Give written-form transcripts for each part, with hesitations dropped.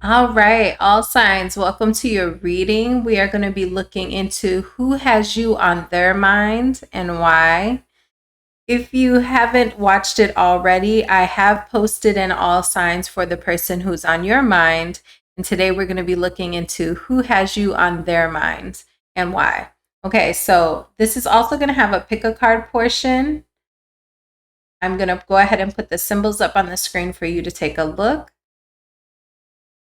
All right, all signs, welcome to your reading. We are going to be looking into who has you on their mind and why. If you haven't watched it already, I have posted in all signs for the person who's on your mind. And today we're going to be looking into who has you on their mind and why. Okay, so this is also going to have a pick a card portion. I'm going to go ahead and put the symbols up on the screen for you to take a look.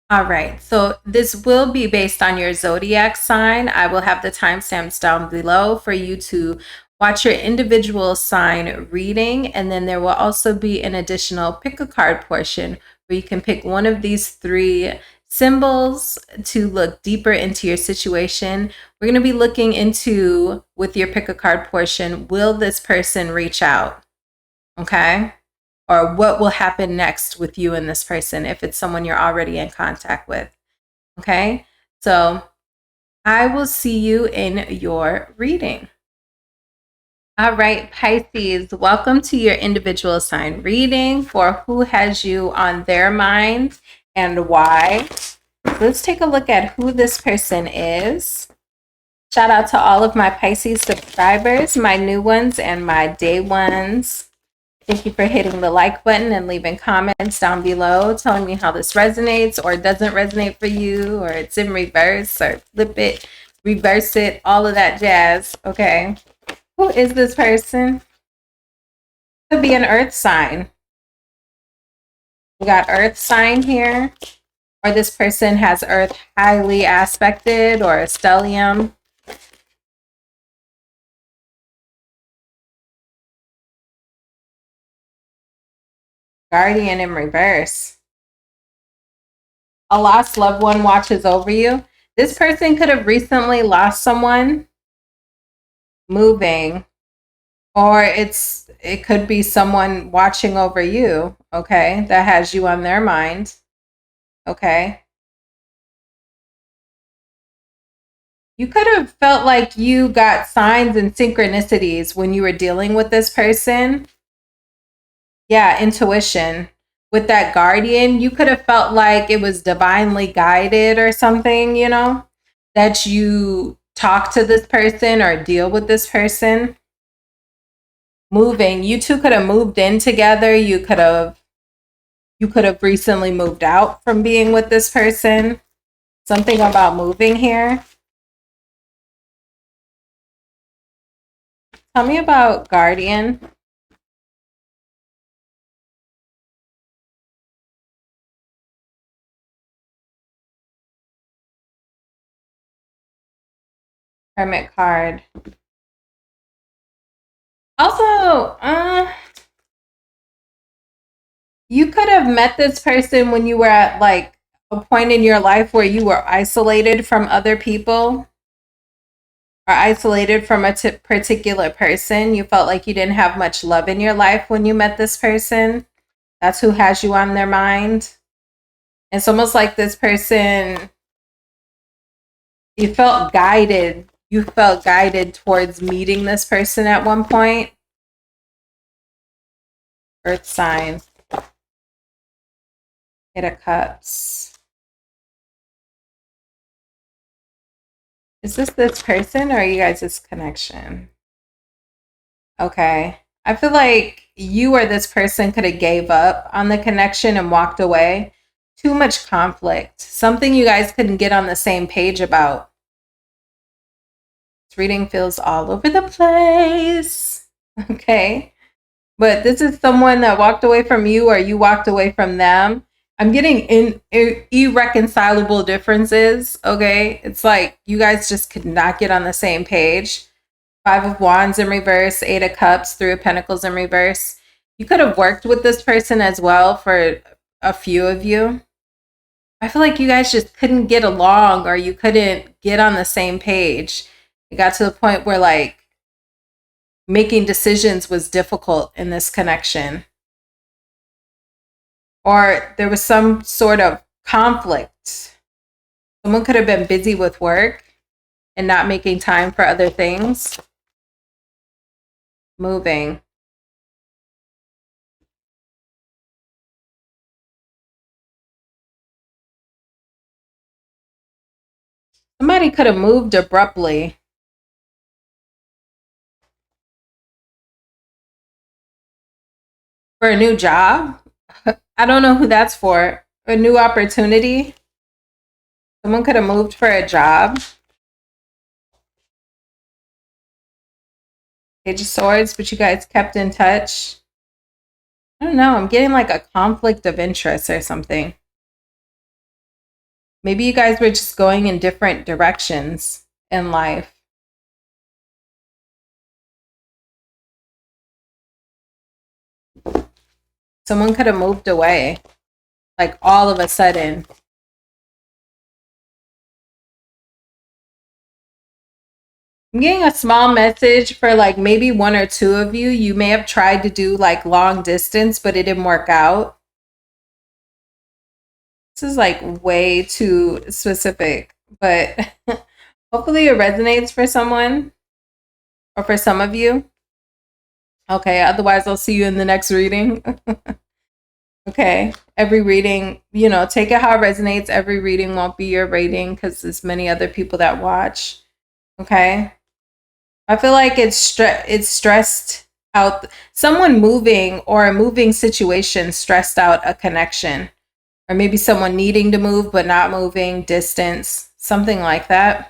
All right, so this will be based on your zodiac sign. I will have the timestamps down below for you to watch your individual sign reading, and then there will also be an additional pick a card portion where you can pick one of these three symbols to look deeper into your situation. We're going to be looking into, with your pick a card portion, will this person reach out? Okay. Or what will happen next with you and this person if it's someone you're already in contact with. Okay, so I will see you in your reading. All right, Pisces, welcome to your individual sign reading for who has you on their mind and why. Let's take a look at who this person is. Shout out to all of my Pisces subscribers, my new ones and my day ones. Thank you for hitting the like button and leaving comments down below telling me how this resonates or doesn't resonate for you, or it's in reverse, or flip it, reverse it, all of that jazz. Okay. Who is this person? Could be an earth sign. We got earth sign here. Or this person has earth highly aspected or a stellium. Guardian in reverse. A lost loved one watches over you. This person could have recently lost someone, moving, or it could be someone watching over you, okay, that has you on their mind. Okay. You could have felt like you got signs and synchronicities when you were dealing with this person. Yeah, intuition. With that guardian, you could have felt like it was divinely guided or something, that you talk to this person or deal with this person. Moving, you two could have moved in together. You could have recently moved out from being with this person. Something about moving here. Tell me about guardian. Hermit card. Also, you could have met this person when you were at like a point in your life where you were isolated from other people or isolated from a particular person. You felt like you didn't have much love in your life when you met this person. That's who has you on their mind. It's almost like this person, you felt guided. You felt guided towards meeting this person at one point. Earth sign. Eight of Cups. Is this person or are you guys' connection? Okay. I feel like you or this person could have gave up on the connection and walked away. Too much conflict. Something you guys couldn't get on the same page about. This reading feels all over the place. Okay. But this is someone that walked away from you or you walked away from them. I'm getting irreconcilable differences. Okay. It's like you guys just could not get on the same page. Five of Wands in reverse, Eight of Cups, Three of Pentacles in reverse. You could have worked with this person as well for a few of you. I feel like you guys just couldn't get along or you couldn't get on the same page. It got to the point where like making decisions was difficult in this connection. Or there was some sort of conflict. Someone could have been busy with work and not making time for other things. Moving. Somebody could have moved abruptly. For a new job? I don't know who that's for. A new opportunity? Someone could have moved for a job. Page of Swords, but you guys kept in touch. I don't know. I'm getting like a conflict of interest or something. Maybe you guys were just going in different directions in life. Someone could have moved away, like all of a sudden. I'm getting a small message for like maybe one or two of you. You may have tried to do like long distance, but it didn't work out. This is like way too specific, but hopefully it resonates for someone or for some of you. Okay, otherwise I'll see you in the next reading. Okay, every reading, you know, take it how it resonates. Every reading won't be your rating because there's many other people that watch. Okay, I feel like it's stressed out. Someone moving or a moving situation stressed out a connection, or maybe someone needing to move but not moving, distance, something like that.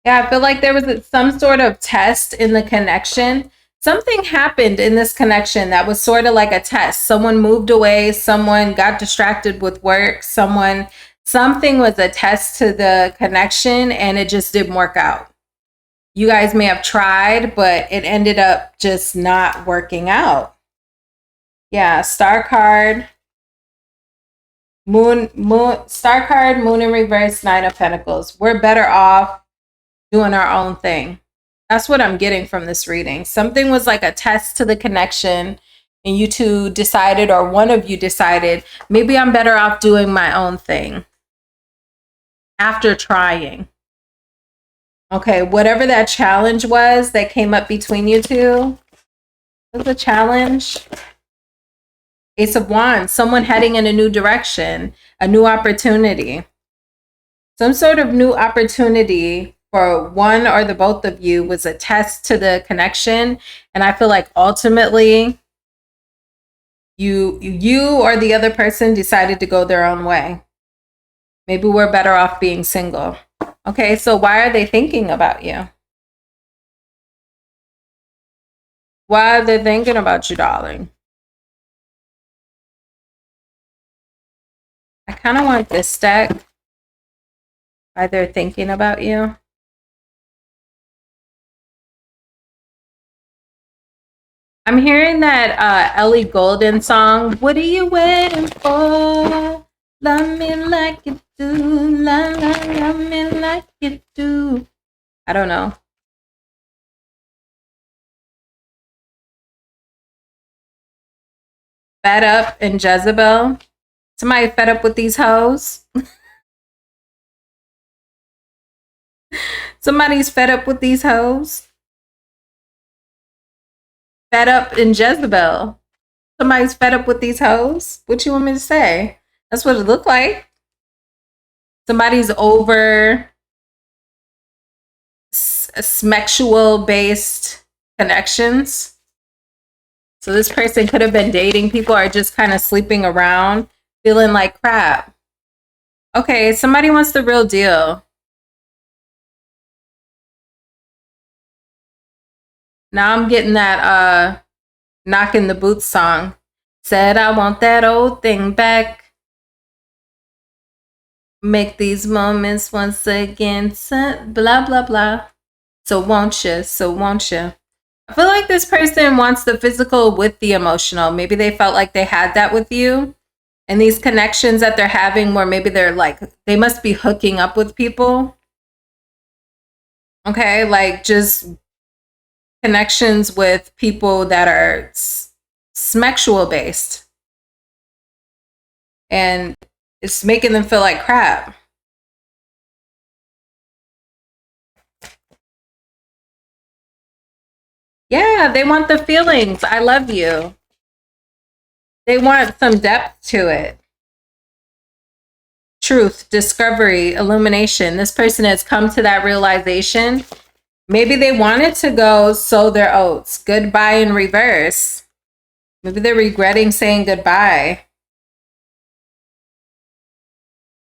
Yeah, I feel like there was some sort of test in the connection. Something happened in this connection that was sort of like a test. Someone moved away, someone got distracted with work, something was a test to the connection and it just didn't work out. You guys may have tried, but it ended up just not working out. Yeah, star card, moon, star card, moon in reverse, 9 of Pentacles. We're better off doing our own thing. That's what I'm getting from this reading. Something was like a test to the connection and you two decided, or one of you decided, maybe I'm better off doing my own thing after trying. Okay, whatever that challenge was that came up between you two, was a challenge. Ace of Wands, someone heading in a new direction, a new opportunity. Some sort of new opportunity for one or the both of you was a test to the connection. And I feel like ultimately you or the other person decided to go their own way. Maybe we're better off being single. Okay, so why are they thinking about you? Why are they thinking about you, darling? I kind of want this deck. Why they're thinking about you. I'm hearing that Ellie Goulding song, What Are You Waiting For? Love me like you do, la la, love me like you do. I don't know. Fed up and Jezebel. Somebody fed up with these hoes. Somebody's fed up with these hoes. Fed up in Jezebel. Somebody's fed up with these hoes. What you want me to say? That's what it looked like. Somebody's over sexual based connections. So this person could have been dating people or just kind of sleeping around, feeling like crap. Okay, somebody wants the real deal. Now I'm getting that Knocking the Boots song. Said I want that old thing back. Make these moments once again. Blah, blah, blah. So won't you? So won't you? I feel like this person wants the physical with the emotional. Maybe they felt like they had that with you. And these connections that they're having where maybe they're like, they must be hooking up with people. Okay, like just connections with people that are sexual based. And it's making them feel like crap. Yeah, they want the feelings. I love you. They want some depth to it. Truth, discovery, illumination. This person has come to that realization. Maybe they wanted to go sow their oats. Goodbye in reverse. Maybe they're regretting saying goodbye.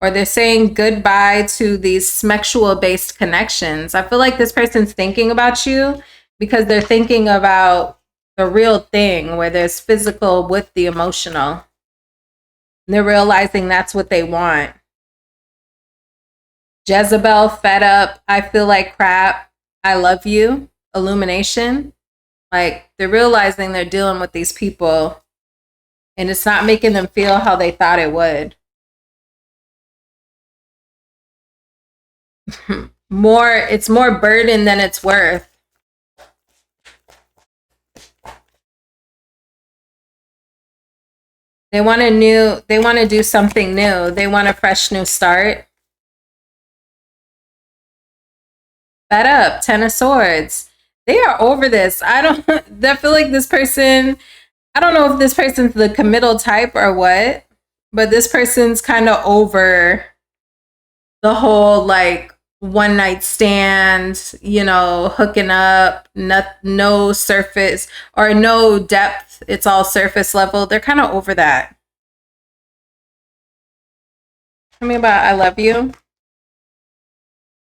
Or they're saying goodbye to these sexual-based connections. I feel like this person's thinking about you because they're thinking about the real thing where there's physical with the emotional. And they're realizing that's what they want. Jezebel, fed up, I feel like crap, I love you, illumination. Like, they're realizing they're dealing with these people and it's not making them feel how they thought it would. It's more burden than it's worth. They want to do something new. They want a fresh new start. Fed up, 10 of Swords. They are over this. I feel like this person, I don't know if this person's the committal type or what, but this person's kind of over the whole like one night stand, you know, hooking up, no surface or no depth. It's all surface level. They're kind of over that. Tell me about I love you.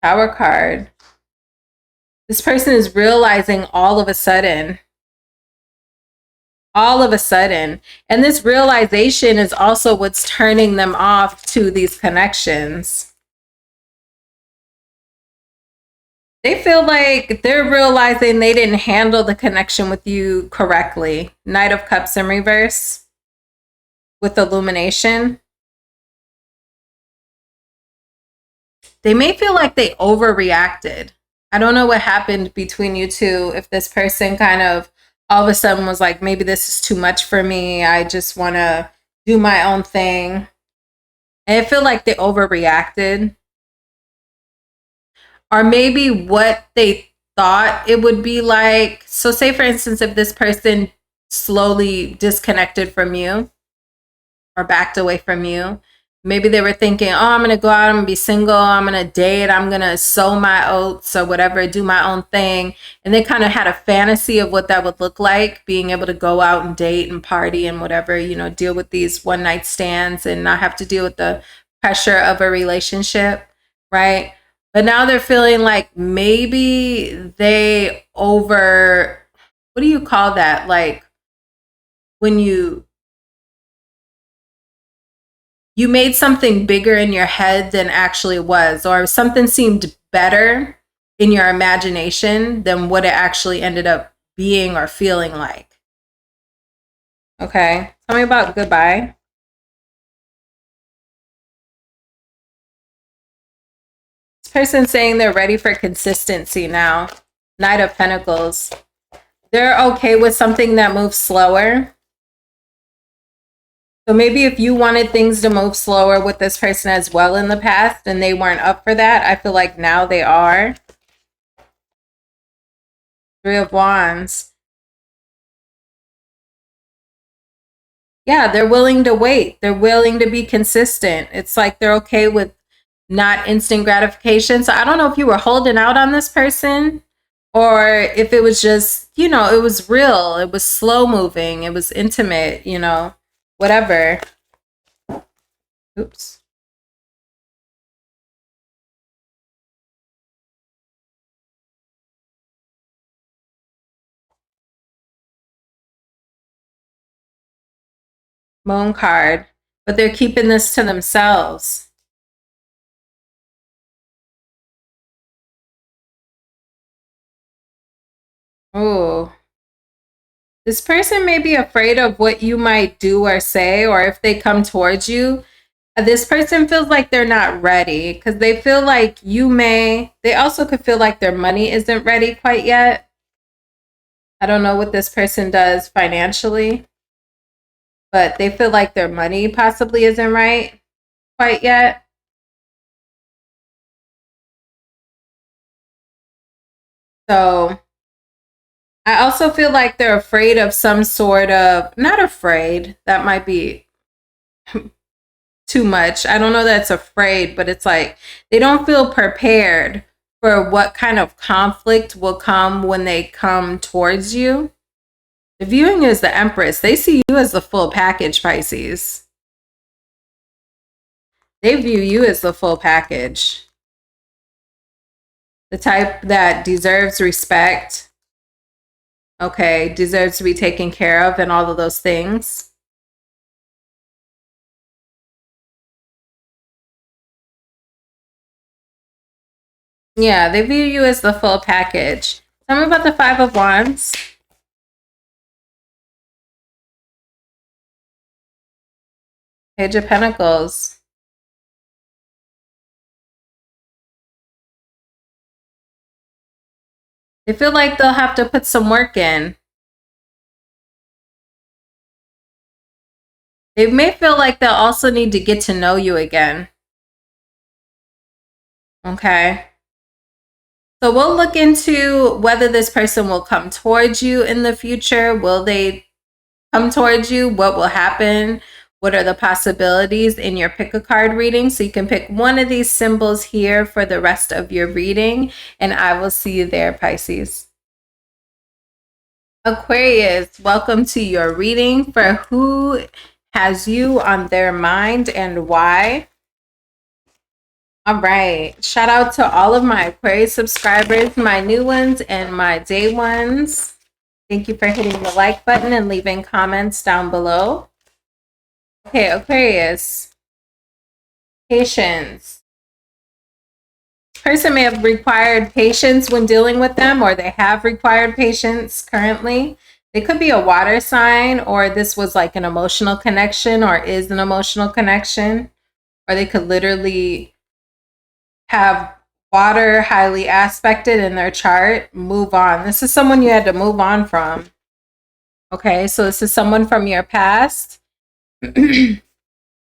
Tower card. This person is realizing all of a sudden. And this realization is also what's turning them off to these connections. They feel like they're realizing they didn't handle the connection with you correctly. Knight of Cups in reverse with illumination. They may feel like they overreacted. I don't know what happened between you two. If this person kind of all of a sudden was like, maybe this is too much for me. I just want to do my own thing. And I feel like they overreacted. Or maybe what they thought it would be like. So say, for instance, if this person slowly disconnected from you or backed away from you, maybe they were thinking, oh, I'm going to go out, I'm going to be single, I'm going to date, I'm going to sow my oats or whatever, do my own thing. And they kind of had a fantasy of what that would look like, being able to go out and date and party and whatever, you know, deal with these one night stands and not have to deal with the pressure of a relationship, right? But now they're feeling like maybe they what do you call that? Like when you made something bigger in your head than actually was, or something seemed better in your imagination than what it actually ended up being or feeling like. Okay, tell me about goodbye. This person's saying they're ready for consistency now. Knight of Pentacles. They're okay with something that moves slower. So maybe if you wanted things to move slower with this person as well in the past and they weren't up for that, I feel like now they are. Three of Wands. Yeah, they're willing to wait. They're willing to be consistent. It's like they're okay with not instant gratification. So I don't know if you were holding out on this person or if it was just, you know, it was real. It was slow moving. It was intimate, you know, whatever. Oops. Moon card. But they're keeping this to themselves. Oh. This person may be afraid of what you might do or say, or if they come towards you. This person feels like they're not ready because they feel like they also could feel like their money isn't ready quite yet. I don't know what this person does financially, but they feel like their money possibly isn't right quite yet. So I also feel like they're afraid of some sort of, not afraid, that might be too much. I don't know that's afraid, but it's like they don't feel prepared for what kind of conflict will come when they come towards you. The viewing is the Empress. They see you as the full package, Pisces. They view you as the full package. The type that deserves respect, okay, deserves to be taken care of and all of those things. Yeah, they view you as the full package. Tell me about the Five of Wands. Page of Pentacles. They feel like they'll have to put some work in. They may feel like they'll also need to get to know you again. Okay. So we'll look into whether this person will come towards you in the future. Will they come towards you? What will happen? What are the possibilities in your pick a card reading? So you can pick one of these symbols here for the rest of your reading. And I will see you there, Pisces. Aquarius, welcome to your reading for who has you on their mind and why. All right. Shout out to all of my Aquarius subscribers, my new ones and my day ones. Thank you for hitting the like button and leaving comments down below. Okay, Aquarius. Patience. Person may have required patience when dealing with them, or they have required patience currently. It could be a water sign, or this was like an emotional connection, or is an emotional connection, or they could literally have water highly aspected in their chart. Move on. This is someone you had to move on from. Okay, so this is someone from your past.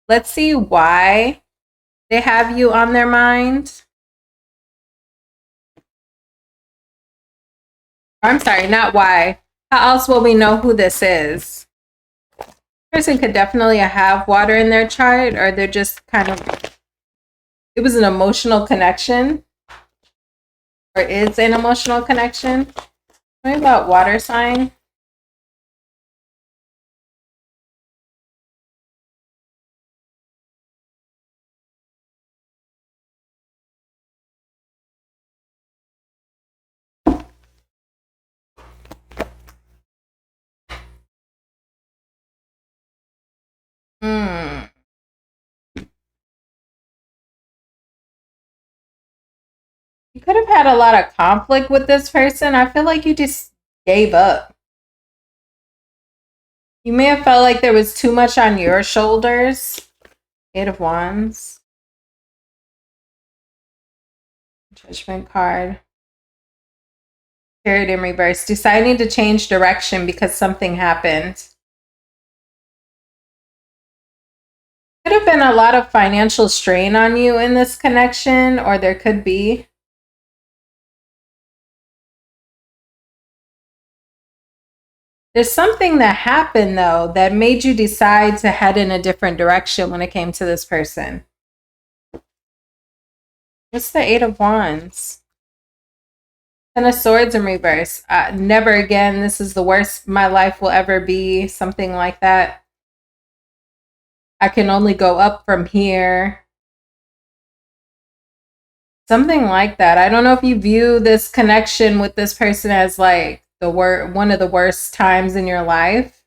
Let's see why they have you on their mind. I'm sorry, not why. How else will we know who this is? Person could definitely have water in their chart, or they're just kind of, it was an emotional connection, or is an emotional connection. What about water sign? You could have had a lot of conflict with this person. I feel like you just gave up. You may have felt like there was too much on your shoulders. Eight of Wands. Judgment card. Carried in reverse. Deciding to change direction because something happened. Could have been a lot of financial strain on you in this connection, or there could be. There's something that happened, though, that made you decide to head in a different direction when it came to this person. What's the Eight of Wands? Ten of Swords in reverse. Never again. This is the worst my life will ever be. Something like that. I can only go up from here. Something like that. I don't know if you view this connection with this person as like one of the worst times in your life.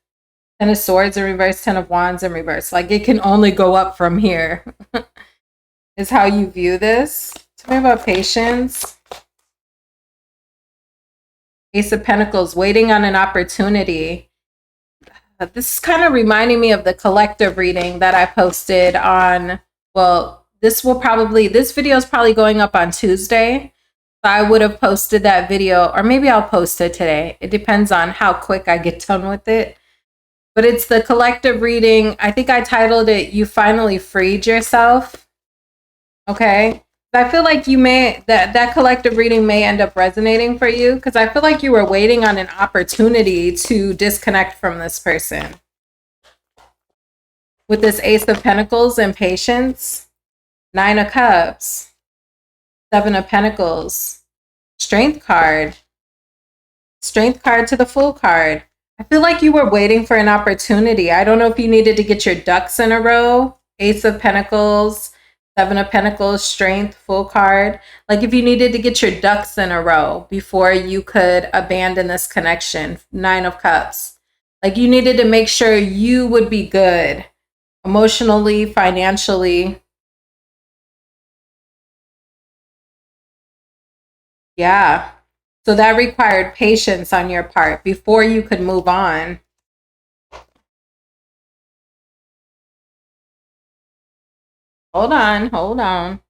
Ten of Swords in reverse, Ten of Wands in reverse. Like it can only go up from here. Is how you view this. Tell me about patience. Ace of Pentacles, waiting on an opportunity. This is kind of reminding me of the collective reading that I posted on, well, this video is probably going up on Tuesday. So I would have posted that video, or maybe I'll post it today. It depends on how quick I get done with it. But it's the collective reading. I think I titled it, You Finally Freed Yourself. Okay. I feel like that collective reading may end up resonating for you, because I feel like you were waiting on an opportunity to disconnect from this person. With this Ace of Pentacles and patience, Nine of Cups, Seven of Pentacles, Strength card to the Fool card. I feel like you were waiting for an opportunity. I don't know if you needed to get your ducks in a row. Ace of Pentacles, Seven of Pentacles, Strength, Fool card. Like if you needed to get your ducks in a row before you could abandon this connection. Nine of Cups. Like you needed to make sure you would be good emotionally, financially. Yeah. So that required patience on your part before you could move on. Hold on.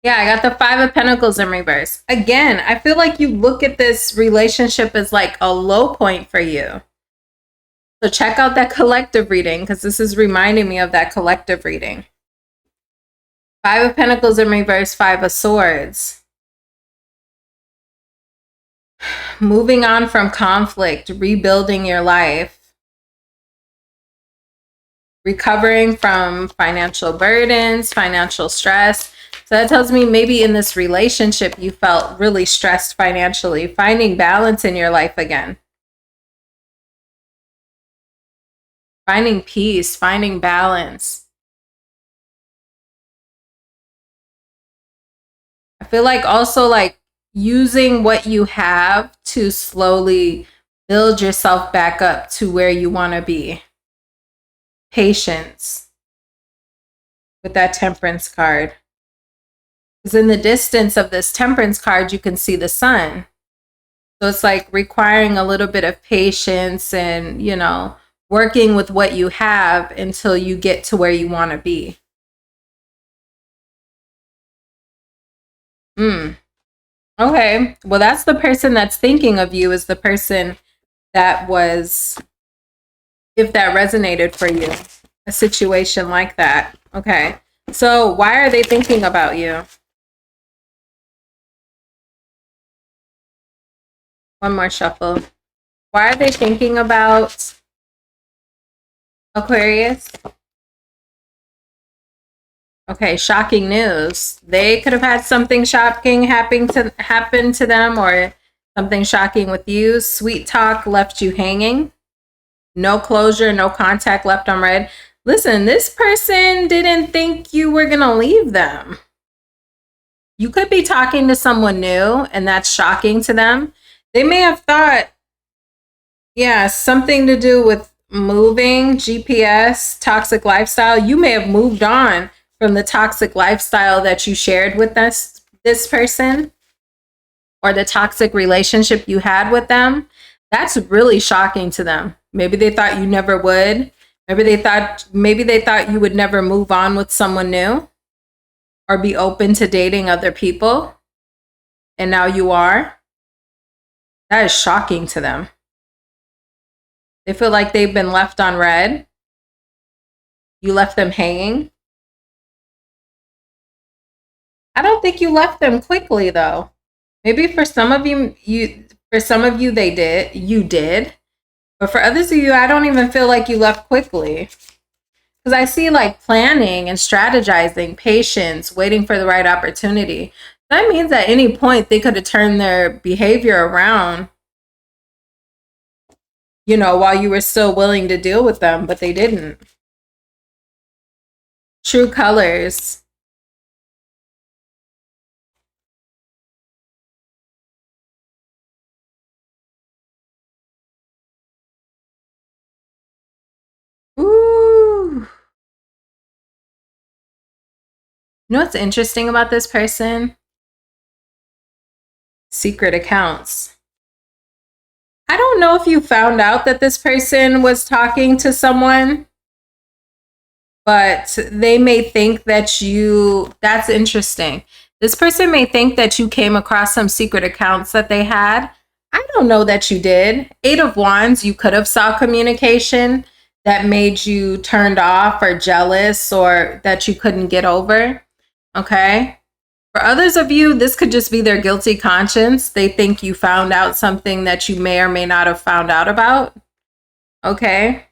Yeah, I got the Five of Pentacles in reverse. Again, I feel like you look at this relationship as like a low point for you. So check out that collective reading, because this is reminding me of that collective reading. Five of Pentacles in reverse, Five of Swords. Moving on from conflict, rebuilding your life. Recovering from financial burdens, financial stress. So that tells me maybe in this relationship, you felt really stressed financially, finding balance in your life again. Finding peace, finding balance. I feel like also like using what you have to slowly build yourself back up to where you want to be. Patience with that Temperance card. Because in the distance of this Temperance card, you can see the sun. So it's like requiring a little bit of patience and, you know, working with what you have until you get to where you want to be. Okay. Well, that's the person that's thinking of you, is the person that was, if that resonated for you, a situation like that. Okay. So why are they thinking about you? One more shuffle. Why are they thinking about Aquarius? Okay, shocking news. They could have had something shocking happen to them, or something shocking with you. Sweet talk left you hanging. No closure, no contact, left on red. Listen, this person didn't think you were going to leave them. You could be talking to someone new, and that's shocking to them. They may have thought, yeah, something to do with moving, GPS, toxic lifestyle. You may have moved on from the toxic lifestyle that you shared with this person, or the toxic relationship you had with them. That's really shocking to them. Maybe they thought you never would. Maybe they thought you would never move on with someone new or be open to dating other people. And now you are. That is shocking to them. They feel like they've been left on red. You left them hanging. I don't think you left them quickly, though. Maybe for some of you, they did. You did. But for others of you, I don't even feel like you left quickly. Because I see like planning and strategizing, patience, waiting for the right opportunity. That means at any point they could have turned their behavior around, you know, while you were still willing to deal with them, but they didn't. True colors. Ooh. You know what's interesting about this person? Secret accounts. I don't know if you found out that this person was talking to someone, but they may think that that's interesting. This person may think that you came across some secret accounts that they had. I don't know that you did. Eight of Wands, you could have saw communication. that made you turned off or jealous or that you couldn't get over. Okay. For others of you, this could just be their guilty conscience. They think you found out something that you may or may not have found out about. Okay.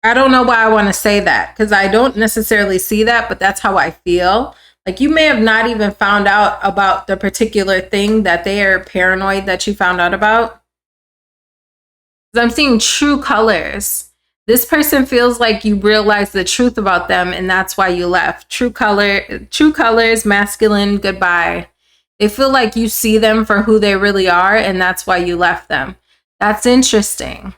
I don't know why I want to say that because I don't necessarily see that, but that's how I feel. Like you may have not even found out about the particular thing that they are paranoid that you found out about. I'm seeing true colors. This person feels like you realize the truth about them and that's why you left. True colors, masculine, goodbye. They feel like you see them for who they really are and that's why you left them. That's interesting,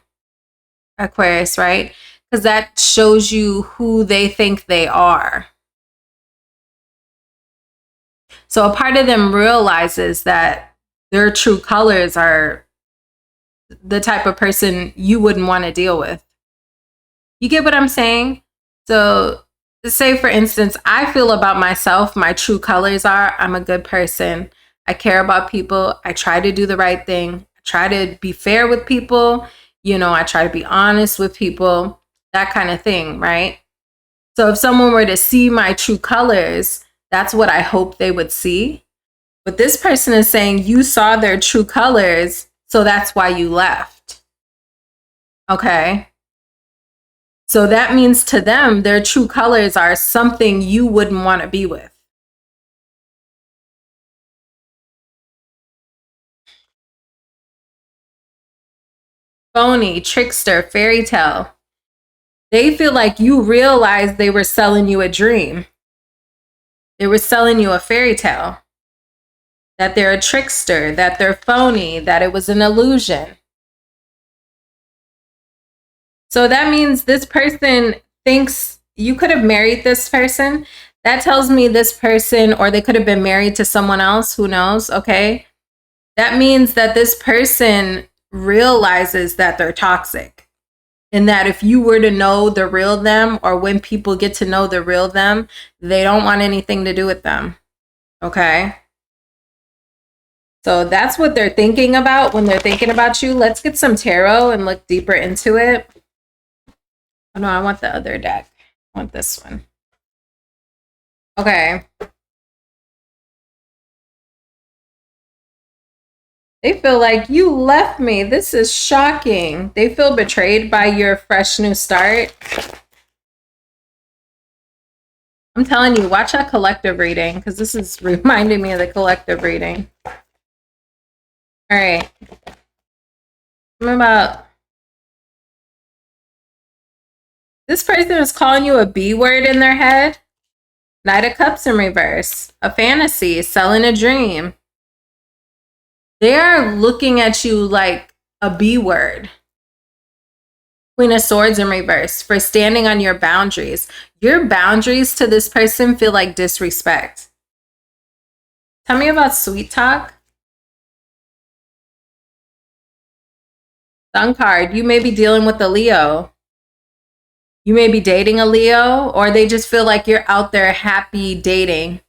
Aquarius, right? Because that shows you who they think they are. So a part of them realizes that their true colors are the type of person you wouldn't want to deal with. You get what I'm saying? So say, for instance, I feel about myself, my true colors are, I'm a good person. I care about people. I try to do the right thing. I try to be fair with people. You know, I try to be honest with people, that kind of thing, right? So if someone were to see my true colors, that's what I hope they would see. But this person is saying you saw their true colors, so that's why you left. Okay. So that means to them, their true colors are something you wouldn't want to be with. Phony, trickster, fairy tale. They feel like you realized they were selling you a dream. They were selling you a fairy tale. That they're a trickster, that they're phony, that it was an illusion. So that means this person thinks you could have married this person. That tells me this person, or they could have been married to someone else, who knows, okay? That means that this person realizes that they're toxic. And that if you were to know the real them, or when people get to know the real them, they don't want anything to do with them, okay? So that's what they're thinking about when they're thinking about you. Let's get some tarot and look deeper into it. Oh no, I want the other deck. I want this one. Okay. They feel like you left me. This is shocking. They feel betrayed by your fresh new start. I'm telling you, watch that collective reading because this is reminding me of the collective reading. All right. About this person is calling you a B word in their head. Knight of Cups in reverse. A fantasy, selling a dream. They are looking at you like a B word. Queen of Swords in reverse for standing on your boundaries. Your boundaries to this person feel like disrespect. Tell me about sweet talk. Sun card. You may be dealing with a Leo. You may be dating a Leo, or they just feel like you're out there happy dating,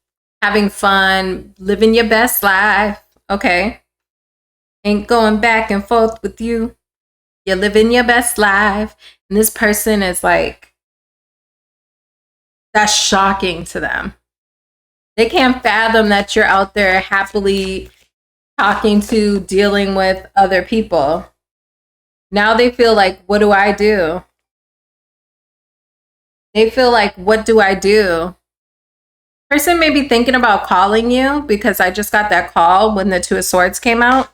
having fun, living your best life. Okay. Ain't going back and forth with you. You're living your best life. And this person is like, that's shocking to them. They can't fathom that you're out there happily talking to, dealing with other people. Now they feel like, what do I do? They feel like, what do I do? Person may be thinking about calling you because I just got that call when the Two of Swords came out.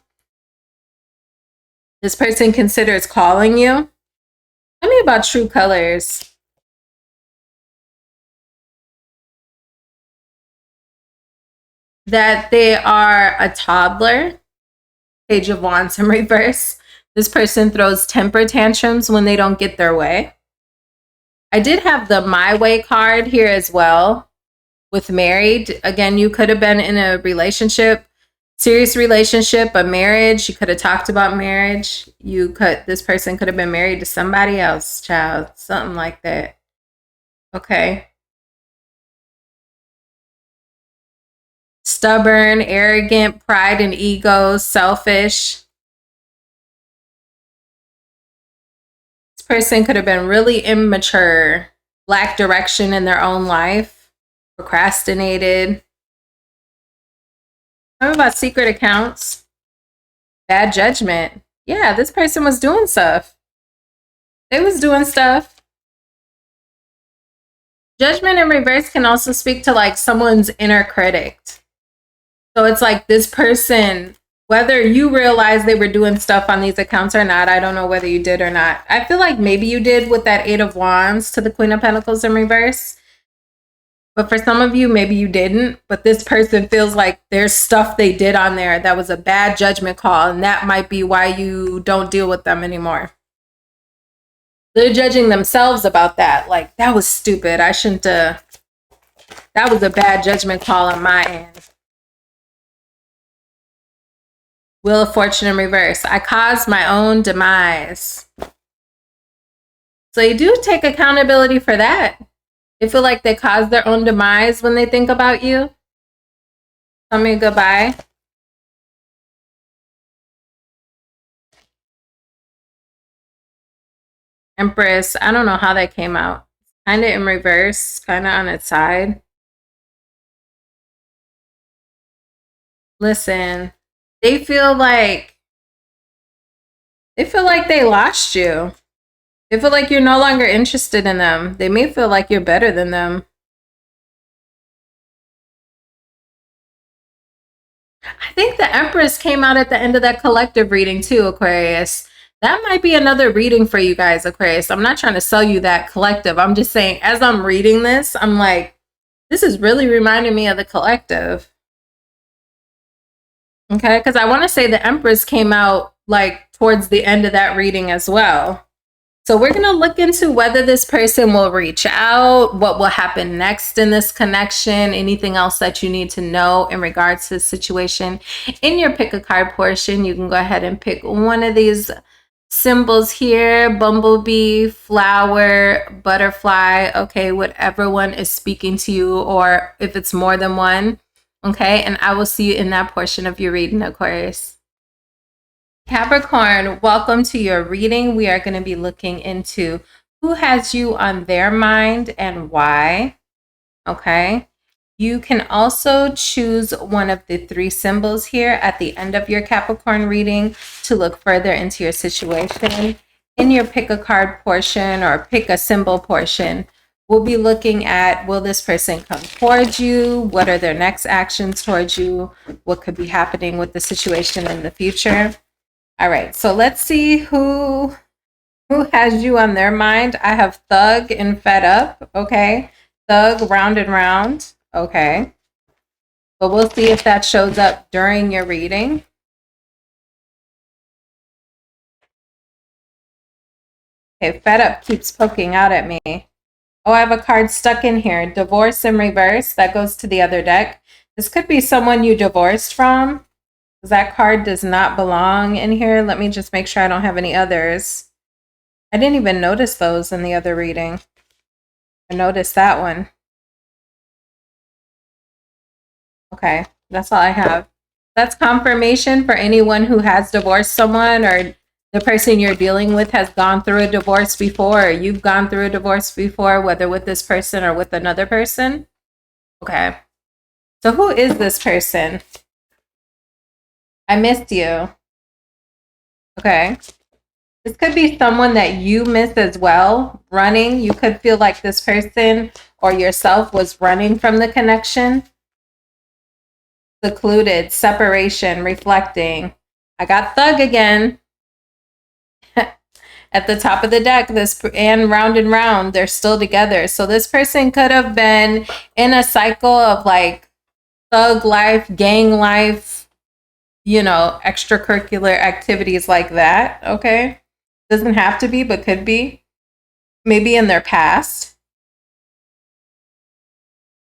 This person considers calling you. Tell me about true colors. That they are a toddler. Page of Wands in reverse. This person throws temper tantrums when they don't get their way. I did have the My Way card here as well with married. Again, you could have been in a relationship, serious relationship, a marriage. You could have talked about marriage. This person could have been married to somebody else, child, something like that. Okay. Stubborn, arrogant, pride and ego, selfish. person could have been really immature, lacked direction in their own life, procrastinated. What about secret accounts? Bad judgment. Yeah, this person was doing stuff. They was doing stuff. Judgment in reverse can also speak to like someone's inner critic. So it's like this person, whether you realize they were doing stuff on these accounts or not, I don't know whether you did or not. I feel like maybe you did with that Eight of Wands to the Queen of Pentacles in reverse. But for some of you, maybe you didn't. But this person feels like there's stuff they did on there that was a bad judgment call. And that might be why you don't deal with them anymore. They're judging themselves about that. Like, that was stupid. I shouldn't have. That was a bad judgment call on my end. Wheel of Fortune in reverse. I caused my own demise. So you do take accountability for that. They feel like they caused their own demise when they think about you. Tell me goodbye. Empress. I don't know how that came out. Kind of in reverse, kind of on its side. Listen, they feel like they lost you. They feel like you're no longer interested in them. They may feel like you're better than them. I think the Empress came out at the end of that collective reading too, Aquarius. That might be another reading for you guys, Aquarius. I'm not trying to sell you that collective. I'm just saying, as I'm reading this, I'm like, this is really reminding me of the collective. Okay, because I want to say the Empress came out like towards the end of that reading as well. So we're going to look into whether this person will reach out, what will happen next in this connection, anything else that you need to know in regards to the situation. In your pick a card portion, you can go ahead and pick one of these symbols here: bumblebee, flower, butterfly. Okay, whatever one is speaking to you, or if it's more than one. Okay, and I will see you in that portion of your reading, Aquarius. Capricorn, welcome to your reading. We are going to be looking into who has you on their mind and why. Okay. You can also choose one of the three symbols here at the end of your Capricorn reading to look further into your situation. In your pick a card portion or pick a symbol portion, we'll be looking at, will this person come towards you? What are their next actions towards you? What could be happening with the situation in the future? All right, so let's see who has you on their mind. I have Thug and Fed Up, okay? Thug, Round and Round, okay. But we'll see if that shows up during your reading. Okay, Fed Up keeps poking out at me. Oh, I have a card stuck in here. Divorce in reverse. That goes to the other deck. This could be someone you divorced from. That card does not belong in here. Let me just make sure I don't have any others. I didn't even notice those in the other reading. I noticed that one. Okay, that's all I have. That's confirmation for anyone who has divorced someone, or the person you're dealing with has gone through a divorce before, or you've gone through a divorce before, whether with this person or with another person. Okay. So who is this person? I missed you. Okay. This could be someone that you miss as well, running. You could feel like this person or yourself was running from the connection. Secluded, separation, reflecting. I got Thug again. At the top of the deck, this and Round, they're still together. So this person could have been in a cycle of like thug life, gang life, you know, extracurricular activities like that. Okay. Doesn't have to be, but could be. Maybe in their past.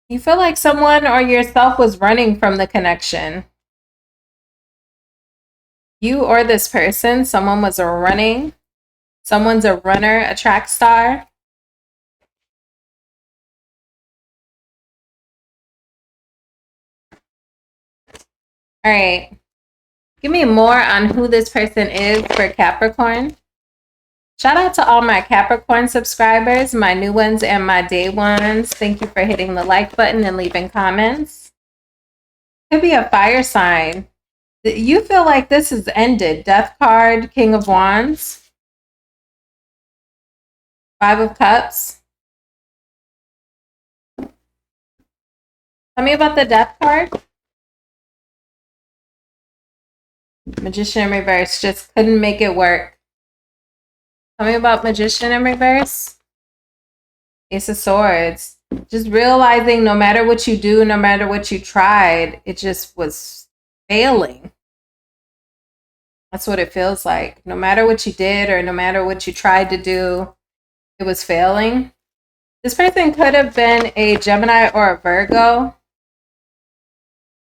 You feel like someone or yourself was running from the connection. You or this person, someone was running. Someone's a runner, a track star. All right. Give me more on who this person is for Capricorn. Shout out to all my Capricorn subscribers, my new ones and my day ones. Thank you for hitting the like button and leaving comments. Could be a fire sign. You feel like this has ended. Death card, King of Wands, Five of Cups. Tell me about the Death card. Magician in reverse, just couldn't make it work. Tell me about Magician in reverse. Ace of Swords. Just realizing no matter what you do, no matter what you tried, it just was failing. That's what it feels like. No matter what you did or no matter what you tried to do, it was failing. This person could have been a Gemini or a Virgo.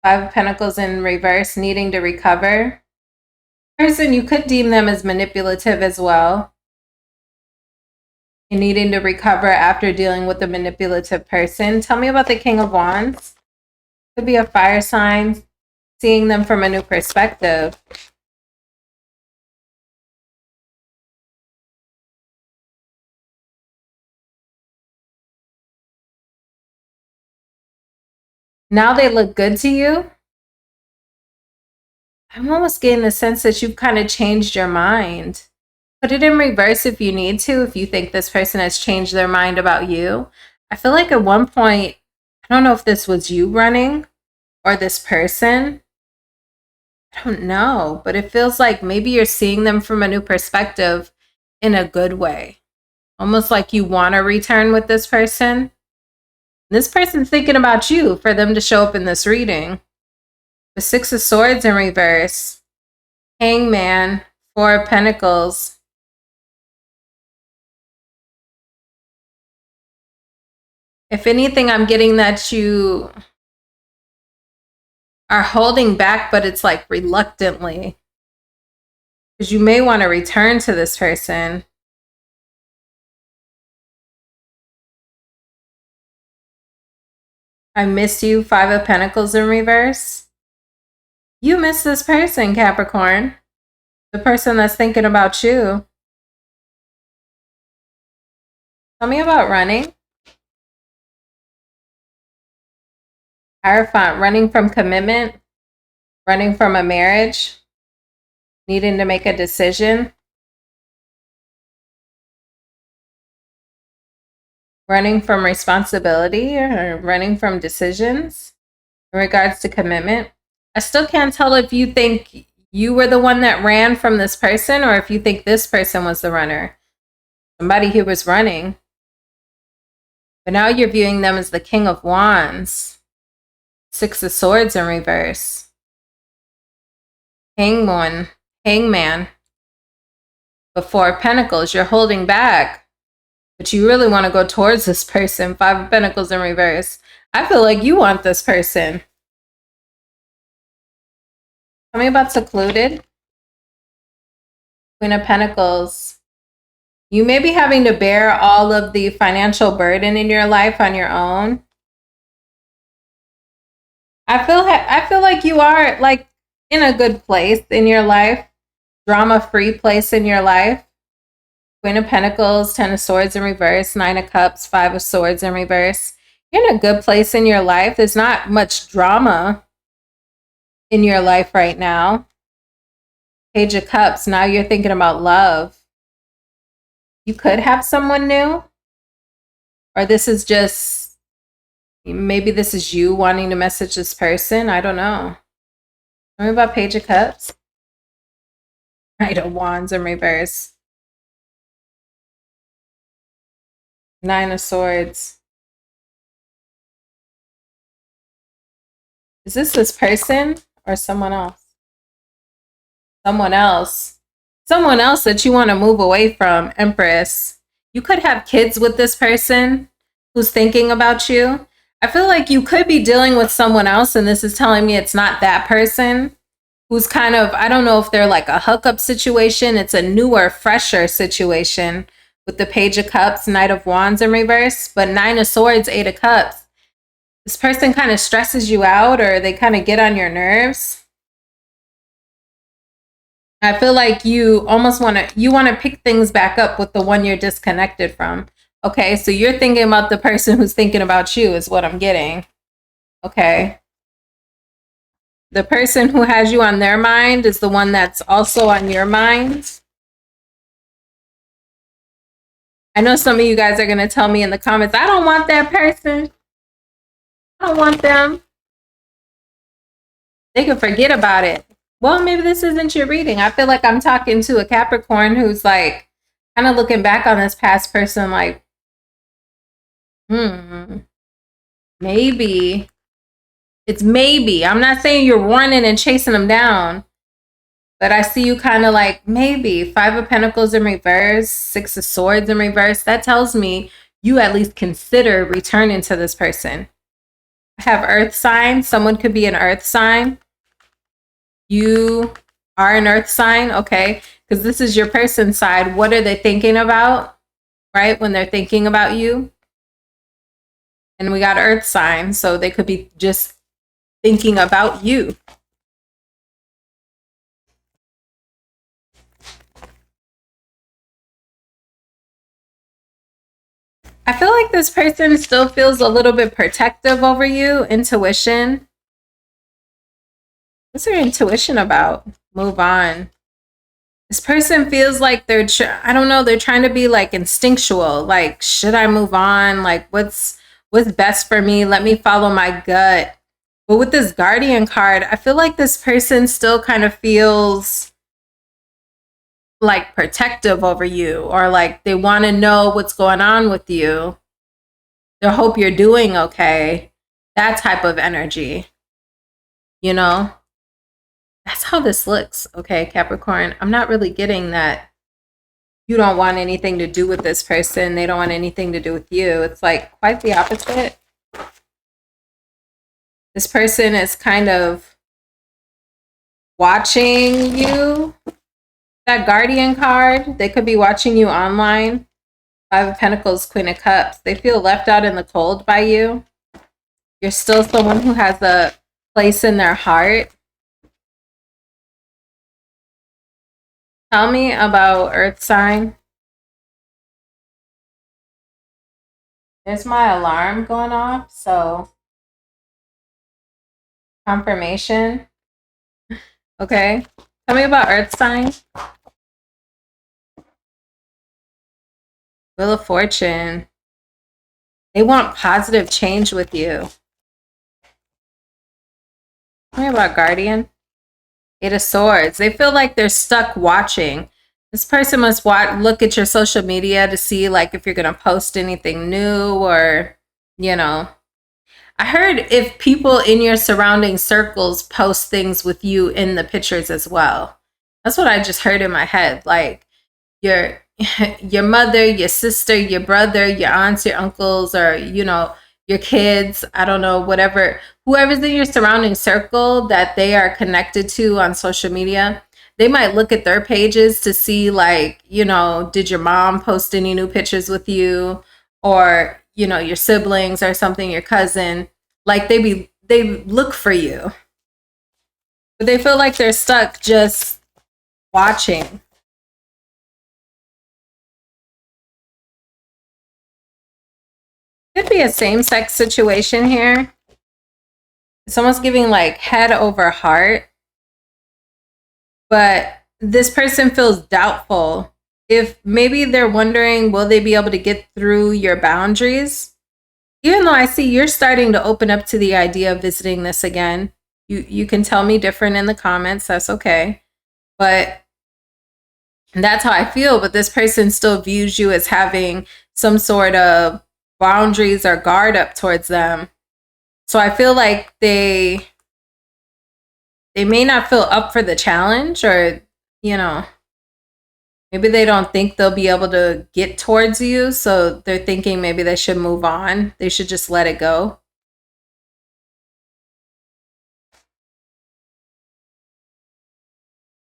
Five of Pentacles in reverse, needing to recover. Person, you could deem them as manipulative as well. And needing to recover after dealing with a manipulative person. Tell me about the King of Wands. Could be a fire sign, seeing them from a new perspective. Now they look good to you. I'm almost getting the sense that you've kind of changed your mind. Put it in reverse if you need to, if you think this person has changed their mind about you. I feel like at one point, I don't know if this was you running or this person. I don't know, but it feels like maybe you're seeing them from a new perspective in a good way. Almost like you want to return with this person. This person's thinking about you for them to show up in this reading. The Six of Swords in reverse. Hangman. Four of Pentacles. If anything, I'm getting that you are holding back, but it's like reluctantly. Because you may want to return to this person. I miss you. Five of Pentacles in reverse. You miss this person, Capricorn. The person that's thinking about you. Tell me about running. Hierophant, running from commitment. Running from a marriage. Needing to make a decision. Running from responsibility or running from decisions in regards to commitment. I still can't tell if you think you were the one that ran from this person or if you think this person was the runner. Somebody who was running. But now you're viewing them as the King of Wands. Six of Swords in reverse. Hangman. The Four of Pentacles. You're holding back. But you really want to go towards this person. Five of Pentacles in reverse. I feel like you want this person. Tell me about Secluded. Queen of Pentacles. You may be having to bear all of the financial burden in your life on your own. I feel like you are like in a good place in your life. Drama-free place in your life. Queen of Pentacles, Ten of Swords in reverse, Nine of Cups, Five of Swords in reverse. You're in a good place in your life. There's not much drama in your life right now. Page of Cups, now you're thinking about love. You could have someone new. Or this is just, maybe this is you wanting to message this person. I don't know. Tell me about Page of Cups. Knight of Wands in reverse. Nine of Swords. Is this person or someone else? Someone else. Someone else that you want to move away from, Empress. You could have kids with this person who's thinking about you. I feel like you could be dealing with someone else, and this is telling me it's not that person who's kind of, I don't know if they're like a hookup situation. It's a newer, fresher situation with the Page of Cups, Knight of Wands in reverse, but Nine of Swords, Eight of Cups. This person kind of stresses you out or they kind of get on your nerves. I feel like you almost want to pick things back up with the one you're disconnected from. Okay, so you're thinking about the person who's thinking about you is what I'm getting. Okay. The person who has you on their mind is the one that's also on your mind. I know some of you guys are going to tell me in the comments, I don't want that person. I don't want them. They can forget about it. Well, maybe this isn't your reading. I feel like I'm talking to a Capricorn who's like kind of looking back on this past person like, maybe. It's maybe. I'm not saying you're running and chasing them down, but I see you kind of like maybe. 5 of Pentacles in reverse, 6 of Swords in reverse. That tells me you at least consider returning to this person. I have Earth sign. Someone could be an Earth sign. You are an Earth sign, okay? Because this is your person's side. What are they thinking about, right? When they're thinking about you. And we got Earth sign, so they could be just thinking about you. I feel like this person still feels a little bit protective over you. Intuition. What's their intuition about? Move on. This person feels like they're, I don't know, they're trying to be like instinctual. Like, should I move on? Like, what's best for me? Let me follow my gut. But with this Guardian card, I feel like this person still kind of feels like protective over you, or like they want to know what's going on with you. They hope you're doing okay. That type of energy, you know? That's how this looks, okay, Capricorn. I'm not really getting that you don't want anything to do with this person. They don't want anything to do with you. It's like quite the opposite. This person is kind of watching you. That Guardian card, they could be watching you online. 5 of Pentacles, Queen of Cups. They feel left out in the cold by you. You're still someone who has a place in their heart. Tell me about Earth sign. There's my alarm going off, so confirmation. Okay. Tell me about Earth sign. Wheel of Fortune. They want positive change with you. Tell me about Guardian. 8 of Swords. They feel like they're stuck watching. This person must look at your social media to see like if you're going to post anything new, or, you know. I heard if people in your surrounding circles post things with you in the pictures as well. That's what I just heard in my head. Like your mother, your sister, your brother, your aunts, your uncles, or, you know, your kids, I don't know, whatever, whoever's in your surrounding circle that they are connected to on social media, they might look at their pages to see like, you know, did your mom post any new pictures with you, or, you know, your siblings or something, your cousin, like they look for you, but they feel like they're stuck just watching. Could be a same-sex situation here. It's almost giving like head over heart, but this person feels doubtful. If maybe they're wondering, will they be able to get through your boundaries? Even though I see you're starting to open up to the idea of visiting this again. You can tell me different in the comments. That's okay. But that's how I feel. But this person still views you as having some sort of boundaries or guard up towards them. So I feel like they may not feel up for the challenge, or, you know, maybe they don't think they'll be able to get towards you. So they're thinking maybe they should move on. They should just let it go.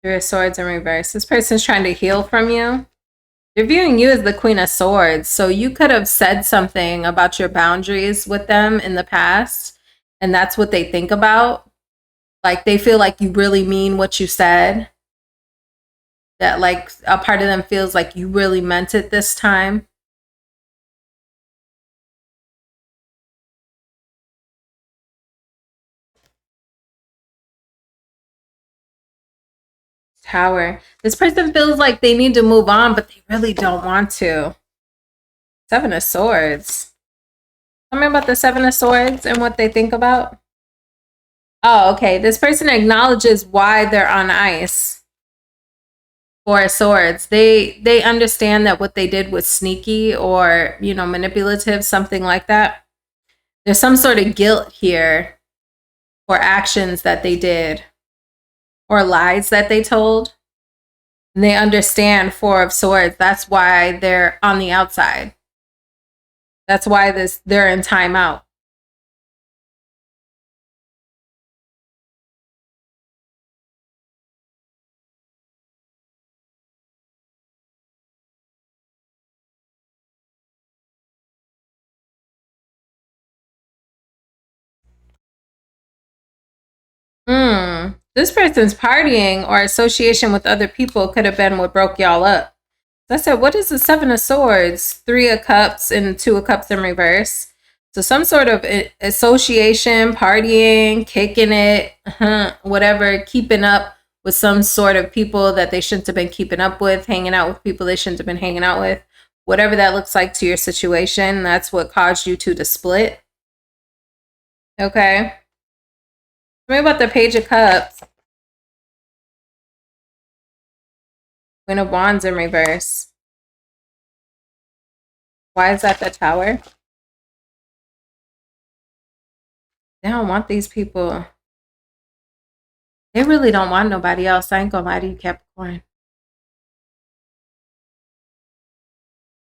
Three of Swords in reverse. This person's trying to heal from you. They're viewing you as the Queen of Swords. So you could have said something about your boundaries with them in the past, and that's what they think about. Like they feel like you really mean what you said. that like a part of them feels like you really meant it this time. Tower. This person feels like they need to move on, but they really don't want to. Seven of Swords. Tell me about the Seven of Swords and what they think about. Oh, okay. This person acknowledges why they're on ice. Four of Swords. They understand that what they did was sneaky or, you know, manipulative, something like that. There's some sort of guilt here for actions that they did or lies that they told. And they understand Four of Swords. That's why they're on the outside. That's why they're in timeout. This person's partying or association with other people could have been what broke y'all up. So I said, what is the Seven of Swords? Three of Cups and Two of Cups in reverse. So some sort of association, partying, kicking it, whatever, keeping up with some sort of people that they shouldn't have been keeping up with, hanging out with people they shouldn't have been hanging out with. Whatever that looks like to your situation, that's what caused you two to split. Okay. Tell me about the Page of Cups. Queen of Wands in reverse. Why is that the Tower? They don't want these people. They really don't want nobody else. I ain't gonna lie to you, Capricorn.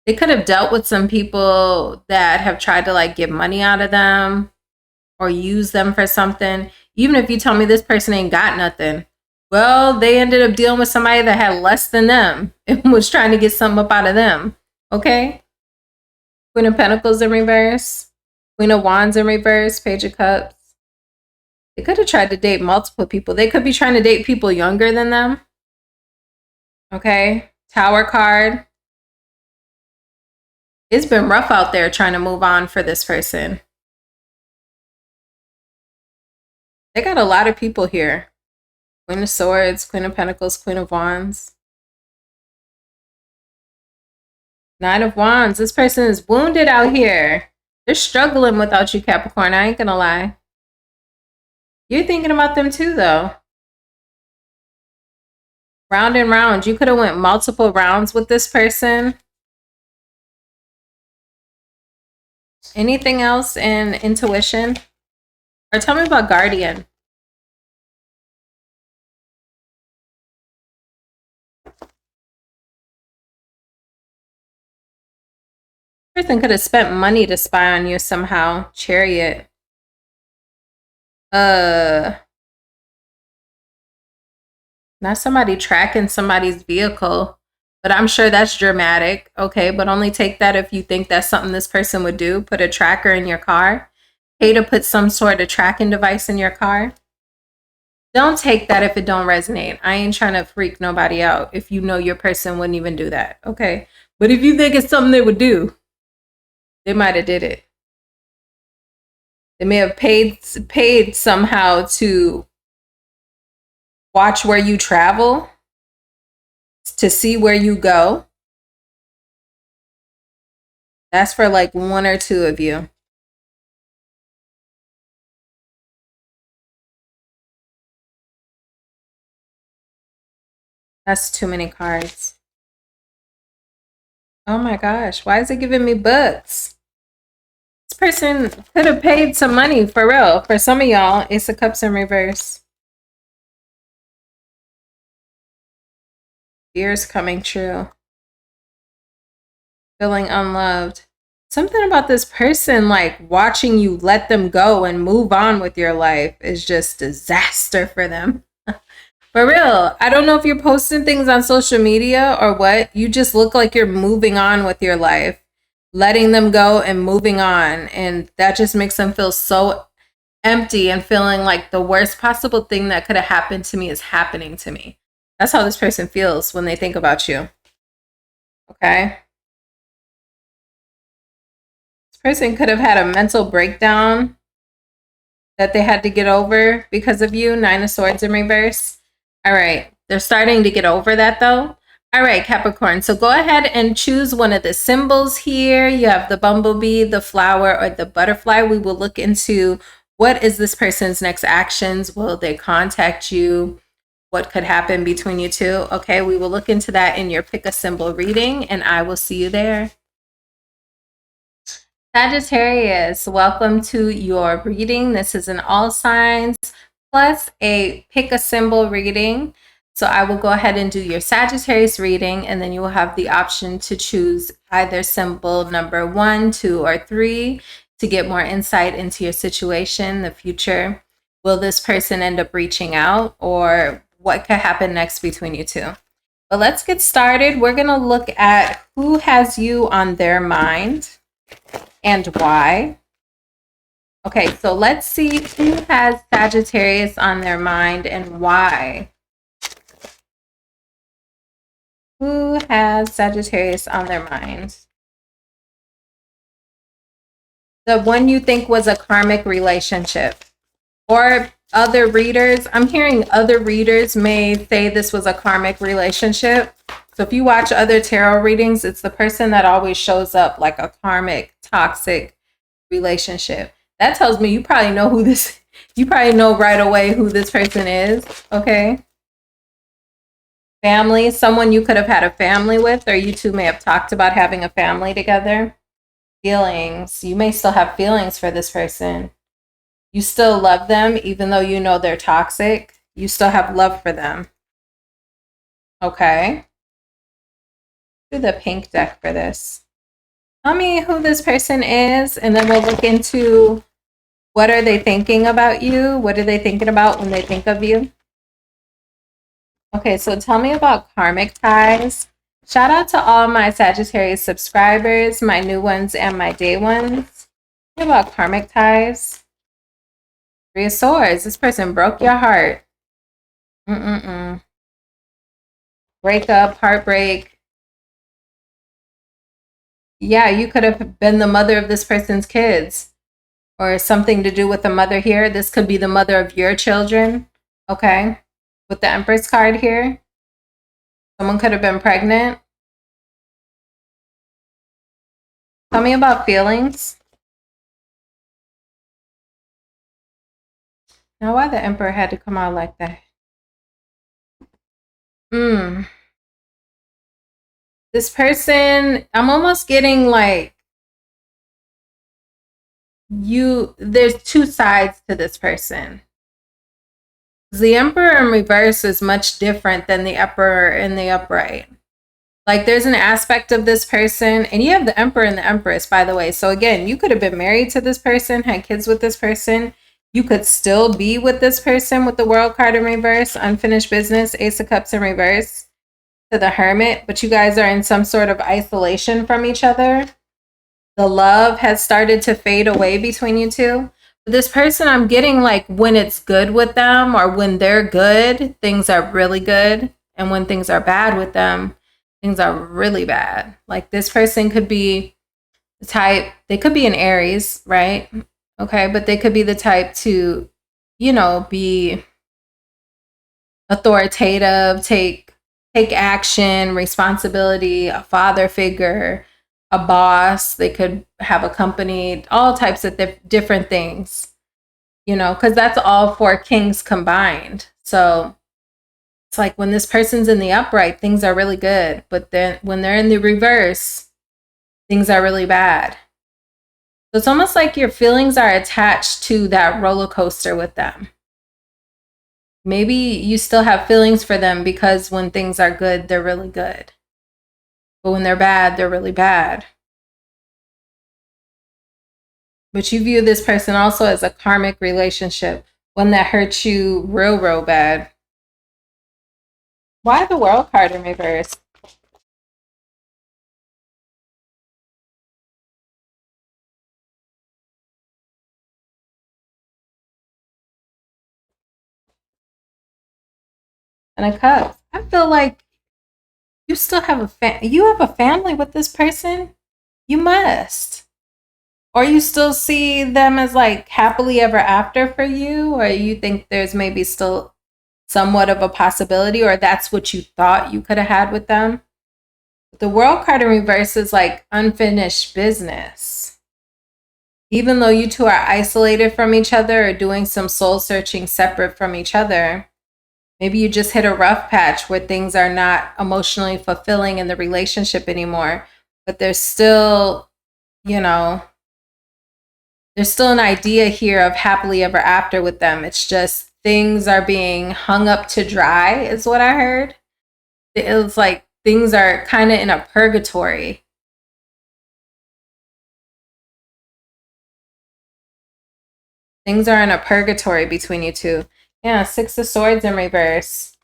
They could have dealt with some people that have tried to like get money out of them or use them for something. Even if you tell me this person ain't got nothing. Well, they ended up dealing with somebody that had less than them and was trying to get something up out of them. Okay? Queen of Pentacles in reverse. Queen of Wands in reverse. Page of Cups. They could have tried to date multiple people. They could be trying to date people younger than them. Okay? Tower card. It's been rough out there trying to move on for this person. They got a lot of people here. Queen of Swords, Queen of Pentacles, Queen of Wands. Nine of Wands. This person is wounded out here. They're struggling without you, Capricorn. I ain't gonna lie. You're thinking about them too, though. Round and round. You could have went multiple rounds with this person. Anything else in intuition? Or tell me about Guardian. Person could have spent money to spy on you somehow. Chariot. Not somebody tracking somebody's vehicle, but I'm sure that's dramatic. Okay, but only take that if you think that's something this person would do. Put a tracker in your car. Pay to put some sort of tracking device in your car. Don't take that if it don't resonate. I ain't trying to freak nobody out if you know your person wouldn't even do that. Okay, but if you think it's something they would do, they might have did it. They may have paid somehow to watch where you travel, to see where you go. That's for like one or two of you. That's too many cards. Oh my gosh, why is it giving me books? This person could have paid some money for real. For some of y'all, Ace of Cups in reverse. Fears coming true. Feeling unloved. Something about this person, like watching you let them go and move on with your life, is just disaster for them. For real. I don't know if you're posting things on social media or what. You just look like you're moving on with your life, letting them go and moving on. And that just makes them feel so empty and feeling like the worst possible thing that could have happened to me is happening to me. That's how this person feels when they think about you. Okay. This person could have had a mental breakdown that they had to get over because of you. 9 of Swords in reverse. All right. They're starting to get over that though. All right, Capricorn. So go ahead and choose one of the symbols here. You have the bumblebee, the flower, or the butterfly. We will look into what is this person's next actions. Will they contact you? What could happen between you two? Okay, we will look into that in your pick a symbol reading, and I will see you there. Sagittarius, welcome to your reading. This is an all signs plus a pick a symbol reading. So I will go ahead and do your Sagittarius reading, and then you will have the option to choose either symbol number 1, 2, or 3 to get more insight into your situation, the future. Will this person end up reaching out, or what could happen next between you two? But let's get started. We're going to look at who has you on their mind and why. Okay, so let's see who has Sagittarius on their mind and why. Who has Sagittarius on their mind? The one you think was a karmic relationship. Or other readers, I'm hearing other readers may say this was a karmic relationship. So if you watch other tarot readings, it's the person that always shows up like a karmic, toxic relationship. That tells me you probably know who this, you probably know right away who this person is, okay? Family, someone you could have had a family with, or you two may have talked about having a family together. Feelings, you may still have feelings for this person. You still love them, even though you know they're toxic. You still have love for them. Okay. Do the pink deck for this. Tell me who this person is, and then we'll look into what are they thinking about you? What are they thinking about when they think of you? Okay, so tell me about karmic ties. Shout out to all my Sagittarius subscribers, my new ones and my day ones. Tell me about karmic ties. 3 of Swords. This person broke your heart. Breakup, heartbreak. Yeah, you could have been the mother of this person's kids or something to do with the mother here. This could be the mother of your children. Okay. With the Empress card here. Someone could have been pregnant. Tell me about feelings. Now, why the Emperor had to come out like that? This person, I'm almost getting like there's 2 sides to this person. The Emperor in reverse is much different than the Emperor in the upright. Like there's an aspect of this person, and you have the Emperor and the Empress, by the way. So again, you could have been married to this person, had kids with this person. You could still be with this person with the World card in reverse, unfinished business, Ace of Cups in reverse, to the Hermit, but you guys are in some sort of isolation from each other. The love has started to fade away between you two. But this person, I'm getting like when it's good with them or when they're good, things are really good. And when things are bad with them, things are really bad. Like this person could be the type, they could be an Aries, right? Okay, but they could be the type to, be authoritative, take action, responsibility, a father figure, a boss. They could have a company, all types of different things, because that's all 4 kings combined. So it's like when this person's in the upright, things are really good. But then when they're in the reverse, things are really bad. So it's almost like your feelings are attached to that roller coaster with them. Maybe you still have feelings for them because when things are good, they're really good. But when they're bad, they're really bad. But you view this person also as a karmic relationship, one that hurts you real, real bad. Why the World card in reverse? And a Cup. I feel like you still have a family with this person. You must. Or you still see them as like happily ever after for you, or you think there's maybe still somewhat of a possibility, or that's what you thought you could have had with them. The World card in reverse is like unfinished business. Even though you two are isolated from each other or doing some soul searching separate from each other, maybe you just hit a rough patch where things are not emotionally fulfilling in the relationship anymore, but there's still, you know, there's still an idea here of happily ever after with them. It's just things are being hung up to dry, is what I heard. It was like things are kind of in a purgatory. Things are in a purgatory between you two. Yeah, Six of Swords in reverse.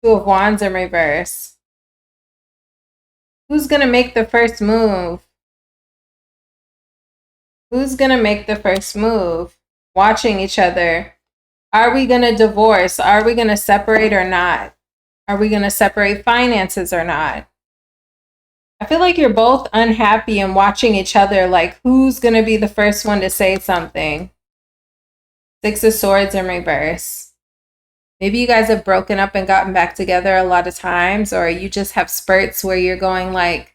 Two of Wands in reverse. Who's going to make the first move? Who's going to make the first move? Watching each other. Are we going to divorce? Are we going to separate or not? Are we going to separate finances or not? I feel like you're both unhappy and watching each other, like who's going to be the first one to say something. Six of Swords in reverse. Maybe you guys have broken up and gotten back together a lot of times, or you just have spurts where you're going like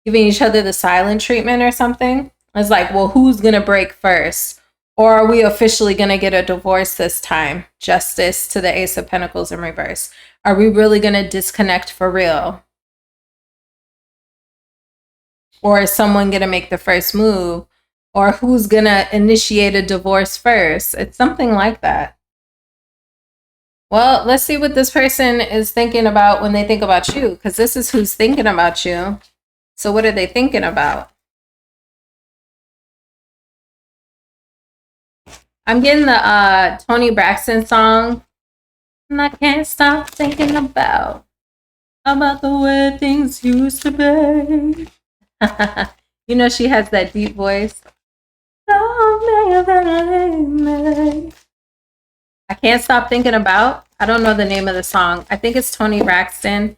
giving each other the silent treatment or something. It's like, well, who's going to break first? Or are we officially going to get a divorce this time? Justice to the Ace of Pentacles in reverse. Are we really going to disconnect for real? Or is someone going to make the first move? Or who's going to initiate a divorce first? It's something like that. Well, let's see what this person is thinking about when they think about you, because this is who's thinking about you. So what are they thinking about? I'm getting the Toni Braxton song. And I can't stop thinking about the way things used to be. You know, she has that deep voice. I can't stop thinking about. I don't know the name of the song. I think it's Toni Braxton.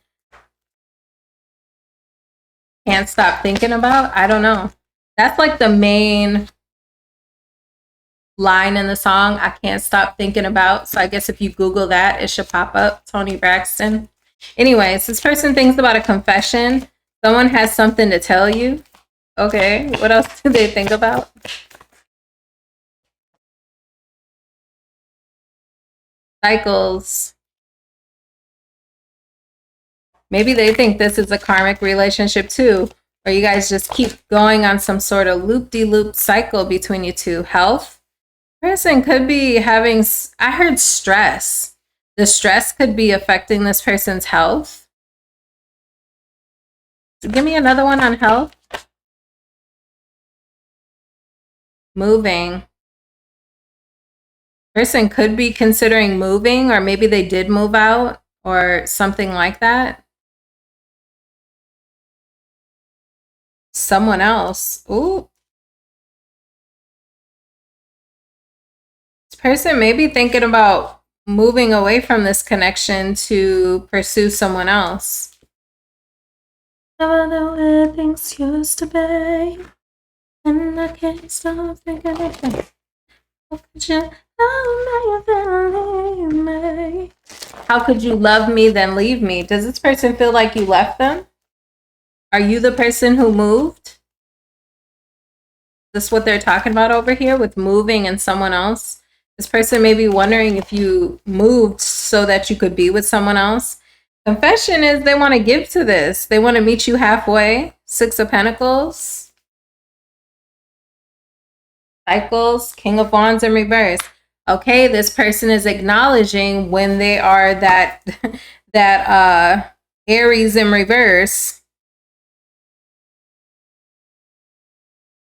Can't stop thinking about. I don't know. That's like the main line in the song. I can't stop thinking about. So I guess if you Google that, it should pop up. Toni Braxton. Anyways, this person thinks about a confession. Someone has something to tell you. Okay, what else do they think about? Cycles. Maybe they think this is a karmic relationship too, or you guys just keep going on some sort of loop-de-loop cycle between you two. Health. Person could be having, I heard stress. The stress could be affecting this person's health. Give me another one on health. Moving. Person could be considering moving, or maybe they did move out or something like that. Someone else. Ooh. This person may be thinking about moving away from this connection to pursue someone else. The way things used to be, and I can't stop thinking of it. How could you love me then leave me? Does this person feel like you left them? Are you the person who moved? Is this what they're talking about over here with moving and someone else? This person may be wondering if you moved so that you could be with someone else. Confession is they want to give to this. They want to meet you halfway. Six of Pentacles. Cycles. King of Wands in reverse. Okay, this person is acknowledging when they are that Aries in reverse.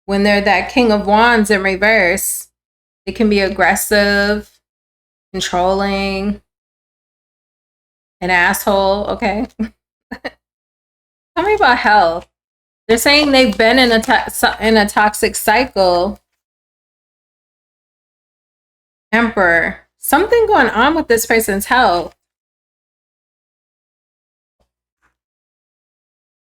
When they're that King of Wands in reverse, it can be aggressive, controlling, an asshole. Okay. Tell me about health. They're saying they've been in a toxic cycle. Emperor. Something going on with this person's health.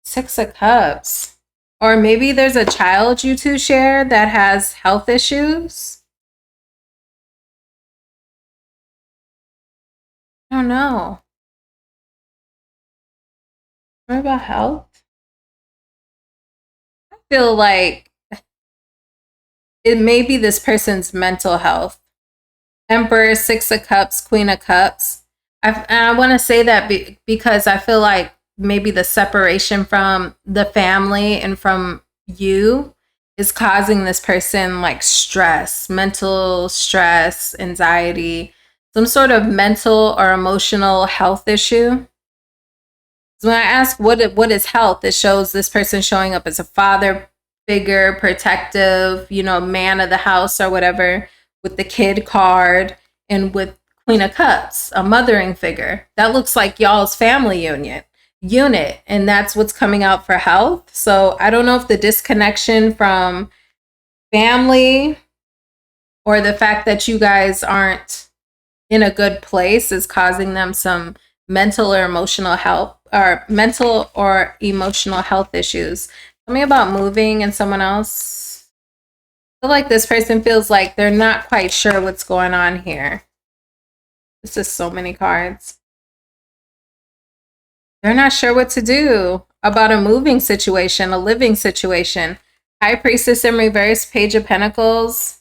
Six of Cups. Or maybe there's a child you two share that has health issues. I don't know. What about health? I feel like it may be this person's mental health. Emperor, Six of Cups, Queen of Cups. I want to say that because I feel like maybe the separation from the family and from you is causing this person like stress, mental stress, anxiety, some sort of mental or emotional health issue. So when I ask what is health, it shows this person showing up as a father figure, protective, man of the house or whatever, with the kid card and with Queen of Cups, a mothering figure. That looks like y'all's family unit, and that's what's coming out for health. So I don't know if the disconnection from family or the fact that you guys aren't in a good place is causing them some mental or emotional health issues. Tell me about moving and someone else. I feel like this person feels like they're not quite sure what's going on here. This is so many cards. They're not sure what to do about a moving situation, a living situation. High Priestess in reverse, Page of Pentacles,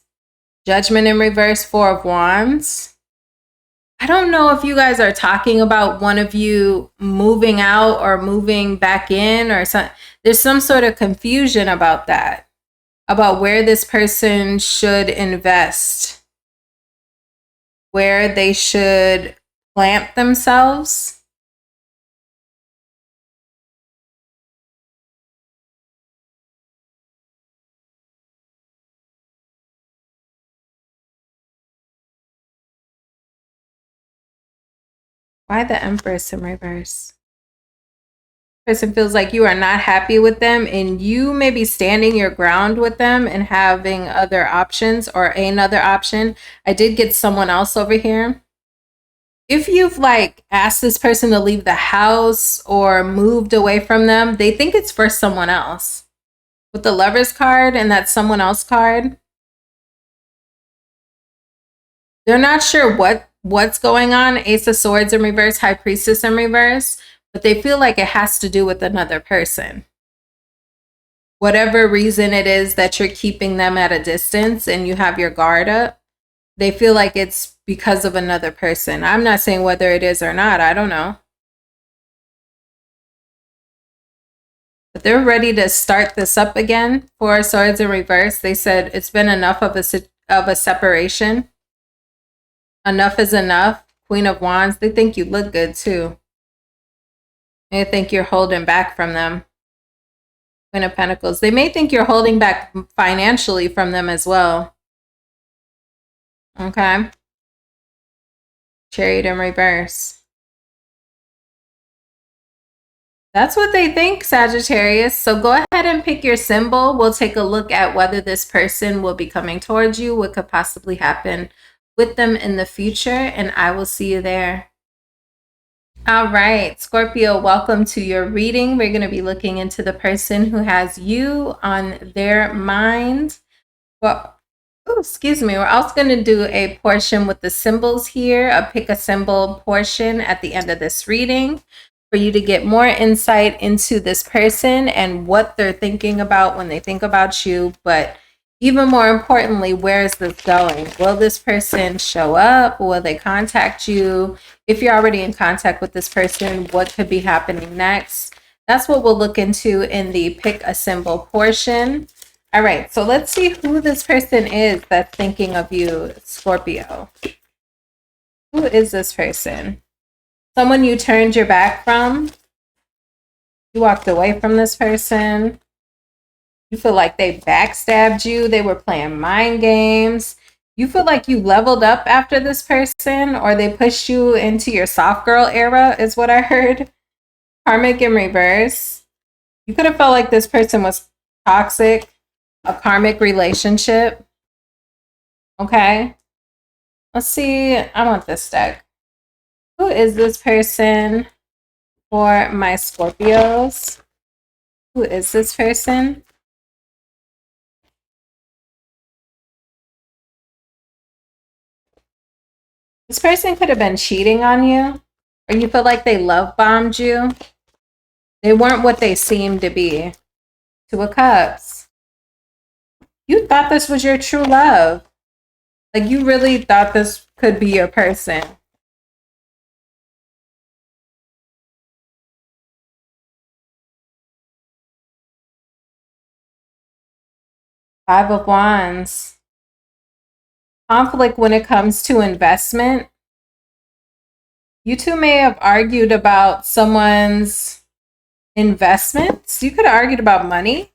Judgment in reverse, Four of Wands. I don't know if you guys are talking about one of you moving out or moving back in or something. There's some sort of confusion about that, about where this person should invest, where they should plant themselves. Why the Empress in reverse? Person feels like you are not happy with them and you may be standing your ground with them and having other options or another option. I did get someone else over here. If you've like asked this person to leave the house or moved away from them, they think it's for someone else. With the Lover's card and that someone else card, they're not sure what's going on. Ace of Swords in reverse, High Priestess in reverse, but they feel like it has to do with another person. Whatever reason it is that you're keeping them at a distance and you have your guard up, they feel like it's because of another person. I'm not saying whether it is or not. I don't know. But they're ready to start this up again. Four of Swords in reverse. They said it's been enough of a separation. Enough is enough. Queen of Wands. They think you look good too. They think you're holding back from them. Queen of Pentacles. They may think you're holding back financially from them as well. Okay. Chariot in reverse. That's what they think, Sagittarius. So go ahead and pick your symbol. We'll take a look at whether this person will be coming towards you, what could possibly happen with them in the future, and I will see you there. All right, Scorpio, welcome to your reading. We're going to be looking into the person who has you on their mind. Well, excuse me. We're also going to do a portion with the symbols here, a pick a symbol portion at the end of this reading for you to get more insight into this person and what they're thinking about when they think about you. But even more importantly, where is this going? Will this person show up? Will they contact you? If you're already in contact with this person, what could be happening next? That's what we'll look into in the pick a symbol portion. All right, so let's see who this person is that's thinking of you, Scorpio. Who is this person? Someone you turned your back from? You walked away from this person? You feel like they backstabbed you? They were playing mind games? You feel like you leveled up after this person, or they pushed you into your soft girl era, is what I heard. Karmic in reverse. You could have felt like this person was toxic, a karmic relationship. Okay. Let's see. I want this deck. Who is this person for my Scorpios? Who is this person? This person could have been cheating on you, or you feel like they love bombed you. They weren't what they seemed to be. Two of Cups. You thought this was your true love. Like, you really thought this could be your person. Five of Wands. Conflict when it comes to investment. You two may have argued about someone's investments. You could have argued about money.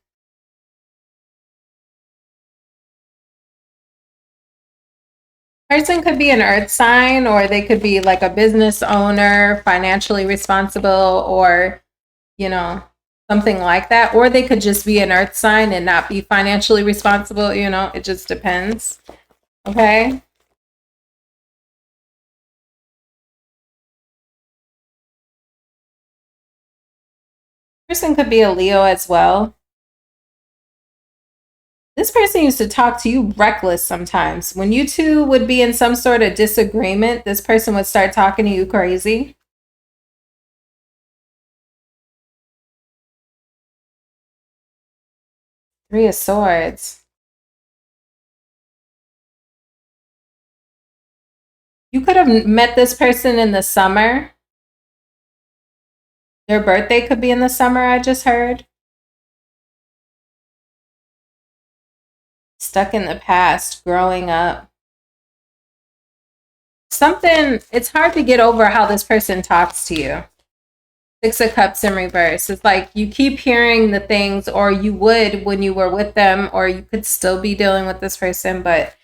Person could be an earth sign, or they could be like a business owner, financially responsible, or, you know, something like that. Or they could just be an earth sign and not be financially responsible. You know, it just depends. Okay. Person could be a Leo as well. This person used to talk to you reckless sometimes. When you two would be in some sort of disagreement, this person would start talking to you crazy. Three of Swords. You could have met this person in the summer. Their birthday could be in the summer, I just heard. Stuck in the past, growing up. It's hard to get over how this person talks to you. Six of Cups in reverse. It's like you keep hearing the things, or you would when you were with them, or you could still be dealing with this person, but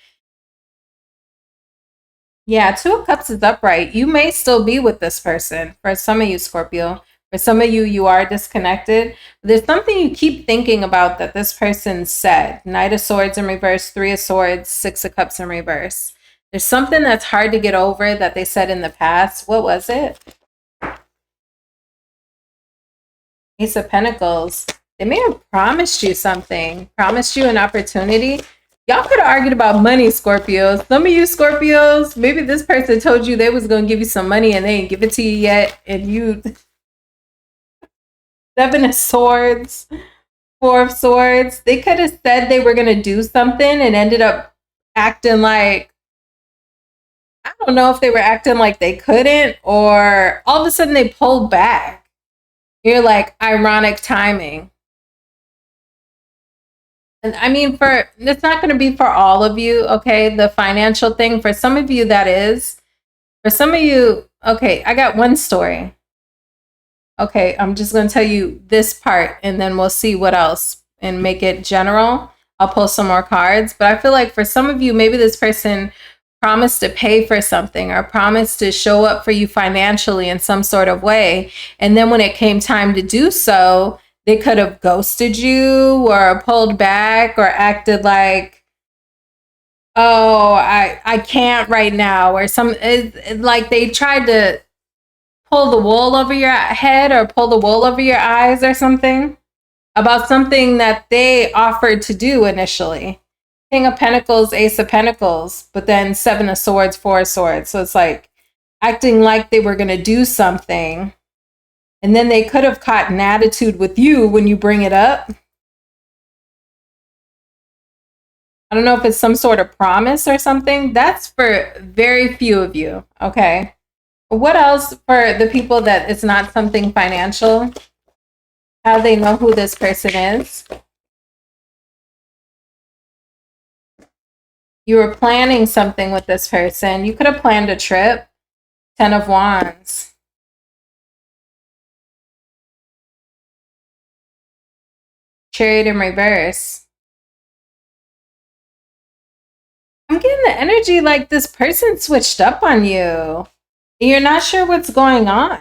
yeah, Two of Cups is upright. You may still be with this person. For some of you, Scorpio. For some of you, you are disconnected. There's something you keep thinking about that this person said. Knight of Swords in reverse, Three of Swords, Six of Cups in reverse. There's something that's hard to get over that they said in the past. What was it? Ace of Pentacles. They may have promised you something, promised you an opportunity. Y'all could have argued about money, Scorpios. Some of you Scorpios, maybe this person told you they was going to give you some money and they didn't give it to you yet. And you... Seven of Swords, Four of Swords. They could have said they were going to do something and ended up acting like... I don't know if they were acting like they couldn't, or all of a sudden they pulled back. You're like, ironic timing. And I mean, it's not going to be for all of you, okay? The financial thing, for some of you, that is. For some of you, okay, I got one story. Okay, I'm just going to tell you this part, and then we'll see what else and make it general. I'll pull some more cards. But I feel like for some of you, maybe this person promised to pay for something or promised to show up for you financially in some sort of way. And then when it came time to do so, they could have ghosted you or pulled back or acted like, oh, I can't right now, or like they tried to pull the wool over your head or pull the wool over your eyes or something about something that they offered to do initially. King of Pentacles, Ace of Pentacles, but then Seven of Swords, Four of Swords. So it's like acting like they were going to do something. And then they could have caught an attitude with you when you bring it up. I don't know if it's some sort of promise or something. That's for very few of you, okay? What else for the people that it's not something financial? How they know who this person is? You were planning something with this person. You could have planned a trip. Ten of Wands. Chariot in reverse. I'm getting the energy like this person switched up on you. You're not sure what's going on.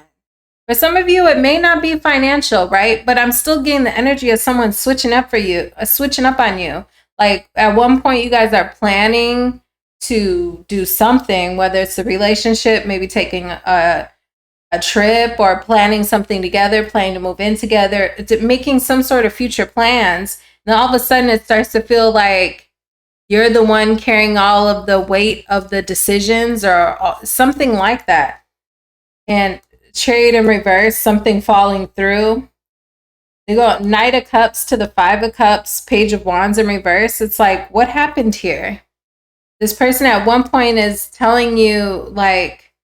For some of you, it may not be financial, right? But I'm still getting the energy of someone switching up for you, switching up on you. Like at one point, you guys are planning to do something, whether it's a relationship, maybe taking a a trip or planning something together, planning to move in together, making some sort of future plans. And all of a sudden it starts to feel like you're the one carrying all of the weight of the decisions or something like that. And Chariot in reverse, something falling through. They go Knight of Cups to the Five of Cups, Page of Wands in reverse. It's like, what happened here? This person at one point is telling you like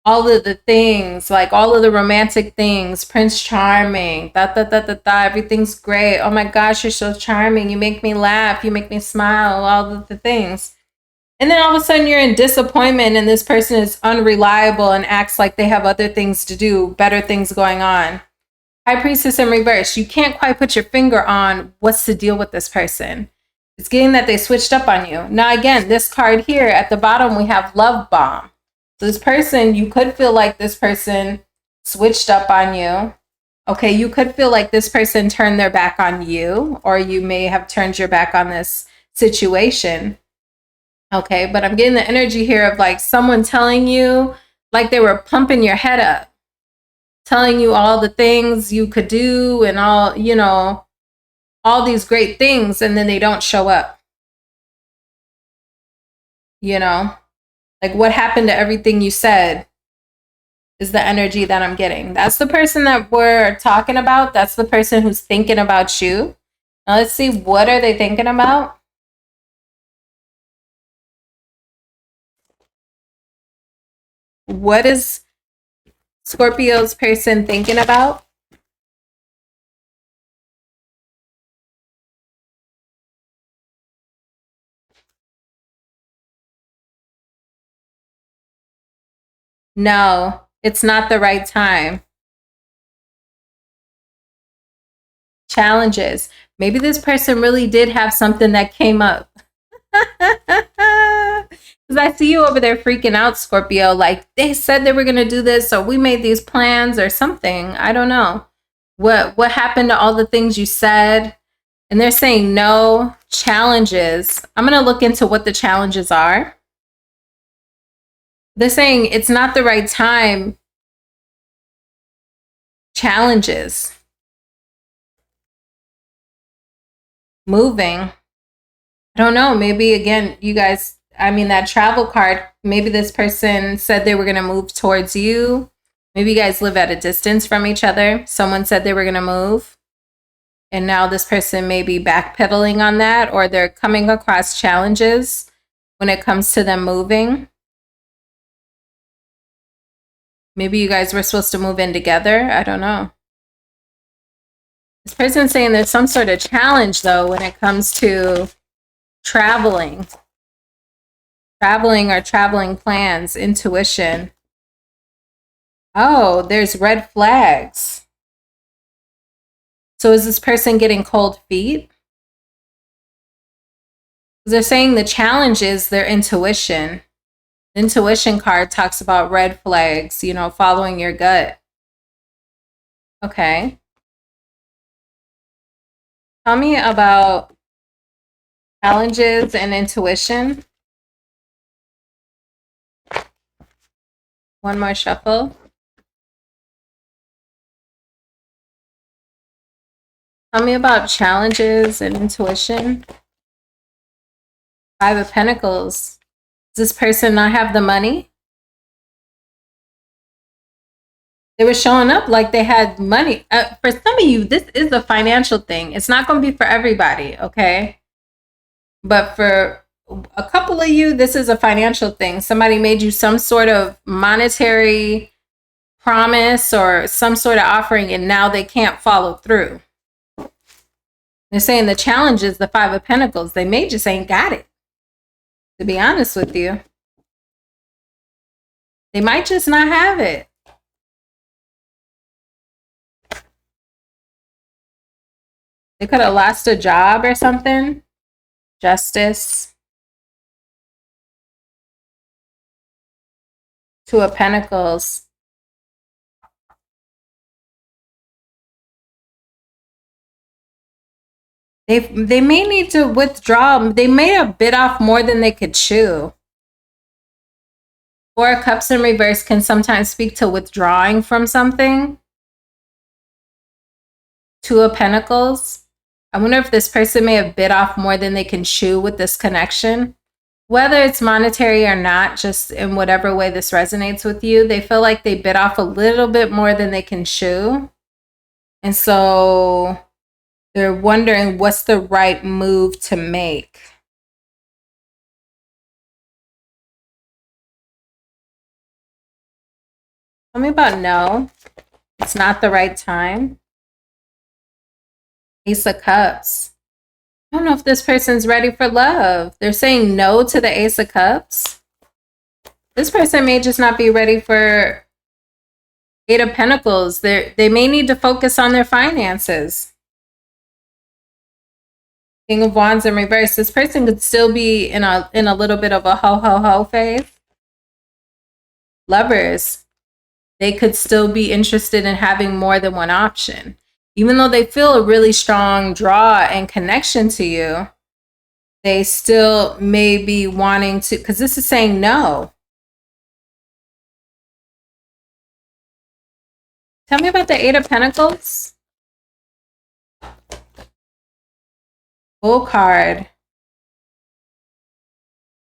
all of the things, like all of the romantic things, Prince Charming, everything's great. Oh my gosh, you're so charming. You make me laugh. You make me smile, all of the things. And then all of a sudden you're in disappointment and this person is unreliable and acts like they have other things to do, better things going on. High Priestess in reverse. You can't quite put your finger on what's the deal with this person. It's getting that they switched up on you. Now, again, this card here at the bottom, we have Love Bomb. So this person, you could feel like this person switched up on you. Okay, you could feel like this person turned their back on you, or you may have turned your back on this situation. Okay, but I'm getting the energy here of like someone telling you, like they were pumping your head up, telling you all the things you could do and all, you know, all these great things, and then they don't show up. You know, like what happened to everything you said is the energy that I'm getting. That's the person that we're talking about. That's the person who's thinking about you. Now let's see, what are they thinking about? What is Scorpio's person thinking about? No, it's not the right time. Challenges. Maybe this person really did have something that came up. Because I see you over there freaking out, Scorpio. Like they said they were going to do this, or we made these plans or something. I don't know. What happened to all the things you said? And they're saying no. Challenges. I'm going to look into what the challenges are. They're saying it's not the right time. Challenges. Moving. I don't know. Maybe again, you guys, I mean, that travel card, maybe this person said they were going to move towards you. Maybe you guys live at a distance from each other. Someone said they were going to move. And now this person may be backpedaling on that, or they're coming across challenges when it comes to them moving. Maybe you guys were supposed to move in together. I don't know. This person's saying there's some sort of challenge, though, when it comes to traveling. Traveling or traveling plans, intuition. Oh, there's red flags. So is this person getting cold feet? They're saying the challenge is their intuition. The intuition card talks about red flags, you know, following your gut. Okay. Tell me about challenges and intuition. One more shuffle. Tell me about challenges and intuition. Five of Pentacles. Does this person not have the money? They were showing up like they had money. For some of you, this is a financial thing. It's not going to be for everybody, okay? But for a couple of you, this is a financial thing. Somebody made you some sort of monetary promise or some sort of offering, and now they can't follow through. They're saying the challenge is the Five of Pentacles. They may just ain't got it, to be honest with you. They might just not have it. They could have lost a job or something. Justice. Two of Pentacles. They may need to withdraw. They may have bit off more than they could chew. Four of Cups in reverse can sometimes speak to withdrawing from something. Two of Pentacles. I wonder if this person may have bit off more than they can chew with this connection. Whether it's monetary or not, just in whatever way this resonates with you, they feel like they bit off a little bit more than they can chew. And so they're wondering what's the right move to make. Tell me about no. It's not the right time. Ace of Cups. I don't know if this person's ready for love. They're saying no to the Ace of Cups. This person may just not be ready for Eight of Pentacles. They may need to focus on their finances. King of Wands in reverse. This person could still be in a little bit of a ho-ho-ho phase. Lovers. They could still be interested in having more than one option. Even though they feel a really strong draw and connection to you, they still may be wanting to, because this is saying no. Tell me about the Eight of Pentacles. Bull card.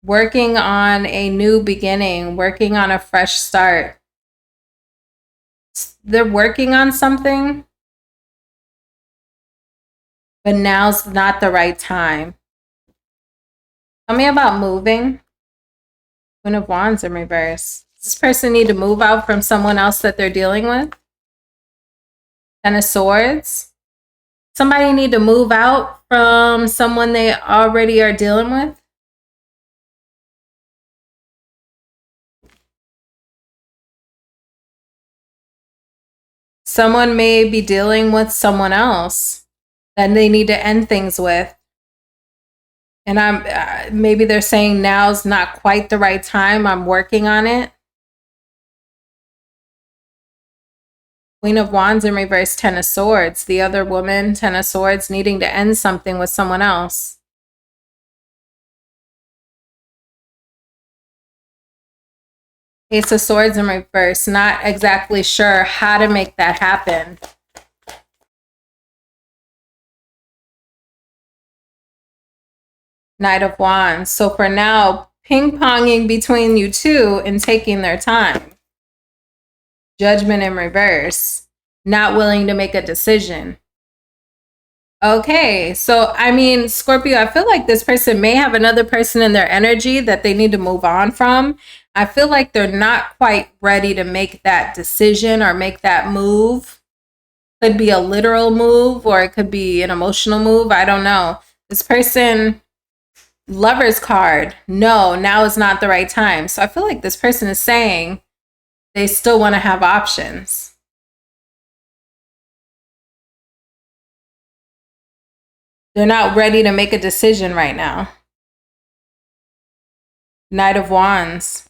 Working on a new beginning, working on a fresh start. They're working on something, but now's not the right time. Tell me about moving. Queen of Wands in reverse. Does this person need to move out from someone else that they're dealing with? Ten of Swords. Somebody need to move out from someone they already are dealing with? Someone may be dealing with someone else that they need to end things with. And maybe they're saying now's not quite the right time. I'm working on it. Queen of Wands in reverse, Ten of Swords. The other woman, Ten of Swords, needing to end something with someone else. Ace of Swords in reverse. Not exactly sure how to make that happen. Knight of Wands. So for now, ping-ponging between you two and taking their time. Judgment in reverse. Not willing to make a decision. Okay, so I mean, Scorpio, I feel like this person may have another person in their energy that they need to move on from. I feel like they're not quite ready to make that decision or make that move. Could be a literal move or it could be an emotional move. I don't know. This person, Lover's card. No, now is not the right time. So I feel like this person is saying they still want to have options. They're not ready to make a decision right now. Knight of Wands.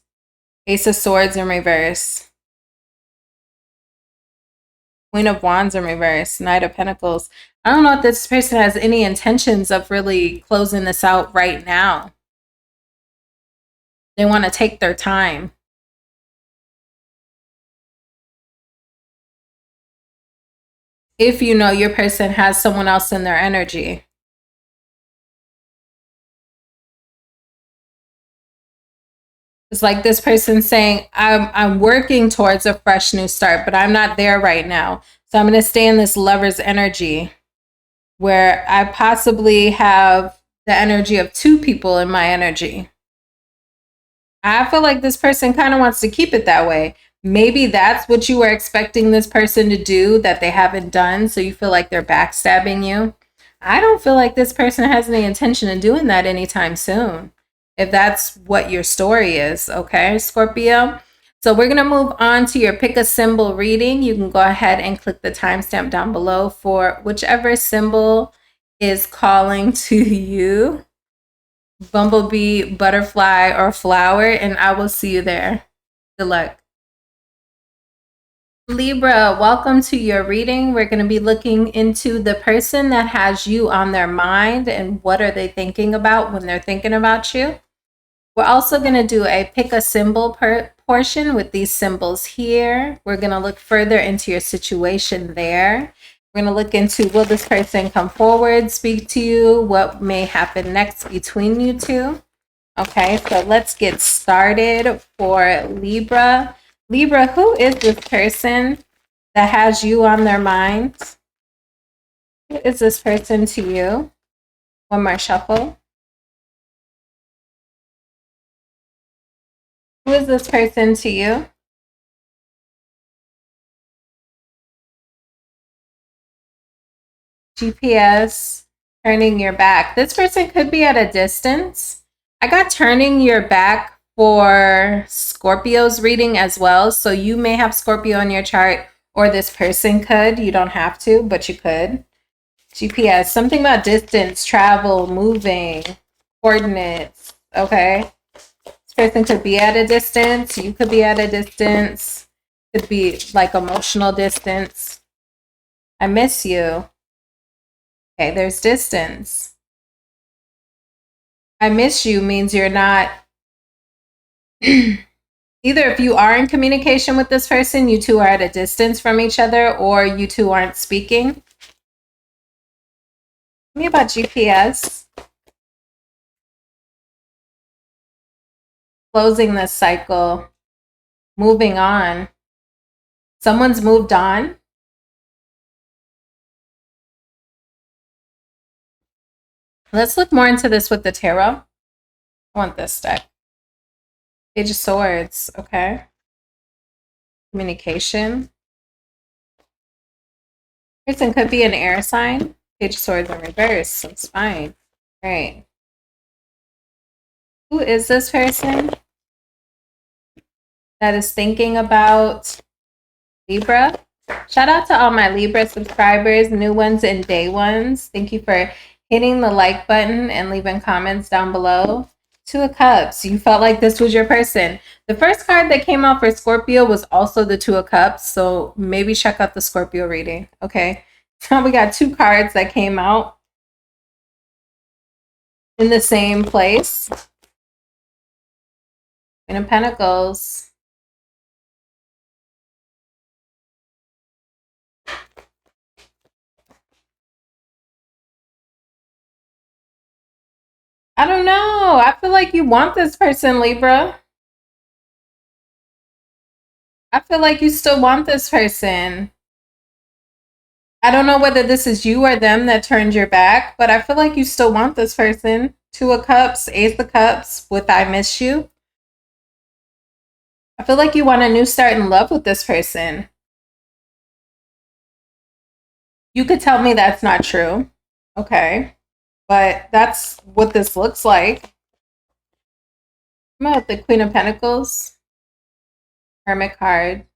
Ace of Swords in reverse. Queen of Wands in reverse. Knight of Pentacles. I don't know if this person has any intentions of really closing this out right now. They want to take their time. If you know your person has someone else in their energy. It's like this person saying, I'm working towards a fresh new start, but I'm not there right now. So I'm going to stay in this lover's energy where I possibly have the energy of two people in my energy. I feel like this person kind of wants to keep it that way. Maybe that's what you were expecting this person to do that they haven't done. So you feel like they're backstabbing you. I don't feel like this person has any intention of doing that anytime soon. If that's what your story is, okay, Scorpio? So we're going to move on to your pick a symbol reading. You can go ahead and click the timestamp down below for whichever symbol is calling to you. Bumblebee, butterfly, or flower, and I will see you there. Good luck. Libra, welcome to your reading. We're going to be looking into the person that has you on their mind and what are they thinking about when they're thinking about you. We're also going to do a pick a symbol portion with these symbols here. We're going to look further into your situation there. We're going to look into, will this person come forward, speak to you? What may happen next between you two? Okay, so let's get started for Libra. Libra, who is this person that has you on their mind? Who is this person to you? One more shuffle. Who is this person to you? GPS, turning your back. This person could be at a distance. I got turning your back for Scorpio's reading as well. So you may have Scorpio in your chart, or this person could. You don't have to, but you could. GPS, something about distance, travel, moving, coordinates. Okay. This person could be at a distance. You could be at a distance. Could be like emotional distance. I miss you. Okay, there's distance. I miss you means you're not, either if you are in communication with this person, you two are at a distance from each other, or you two aren't speaking. Tell me about GPS. Closing this cycle, moving on. Someone's moved on. Let's look more into this with the tarot. I want this deck. Page of Swords, okay. Communication. Person could be an air sign. Page of Swords in reverse, so it's fine. All right. Who is this person that is thinking about Libra? Shout out to all my Libra subscribers, new ones and day ones. Thank you for hitting the like button and leaving comments down below. Two of Cups. You felt like this was your person. The first card that came out for Scorpio was also the Two of Cups. So maybe check out the Scorpio reading. Okay. So we got two cards that came out in the same place. Queen of Pentacles. I don't know. I feel like you want this person, Libra. I feel like you still want this person. I don't know whether this is you or them that turned your back, but I feel like you still want this person. Two of Cups, Ace of Cups with I miss you. I feel like you want a new start in love with this person. You could tell me that's not true. Okay. But that's what this looks like. I'm about the Queen of Pentacles. Hermit card.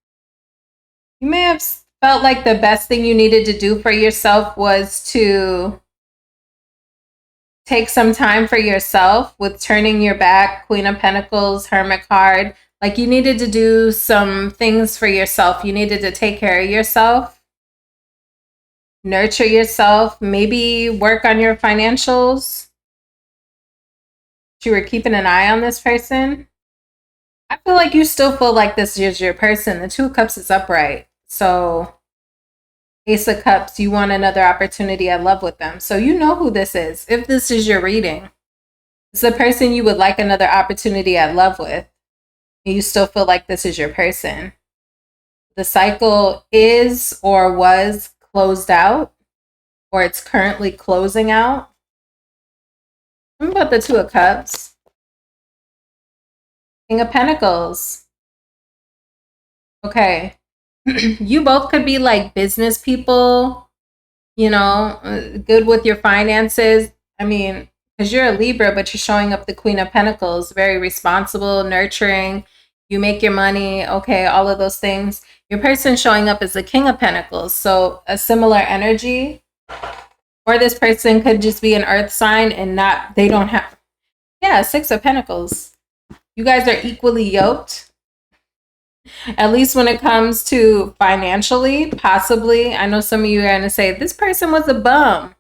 You may have felt like the best thing you needed to do for yourself was to take some time for yourself with turning your back, Queen of Pentacles, Hermit card. Like you needed to do some things for yourself. You needed to take care of yourself, nurture yourself, maybe work on your financials. You were keeping an eye on this person. I feel like you still feel like this is your person. The Two of Cups is upright. So Ace of Cups, you want another opportunity at love with them. So you know who this is. If this is your reading, it's the person you would like another opportunity at love with. You still feel like this is your person. The cycle is or was closed out, or it's currently closing out. What about the Two of Cups? King of Pentacles. Okay. You both could be like business people, you know, good with your finances. I mean, because you're a Libra, but you're showing up the Queen of Pentacles, very responsible, nurturing. You make your money. Okay, all of those things. Your person showing up as the King of Pentacles. So a similar energy. Or this person could just be an earth sign and not, they don't have, yeah, Six of Pentacles. You guys are equally yoked. At least when it comes to financially, possibly. I know some of you are going to say, this person was a bum.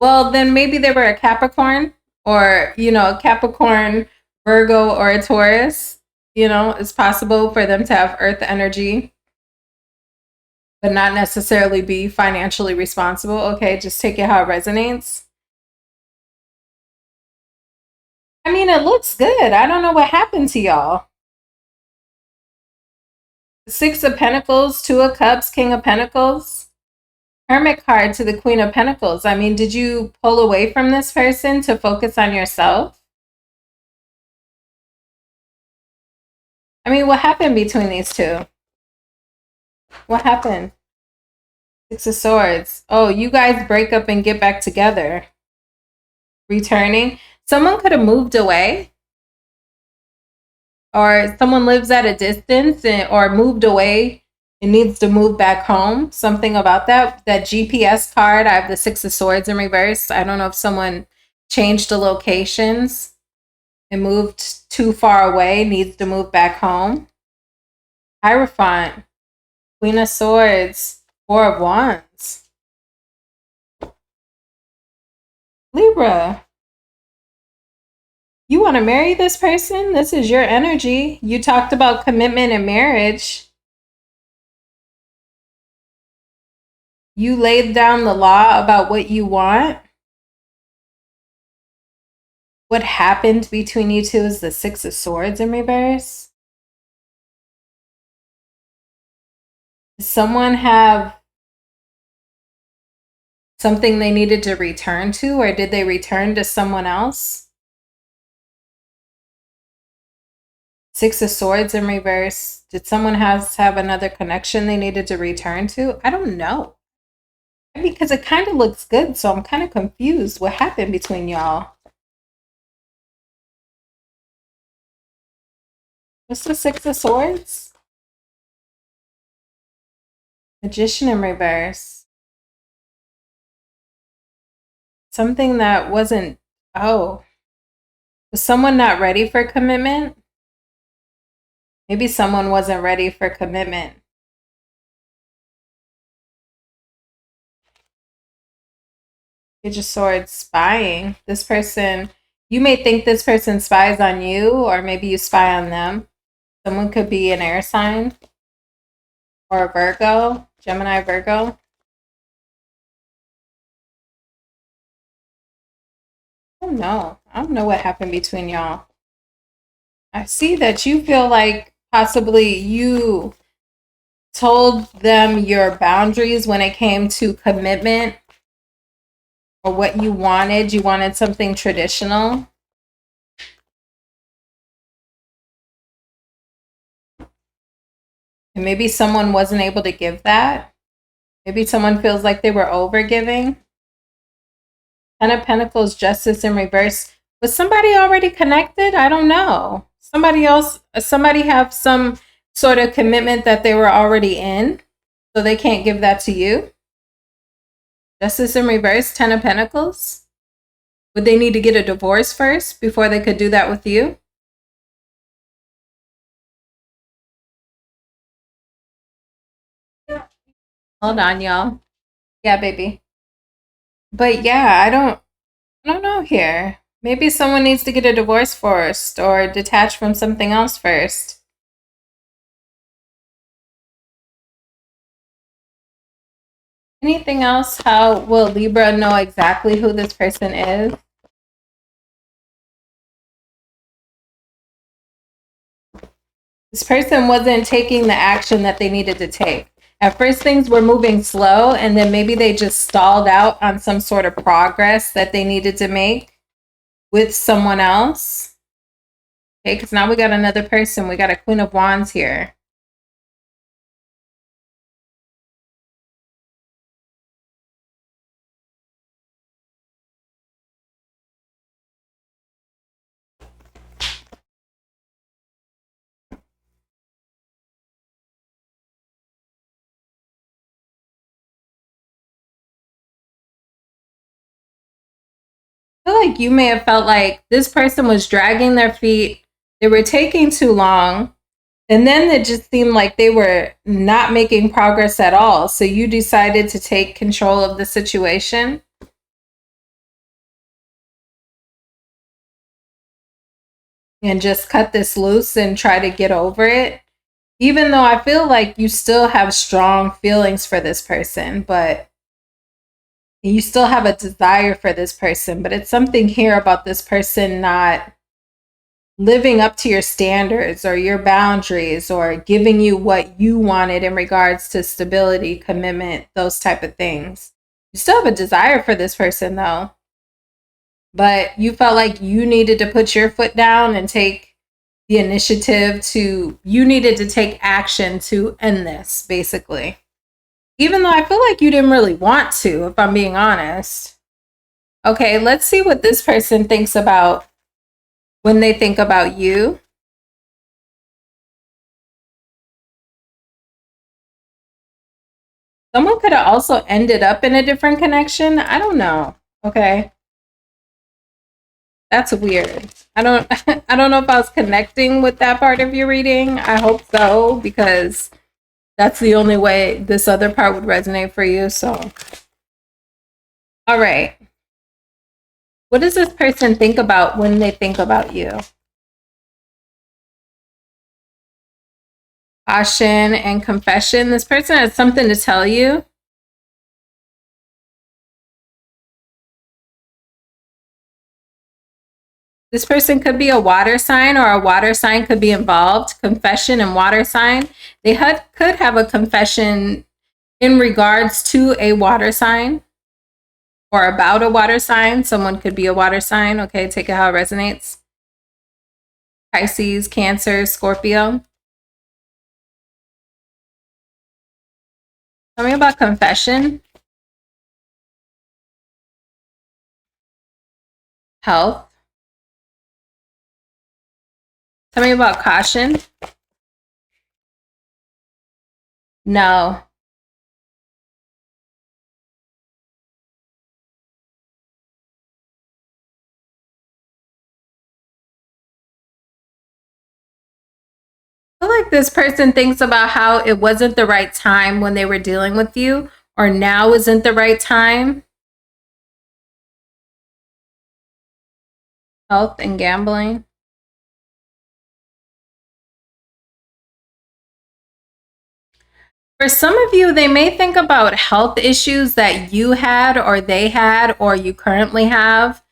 Well, then maybe they were a Capricorn or, you know, a Capricorn, Virgo, or a Taurus. You know, it's possible for them to have earth energy, but not necessarily be financially responsible. Okay, just take it how it resonates. I mean, it looks good. I don't know what happened to y'all. Six of Pentacles, Two of Cups, King of Pentacles, Hermit card to the Queen of Pentacles. I mean, did you pull away from this person to focus on yourself? I mean, what happened between these two? What happened? Six of Swords. Oh, you guys break up and get back together. Returning. Someone could have moved away. Or someone lives at a distance or moved away and needs to move back home. Something about that. That GPS card, I have the Six of Swords in reverse. I don't know if someone changed the locations and moved too far away, needs to move back home. Hierophant, Queen of Swords, Four of Wands. Libra, you want to marry this person? This is your energy. You talked about commitment and marriage. You laid down the law about what you want. What happened between you two is the Six of Swords in reverse. Does someone have something they needed to return to, or did they return to someone else? Six of Swords in reverse. Did someone have another connection they needed to return to? I don't know. Because it kind of looks good, so I'm kind of confused. What happened between y'all? What's the Six of Swords? Magician in reverse. Something that wasn't... Oh. Was someone not ready for commitment? Maybe someone wasn't ready for commitment. Page of Swords, spying. This person... You may think this person spies on you, or maybe you spy on them. Someone could be an air sign. Or a Virgo. Gemini, Virgo. I don't know. I don't know what happened between y'all. I see that you feel like possibly you told them your boundaries when it came to commitment or what you wanted. You wanted something traditional. And maybe someone wasn't able to give that. Maybe someone feels like they were over giving. Ten of Pentacles, Justice in reverse. Was somebody already connected? I don't know. Somebody have some sort of commitment that they were already in, so they can't give that to you. Justice in reverse, Ten of Pentacles. Would they need to get a divorce first before they could do that with you? Hold on, y'all. Yeah, baby. But yeah, I don't know here. Maybe someone needs to get a divorce first or detach from something else first. Anything else? How will Libra know exactly who this person is? This person wasn't taking the action that they needed to take. At first, things were moving slow, and then maybe they just stalled out on some sort of progress that they needed to make with someone else. Okay, because now we got another person. We got a Queen of Wands here. I feel like you may have felt like this person was dragging their feet. They were taking too long. And then it just seemed like they were not making progress at all. So you decided to take control of the situation. and just cut this loose and try to get over it. Even though I feel like you still have strong feelings for this person, but you still have a desire for this person, but it's something here about this person not living up to your standards or your boundaries or giving you what you wanted in regards to stability, commitment, those type of things. You still have a desire for this person though, but you felt like you needed to put your foot down and take the initiative you needed to take action to end this, basically. Even though I feel like you didn't really want to, if I'm being honest. Okay, let's see what this person thinks about when they think about you. Someone could have also ended up in a different connection. I don't know. Okay. That's weird. I don't I don't know if I was connecting with that part of your reading. I hope so, because that's the only way this other part would resonate for you. So, all right. What does this person think about when they think about you? Caution and confession. This person has something to tell you. This person could be a water sign, or a water sign could be involved. Confession and water sign. They could have a confession in regards to a water sign or about a water sign. Someone could be a water sign. Okay, take it how it resonates. Pisces, Cancer, Scorpio. Tell me about confession. Health. Tell me about caution. No. I feel like this person thinks about how it wasn't the right time when they were dealing with you, or now isn't the right time. Health and gambling. For some of you, they may think about health issues that you had or they had or you currently have.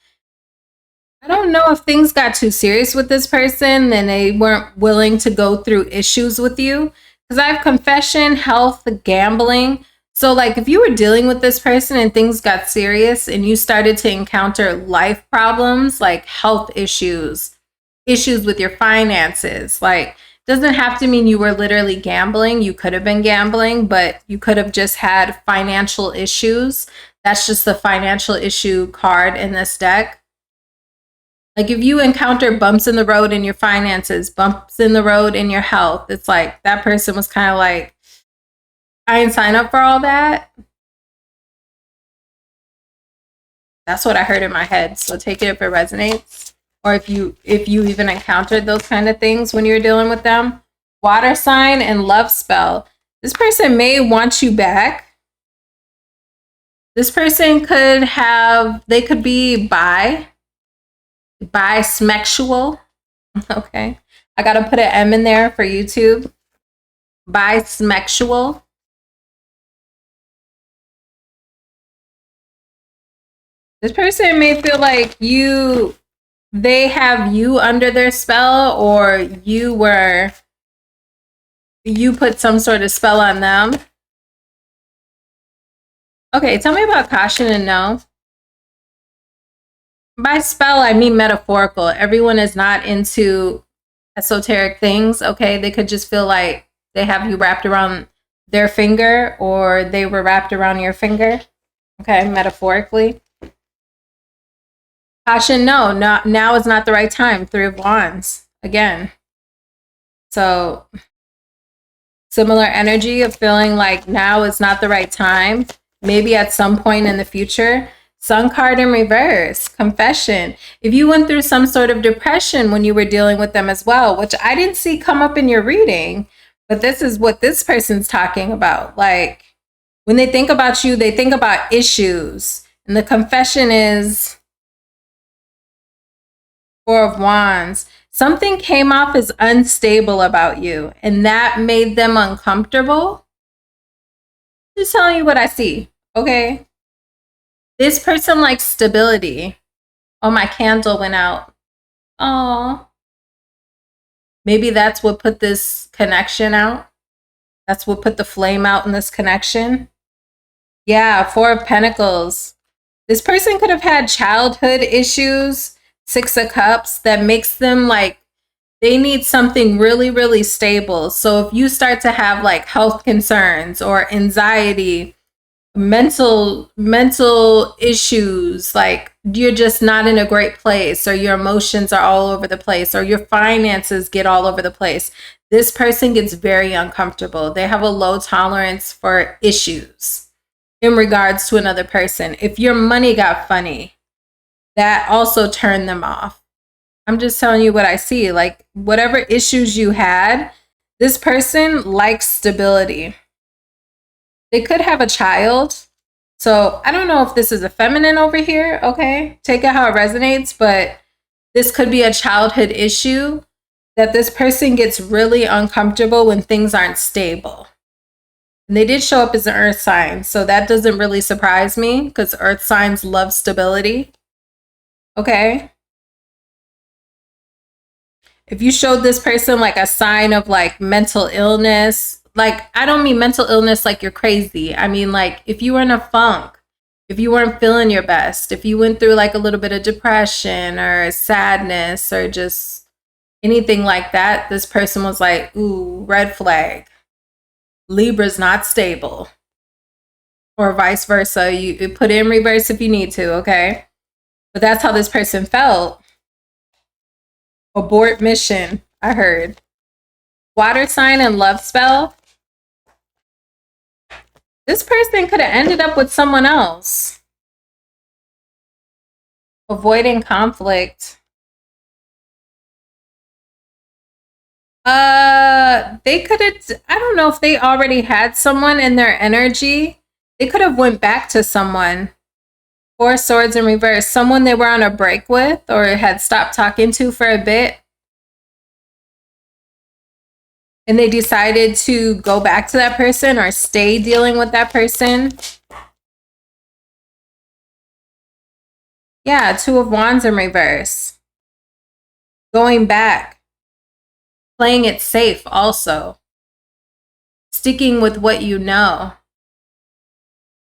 I don't know if things got too serious with this person, then they weren't willing to go through issues with you. Because I have confession, health, gambling. So like if you were dealing with this person and things got serious and you started to encounter life problems like health issues, issues with your finances, like doesn't have to mean you were literally gambling. You could have been gambling, but you could have just had financial issues. That's just the financial issue card in this deck. Like if you encounter bumps in the road in your finances, bumps in the road in your health, it's like that person was kind of like, I didn't sign up for all that. That's what I heard in my head. So take it if it resonates. Or if you even encountered those kind of things when you're dealing with them. Water sign and love spell. This person may want you back. This person they could be bisexual. Okay. I got to put an M in there for YouTube. Bisexual. This person may feel like they have you under their spell, or you put some sort of spell on them. Okay, tell me about caution and no. By spell, I mean metaphorical. Everyone is not into esoteric things, okay? They could just feel like they have you wrapped around their finger, or they were wrapped around your finger, okay, metaphorically. Caution, no, now is not the right time. 3 of Wands, again. So, similar energy of feeling like now is not the right time. Maybe at some point in the future. Sun card in reverse, confession. If you went through some sort of depression when you were dealing with them as well, which I didn't see come up in your reading, but this is what this person's talking about. Like, when they think about you, they think about issues. And the confession is 4 of Wands. Something came off as unstable about you, and that made them uncomfortable. Just telling you what I see, okay? This person likes stability. Oh, my candle went out. Oh, maybe that's what put this connection out. That's what put the flame out in this connection. Yeah, Four of Pentacles. This person could have had childhood issues, Six of Cups, that makes them like, they need something really, really stable. So if you start to have like health concerns or anxiety, mental issues, like you're just not in a great place, or your emotions are all over the place, or your finances get all over the place, this person gets very uncomfortable. They have a low tolerance for issues in regards to another person. If your money got funny, that also turned them off. I'm just telling you what I see. Like whatever issues you had, this person likes stability. They could have a child. So I don't know if this is a feminine over here. Okay, take it how it resonates. But this could be a childhood issue that this person gets really uncomfortable when things aren't stable. And they did show up as an earth sign. So that doesn't really surprise me because earth signs love stability. Okay. If you showed this person like a sign of like mental illness, like I don't mean mental illness like you're crazy. I mean like if you were in a funk, if you weren't feeling your best, if you went through like a little bit of depression or sadness or just anything like that, this person was like, ooh, red flag. Libra's not stable. Or vice versa. You put it in reverse if you need to, okay? But that's how this person felt. Abort mission, I heard. Water sign and love spell. This person could have ended up with someone else. Avoiding conflict. They could have, I don't know if they already had someone in their energy. They could have went back to someone. Four swords in reverse. Someone they were on a break with or had stopped talking to for a bit. And they decided to go back to that person or stay dealing with that person. Yeah, Two of Wands in reverse. Going back. Playing it safe also. Sticking with what you know.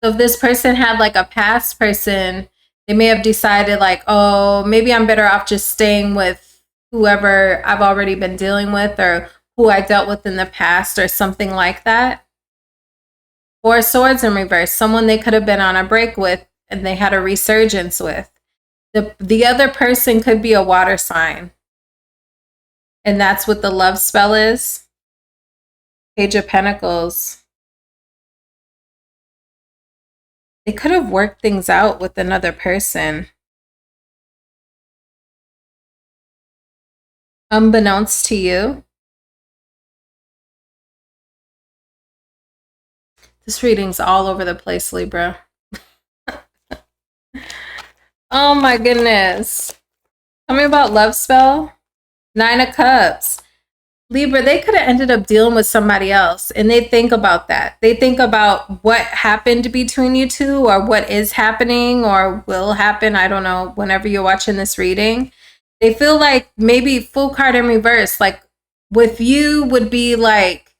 So if this person had like a past person, they may have decided like, oh, maybe I'm better off just staying with whoever I've already been dealing with or who I dealt with in the past or something like that. Four swords in reverse. Someone they could have been on a break with and they had a resurgence with. The other person could be a water sign. And that's what the love spell is. Page of Pentacles. They could have worked things out with another person. Unbeknownst to you. This reading's all over the place, Libra. Oh my goodness. Tell me about love spell. Nine of Cups. Libra, they could have ended up dealing with somebody else, and they think about that. They think about what happened between you two or what is happening or will happen. I don't know, whenever you're watching this reading. They feel like maybe full card in reverse, like with you would be like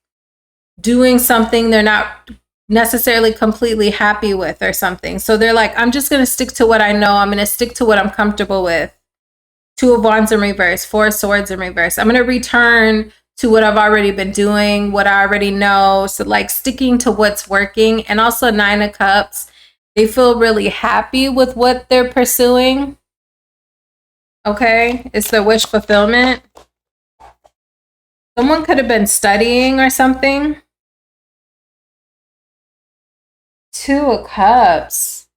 doing something they're not necessarily completely happy with or something. So they're like, I'm just going to stick to what I know. I'm going to stick to what I'm comfortable with. Two of Wands in reverse, Four Swords in reverse. I'm going to return to what I've already been doing, what I already know. So like sticking to what's working. And also Nine of Cups. They feel really happy with what they're pursuing. Okay. It's their wish fulfillment. Someone could have been studying or something. Two of Cups.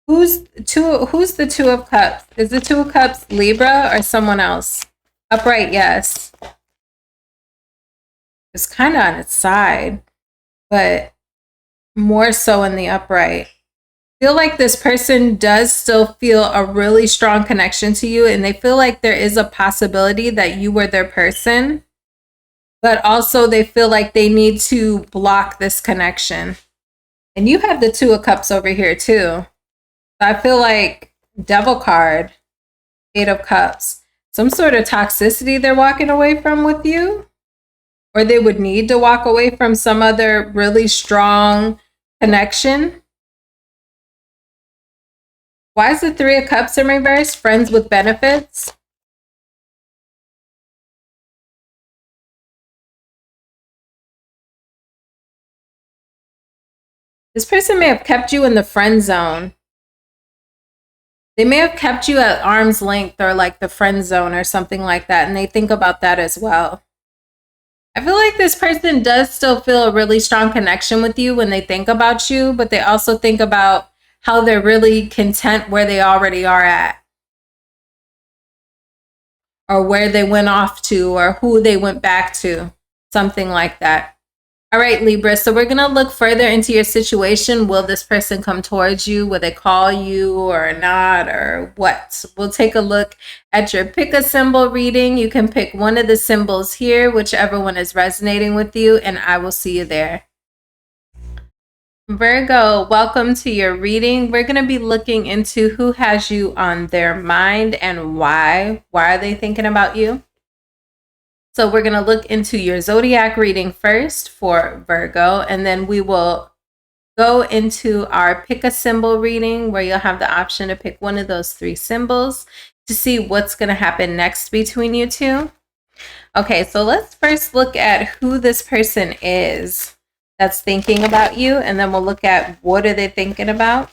Who's the Two of Cups? Is the Two of Cups Libra or someone else? Upright, yes. It's kind of on its side, but more so in the upright. Feel like this person does still feel a really strong connection to you, and they feel like there is a possibility that you were their person, but also they feel like they need to block this connection. And you have the Two of Cups over here too. I feel like Devil card, Eight of Cups, some sort of toxicity they're walking away from with you, or they would need to walk away from some other really strong connection. Why is the Three of Cups in reverse? Friends with benefits. This person may have kept you in the friend zone. They may have kept you at arm's length or like the friend zone or something like that. And they think about that as well. I feel like this person does still feel a really strong connection with you when they think about you, but they also think about how they're really content where they already are at, or where they went off to, or who they went back to, something like that. All right, Libra, so we're going to look further into your situation. Will this person come towards you? Will they call you or not, or what? We'll take a look at your pick a symbol reading. You can pick one of the symbols here, whichever one is resonating with you, and I will see you there. Virgo, welcome to your reading. We're going to be looking into who has you on their mind and why. Why are they thinking about you? So we're going to look into your zodiac reading first for Virgo, and then we will go into our pick a symbol reading where you'll have the option to pick one of those three symbols to see what's going to happen next between you two. Okay, so let's first look at who this person is that's thinking about you, and then we'll look at what are they thinking about.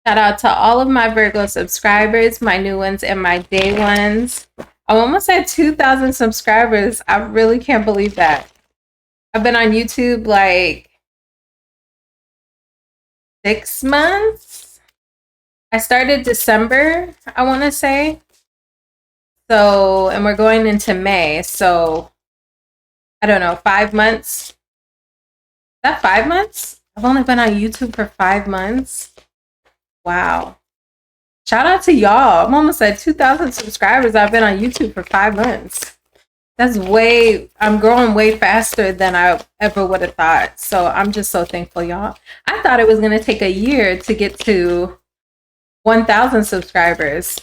Shout out to all of my Virgo subscribers, my new ones and my day ones. I'm almost at 2,000 subscribers. I really can't believe that. I've been on YouTube like 6 months. I started December, I want to say. So, and we're going into May. So, I don't know, 5 months. Is that 5 months? I've only been on YouTube for 5 months. Wow. Shout out to y'all. I'm almost at 2,000 subscribers. I've been on YouTube for 5 months. That's I'm growing way faster than I ever would have thought. So I'm just so thankful, y'all. I thought it was going to take a year to get to 1,000 subscribers.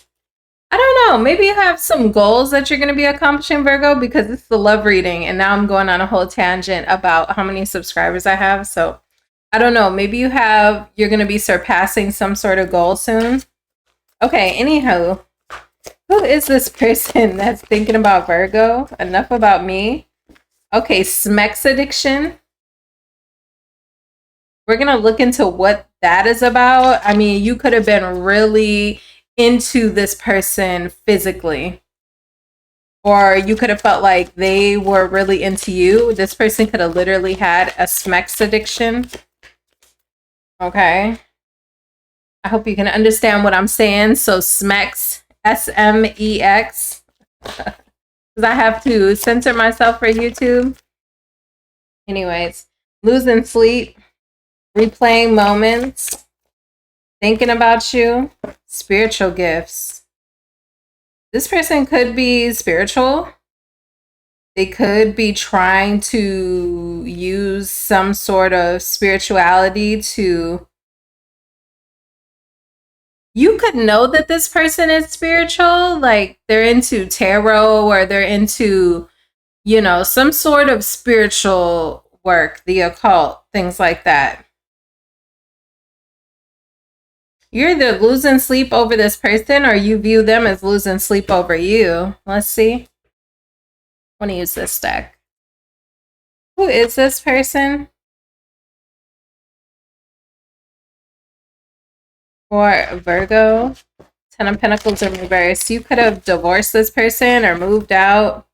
I don't know. Maybe you have some goals that you're going to be accomplishing, Virgo, because it's the love reading. And now I'm going on a whole tangent about how many subscribers I have. So I don't know. Maybe you're going to be surpassing some sort of goal soon. Okay, anywho, who is this person that's thinking about Virgo? Enough about me. Okay, Smex addiction. We're going to look into what that is about. I mean, you could have been really into this person physically, or you could have felt like they were really into you. This person could have literally had a Smex addiction. Okay. I hope you can understand what I'm saying. So Smex, S-M-E-X, because I have to censor myself for YouTube. Anyways, losing sleep, replaying moments, thinking about you, spiritual gifts. This person could be spiritual. They could be trying to use some sort of spirituality to... You could know that this person is spiritual, like they're into tarot or they're into, you know, some sort of spiritual work, the occult, things like that. You're either losing sleep over this person or you view them as losing sleep over you. Let's see. I want to use this deck. Who is this person? For Virgo, Ten of Pentacles in reverse. You could have divorced this person or moved out,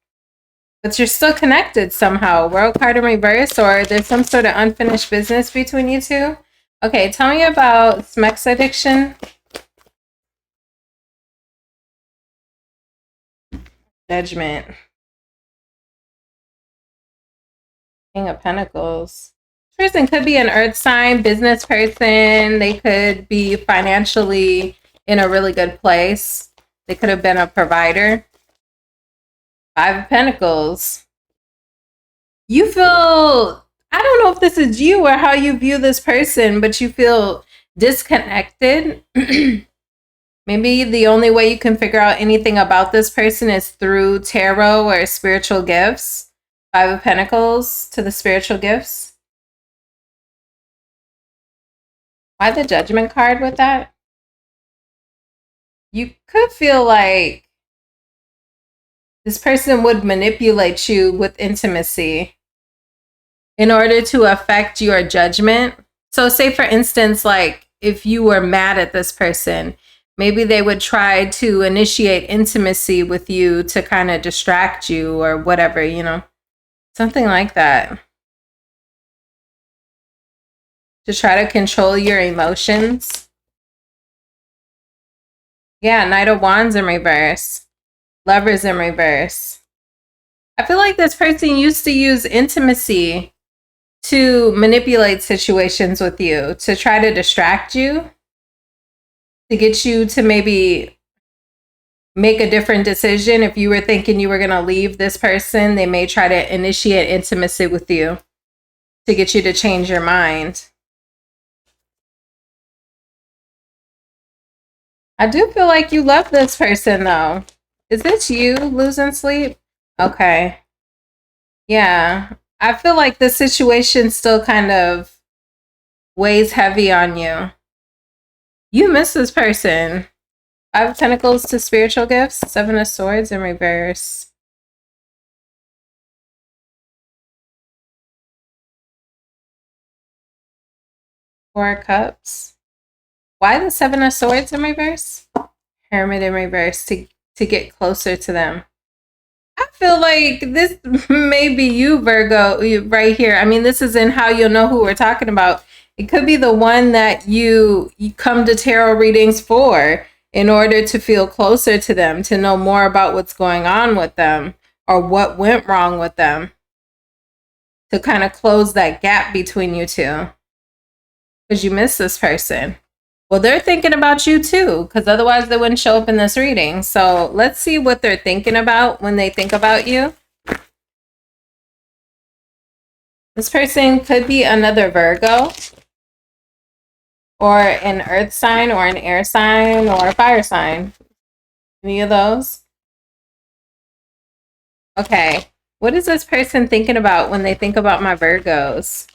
but you're still connected somehow. World card in reverse, or there's some sort of unfinished business between you two. Okay, tell me about Smex addiction. Judgment. King of Pentacles. Person could be an earth sign, business person. They could be financially in a really good place. They could have been a provider. Five of Pentacles. You feel, I don't know if this is you or how you view this person, but you feel disconnected. Maybe the only way you can figure out anything about this person is through tarot or spiritual gifts. Five of Pentacles to the spiritual gifts. Why the Judgment card with that? You could feel like this person would manipulate you with intimacy in order to affect your judgment. So say, for instance, like if you were mad at this person, maybe they would try to initiate intimacy with you to kind of distract you or whatever, you know, something like that. To try to control your emotions. Yeah, Knight of Wands in reverse. Lovers in reverse. I feel like this person used to use intimacy to manipulate situations with you, to try to distract you, to get you to maybe make a different decision. If you were thinking you were going to leave this person, they may try to initiate intimacy with you to get you to change your mind. I do feel like you love this person, though. Is this you losing sleep? Okay. Yeah. I feel like the situation still kind of weighs heavy on you. You miss this person. Five of Pentacles to spiritual gifts. Seven of Swords in reverse. Four of Cups. Why the Seven of Swords in reverse? Hermit in reverse to get closer to them. I feel like this may be you, Virgo, right here. I mean, this is in how you'll know who we're talking about. It could be the one that you come to tarot readings for in order to feel closer to them, to know more about what's going on with them or what went wrong with them, to kind of close that gap between you two because you miss this person. Well, they're thinking about you too, because otherwise they wouldn't show up in this reading. So let's see what they're thinking about when they think about you. This person could be another Virgo, or an earth sign, or an air sign, or a fire sign. Any of those? Okay. What is this person thinking about when they think about my Virgos?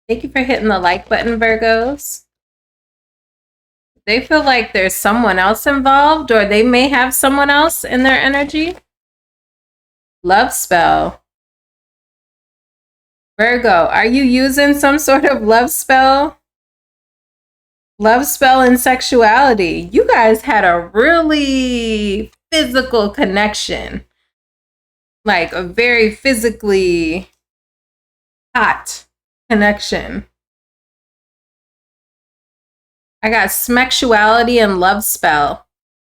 Thank you for hitting the like button, Virgos. They feel like there's someone else involved, or they may have someone else in their energy. Love spell. Virgo, are you using some sort of love spell? Love spell and sexuality. You guys had a really physical connection. Like a very physically hot connection. I got smexuality and love spell.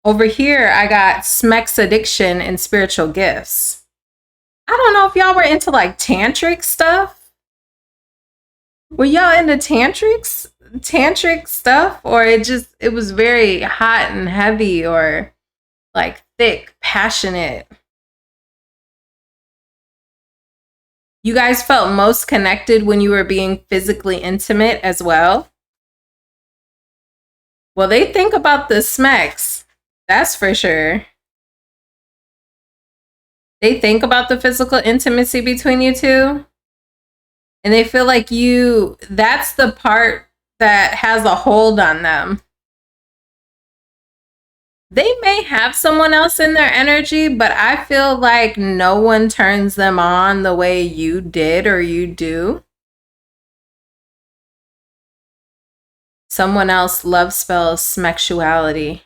Over here, I got smex addiction and spiritual gifts. I don't know if y'all were into like tantric stuff. Were y'all into tantric stuff? Or it was very hot and heavy, or like thick, passionate? You guys felt most connected when you were being physically intimate as well? Well, they think about the smecks. That's for sure. They think about the physical intimacy between you two. And they feel like that's the part that has a hold on them. They may have someone else in their energy, but I feel like no one turns them on the way you did or you do. Someone else love spells smexuality.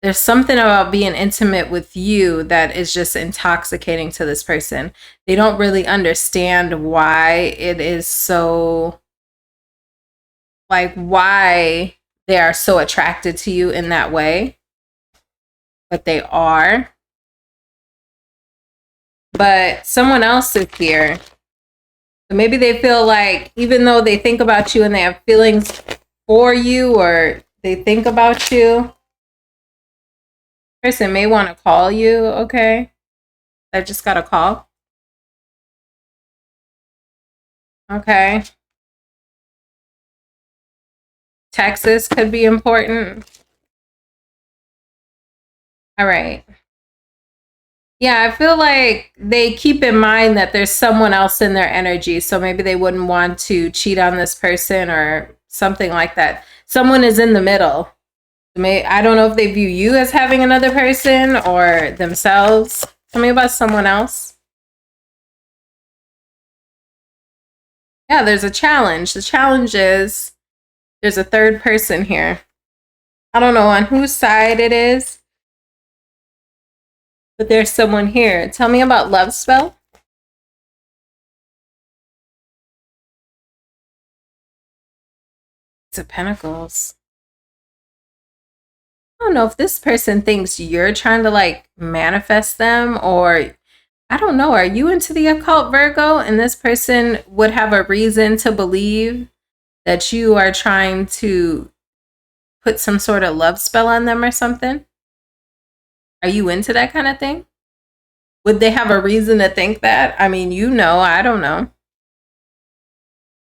There's something about being intimate with you that is just intoxicating to this person. They don't really understand why it is so, like, why they are so attracted to you in that way. But they are. But someone else is here. So maybe they feel like even though they think about you and they have feelings for you or they think about you, person may want to call you, okay? I just got a call. Okay. Texas could be important. All right. Yeah, I feel like they keep in mind that there's someone else in their energy. So maybe they wouldn't want to cheat on this person or something like that. Someone is in the middle. I don't know if they view you as having another person or themselves. Tell me about someone else. Yeah, there's a challenge. The challenge is there's a third person here. I don't know on whose side it is, but there's someone here. Tell me about love spell. It's a Pentacles. I don't know if this person thinks you're trying to like manifest them, or I don't know. Are you into the occult, Virgo? And this person would have a reason to believe that you are trying to put some sort of love spell on them or something? Are you into that kind of thing? Would they have a reason to think that? I mean, I don't know.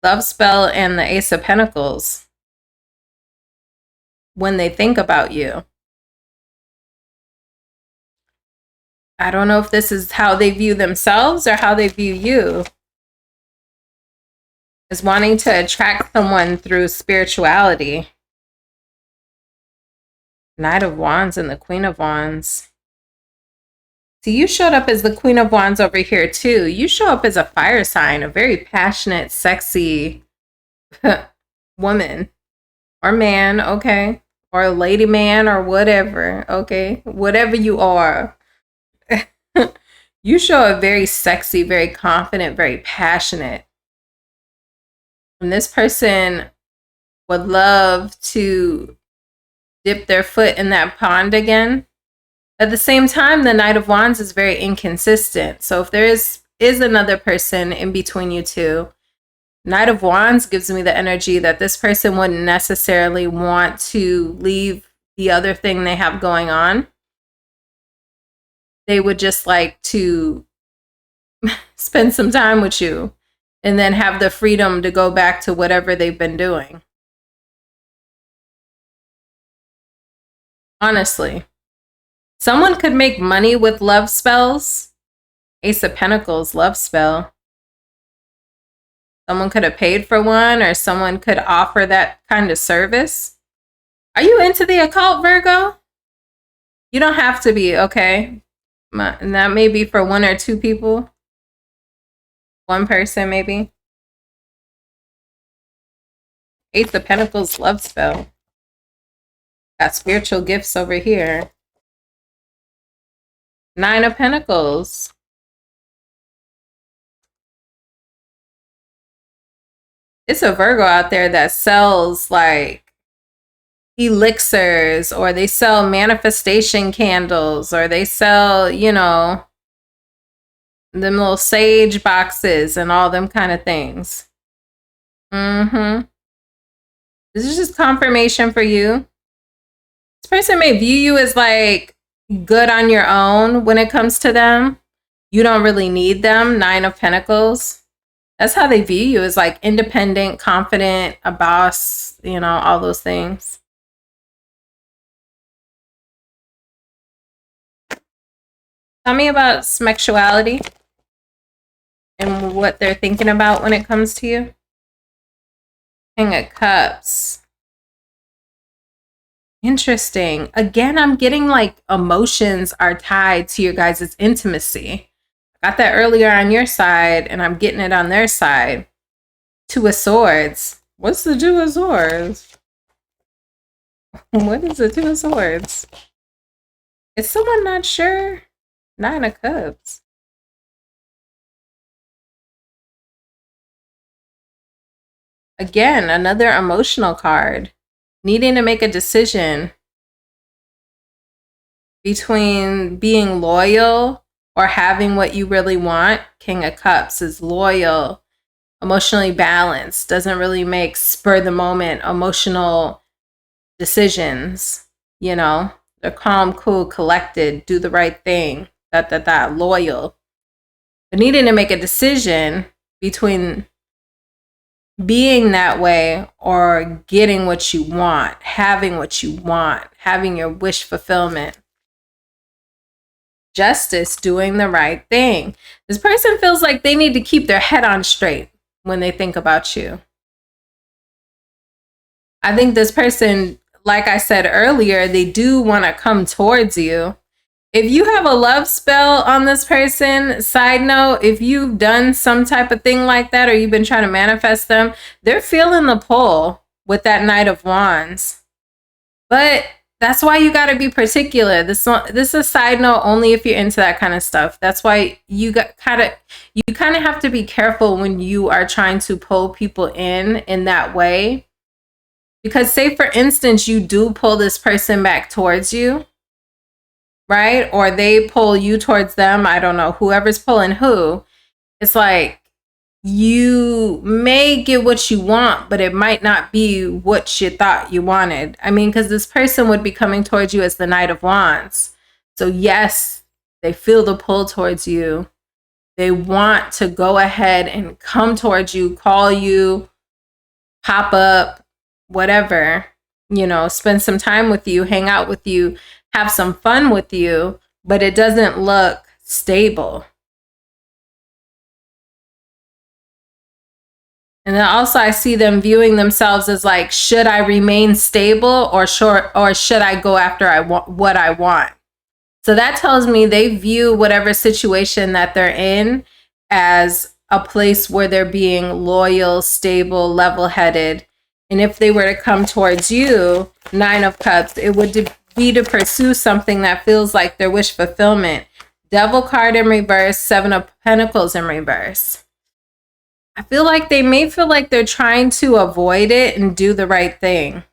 Love spell and the Ace of Pentacles. When they think about you. I don't know if this is how they view themselves or how they view you. Is wanting to attract someone through spirituality. Knight of Wands and the Queen of Wands. See, you showed up as the Queen of Wands over here too. You show up as a fire sign, a very passionate, sexy woman or man, okay? Or a lady man or whatever, okay? Whatever you are. You show up very sexy, very confident, very passionate. And this person would love to dip their foot in that pond again. At the same time, the Knight of Wands is very inconsistent. So if there is another person in between you two, Knight of Wands gives me the energy that this person wouldn't necessarily want to leave the other thing they have going on. They would just like to spend some time with you and then have the freedom to go back to whatever they've been doing. Honestly. Someone could make money with love spells. Ace of Pentacles, love spell. Someone could have paid for one, or someone could offer that kind of service. Are you into the occult, Virgo? You don't have to be, okay? And that may be for one or two people. One person, maybe. Ace of Pentacles, love spell. Got spiritual gifts over here. Nine of Pentacles. It's a Virgo out there that sells like elixirs, or they sell manifestation candles, or they sell, them little sage boxes and all them kind of things. This is just confirmation for you. This person may view you as like good on your own when it comes to them. You don't really need them. Nine of Pentacles. That's how they view you, as like independent, confident, a boss, all those things. Tell me about sexuality and what they're thinking about when it comes to you. King of Cups. Interesting. Again, I'm getting like emotions are tied to your guys' intimacy. I got that earlier on your side, and I'm getting it on their side. Two of Swords. What's the Two of Swords? What is the Two of Swords? Is someone not sure? Nine of Cups. Again, another emotional card. Needing to make a decision between being loyal or having what you really want. King of Cups is loyal. emotionally balanced, doesn't really make spur of the moment emotional decisions, you know. They're calm, cool, collected, do the right thing, loyal. But needing to make a decision between being that way or getting what you want, having what you want, having your wish fulfillment. Justice, doing the right thing. This person feels like they need to keep their head on straight when they think about you. I think this person, like I said earlier, they do want to come towards you. If you have a love spell on this person, side note, if you've done some type of thing like that or you've been trying to manifest them, they're feeling the pull with that Knight of Wands. But that's why you got to be particular. This is a side note only if you're into that kind of stuff. That's why you kind of have to be careful when you are trying to pull people in that way. Because say, for instance, you do pull this person back towards you, right? Or they pull you towards them. I don't know, whoever's pulling who. It's like you may get what you want, but it might not be what you thought you wanted. I mean, because this person would be coming towards you as the Knight of Wands. So yes, they feel the pull towards you. They want to go ahead and come towards you, call you, pop up, whatever, you know, spend some time with you, hang out with you, have some fun with you, but it doesn't look stable. And then also I see them viewing themselves as like, should I remain stable or should I go after what I want? So that tells me they view whatever situation that they're in as a place where they're being loyal, stable, level-headed. And if they were to come towards you, Nine of Cups, it would be to pursue something that feels like their wish fulfillment. Devil card in reverse, Seven of Pentacles in reverse. I feel like they may feel like they're trying to avoid it and do the right thing.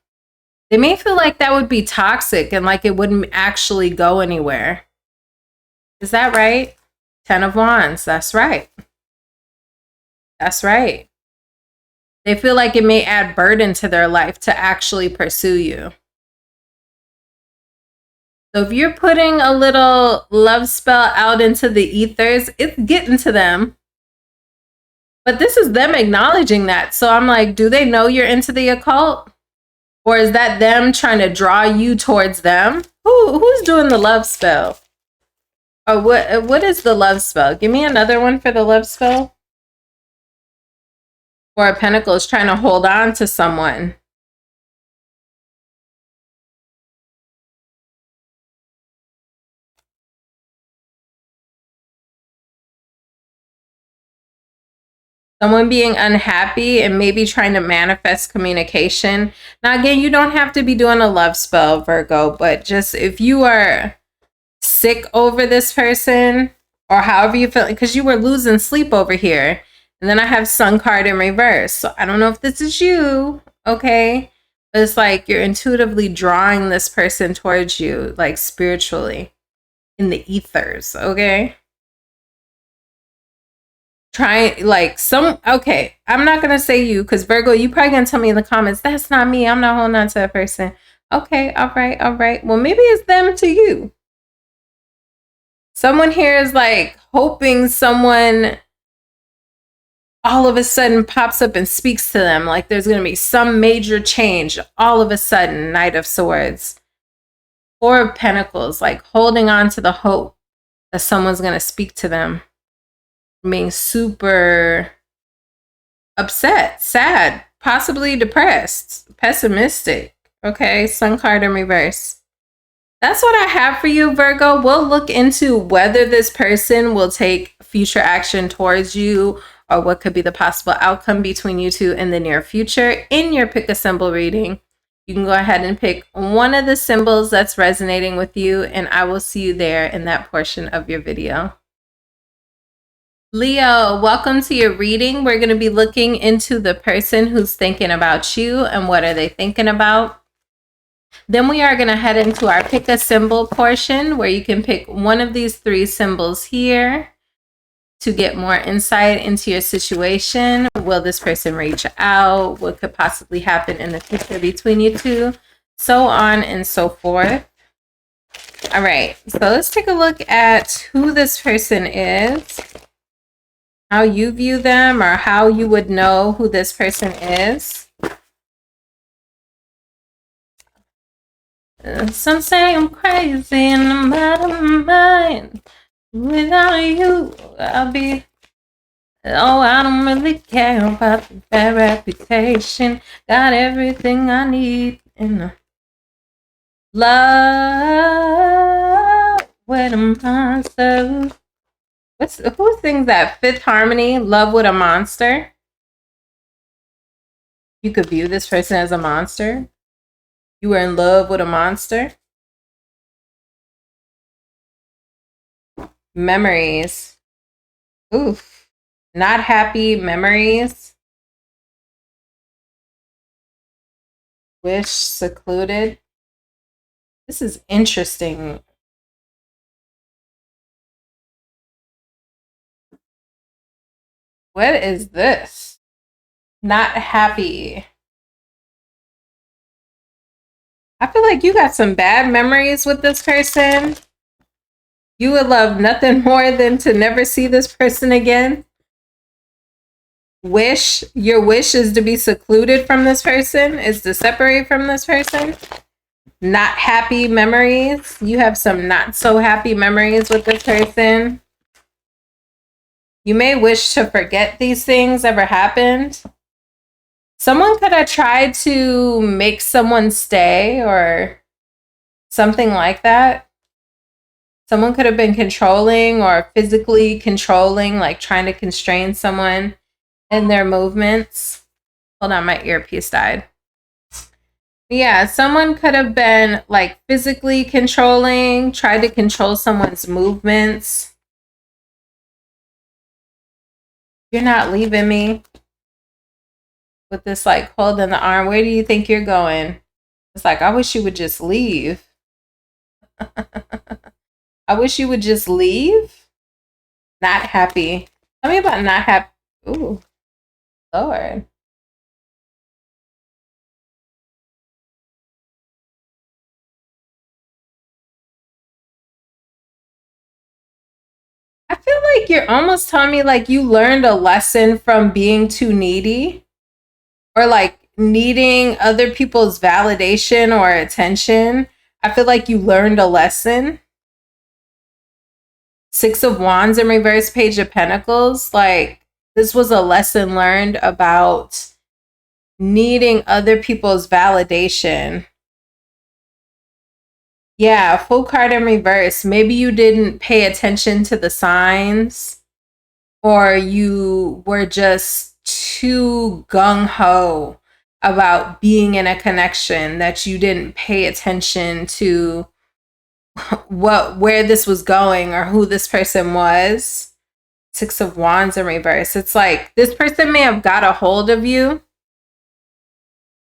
They may feel like that would be toxic and like it wouldn't actually go anywhere. Is that right? Ten of Wands, that's right. That's right. They feel like it may add burden to their life to actually pursue you. So if you're putting a little love spell out into the ethers, it's getting to them. But this is them acknowledging that. So I'm like, do they know you're into the occult? Or is that them trying to draw you towards them? Who's doing the love spell? Or what is the love spell? Give me another one for the love spell. Four of Pentacles, trying to hold on to someone. Someone being unhappy and maybe trying to manifest communication. Now, again, you don't have to be doing a love spell, Virgo, but just if you are sick over this person or however you feel, because you were losing sleep over here. And then I have Sun card in reverse. So I don't know if this is you, okay? But it's like you're intuitively drawing this person towards you, like spiritually, in the ethers, okay? Okay, I'm not going to say you, because Virgo, you probably going to tell me in the comments, that's not me. I'm not holding on to that person. Okay, all right. Well, maybe it's them to you. Someone here is like hoping someone all of a sudden pops up and speaks to them, like there's going to be some major change all of a sudden. Knight of Swords, Four of Pentacles, like holding on to the hope that someone's going to speak to them, being super upset, sad, possibly depressed, pessimistic. Okay, Sun card in reverse. That's what I have for you, Virgo. We'll look into whether this person will take future action towards you or what could be the possible outcome between you two in the near future in your pick a symbol reading. You can go ahead and pick one of the symbols that's resonating with you, and I will see you there in that portion of your video. Leo, welcome to your reading. We're going to be looking into the person who's thinking about you and what are they thinking about. Then we are going to head into our pick a symbol portion where you can pick one of these three symbols here. to get more insight into your situation. Will this person reach out? What could possibly happen in the future between you two? So on and so forth. All right, so let's take a look at who this person is, how you view them, or how you would know who this person is. Some say I'm crazy and I'm out of my mind. Without you, I'll be... Oh, I don't really care about the bad reputation. Got everything I need in the love with a monster. Who sings that? Fifth Harmony, Love with a Monster. You could view this person as a monster. You were in love with a monster. Memories. Oof. Not happy memories. Wish secluded. This is interesting. What is this? Not happy. I feel like you got some bad memories with this person. You would love nothing more than to never see this person again. Your wish is to be secluded from this person, is to separate from this person. Not happy memories. You have some not so happy memories with this person. You may wish to forget these things ever happened. Someone could have tried to make someone stay or something like that. Someone could have been controlling or physically controlling, like trying to constrain someone in their movements. Hold on, my earpiece died. Yeah, someone could have been like physically controlling, tried to control someone's movements. You're not leaving me. With this like hold in the arm. Where do you think you're going? It's like, I wish you would just leave. I wish you would just leave. Not happy. Tell me about not happy. Ooh, Lord. I feel like you're almost telling me like you learned a lesson from being too needy or like needing other people's validation or attention. I feel like you learned a lesson. Six of Wands in reverse, Page of Pentacles. Like this was a lesson learned about needing other people's validation. Yeah, full card in reverse. Maybe you didn't pay attention to the signs, or you were just too gung-ho about being in a connection that you didn't pay attention to where this was going or who this person was. Six of Wands in reverse. It's like this person may have got a hold of you.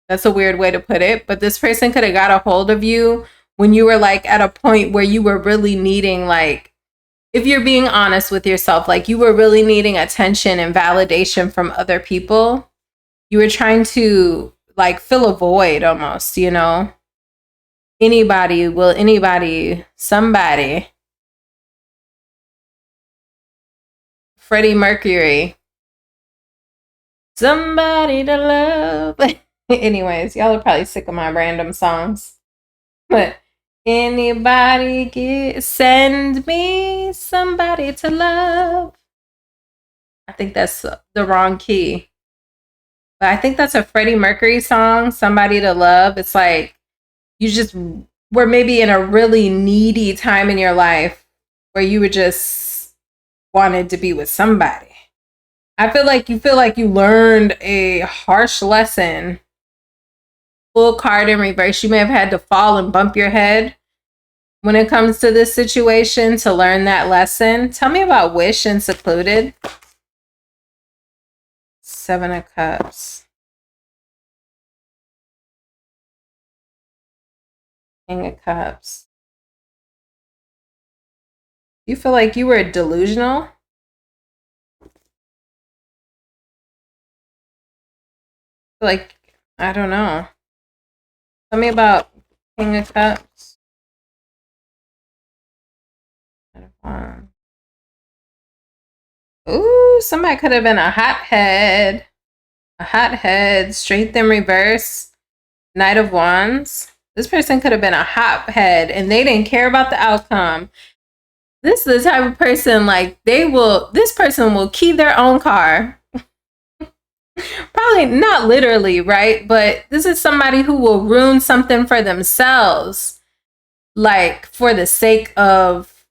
That's a weird way to put it, but this person could have got a hold of you when you were like at a point where you were really needing, like, if you're being honest with yourself, like you were really needing attention and validation from other people. You were trying to like fill a void almost, you know? Somebody. Freddie Mercury. Somebody to love. Anyways, y'all are probably sick of my random songs. But send me somebody to love. I think that's the wrong key. But I think that's a Freddie Mercury song, Somebody to Love. It's like you just were maybe in a really needy time in your life where you were just wanted to be with somebody. I feel like you learned a harsh lesson. Full card in reverse. You may have had to fall and bump your head when it comes to this situation to learn that lesson. Tell me about wish and secluded. Seven of Cups. King of Cups. You feel like you were delusional? Like, I don't know. Tell me about King of Cups. Ooh, somebody could have been a hothead. A hothead. Strength in reverse. Knight of Wands. This person could have been a hothead and they didn't care about the outcome. This is the type of person, like, this person will key their own car. Probably not literally, right? But this is somebody who will ruin something for themselves, like for the sake of,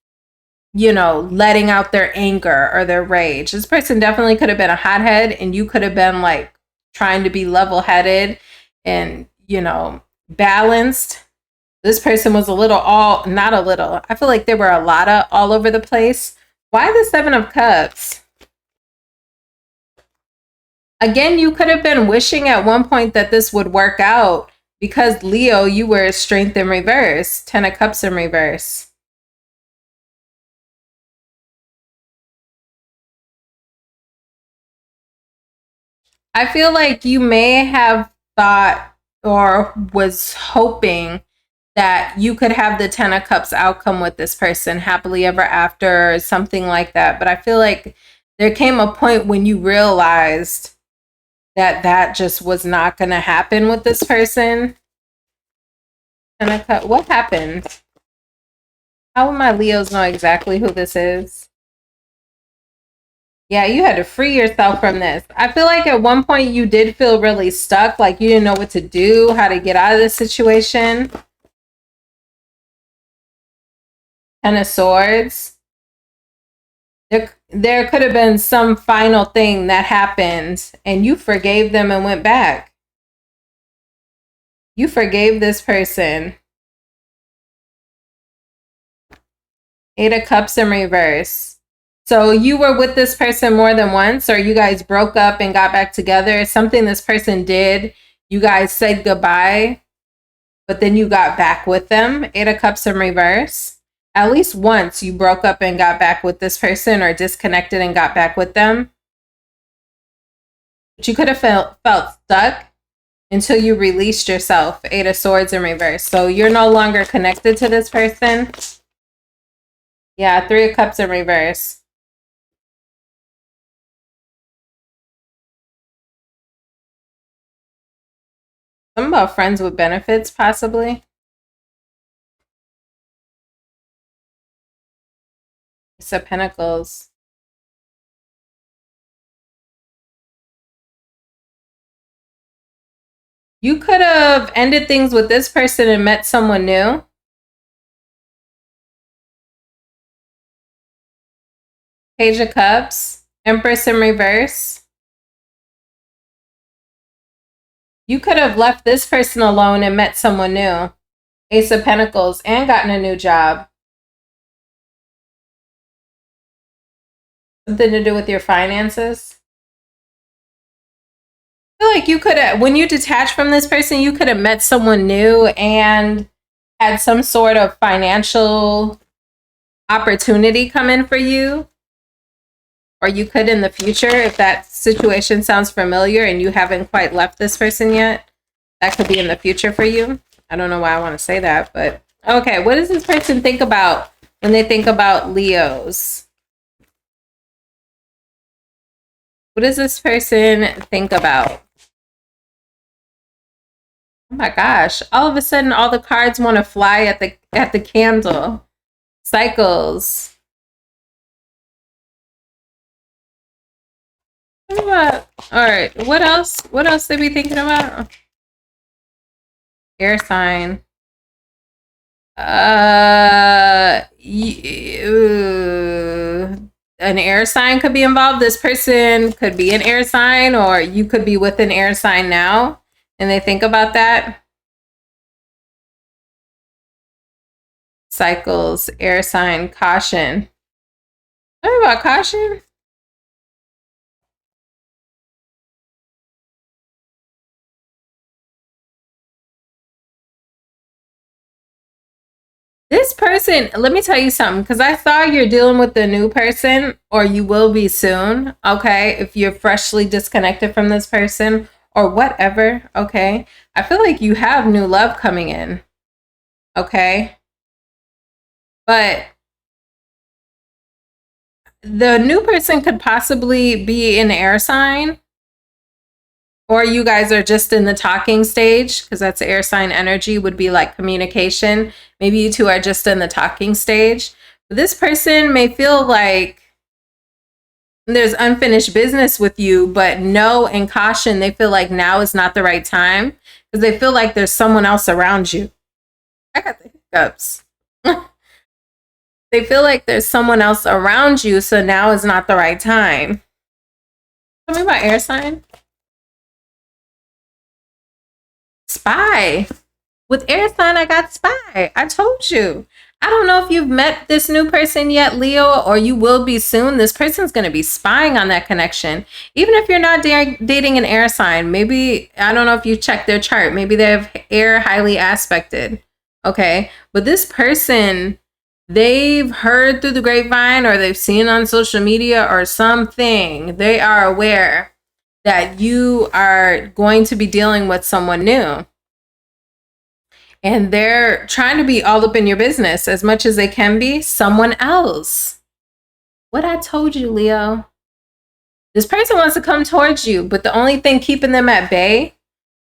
you know, letting out their anger or their rage. This person definitely could have been a hothead and you could have been like trying to be level-headed and, you know, balanced. This person was not a little. I feel like there were a lot of all over the place. Why the Seven of Cups? Again, you could have been wishing at one point that this would work out because Leo, you were strength in reverse. 10 of Cups in reverse. I feel like you may have thought or was hoping that you could have the 10 of Cups outcome with this person, happily ever after, or something like that. But I feel like there came a point when you realized that that just was not going to happen with this person. 10 of Cups. What happened? How will my Leos know exactly who this is? Yeah, you had to free yourself from this. I feel like at one point you did feel really stuck, like you didn't know what to do, how to get out of this situation. 10 of Swords. There could have been some final thing that happened and you forgave them and went back. You forgave this person. 8 of Cups in reverse. So you were with this person more than once, or you guys broke up and got back together. Something this person did. You guys said goodbye, but then you got back with them. 8 of Cups in reverse. At least once you broke up and got back with this person, or disconnected and got back with them. But you could have felt stuck until you released yourself. 8 of Swords in reverse. So you're no longer connected to this person. Yeah, 3 of Cups in reverse. Something about friends with benefits, possibly. Ace of Pentacles. You could have ended things with this person and met someone new. Page of Cups. Empress in reverse. You could have left this person alone and met someone new. Ace of Pentacles. And gotten a new job. Something to do with your finances. I feel like you could have, when you detach from this person, you could have met someone new and had some sort of financial opportunity come in for you. Or you could in the future, if that situation sounds familiar and you haven't quite left this person yet. That could be in the future for you. I don't know why I want to say that, but okay. What does this person think about when they think about Leos? What does this person think about? Oh my gosh. All of a sudden, all the cards want to fly at the candle. Cycles. All right. What else? What else they be thinking about? Air sign. An air sign could be involved. This person could be an air sign, or you could be with an air sign now, and they think about that. Cycles, air sign, caution. Tell me about caution. This person, let me tell you something, because I saw you're dealing with the new person, or you will be soon, okay? If you're freshly disconnected from this person, or whatever, okay? I feel like you have new love coming in, okay? But the new person could possibly be an air sign, or you guys are just in the talking stage, because that's air sign energy, would be like communication. Maybe you two are just in the talking stage. But this person may feel like there's unfinished business with you, but know and caution, they feel like now is not the right time, because they feel like there's someone else around you. I got the hiccups. They feel like there's someone else around you, so now is not the right time. Tell me about air sign. Spy. With air sign, I got spy. I told you. I don't know if you've met this new person yet, Leo, or you will be soon. This person's going to be spying on that connection. Even if you're not dating an air sign, maybe, I don't know if you checked their chart. Maybe they have air highly aspected. Okay. But this person, they've heard through the grapevine, or they've seen on social media or something. They are aware that you are going to be dealing with someone new. And they're trying to be all up in your business as much as they can be. Someone else. What I told you, Leo. This person wants to come towards you, but the only thing keeping them at bay,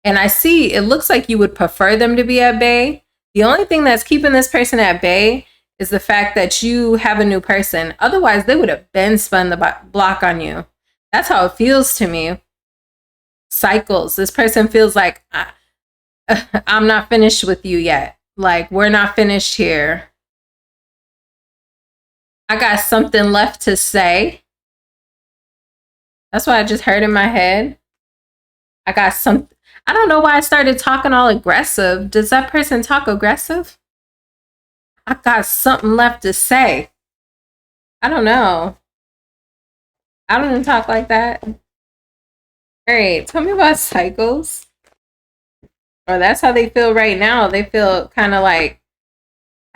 and I see it looks like you would prefer them to be at bay. The only thing that's keeping this person at bay is the fact that you have a new person. Otherwise, they would have been spun the block on you. That's how it feels to me. Cycles. This person feels like, I'm not finished with you yet. Like, we're not finished here. I got something left to say. That's what I just heard in my head. I got some. I don't know why I started talking all aggressive. Does that person talk aggressive? I got something left to say. I don't know. I don't even talk like that. All right, tell me about cycles. Or that's how they feel right now. They feel kind of like,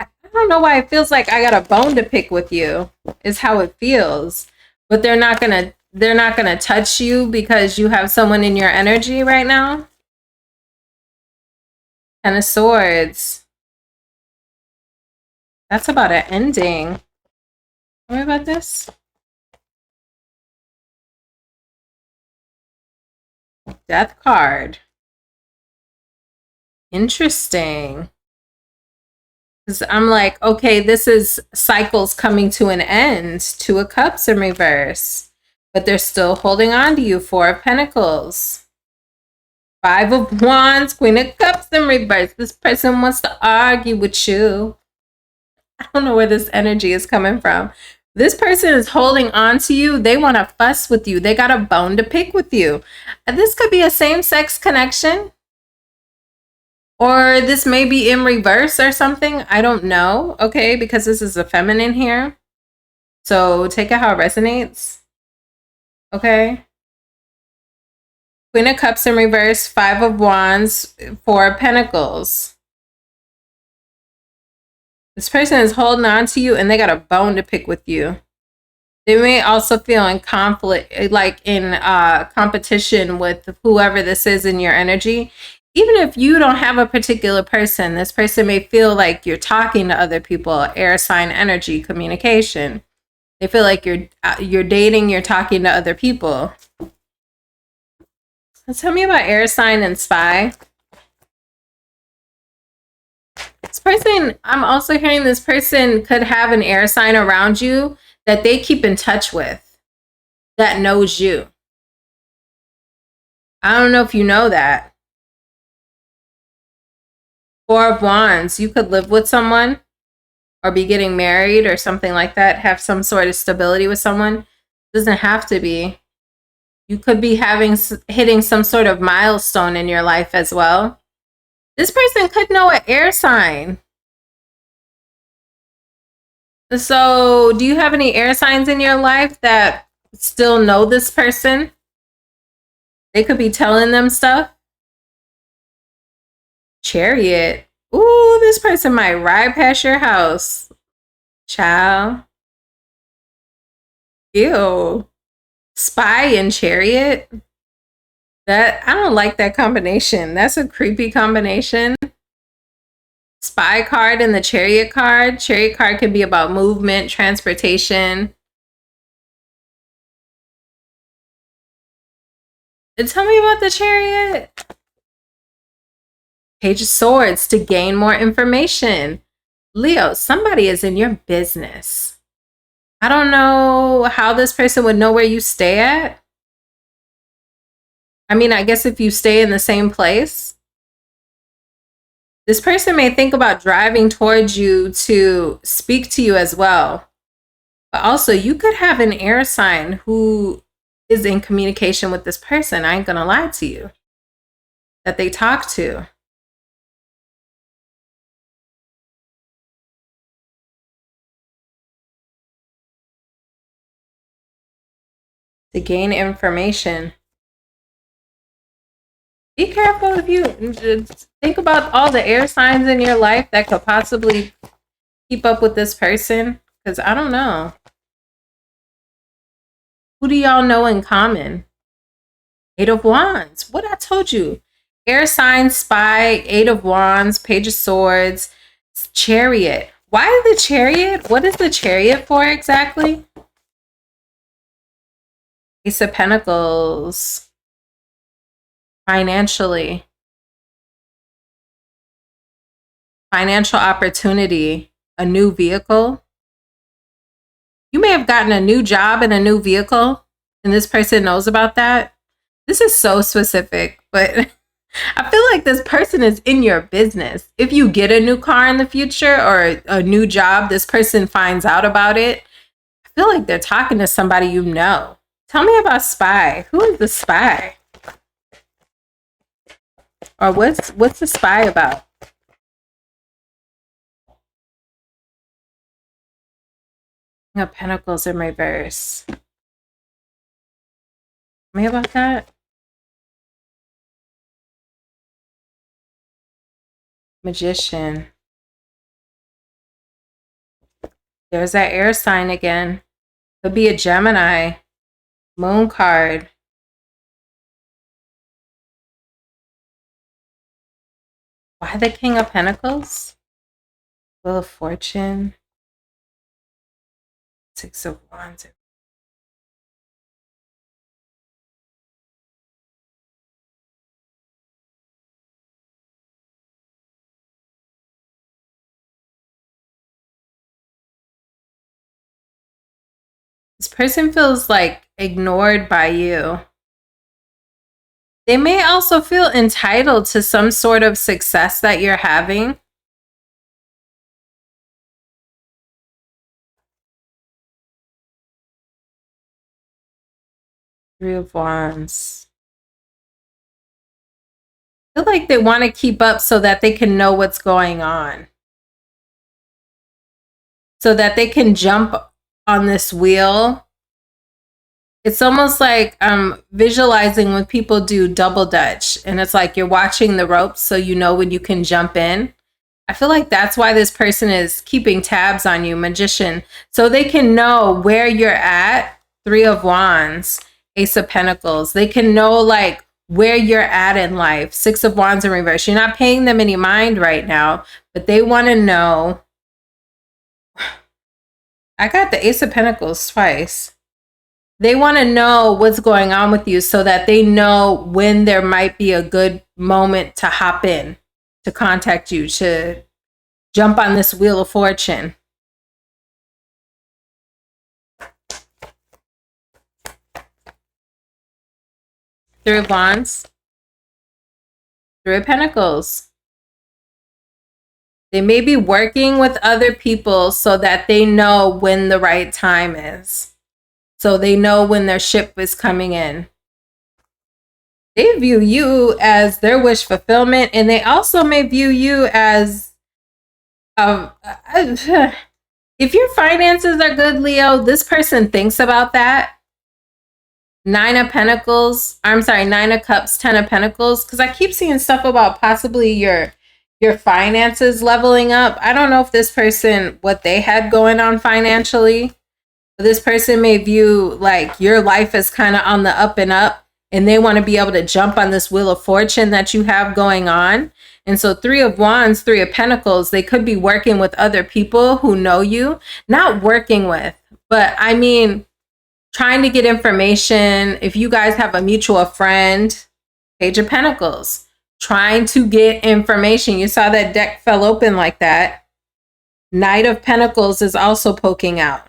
I don't know why it feels like I got a bone to pick with you, is how it feels. But they're not gonna touch you because you have someone in your energy right now. Ten of Swords. That's about an ending. Tell me about this. Death card. Interesting. Because I'm like, okay, this is cycles coming to an end. Two of Cups in reverse. But they're still holding on to you. Four of Pentacles. Five of Wands. Queen of Cups in reverse. This person wants to argue with you. I don't know where this energy is coming from. This person is holding on to you. They want to fuss with you. They got a bone to pick with you. This could be a same-sex connection. Or this may be in reverse or something. I don't know. Okay, because this is a feminine here. So take it how it resonates. Okay. Queen of Cups in reverse. Five of Wands. Four of Pentacles. This person is holding on to you and they got a bone to pick with you. They may also feel in conflict, like in competition with whoever this is in your energy. Even if you don't have a particular person, this person may feel like you're talking to other people. Air sign energy, communication. They feel like you're dating, you're talking to other people. So tell me about air sign and spy. This person, I'm also hearing this person could have an air sign around you that they keep in touch with, that knows you. I don't know if you know that. Four of Wands, you could live with someone or be getting married or something like that, have some sort of stability with someone. Doesn't have to be. You could be hitting some sort of milestone in your life as well. This person could know an air sign. So, do you have any air signs in your life that still know this person? They could be telling them stuff. Chariot. Ooh, this person might ride past your house. Child. Ew. Spy and Chariot. That I don't like that combination. That's a creepy combination. Spy card and the chariot card. Chariot card can be about movement, transportation. And tell me about the chariot. Page of Swords to gain more information. Leo, somebody is in your business. I don't know how this person would know where you stay at. I mean, I guess if you stay in the same place. This person may think about driving towards you to speak to you as well. But also, you could have an air sign who is in communication with this person. I ain't gonna lie to you. That they talk to. To gain information. Be careful if you think about all the air signs in your life that could possibly keep up with this person. Because I don't know. Who do y'all know in common? Eight of Wands. What I told you. Air sign, spy, Eight of Wands, Page of Swords, Chariot. Why the Chariot? What is the Chariot for exactly? Ace of Pentacles. Financially. Financial opportunity. A new vehicle. You may have gotten a new job and a new vehicle, and this person knows about that. This is so specific, but I feel like this person is in your business. If you get a new car in the future or a new job, this person finds out about it. I feel like they're talking to somebody you know. Tell me about spy. Who is the spy? Or what's the spy about? King of Pentacles in reverse. Tell me about that. Magician. There's that air sign again. Could be a Gemini. Moon card. Why the King of Pentacles? Wheel of Fortune. Six of Wands. This person feels like ignored by you. They may also feel entitled to some sort of success that you're having. Three of Wands. I feel like they want to keep up so that they can know what's going on. So that they can jump on this wheel. It's almost like visualizing when people do double dutch, and it's like you're watching the ropes so you know when you can jump in. I feel like that's why this person is keeping tabs on you, Magician, so they can know where you're at. Three of Wands, Ace of Pentacles. They can know like where you're at in life. Six of Wands in reverse. You're not paying them any mind right now, but they want to know. I got the Ace of Pentacles twice. They want to know what's going on with you so that they know when there might be a good moment to hop in, to contact you, to jump on this wheel of fortune. Three of Wands. Three of Pentacles. They may be working with other people so that they know when the right time is. So they know when their ship is coming in. They view you as their wish fulfillment, and they also may view you as if your finances are good, Leo, this person thinks about that. Nine of Pentacles. I'm sorry, Nine of Cups, Ten of Pentacles. Because I keep seeing stuff about possibly your finances leveling up. I don't know if this person, what they had going on financially. This person may view like your life is kind of on the up and up, and they want to be able to jump on this wheel of fortune that you have going on. And so 3 of Wands, 3 of Pentacles, they could be working with other people who know you, not working with, but I mean, trying to get information. If you guys have a mutual friend, Page of Pentacles, trying to get information. You saw that deck fell open like that. Knight of Pentacles is also poking out.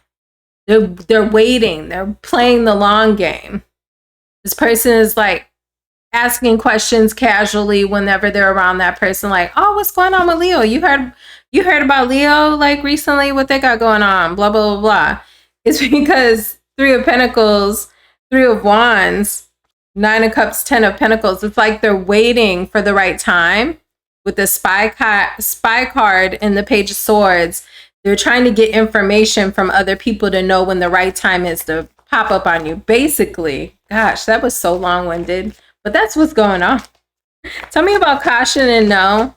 They're waiting. They're playing the long game. This person is like asking questions casually whenever they're around that person, like, oh, what's going on with Leo? You heard about Leo like recently? What they got going on? Blah, blah, blah, blah. It's because 3 of Pentacles, 3 of Wands, 9 of Cups, 10 of Pentacles. It's like they're waiting for the right time. With the spy card and the Page of Swords, they're trying to get information from other people to know when the right time is to pop up on you. Basically, gosh, that was so long-winded, but that's what's going on. Tell me about caution and no.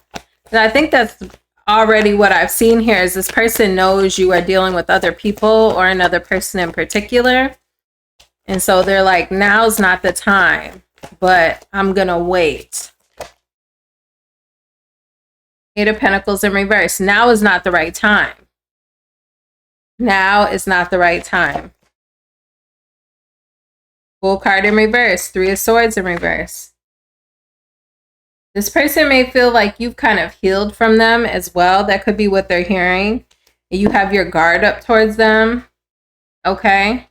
And I think that's already what I've seen here is this person knows you are dealing with other people or another person in particular. And so they're like, now's not the time, but I'm going to wait. 8 of Pentacles in reverse. Now is not the right time. Now is not the right time. Fool card in reverse. 3 of Swords in reverse. This person may feel like you've kind of healed from them as well. That could be what they're hearing. You have your guard up towards them. Okay.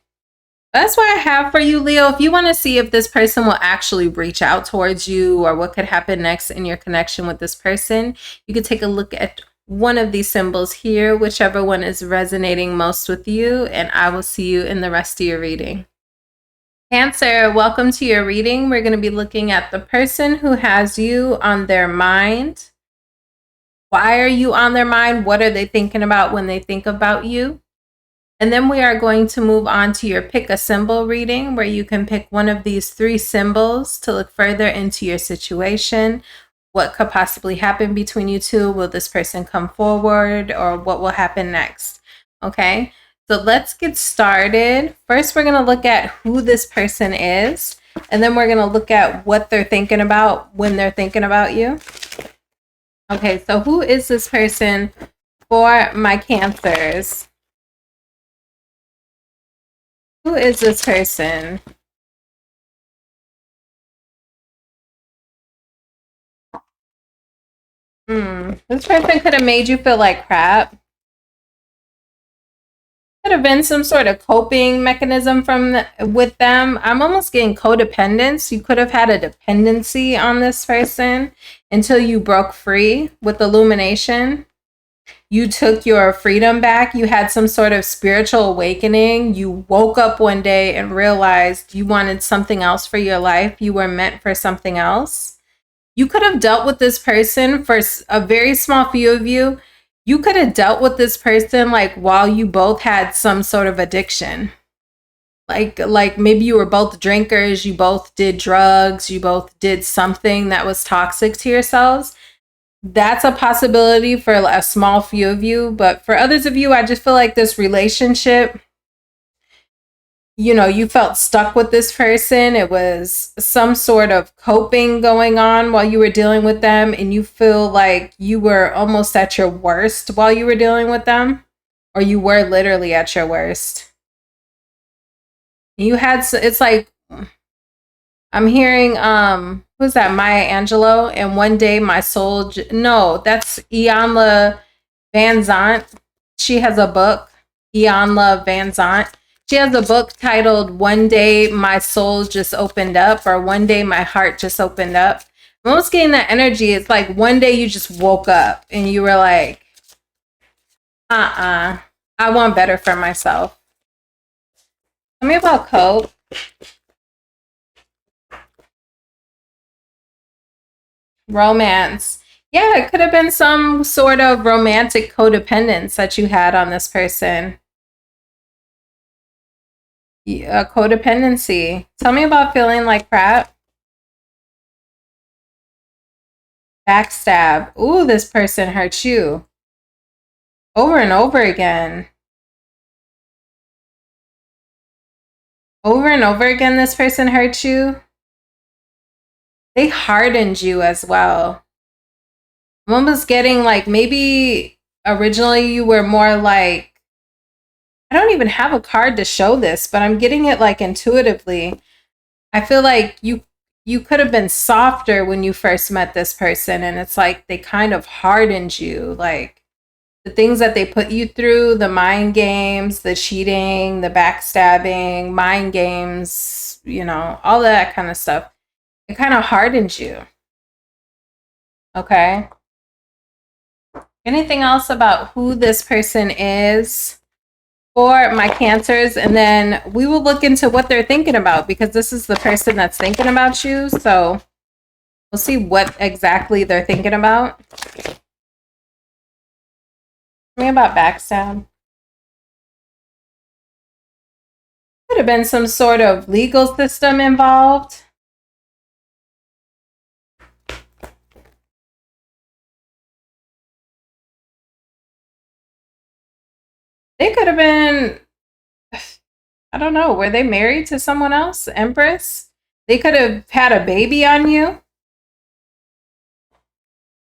That's what I have for you, Leo. If you want to see if this person will actually reach out towards you or what could happen next in your connection with this person, you could take a look at one of these symbols here, whichever one is resonating most with you, and I will see you in the rest of your reading. Cancer, welcome to your reading. We're going to be looking at the person who has you on their mind. Why are you on their mind? What are they thinking about when they think about you? And then we are going to move on to your pick a symbol reading, where you can pick one of these 3 symbols to look further into your situation. What could possibly happen between you two? Will this person come forward, or what will happen next? Okay, so let's get started. First, we're going to look at who this person is, and then we're going to look at what they're thinking about when they're thinking about you. Okay, so who is this person for my Cancers? Who is this person? This person could have made you feel like crap. Could have been some sort of coping mechanism with them. I'm almost getting codependence. You could have had a dependency on this person until you broke free with illumination. You took your freedom back. You had some sort of spiritual awakening. You woke up one day and realized you wanted something else for your life. You were meant for something else. You could have dealt with this person, for a very small few of you. You could have dealt with this person like while you both had some sort of addiction. Like maybe you were both drinkers. You both did drugs. You both did something that was toxic to yourselves. That's a possibility for a small few of you, but for others of you, I just feel like this relationship, you know, you felt stuck with this person. It was some sort of coping going on while you were dealing with them, and you feel like you were almost at your worst while you were dealing with them, or you were literally at your worst. You had, it's like, I'm hearing, who's that? Maya Angelou. And one day my soul, no, that's Iyanla Vanzant. She has a book, Iyanla Vanzant. She has a book titled One Day My Soul Just Opened Up, or One Day My Heart Just Opened Up. I'm almost getting that energy. It's like one day you just woke up and you were like, I want better for myself. Tell me about cope. Romance. Yeah, it could have been some sort of romantic codependence that you had on this person. Yeah, codependency. Tell me about feeling like crap. Backstab. Ooh, this person hurt you. Over and over again. Over and over again, this person hurt you. They hardened you as well. I'm almost getting like maybe originally you were more like, I don't even have a card to show this, but I'm getting it like intuitively. I feel like you could have been softer when you first met this person, and it's like they kind of hardened you. Like the things that they put you through, the mind games, the cheating, the backstabbing, mind games, you know, all that kind of stuff. It kind of hardened you. Okay. Anything else about who this person is for my Cancers? And then we will look into what they're thinking about, because this is the person that's thinking about you. So we'll see what exactly they're thinking about. Tell me about backstab. Could have been some sort of legal system involved. They could have been, I don't know, were they married to someone else? Empress? They could have had a baby on you.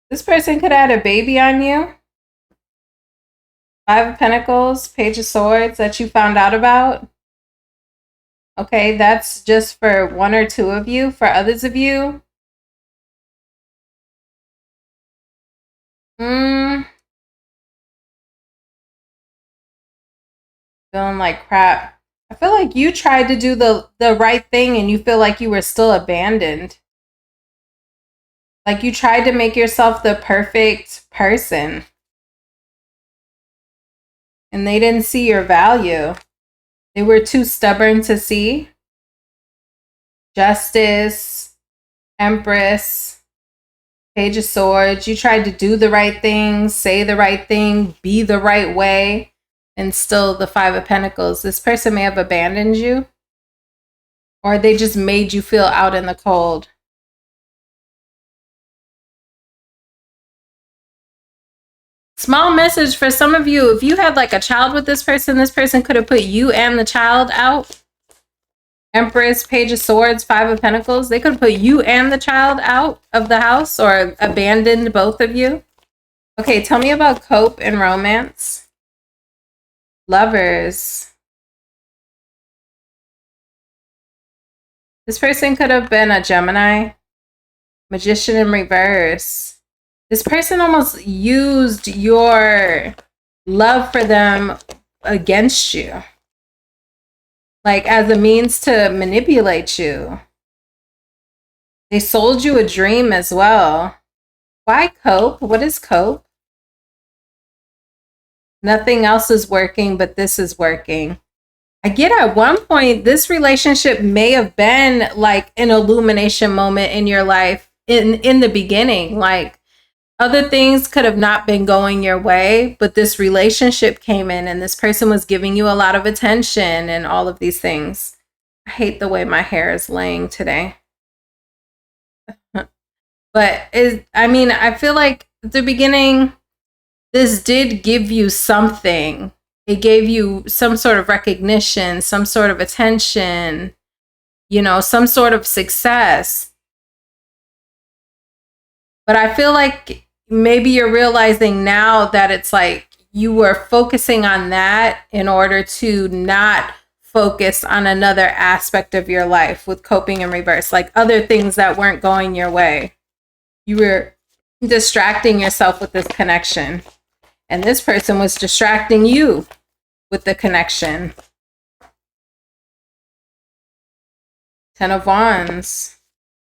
This person could have had a baby on you. Five of Pentacles, Page of Swords that you found out about. Okay, that's just for one or two of you. For others of you, feeling like crap. I feel like you tried to do the right thing and you feel like you were still abandoned. Like you tried to make yourself the perfect person. And they didn't see your value. They were too stubborn to see. Justice, Empress, Page of Swords. You tried to do the right thing, say the right thing, be the right way, and still the Five of Pentacles. This person may have abandoned you, or they just made you feel out in the cold. Small message for some of you. If you had like a child with this person could have put you and the child out. Empress, Page of Swords, Five of Pentacles. They could have put you and the child out of the house or abandoned both of you. Okay, tell me about cope and romance. Lovers. This person could have been a Gemini. Magician in reverse. This person almost used your love for them against you. Like as a means to manipulate you. They sold you a dream as well. Why cope? What is cope? Nothing else is working, but this is working. I get at one point, this relationship may have been like an illumination moment in your life in the beginning. Like other things could have not been going your way, but this relationship came in and this person was giving you a lot of attention and all of these things. I hate the way my hair is laying today. But I feel like at the beginning, this did give you something. It gave you some sort of recognition, some sort of attention, you know, some sort of success. But I feel like maybe you're realizing now that it's like you were focusing on that in order to not focus on another aspect of your life with coping in reverse, like other things that weren't going your way. You were distracting yourself with this connection. And this person was distracting you with the connection. Ten of Wands.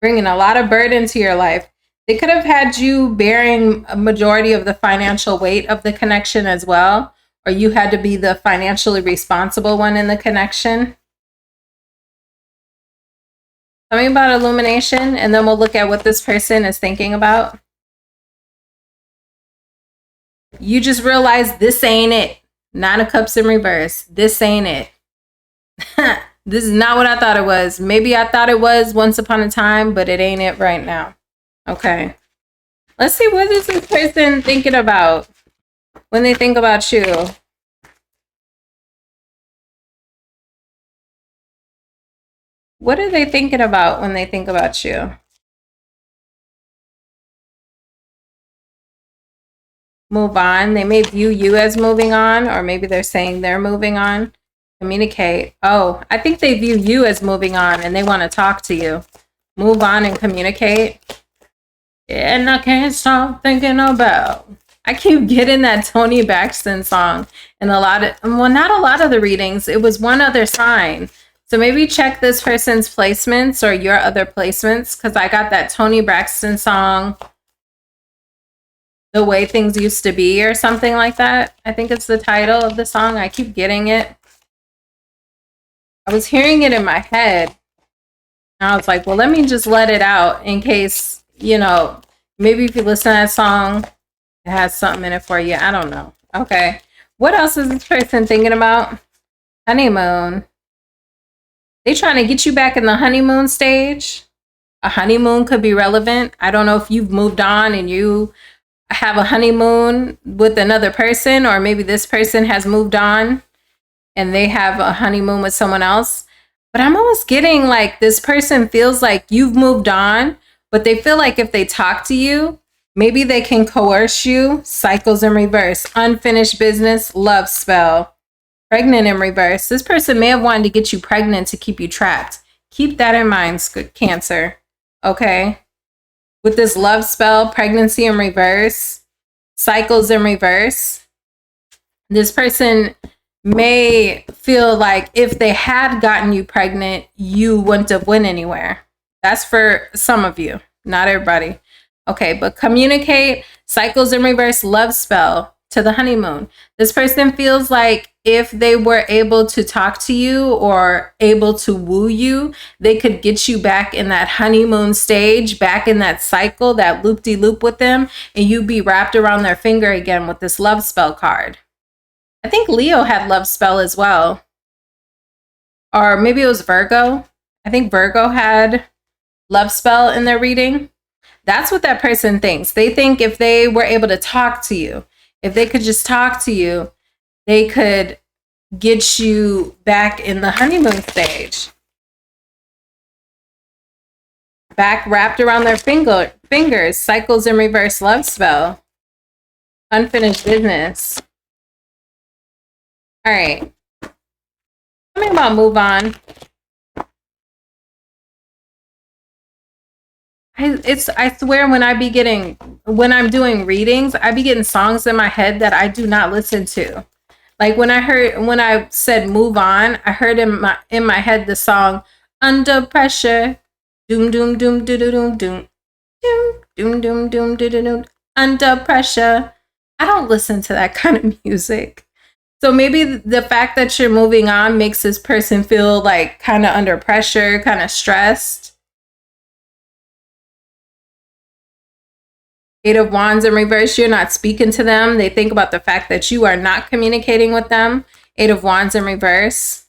Bringing a lot of burden to your life. They could have had you bearing a majority of the financial weight of the connection as well. Or you had to be the financially responsible one in the connection. Tell me about illumination, and then we'll look at what this person is thinking about. You just realized this ain't it. Nine of Cups in reverse. This ain't it. This is not what I thought it was. Maybe I thought it was once upon a time, but it ain't it right now. Okay. Let's see, what is this person thinking about when they think about you? What are they thinking about when they think about you? move on. They may view you as moving on, or maybe they're saying they're moving on. Communicate. Oh, I think they view you as moving on and they want to talk to you. Move on and communicate. And I can't stop thinking about. I keep getting that Tony Braxton song and not a lot of the readings. It was one other sign. So maybe check this person's placements or your other placements, because I got that Tony Braxton song, The Way Things Used to Be, or something like that. I think it's the title of the song. I keep getting it. I was hearing it in my head. And I was like, well, let me just let it out in case, you know, maybe if you listen to that song, it has something in it for you. I don't know. Okay. What else is this person thinking about? Honeymoon. They trying to get you back in the honeymoon stage. A honeymoon could be relevant. I don't know if you've moved on and you have a honeymoon with another person, or maybe this person has moved on and they have a honeymoon with someone else. But I'm almost getting like this person feels like you've moved on, but they feel like if they talk to you, maybe they can coerce you. Cycles in reverse. Unfinished business. Love spell. Pregnant in reverse. This person may have wanted to get you pregnant to keep you trapped. Keep that in mind, Cancer. Okay? With this love spell, pregnancy in reverse, cycles in reverse, this person may feel like if they had gotten you pregnant, you wouldn't have went anywhere. That's for some of you, not everybody. Okay, but communicate, cycles in reverse, love spell to the honeymoon. This person feels like if they were able to talk to you or able to woo you, they could get you back in that honeymoon stage, back in that cycle, that loop-de-loop with them, and you be wrapped around their finger again with this love spell card. I think Leo had love spell as well. Or maybe it was Virgo. I think Virgo had love spell in their reading. That's what that person thinks. They think if they were able to talk to you, if they could just talk to you, they could get you back in the honeymoon stage. Back wrapped around their fingers. Cycles in reverse, love spell. Unfinished business. All right. Tell me about move on. I swear when I'm doing readings, I be getting songs in my head that I do not listen to. Like when I said move on, I heard in my head the song Under Pressure. Doom doom doom doo doo doom doom. Doom doom doom doom doo doo doom. Under Pressure. I don't listen to that kind of music. So maybe the fact that you're moving on makes this person feel like kind of under pressure, kind of stressed. Eight of Wands in reverse, you're not speaking to them. They think about the fact that you are not communicating with them. Eight of Wands in reverse.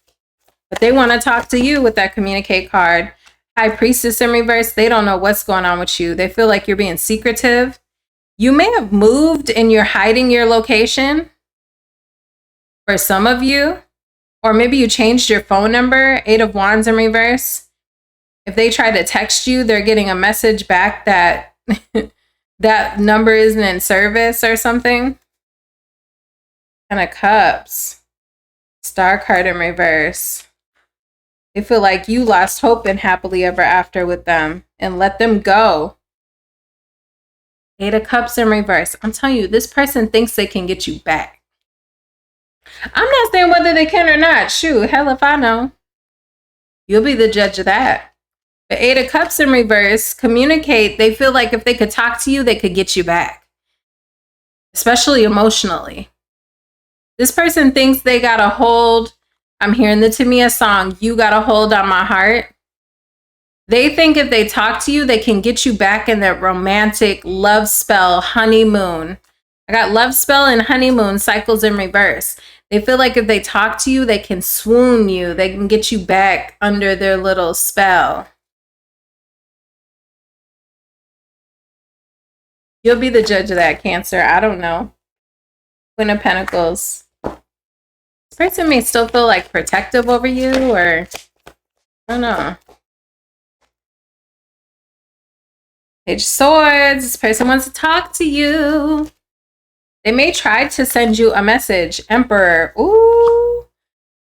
But they want to talk to you with that communicate card. High Priestess in reverse, they don't know what's going on with you. They feel like you're being secretive. You may have moved and you're hiding your location. For some of you, or maybe you changed your phone number. Eight of Wands in reverse. If they try to text you, they're getting a message back that that number isn't in service or something. Ten of Cups. Star card in reverse. They feel like you lost hope in happily ever after with them and let them go. Eight of Cups in reverse. I'm telling you, this person thinks they can get you back. I'm not saying whether they can or not. Shoot, hell if I know. You'll be the judge of that. The Eight of Cups in reverse, communicate. They feel like if they could talk to you, they could get you back. Especially emotionally. This person thinks they got a hold. I'm hearing the Tamia song, You Got a Hold on My Heart. They think if they talk to you, they can get you back in that romantic love spell honeymoon. I got love spell and honeymoon cycles in reverse. They feel like if they talk to you, they can swoon you. They can get you back under their little spell. You'll be the judge of that, Cancer. I don't know. Queen of Pentacles. This person may still feel like protective over you, or I don't know. Page of Swords. This person wants to talk to you. They may try to send you a message. Emperor. Ooh,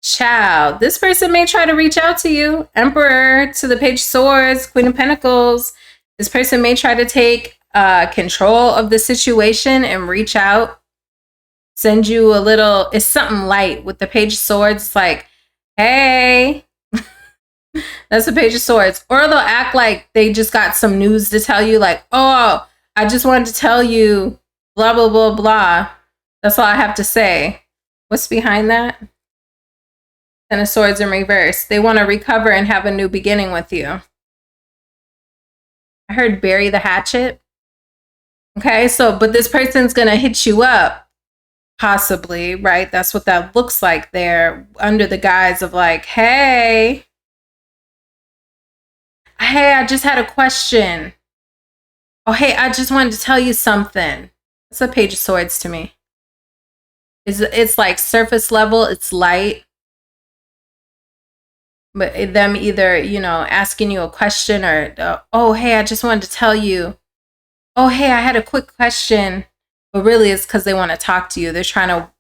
child. This person may try to reach out to you. Emperor to the Page of Swords, Queen of Pentacles. This person may try to take control of the situation and reach out. Send you a little, it's something light with the Page of Swords. It's like, hey, that's the Page of Swords. Or they'll act like they just got some news to tell you, like, oh, I just wanted to tell you, blah, blah, blah, blah. That's all I have to say. What's behind that? Ten of Swords in reverse. They want to recover and have a new beginning with you. I heard bury the hatchet. Okay, so, but this person's going to hit you up. Possibly, right? That's what that looks like there, under the guise of like, hey, I just had a question. Oh, hey, I just wanted to tell you something. It's a Page of Swords to me. It's like surface level, it's light. But them either, you know, asking you a question or, oh, hey, I just wanted to tell you. Oh, hey, I had a quick question. But really, it's because they want to talk to you. They're trying to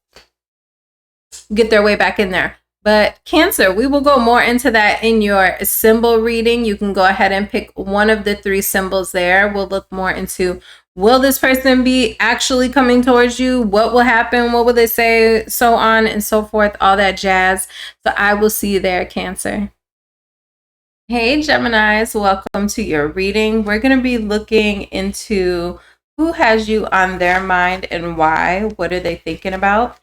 get their way back in there. But Cancer, we will go more into that in your symbol reading. You can go ahead and pick one of the 3 symbols there. We'll look more into, will this person be actually coming towards you? What will happen? What will they say? So on and so forth, all that jazz. So I will see you there, Cancer. Hey, Geminis, welcome to your reading. We're going to be looking into who has you on their mind and why. What are they thinking about?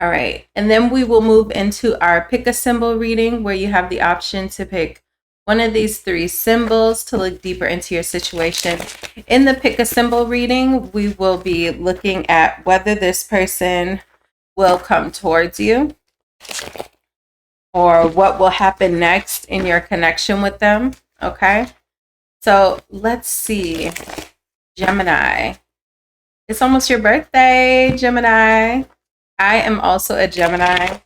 All right. And then we will move into our pick a symbol reading, where you have the option to pick one of these 3 symbols to look deeper into your situation. In the pick a symbol reading, we will be looking at whether this person will come towards you or what will happen next in your connection with them. Okay. So let's see. Gemini. It's almost your birthday, Gemini. I am also a Gemini.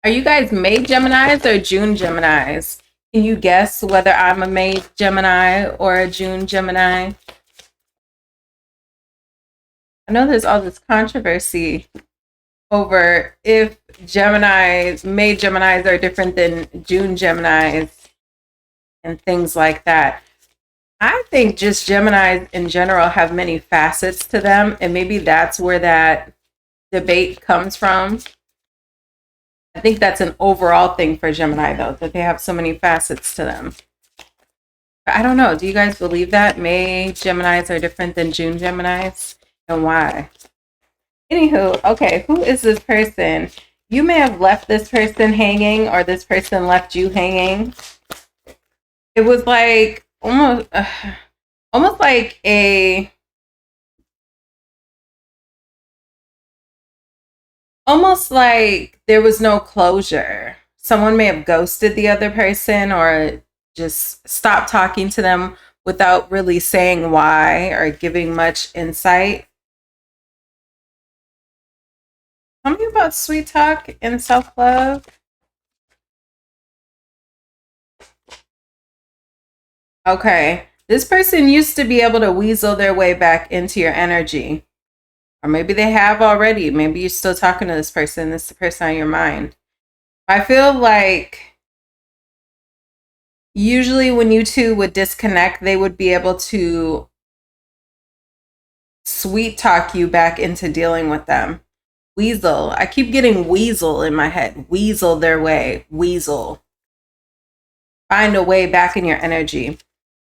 Are you guys May Geminis or June Geminis? Can you guess whether I'm a May Gemini or a June Gemini? I know there's all this controversy over if Geminis, May Geminis are different than June Geminis and things like that. I think just Geminis in general have many facets to them, and maybe that's where that debate comes from. I think that's an overall thing for Gemini, though, that they have so many facets to them. I don't know. Do you guys believe that May Geminis are different than June Geminis, and why? Anywho, okay, who is this person? You may have left this person hanging, or this person left you hanging. It was like almost like almost like there was no closure. Someone may have ghosted the other person or just stopped talking to them without really saying why or giving much insight. Tell me about sweet talk and self-love. Okay, this person used to be able to weasel their way back into your energy. Or maybe they have already. Maybe you're still talking to this person. This is the person on your mind. I feel like usually when you two would disconnect, they would be able to sweet talk you back into dealing with them. Weasel. I keep getting weasel in my head. Weasel their way. Weasel. Find a way back in your energy.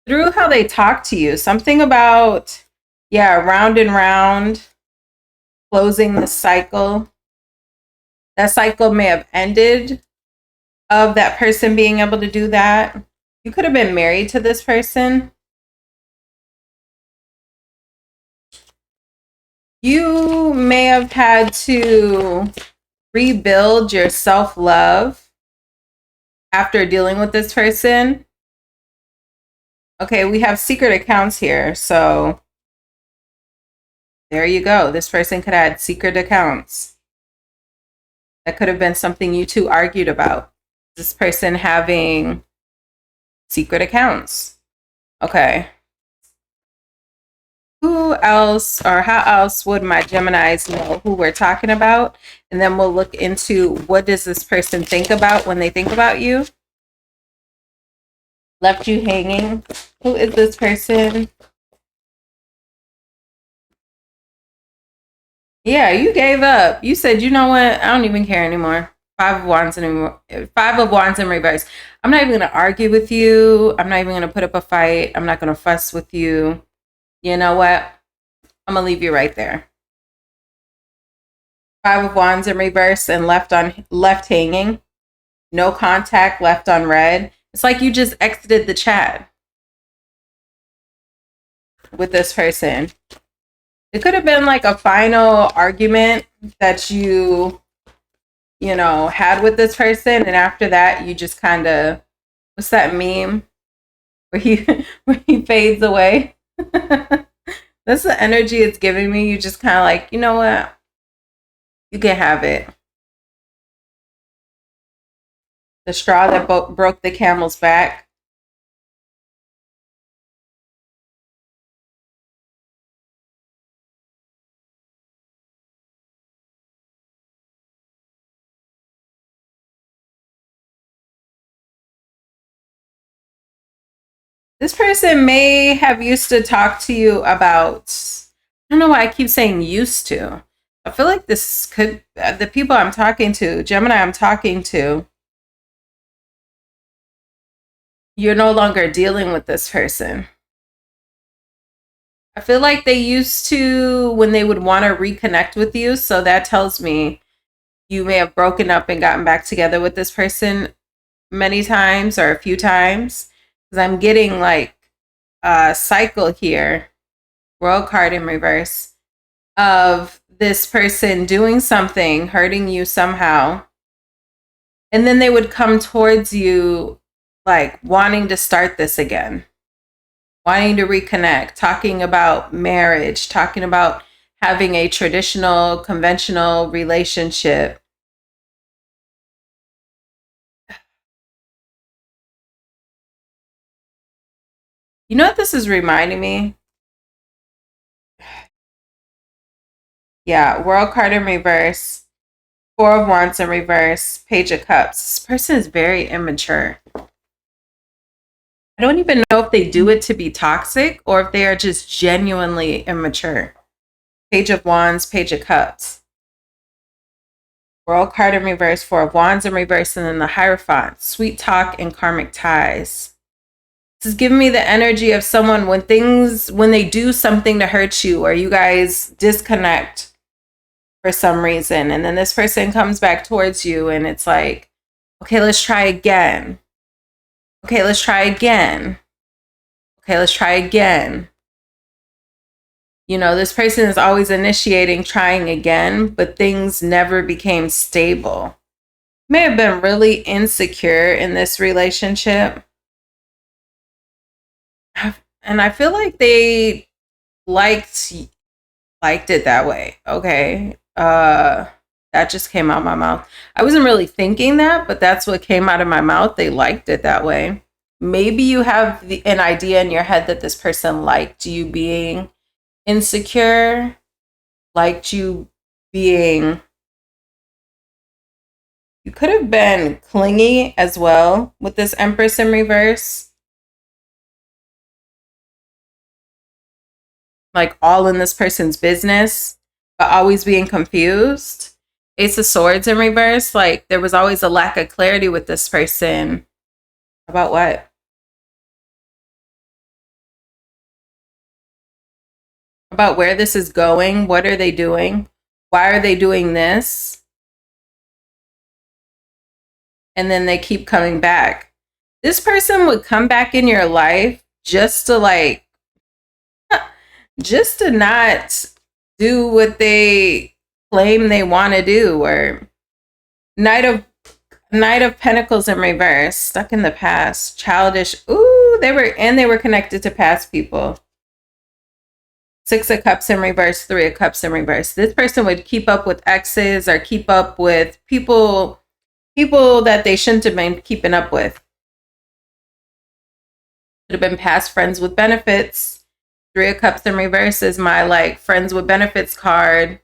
Through how they talk to you. Something about, yeah, round and round. Closing the cycle. That cycle may have ended of that person being able to do that. You could have been married to this person. You may have had to rebuild your self-love after dealing with this person. Okay, we have secret accounts here, so there you go. This person could have had secret accounts. That could have been something you two argued about. This person having secret accounts. Okay. who else or how else would my Geminis know who we're talking about? And then we'll look into what does this person think about when they think about you? Left you hanging. Who is this person? Yeah, you gave up. You said, you know what? I don't even care anymore. Five of Wands anymore. Five of Wands in reverse. I'm not even going to argue with you. I'm not even going to put up a fight. I'm not going to fuss with you. You know what? I'm going to leave you right there. Five of Wands in reverse and left hanging. No contact, left on red. It's like you just exited the chat with this person. It could have been like a final argument that you know, had with this person. And after that, you just kind of, what's that meme where he fades away? That's the energy it's giving me. You just kind of like, you know what? You can have it. The straw that broke the camel's back. This person may have used to talk to you about, I don't know why I keep saying used to. I feel like this could, the people I'm talking to, Gemini I'm talking to, you're no longer dealing with this person. I feel like they used to when they would want to reconnect with you. So that tells me you may have broken up and gotten back together with this person many times or a few times. Because I'm getting like a cycle here, World card in reverse, of this person doing something, hurting you somehow. And then they would come towards you like wanting to start this again, wanting to reconnect, talking about marriage, talking about having a traditional, conventional relationship. You know what this is reminding me? Yeah, World card in reverse, Four of Wands in reverse, Page of Cups. This person is very immature. I don't even know if they do it to be toxic or if they are just genuinely immature. Page of Wands, Page of Cups. World card in reverse, Four of Wands in reverse, and then the Hierophant, sweet talk and karmic ties. This is giving me the energy of someone when they do something to hurt you or you guys disconnect for some reason. And then this person comes back towards you and it's like, okay, let's try again. Okay, let's try again. Okay, let's try again. You know, this person is always initiating trying again, but things never became stable. May have been really insecure in this relationship. And I feel like they liked it that way. Okay. That just came out my mouth. I wasn't really thinking that, but that's what came out of my mouth. They liked it that way. Maybe you have an idea in your head that this person liked you being insecure, liked you being, you could have been clingy as well with this Empress in reverse. Like all in this person's business, but always being confused. Ace of Swords in reverse, like there was always a lack of clarity with this person. About what? About where this is going. What are they doing? Why are they doing this? And then they keep coming back. This person would come back in your life just to like, just to not do what they claim they want to do. Or Knight of Pentacles in reverse, stuck in the past, childish. Ooh, they were connected to past people. Six of Cups in reverse, Three of Cups in reverse. This person would keep up with exes or keep up with people that they shouldn't have been keeping up with. Could have been past friends with benefits. Three of Cups in reverse is my like friends with benefits card,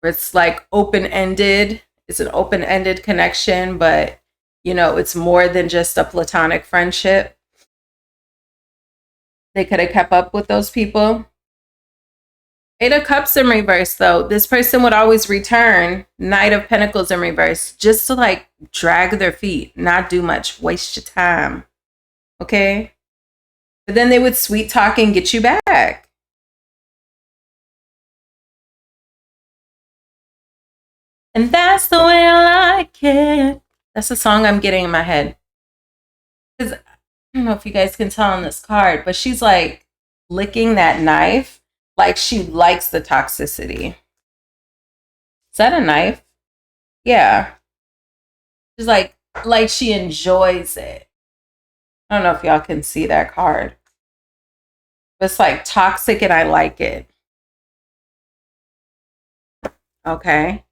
where it's like open-ended. It's an open-ended connection, but you know, it's more than just a platonic friendship. They could have kept up with those people. Eight of Cups in reverse, though. This person would always return. Knight of Pentacles in reverse, just to like drag their feet, not do much, waste your time. Okay? But then they would sweet talk and get you back. And that's the way I like it. That's the song I'm getting in my head. Because I don't know if you guys can tell on this card, but she's like licking that knife like she likes the toxicity. Is that a knife? Yeah. She's like she enjoys it. I don't know if y'all can see that card. But it's like toxic and I like it. Okay.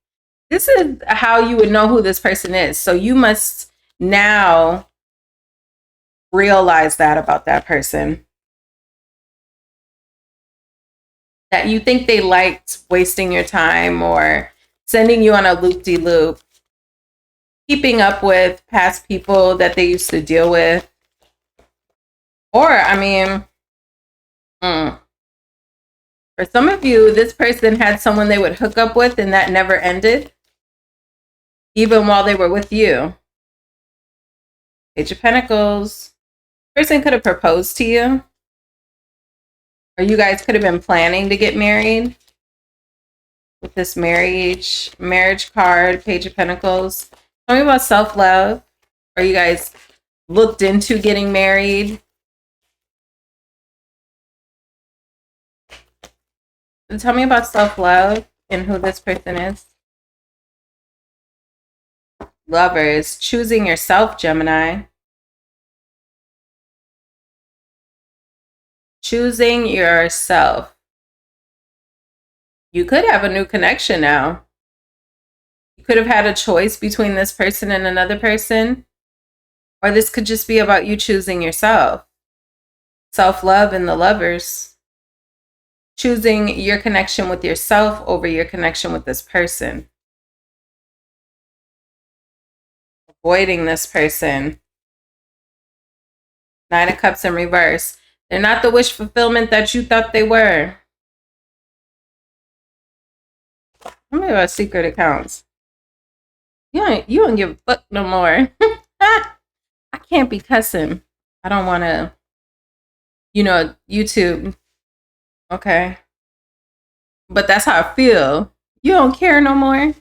This is how you would know who this person is. So you must now realize that about that person. That you think they liked wasting your time or sending you on a loop-de-loop, keeping up with past people that they used to deal with. Or, I mean, for some of you, this person had someone they would hook up with and that never ended, even while they were with you. Page of Pentacles. Person could have proposed to you. Or you guys could have been planning to get married with this marriage card, Page of Pentacles. Tell me about self-love. Are you guys looked into getting married? And tell me about self-love and who this person is. Lovers. Choosing yourself, Gemini. Choosing yourself. You could have a new connection now. You could have had a choice between this person and another person. Or this could just be about you choosing yourself. Self-love and the lovers. Choosing your connection with yourself over your connection with this person. Avoiding this person. Nine of Cups in reverse. They're not the wish fulfillment that you thought they were. Tell me about secret accounts. You don't give a fuck no more. I can't be cussing. I don't want to, YouTube. Okay. But that's how I feel. You don't care no more.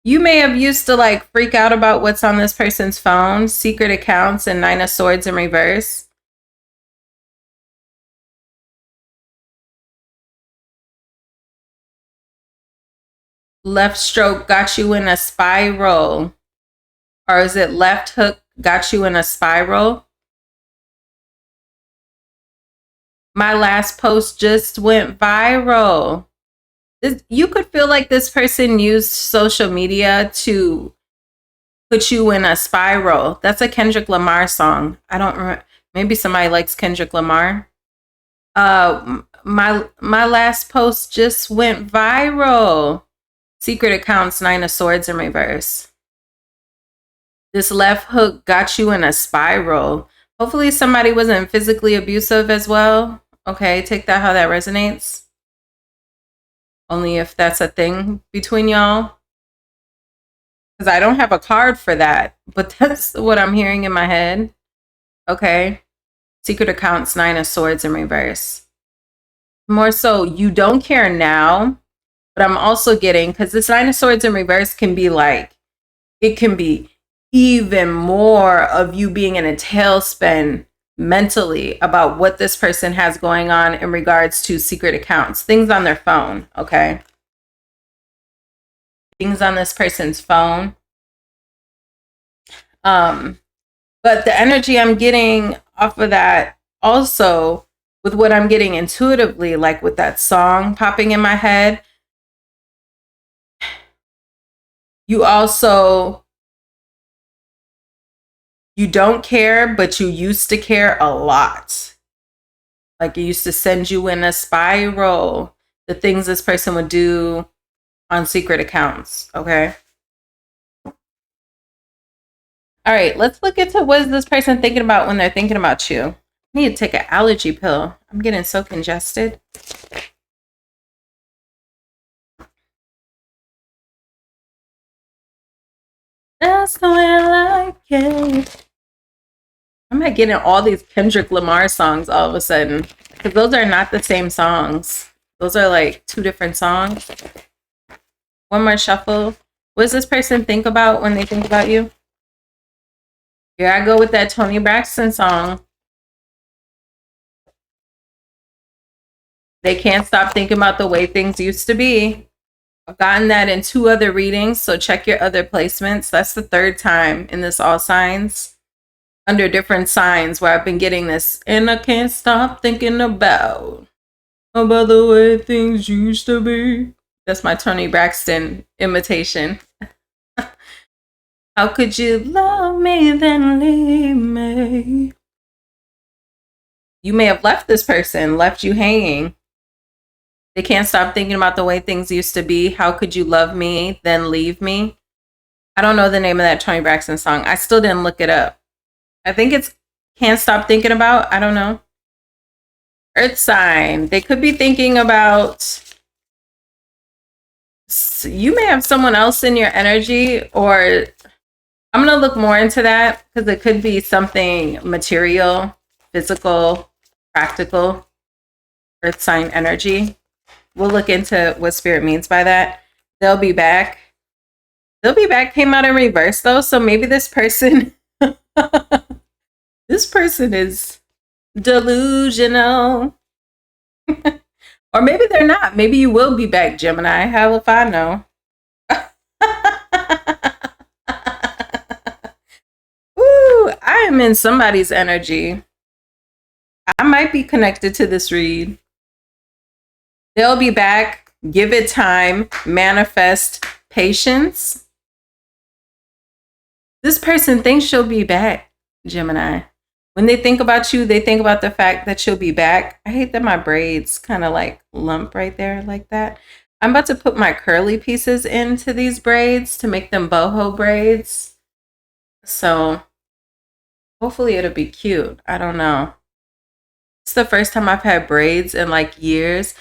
You may have used to like freak out about what's on this person's phone, secret accounts, and Nine of Swords in reverse. Left stroke got you in a spiral. Or is it left hook got you in a spiral? My last post just went viral. You could feel like this person used social media to put you in a spiral. That's a Kendrick Lamar song. I don't remember. Maybe somebody likes Kendrick Lamar. My last post just went viral. Secret accounts, Nine of Swords in reverse. This left hook got you in a spiral. Hopefully somebody wasn't physically abusive as well. Okay, take that how that resonates. Only if that's a thing between y'all. Because I don't have a card for that. But that's what I'm hearing in my head. Okay. Secret accounts, Nine of Swords in reverse. More so, you don't care now. But I'm also getting, because this Nine of Swords in reverse can be like, it can be even more of you being in a tailspin mentally about what this person has going on in regards to secret accounts, things on their phone, okay? Things on this person's phone. But the energy I'm getting off of that also with what I'm getting intuitively, like with that song popping in my head, you don't care, but you used to care a lot. Like it used to send you in a spiral. The things this person would do on secret accounts. Okay. All right, let's look into what is this person thinking about when they're thinking about you. I need to take an allergy pill. I'm getting so congested. That's the way I like it. I'm not getting all these Kendrick Lamar songs all of a sudden. Because those are not the same songs. Those are like two different songs. One more shuffle. What does this person think about when they think about you? Here I go with that Toni Braxton song. They can't stop thinking about the way things used to be. I've gotten that in 2 other readings, so check your other placements. That's the 3rd time in this all signs. Under different signs where I've been getting this. And I can't stop thinking about the way things used to be. That's my Toni Braxton imitation. How could you love me then leave me? You may have left this person, left you hanging. They can't stop thinking about the way things used to be. How could you love me then leave me? I don't know the name of that Toni Braxton song. I still didn't look it up. I think it's Can't Stop Thinking About. I don't know. Earth sign. They could be thinking about, you may have someone else in your energy, or I'm going to look more into that because it could be something material, physical, practical, earth sign energy. We'll look into what spirit means by that. They'll be back. They'll be back came out in reverse though. So maybe this person, this person is delusional. Or maybe they're not. Maybe you will be back, Gemini. How if I know? Ooh, I am in somebody's energy. I might be connected to this read. They'll be back. Give it time. Manifest patience. This person thinks she'll be back, Gemini. When they think about you, they think about the fact that she'll be back. I hate that my braids kind of like lump right there like that. I'm about to put my curly pieces into these braids to make them boho braids. So hopefully it'll be cute. I don't know. It's the first time I've had braids in like years.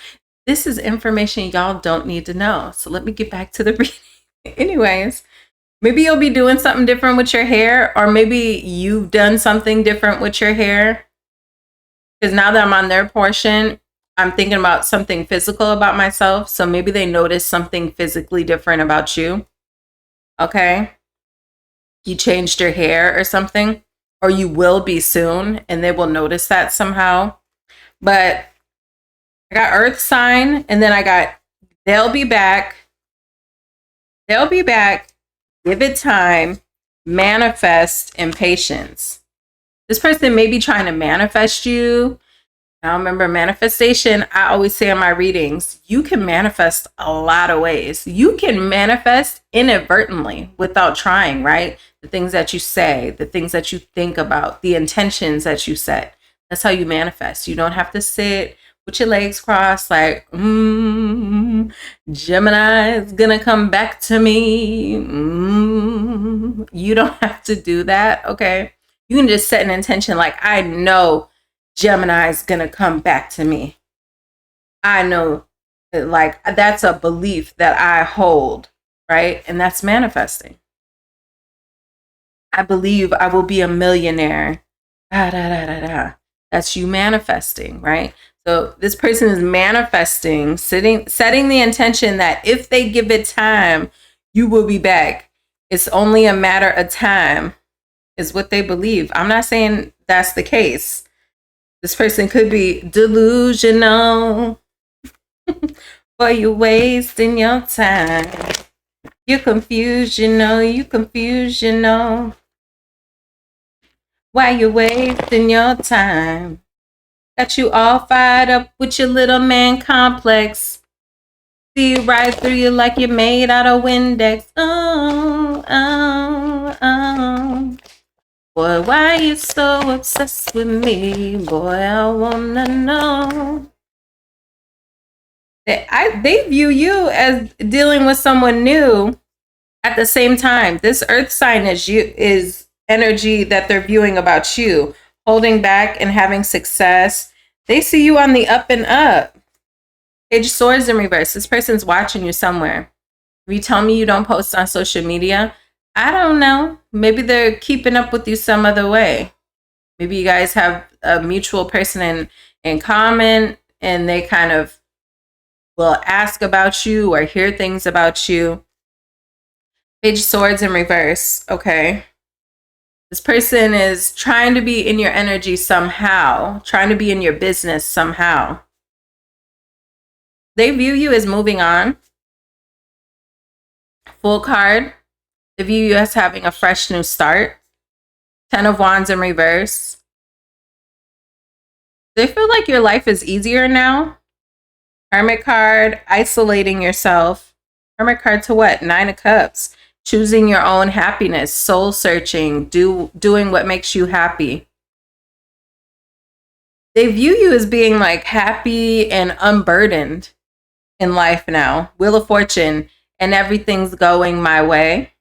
This is information y'all don't need to know. So let me get back to the reading. Anyways, maybe you'll be doing something different with your hair, or maybe you've done something different with your hair. Because now that I'm on their portion, I'm thinking about something physical about myself. So maybe they notice something physically different about you. Okay. You changed your hair or something, or you will be soon, and they will notice that somehow. But I got earth sign, and then I got they'll be back. They'll be back. Give it time. Manifest and patience. This person may be trying to manifest you. Now remember, manifestation, I always say in my readings, you can manifest a lot of ways. You can manifest inadvertently without trying, right? The things that you say, the things that you think about, the intentions that you set. That's how you manifest. You don't have to sit with your legs crossed like, Gemini is gonna come back to me. You don't have to do that, okay? You can just set an intention like, I know Gemini is gonna come back to me. I know that, like, that's a belief that I hold, right? And that's manifesting. I believe I will be a millionaire. That's you manifesting, right? So this person is manifesting, setting the intention that if they give it time, you will be back. It's only a matter of time, is what they believe. I'm not saying that's the case. This person could be delusional. Boy, you're wasting your time. You're confused, you know. You confused, you know. Why you wasting your time? Got you all fired up with your little man complex. See right through you like you're made out of Windex. Oh, oh, oh. Boy, why you so obsessed with me? Boy, I wanna know. They view you as dealing with someone new at the same time. This earth sign is energy that they're viewing about you, holding back and having success. They see you on the up and up. Page of Swords in reverse. This person's watching you somewhere. If you tell me you don't post on social media, I don't know. Maybe they're keeping up with you some other way. Maybe you guys have a mutual person in common, and they kind of will ask about you or hear things about you. Page of Swords in reverse. Okay. This person is trying to be in your energy somehow, trying to be in your business somehow. They view you as moving on. Full card. They view you as having a fresh new start. 10 of Wands in reverse. They feel like your life is easier now. Hermit card, isolating yourself. Hermit card to what? 9 of Cups. Choosing your own happiness, soul searching, doing what makes you happy. They view you as being like happy and unburdened in life now. Wheel of Fortune, and everything's going my way.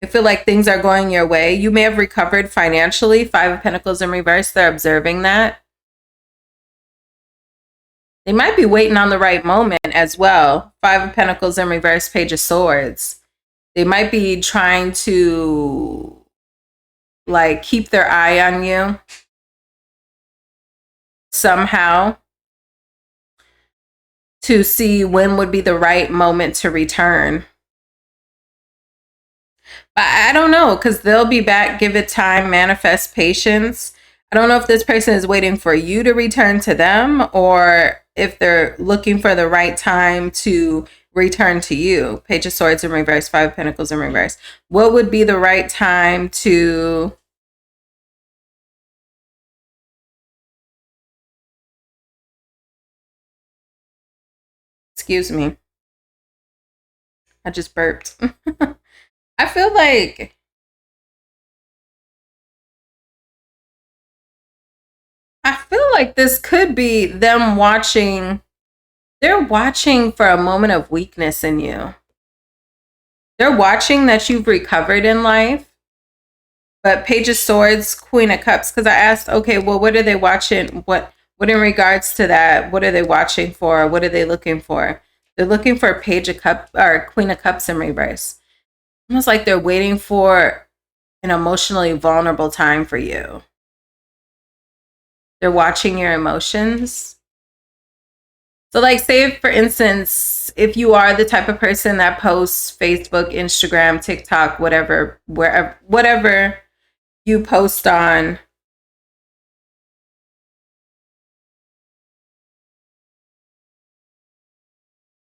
I feel like things are going your way. You may have recovered financially. 5 of Pentacles in reverse. They're observing that. They might be waiting on the right moment as well. 5 of Pentacles in reverse, Page of Swords. They might be trying to like keep their eye on you somehow to see when would be the right moment to return. But I don't know, because they'll be back. Give it time, manifest patience. I don't know if this person is waiting for you to return to them, or if they're looking for the right time to return to you. Page of Swords in reverse, 5 of Pentacles in reverse. What would be the right time to... Excuse me. I just burped. I feel like this could be them watching. They're watching for a moment of weakness in you. They're watching that you've recovered in life. But Page of Swords, Queen of Cups, because I asked, okay, well, what are they watching? What in regards to that, what are they watching for? What are they looking for? They're looking for a Page of Cups or Queen of Cups in reverse. Almost like they're waiting for an emotionally vulnerable time for you. They're watching your emotions. So like, say for instance, if you are the type of person that posts Facebook, Instagram, TikTok, whatever, whatever you post on,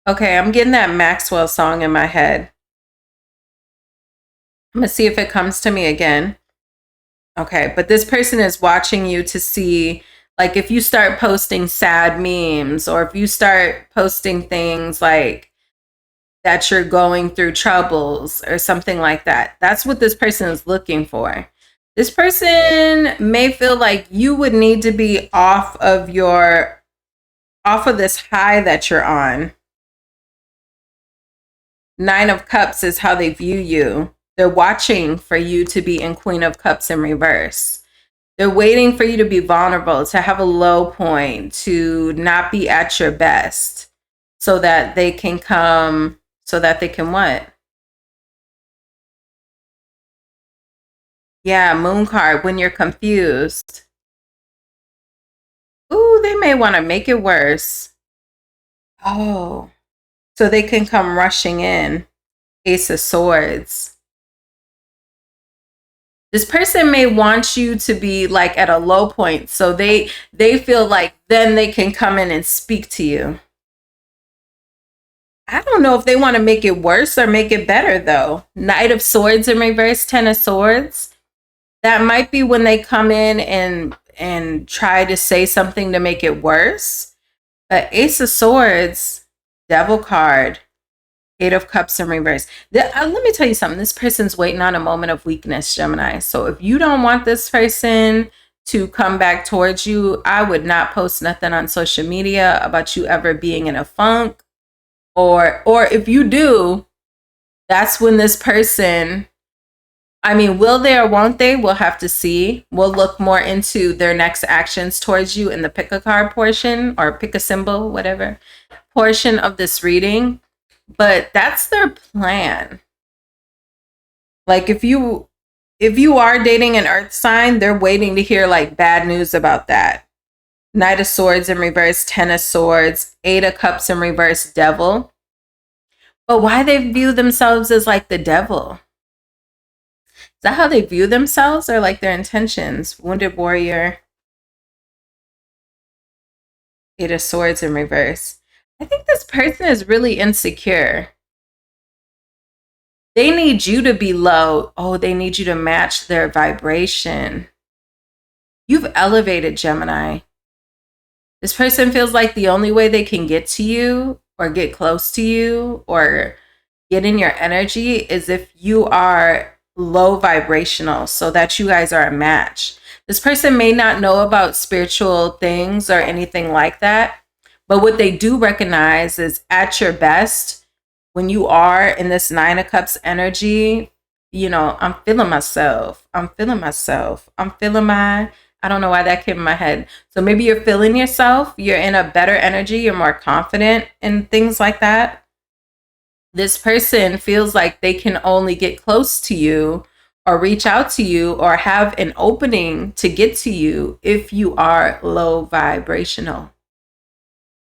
okay, I'm getting that Maxwell song in my head. I'm gonna see if it comes to me again. Okay, but this person is watching you to see, like, if you start posting sad memes, or if you start posting things like that you're going through troubles or something like that. That's what this person is looking for. This person may feel like you would need to be off of this high that you're on. 9 of Cups is how they view you. They're watching for you to be in Queen of Cups in reverse. They're waiting for you to be vulnerable, to have a low point, to not be at your best, so that they can what? Yeah, Moon card, when you're confused. Ooh, they may want to make it worse. Oh, so they can come rushing in. Ace of Swords. This person may want you to be like at a low point, so they feel like then they can come in and speak to you. I don't know if they want to make it worse or make it better though. Knight of Swords in reverse, 10 of Swords. That might be when they come in and try to say something to make it worse. But Ace of Swords, Devil card. Eight of Cups in reverse. Let me tell you something. This person's waiting on a moment of weakness, Gemini. So if you don't want this person to come back towards you, I would not post nothing on social media about you ever being in a funk. Or if you do, that's when this person, I mean, will they or won't they? We'll have to see. We'll look more into their next actions towards you in the pick a card portion, or pick a symbol, whatever portion of this reading. But that's their plan. Like if you are dating an earth sign, they're waiting to hear like bad news about that. Knight of Swords in reverse, Ten of Swords, Eight of Cups in reverse, Devil. But why they view themselves as like the devil? Is that how they view themselves, or like their intentions? Wounded Warrior, Eight of Swords in reverse. I think this person is really insecure. They need you to be low. Oh, they need you to match their vibration. You've elevated, Gemini. This person feels like the only way they can get to you or get close to you or get in your energy is if you are low vibrational, so that you guys are a match. This person may not know about spiritual things or anything like that, but what they do recognize is at your best, when you are in this Nine of Cups energy, you know, I'm feeling myself. I'm feeling myself. I'm feeling my, I don't know why that came in my head. So maybe you're feeling yourself. You're in a better energy. You're more confident and things like that. This person feels like they can only get close to you or reach out to you or have an opening to get to you if you are low vibrational.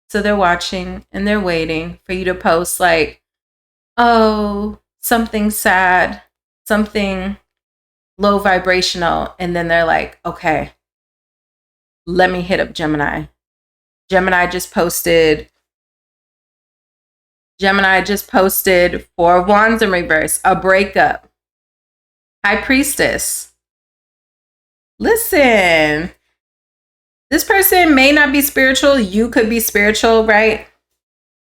So they're watching and they're waiting for you to post like, oh, something sad, something low vibrational. And then they're like, okay, let me hit up Gemini. Gemini just posted Four of Wands in reverse, a breakup. High Priestess. Listen, this person may not be spiritual. You could be spiritual, right?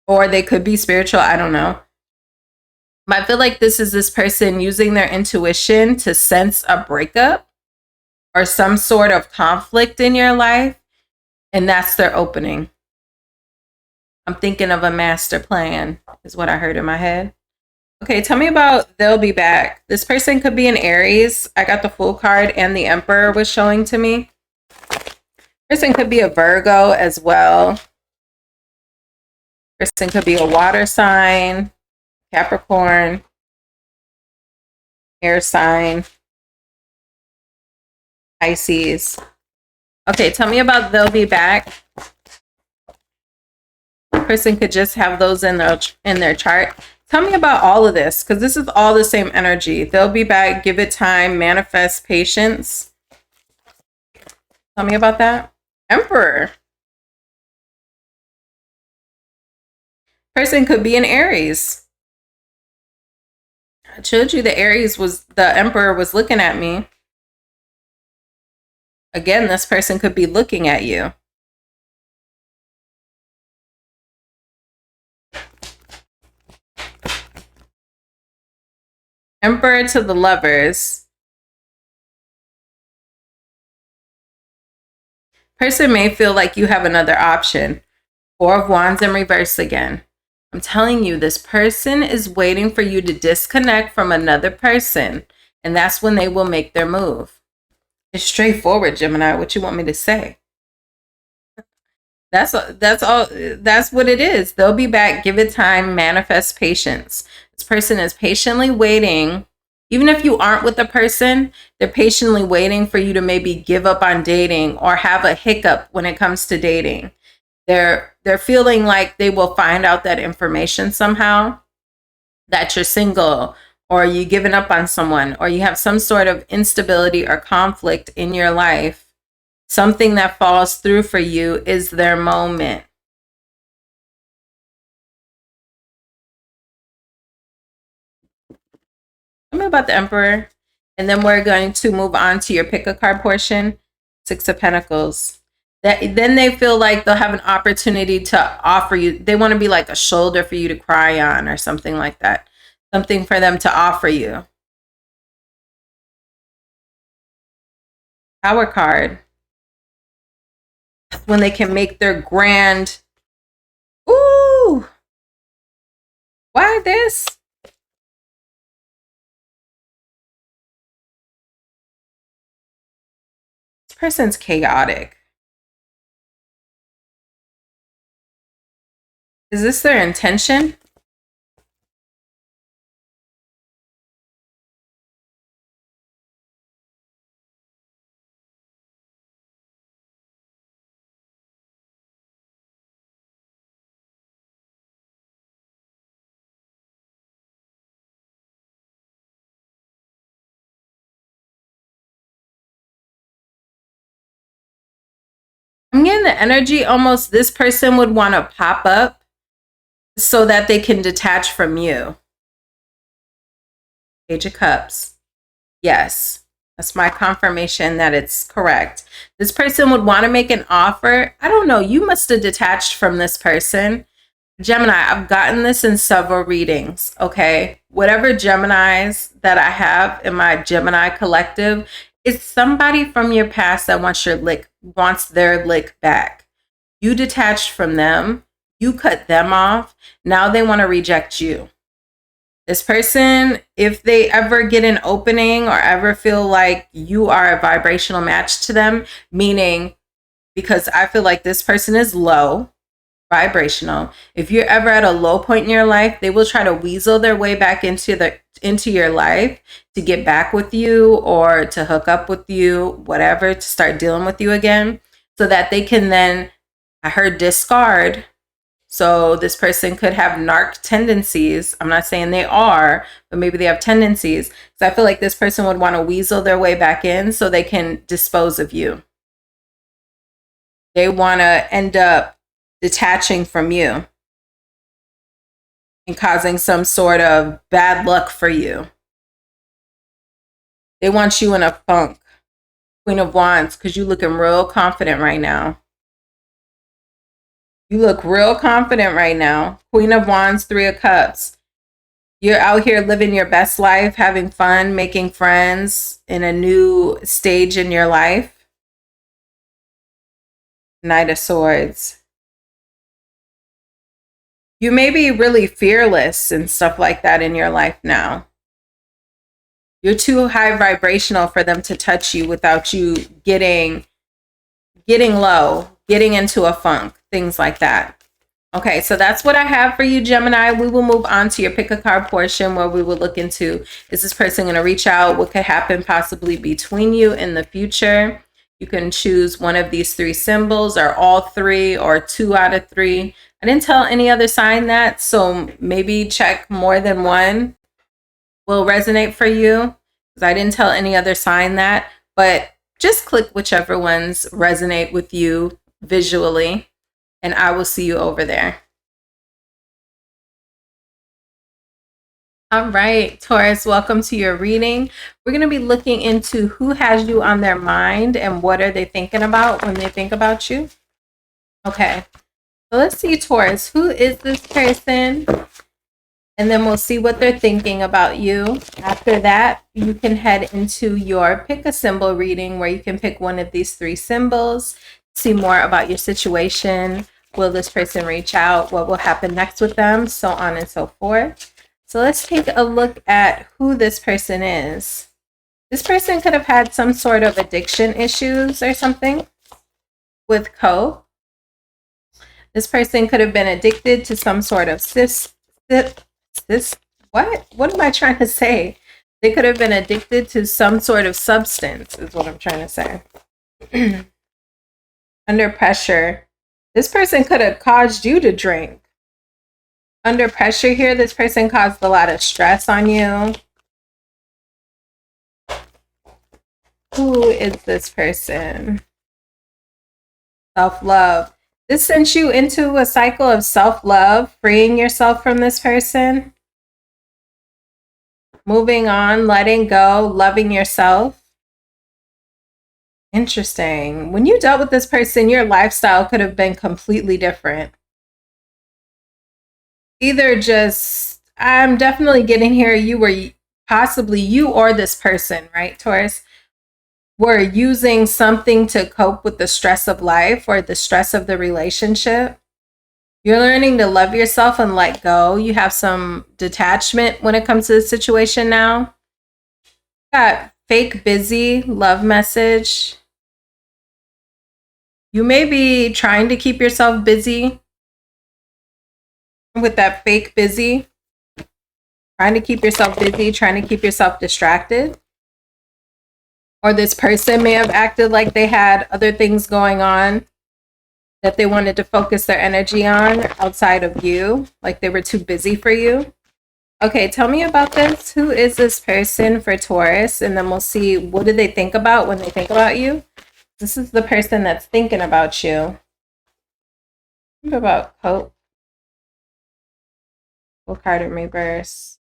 Or they could be spiritual. I don't know. But I feel like this is this person using their intuition to sense a breakup or some sort of conflict in your life. And that's their opening. I'm thinking of a master plan is what I heard in my head. Okay, tell me about they'll be back. This person could be an Aries. I got the Fool card and the Emperor was showing to me. Person could be a Virgo as well. Person could be a water sign, Capricorn, air sign, Pisces. Okay, tell me about they'll be back. Person could just have those in their chart. Tell me about all of this, because this is all the same energy. They'll be back, give it time, manifest patience. Tell me about that. Emperor. Person could be an Aries. I told you the Emperor was looking at me. Again, this person could be looking at you. Emperor to the Lovers. Person may feel like you have another option. Four of Wands in reverse again. I'm telling you, this person is waiting for you to disconnect from another person. And that's when they will make their move. It's straightforward, Gemini. What you want me to say? That's all. That's what it is. They'll be back. Give it time. Manifest patience. This person is patiently waiting. Even if you aren't with the person, they're patiently waiting for you to maybe give up on dating or have a hiccup when it comes to dating. They're feeling like they will find out that information somehow, that you're single or you given up on someone or you have some sort of instability or conflict in your life. Something that falls through for you is their moment. Tell me about the Emperor. And then we're going to move on to your pick a card portion. Six of Pentacles. that then they feel like they'll have an opportunity to offer you. They want to be like a shoulder for you to cry on or something like that. Something for them to offer you. Power card. When they can make their grand. Ooh. Why this? This person's chaotic. Is this their intention? I'm getting the energy almost this person would want to pop up so that they can detach from you. Page of Cups. Yes, that's my confirmation that it's correct. This person would want to make an offer. I don't know. You must have detached from this person. Gemini, I've gotten this in several readings, okay? Whatever Geminis that I have in my Gemini collective, it's somebody from your past that wants their lick back. You detached from them. You cut them off. Now they want to reject you. This person, if they ever get an opening or ever feel like you are a vibrational match to them, meaning because I feel like this person is low vibrational. If you're ever at a low point in your life, they will try to weasel their way back into your life to get back with you or to hook up with you, whatever, to start dealing with you again, so that they can then, I heard, discard. So this person could have narc tendencies. I'm not saying they are, but maybe they have tendencies. So I feel like this person would want to weasel their way back in so they can dispose of you. They want to end up detaching from you and causing some sort of bad luck for you. They want you in a funk. Queen of Wands, because you're looking real confident right now. You look real confident right now. Queen of Wands, Three of Cups. You're out here living your best life, having fun, making friends in a new stage in your life. Knight of Swords. You may be really fearless and stuff like that in your life now. You're too high vibrational for them to touch you without you getting low, getting into a funk, things like that. Okay, so that's what I have for you, Gemini. We will move on to your pick a card portion where we will look into, is this person going to reach out? What could happen possibly between you in the future? You can choose one of these three symbols or all three or 2 out of 3. I didn't tell any other sign that, so maybe check more than one will resonate for you, because I didn't tell any other sign that, but just click whichever ones resonate with you visually, and I will see you over there. All right, Taurus, welcome to your reading. We're going to be looking into who has you on their mind and what are they thinking about when they think about you. Okay, so let's see, Taurus, who is this person? And then we'll see what they're thinking about you. After that, you can head into your pick a symbol reading where you can pick one of these 3 symbols, see more about your situation. Will this person reach out? What will happen next with them? So on and so forth. So let's take a look at who this person is. This person could have had some sort of addiction issues or something with coke. This person could have been addicted to some sort of what am I trying to say? They could have been addicted to some sort of substance is what I'm trying to say. Under pressure. This person could have caused you to drink. Under pressure here, this person caused a lot of stress on you. Who is this person? Self-love. This sent you into a cycle of self-love, freeing yourself from this person. Moving on, letting go, loving yourself. Interesting. When you dealt with this person, your lifestyle could have been completely different. Either just, I'm definitely getting here, you were possibly, you or this person, right, Taurus, were using something to cope with the stress of life or the stress of the relationship. You're learning to love yourself and let go. You have some detachment when it comes to the situation now. Got fake busy, love message. You may be trying to keep yourself busy with that fake busy. Trying to keep yourself busy, trying to keep yourself distracted. Or this person may have acted like they had other things going on that they wanted to focus their energy on outside of you, like they were too busy for you. Okay, tell me about this. Who is this person for Taurus? And then we'll see, what do they think about when they think about you? This is the person that's thinking about you. Think about hope. Full card in reverse.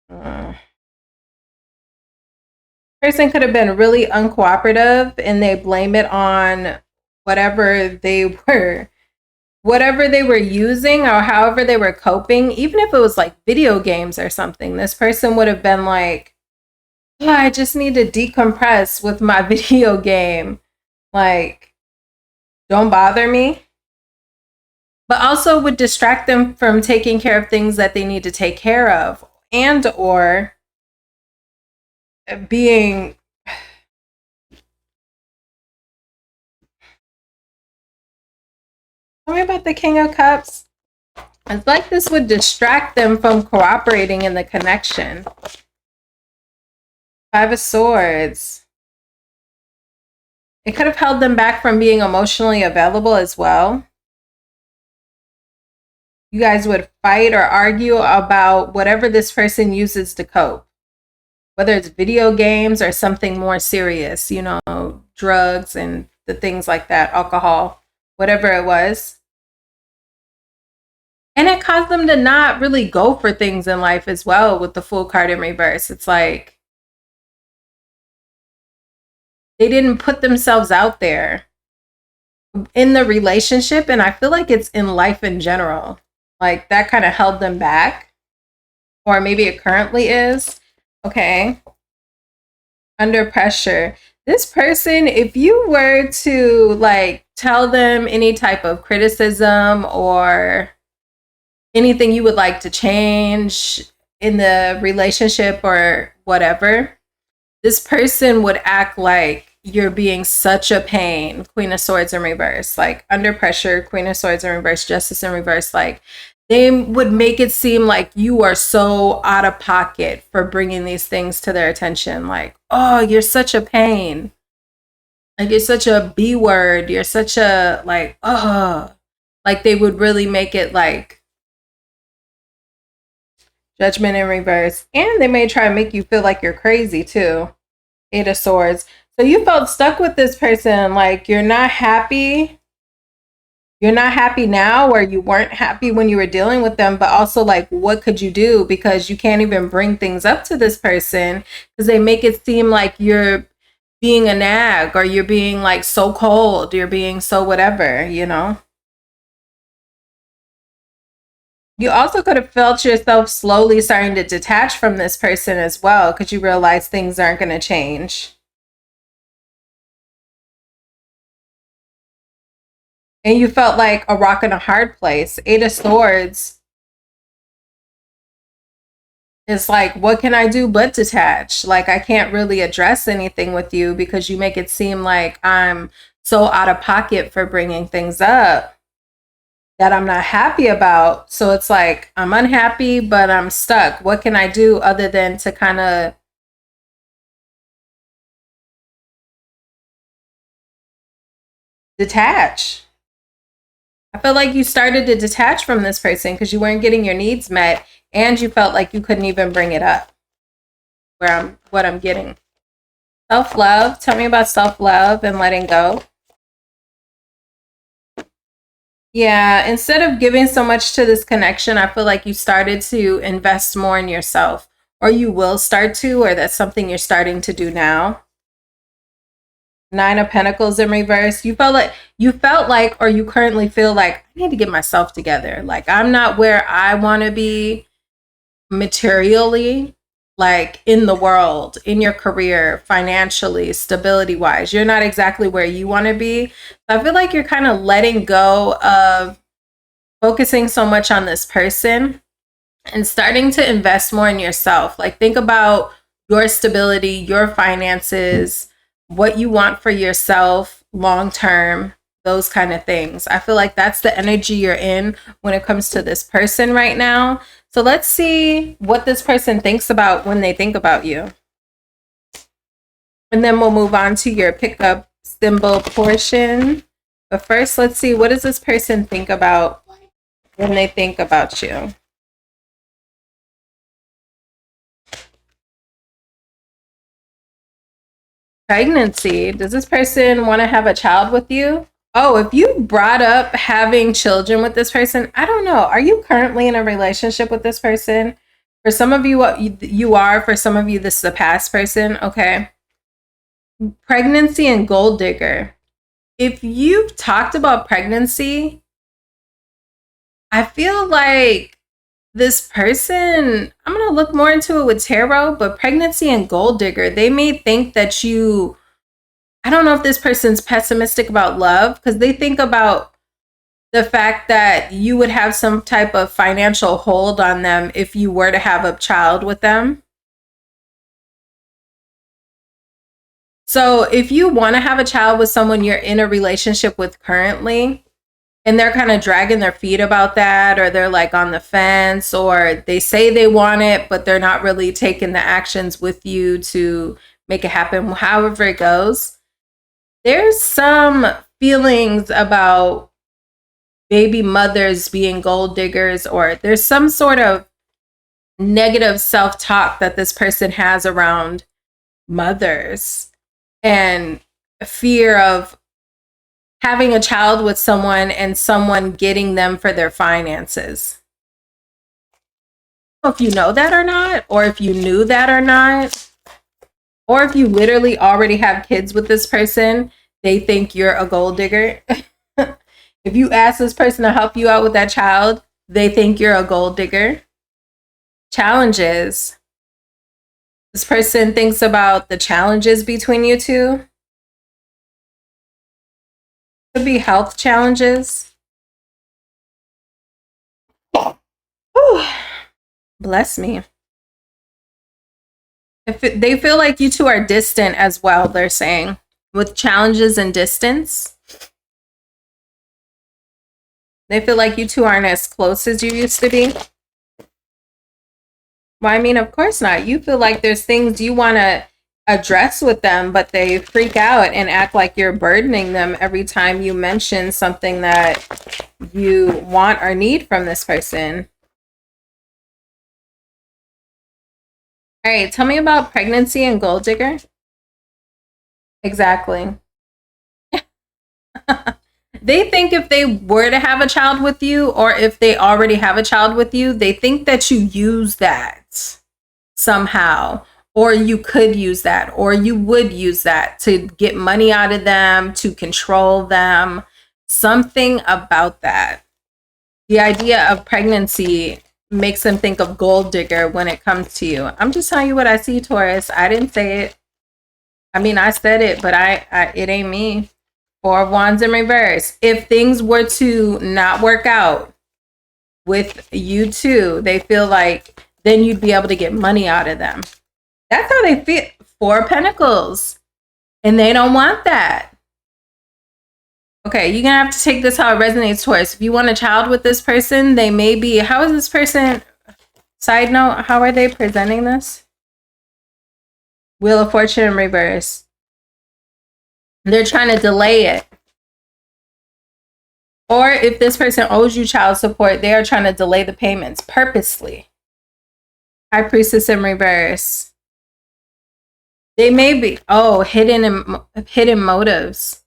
Person could have been really uncooperative and they blame it on whatever they were using or however they were coping. Even if it was like video games or something, this person would have been like, oh, I just need to decompress with my video game. Like, don't bother me. But also would distract them from taking care of things that they need to take care of, and or being tell me about the King of Cups. It's like this would distract them from cooperating in the connection. Five of Swords. It could have held them back from being emotionally available as well. You guys would fight or argue about whatever this person uses to cope. Whether it's video games or something more serious, you know, drugs and the things like that, alcohol, whatever it was. And it caused them to not really go for things in life as well with the Fool card in reverse. It's like they didn't put themselves out there in the relationship. And I feel like it's in life in general. Like that kind of held them back. Or maybe it currently is. Okay. Under pressure. This person, if you were to like tell them any type of criticism or anything you would like to change in the relationship or whatever, this person would act like you're being such a pain. Queen of Swords in reverse, like under pressure, Queen of Swords in reverse, Justice in reverse, like they would make it seem like you are so out of pocket for bringing these things to their attention. Like, oh, you're such a pain. Like, you're such a B word. You're such a, like, oh. Like, they would really make it like Judgment in reverse. And they may try to make you feel like you're crazy, too. Eight of Swords. So you felt stuck with this person. Like, you're not happy. You're not happy now, or you weren't happy when you were dealing with them, but also like, what could you do? Because you can't even bring things up to this person because they make it seem like you're being a nag or you're being like so cold, you're being so whatever, you know? You also could have felt yourself slowly starting to detach from this person as well because you realize things aren't going to change. And you felt like a rock in a hard place. Eight of Swords. It's like, what can I do but detach? Like, I can't really address anything with you because you make it seem like I'm so out of pocket for bringing things up that I'm not happy about. So it's like, I'm unhappy, but I'm stuck. What can I do other than to kind of detach? I feel like you started to detach from this person because you weren't getting your needs met and you felt like you couldn't even bring it up. What I'm getting. Self-love. Tell me about self-love and letting go. Yeah, instead of giving so much to this connection, I feel like you started to invest more in yourself, or you will start to, or that's something you're starting to do now. Nine of Pentacles in reverse. You felt like, or you currently feel like, I need to get myself together. Like, I'm not where I want to be materially, like in the world, in your career, financially, stability wise. You're not exactly where you want to be. I feel like you're kind of letting go of focusing so much on this person and starting to invest more in yourself. Like, think about your stability, your finances, what you want for yourself long term, those kind of things. I feel like that's the energy you're in when it comes to this person right now. So let's see what this person thinks about when they think about you. And then we'll move on to your pickup symbol portion. But first, let's see, what does this person think about when they think about you? Pregnancy. Does this person want to have a child with you? Oh, if you brought up having children with this person, I don't know. Are you currently in a relationship with this person? For some of you, you are. For some of you, this is a past person. Okay. Pregnancy and gold digger. If you've talked about pregnancy, I feel like this person, I'm going to look more into it with tarot, but pregnancy and gold digger, they may think that you, I don't know if this person's pessimistic about love, because they think about the fact that you would have some type of financial hold on them if you were to have a child with them. So if you want to have a child with someone you're in a relationship with currently, and they're kind of dragging their feet about that, or they're like on the fence, or they say they want it, but they're not really taking the actions with you to make it happen, however it goes, there's some feelings about baby mothers being gold diggers, or there's some sort of negative self-talk that this person has around mothers and fear of having a child with someone and someone getting them for their finances. I don't know if you know that or not, or if you knew that or not, or if you literally already have kids with this person, they think you're a gold digger. If you ask this person to help you out with that child, they think you're a gold digger. Challenges. This person thinks about the challenges between you two. Could be health challenges. Whew. Bless me. They feel like you two are distant as well, they're saying, with challenges and distance. They feel like you two aren't as close as you used to be. Well, I mean, of course not. You feel like there's things you want to address with them, but they freak out and act like you're burdening them every time you mention something that you want or need from this person. All right, tell me about pregnancy and gold digger. Exactly. They think if they were to have a child with you, or if they already have a child with you, they think that you use that somehow, or you could use that, or you would use that to get money out of them, to control them. Something about that. The idea of pregnancy makes them think of gold digger when it comes to you. I'm just telling you what I see, Taurus. I didn't say it. I mean, I said it, but it ain't me. Four of Wands in reverse. If things were to not work out with you two, they feel like then you'd be able to get money out of them. That's how they feel. Four of Pentacles. And they don't want that. Okay, you're going to have to take this how it resonates, Taurus. If you want a child with this person, they may be... How is this person... Side note, how are they presenting this? Wheel of Fortune in reverse. They're trying to delay it. Or if this person owes you child support, they are trying to delay the payments purposely. High Priestess in reverse. They may be, hidden motives.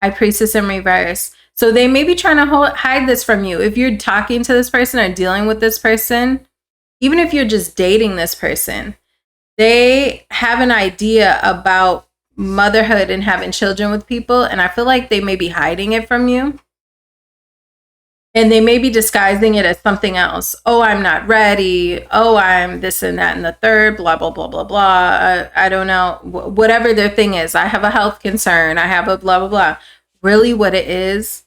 High Priestess in reverse. So they may be trying to hide this from you. If you're talking to this person or dealing with this person, even if you're just dating this person, they have an idea about motherhood and having children with people, and I feel like they may be hiding it from you. And they may be disguising it as something else. Oh, I'm not ready. Oh, I'm this and that and the third, blah, blah, blah, blah, blah. I don't know. Whatever their thing is. I have a health concern. I have a blah, blah, blah. Really what it is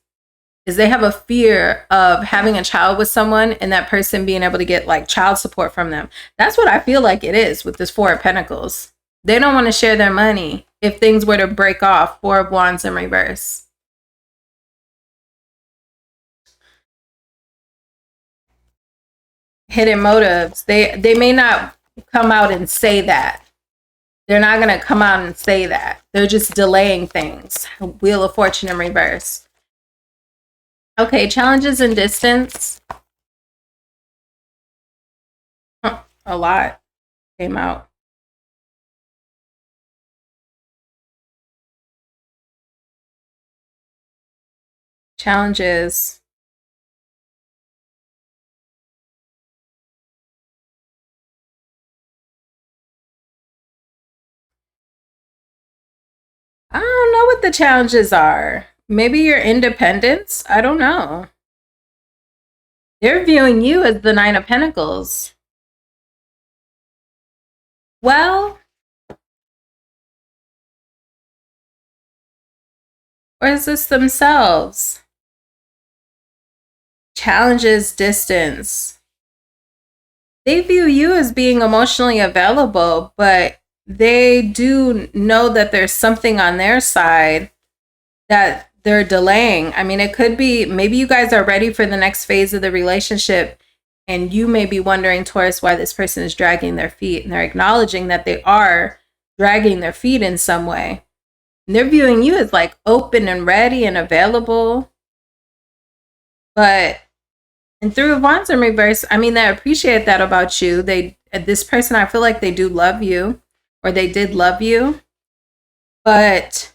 they have a fear of having a child with someone and that person being able to get like child support from them. That's what I feel like it is with this Four of Pentacles. They don't want to share their money if things were to break off. Four of Wands in reverse. Hidden motives. They may not come out and say that. They're not going to come out and say that. They're just delaying things. Wheel of Fortune in reverse. Okay, challenges and distance. A lot came out. Challenges. I don't know what the challenges are. Maybe your independence? I don't know. They're viewing you as the Nine of Pentacles. Well, or is this themselves? Challenges, distance. They view you as being emotionally available, but they do know that there's something on their side that they're delaying. I mean, it could be maybe you guys are ready for the next phase of the relationship, and you may be wondering, Taurus, why this person is dragging their feet, and they're acknowledging that they are dragging their feet in some way. And they're viewing you as like open and ready and available. But and Three of Wands in reverse, I mean, they appreciate that about you. This person, I feel like they do love you, or they did love you, but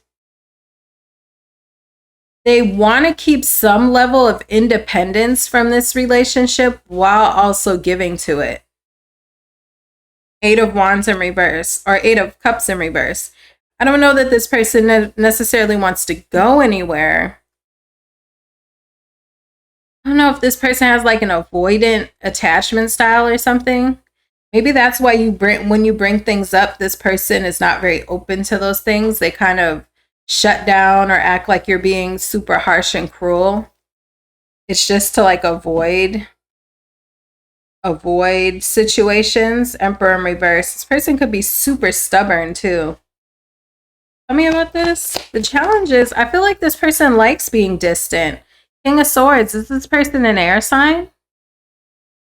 they want to keep some level of independence from this relationship while also giving to it. Eight of Wands in reverse, or Eight of Cups in reverse. I don't know that this person necessarily wants to go anywhere. I don't know if this person has like an avoidant attachment style or something. Maybe that's why when you bring things up, this person is not very open to those things. They kind of shut down or act like you're being super harsh and cruel. It's just to like avoid situations. Emperor in reverse. This person could be super stubborn too. Tell me about this. The challenge is, I feel like this person likes being distant. King of Swords. Is this person an air sign?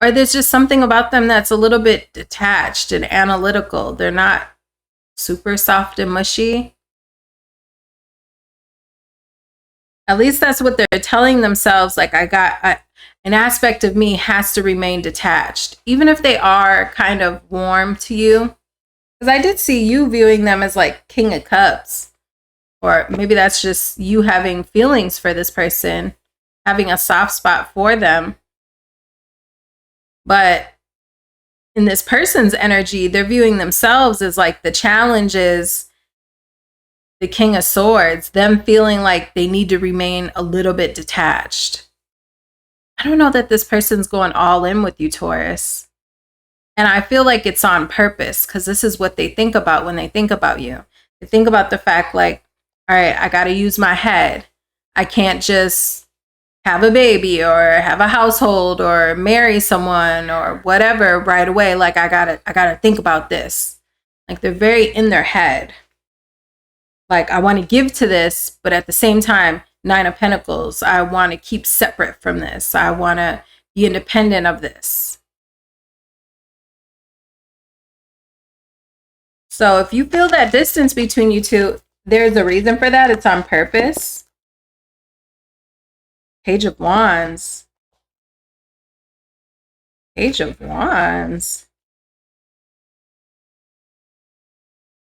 Or there's just something about them that's a little bit detached and analytical. They're not super soft and mushy. At least that's what they're telling themselves. Like, an aspect of me has to remain detached. Even if they are kind of warm to you. Because I did see you viewing them as like King of Cups. Or maybe that's just you having feelings for this person. Having a soft spot for them. But in this person's energy, they're viewing themselves as like the challenge is the King of Swords, them feeling like they need to remain a little bit detached. I don't know that this person's going all in with you, Taurus. And I feel like it's on purpose because this is what they think about when they think about you. They think about the fact like, all right, I got to use my head. I can't just have a baby or have a household or marry someone or whatever right away. Like I gotta think about this. Like they're very in their head. Like I want to give to this, but at the same time, Nine of Pentacles, I want to keep separate from this. I want to be independent of this. So if you feel that distance between you two, there's a reason for that. It's on purpose. Page of Wands. Page of Wands.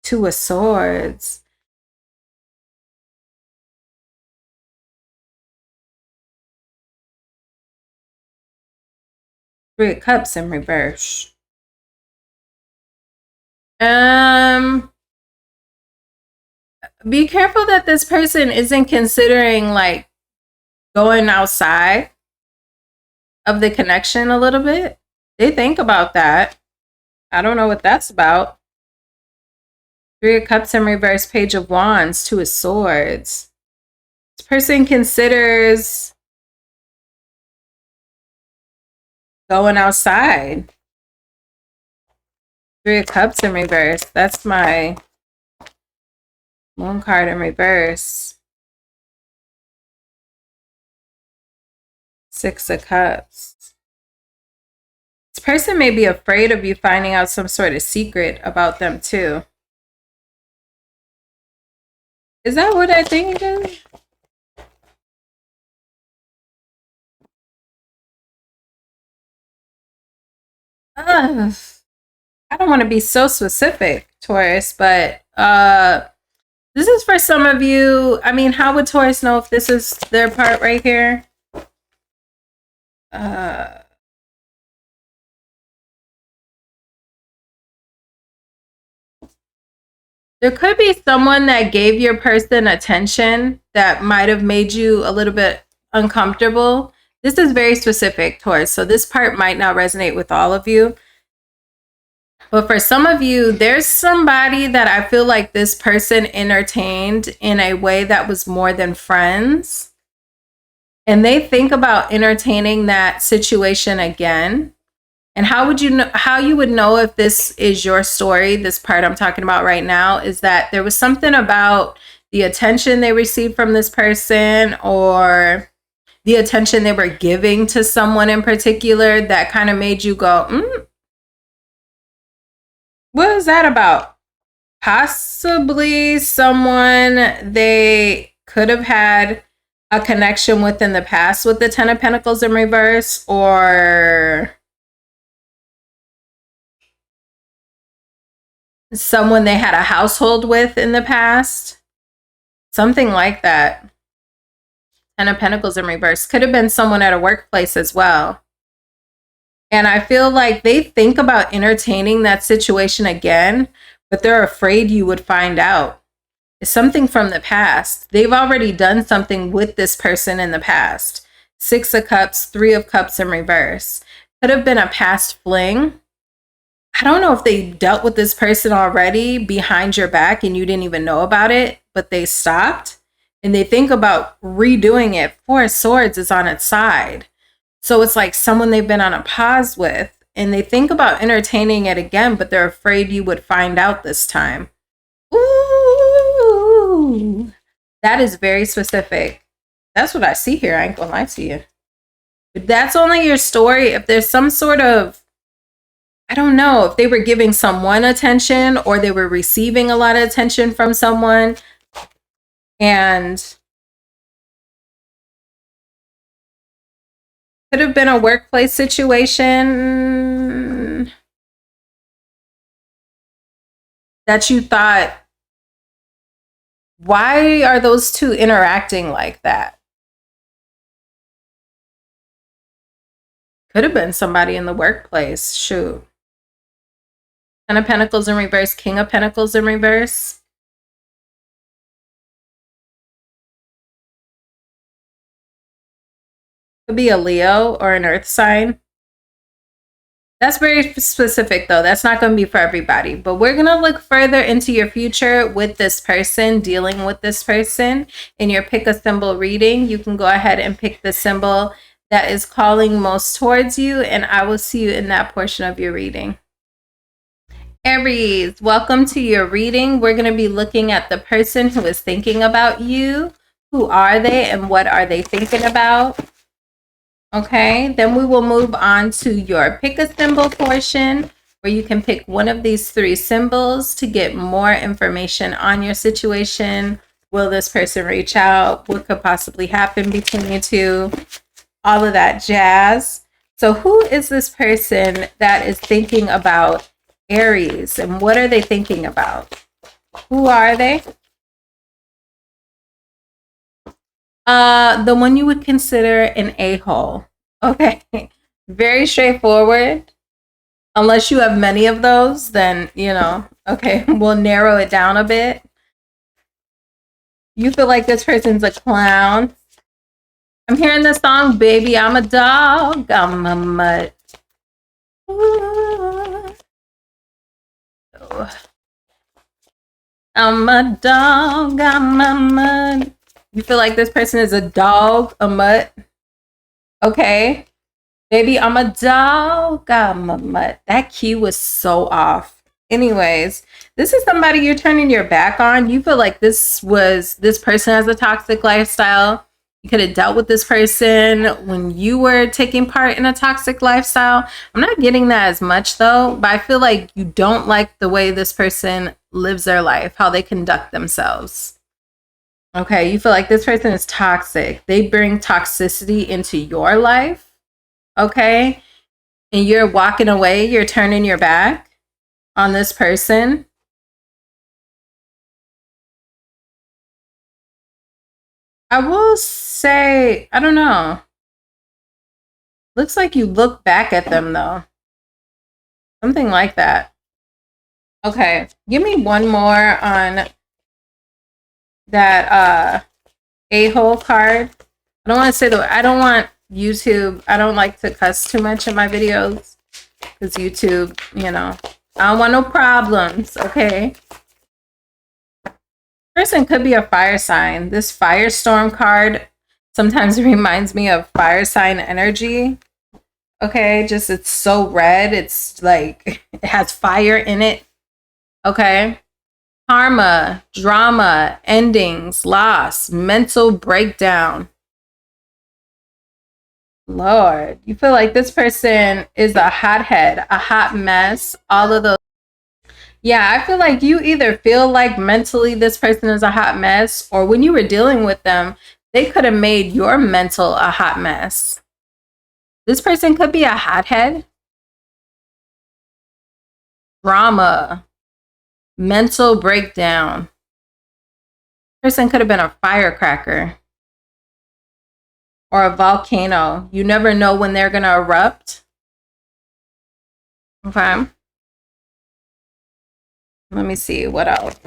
Two of Swords. Three of Cups in reverse. be careful that this person isn't considering like going outside of the connection a little bit. They think about that. I don't know what that's about. Three of Cups in reverse, Page of Wands, Two of Swords. This person considers going outside. Three of Cups in reverse. That's my Moon card in reverse. Six of Cups. This person may be afraid of you finding out some sort of secret about them too. Is that what I think it is? I don't want to be so specific, Taurus, but this is for some of you. I mean, how would Taurus know if this is their part right here? There could be someone that gave your person attention that might have made you a little bit uncomfortable. This is very specific, Taurus, so this part might not resonate with all of you. But for some of you, there's somebody that I feel like this person entertained in a way that was more than friends. And they think about entertaining that situation again. And how would you know, how you would know if this is your story, this part I'm talking about right now, is that there was something about the attention they received from this person or the attention they were giving to someone in particular that kind of made you go, what is that about? Possibly someone they could have had a connection with in the past with the Ten of Pentacles in reverse, or someone they had a household with in the past. Something like that. Ten of Pentacles in reverse. Could have been someone at a workplace as well. And I feel like they think about entertaining that situation again, but they're afraid you would find out. It's something from the past. They've already done something with this person in the past. Six of Cups, Three of Cups in reverse. Could have been a past fling. I don't know if they dealt with this person already behind your back and you didn't even know about it, but they stopped and they think about redoing it. Four of Swords is on its side. So it's like someone they've been on a pause with and they think about entertaining it again, but they're afraid you would find out this time. Ooh, that is very specific. That's what I see here. I ain't gonna lie to you. But that's only your story. If there's some sort of, I don't know, if they were giving someone attention or they were receiving a lot of attention from someone, and could have been a workplace situation that you thought, why are those two interacting like that? Could have been somebody in the workplace. Shoot. Ten of Pentacles in reverse, King of Pentacles in reverse. Could be a Leo or an Earth sign. That's very specific though. That's not going to be for everybody. But we're going to look further into your future with this person, dealing with this person. In your pick a symbol reading, you can go ahead and pick the symbol that is calling most towards you, and I will see you in that portion of your reading. Aries, welcome to your reading. We're going to be looking at the person who is thinking about you. Who are they and what are they thinking about? Okay, then we will move on to your pick a symbol portion, where you can pick one of these three symbols to get more information on your situation. Will this person reach out? What could possibly happen between you two? All of that jazz. So who is this person that is thinking about Aries, and what are they thinking about? Who are they? The one you would consider an a-hole. Okay, very straightforward. Unless you have many of those, then, you know, okay, we'll narrow it down a bit. You feel like this person's a clown. I'm hearing the song, Baby, I'm a Dog, I'm a Mutt. Ooh. I'm a dog, I'm a mutt. You feel like this person is a dog, a mutt? Okay. Baby, I'm a dog, I'm a mutt. That key was so off. Anyways, this is somebody you're turning your back on. You feel like this person has a toxic lifestyle. You could have dealt with this person when you were taking part in a toxic lifestyle. I'm not getting that as much though, but I feel like you don't like the way this person lives their life, how they conduct themselves. Okay, you feel like this person is toxic. They bring toxicity into your life. Okay, and you're walking away, you're turning your back on this person. I will say, I don't know. Looks like you look back at them though. Something like that. Okay, give me one more on that a-hole card. I don't want to say I don't want YouTube. I don't like to cuss too much in my videos because YouTube, you know, I don't want no problems, okay? Person could be a fire sign. This firestorm card sometimes reminds me of fire sign energy. Okay, just it's so red. It's like it has fire in it. Okay. Karma, drama, endings, loss, mental breakdown. Lord, you feel like this person is a hothead, a hot mess, all of those. Yeah, I feel like you either feel like mentally this person is a hot mess, or when you were dealing with them, they could have made your mental a hot mess. This person could be a hothead. Drama, mental breakdown. Person could have been a firecracker or a volcano. You never know when they're going to erupt. Okay. Let me see. What else?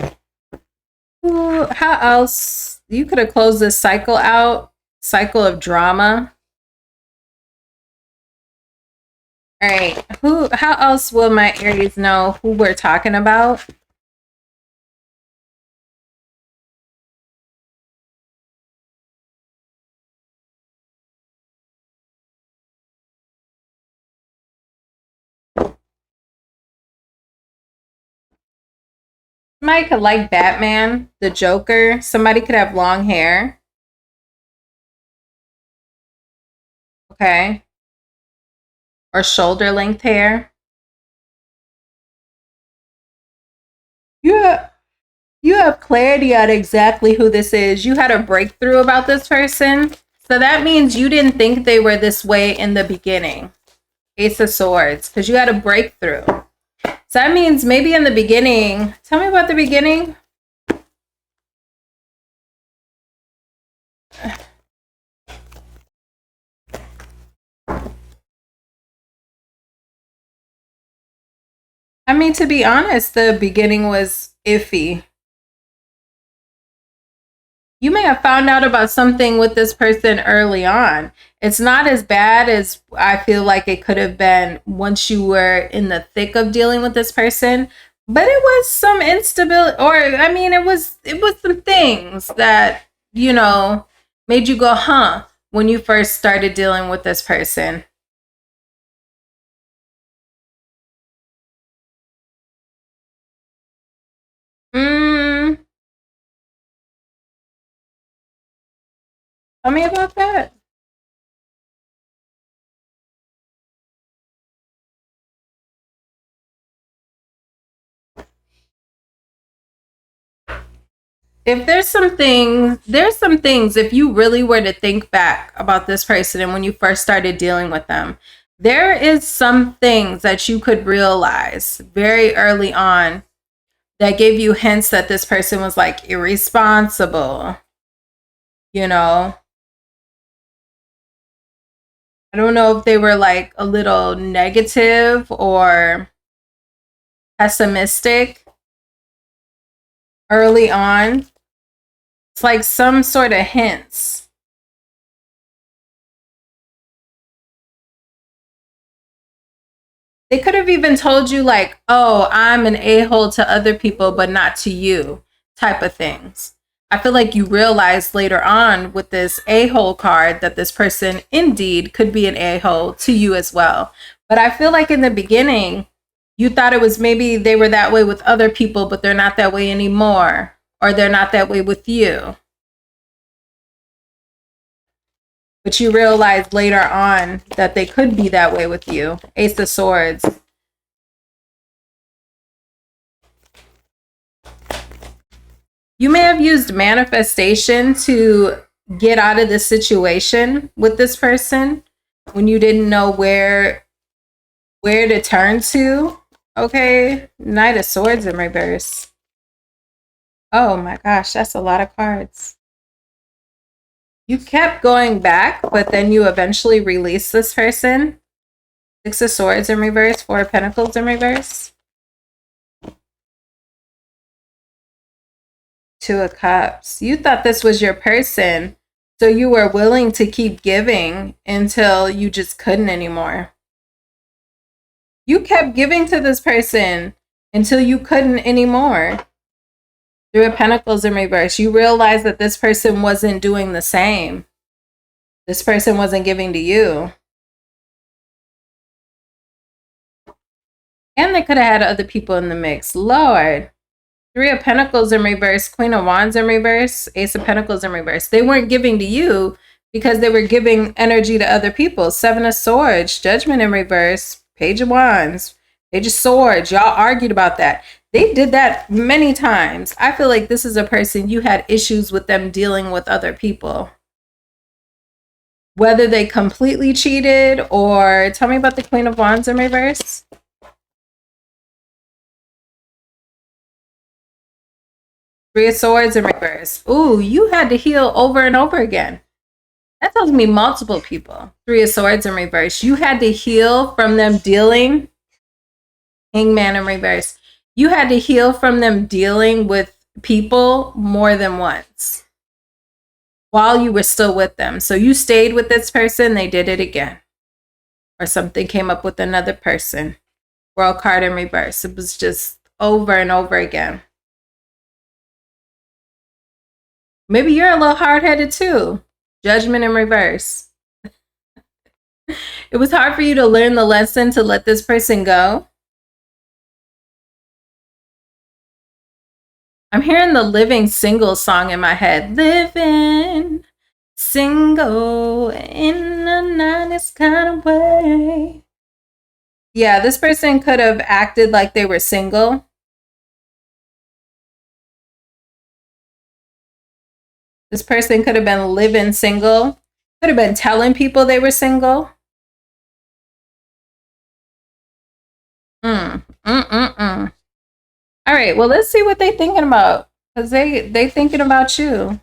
Ooh, how else? You could have closed this cycle out. Cycle of drama. All right. How else will my Aries know who we're talking about? Somebody could like Batman, the Joker. Somebody could have long hair. Okay. Or shoulder length hair. Yeah. You have clarity on exactly who this is. You had a breakthrough about this person. So that means you didn't think they were this way in the beginning. Ace of Swords. Because you had a breakthrough. So that means maybe in the beginning. Tell me about the beginning. I mean, to be honest, the beginning was iffy. You may have found out about something with this person early on. It's not as bad as I feel like it could have been once you were in the thick of dealing with this person. But it was some instability, or I mean, it was some things that, you know, made you go, huh, when you first started dealing with this person. Mm, tell me about that. If there's some things, if you really were to think back about this person and when you first started dealing with them, there is some things that you could realize very early on that gave you hints that this person was like irresponsible, you know? I don't know if they were like a little negative or pessimistic early on. It's like some sort of hints. They could have even told you like, oh, I'm an a-hole to other people, but not to you, type of things. I feel like you realize later on with this a-hole card that this person indeed could be an a-hole to you as well. But I feel like in the beginning, you thought it was maybe they were that way with other people, but they're not that way anymore. Or they're not that way with you. But you realize later on that they could be that way with you. Ace of Swords. You may have used manifestation to get out of this situation with this person when you didn't know where to turn to. Okay, Knight of Swords in reverse. Oh my gosh, that's a lot of cards. You kept going back, but then you eventually released this person. Six of Swords in reverse, Four of Pentacles in reverse. Two of Cups. You thought this was your person, so you were willing to keep giving until you just couldn't anymore. You kept giving to this person until you couldn't anymore. Three of Pentacles in reverse. You realized that this person wasn't doing the same. This person wasn't giving to you. And they could have had other people in the mix. Lord. Three of Pentacles in reverse. Queen of Wands in reverse. Ace of Pentacles in reverse. They weren't giving to you because they were giving energy to other people. Seven of Swords. Judgment in reverse. Page of Wands. Page of Swords. Y'all argued about that. They did that many times. I feel like this is a person you had issues with them dealing with other people. Whether they completely cheated or... Tell me about the Queen of Wands in reverse. Three of Swords in reverse. Ooh, you had to heal over and over again. That tells me multiple people. Three of Swords in reverse. You had to heal from them dealing... Hangman in reverse. You had to heal from them dealing with people more than once while you were still with them. So you stayed with this person, they did it again. Or something came up with another person. World card in reverse. It was just over and over again. Maybe you're a little hard-headed too. Judgment in reverse. It was hard for you to learn the lesson to let this person go. I'm hearing the Living Single song in my head. Living single in a nice kind of way. Yeah, this person could have acted like they were single. This person could have been living single. Could have been telling people they were single. All right, well, let's see what they're thinking about. Because they thinking about you.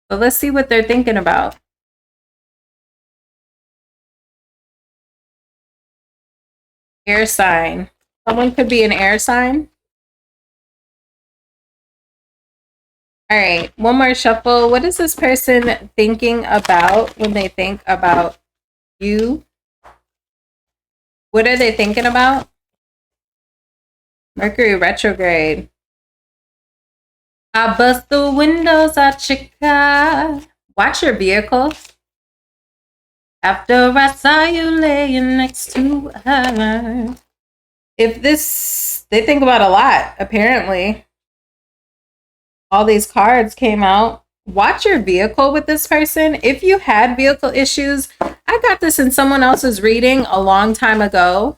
So let's see what they're thinking about. Air sign. Someone could be an air sign. All right, one more shuffle. What is this person thinking about when they think about you? What are they thinking about? Mercury retrograde. I bust the windows out your car. Watch your vehicle. After I saw you laying next to her. If this, they think about a lot, apparently. All these cards came out. Watch your vehicle with this person. If you had vehicle issues, I got this in someone else's reading a long time ago.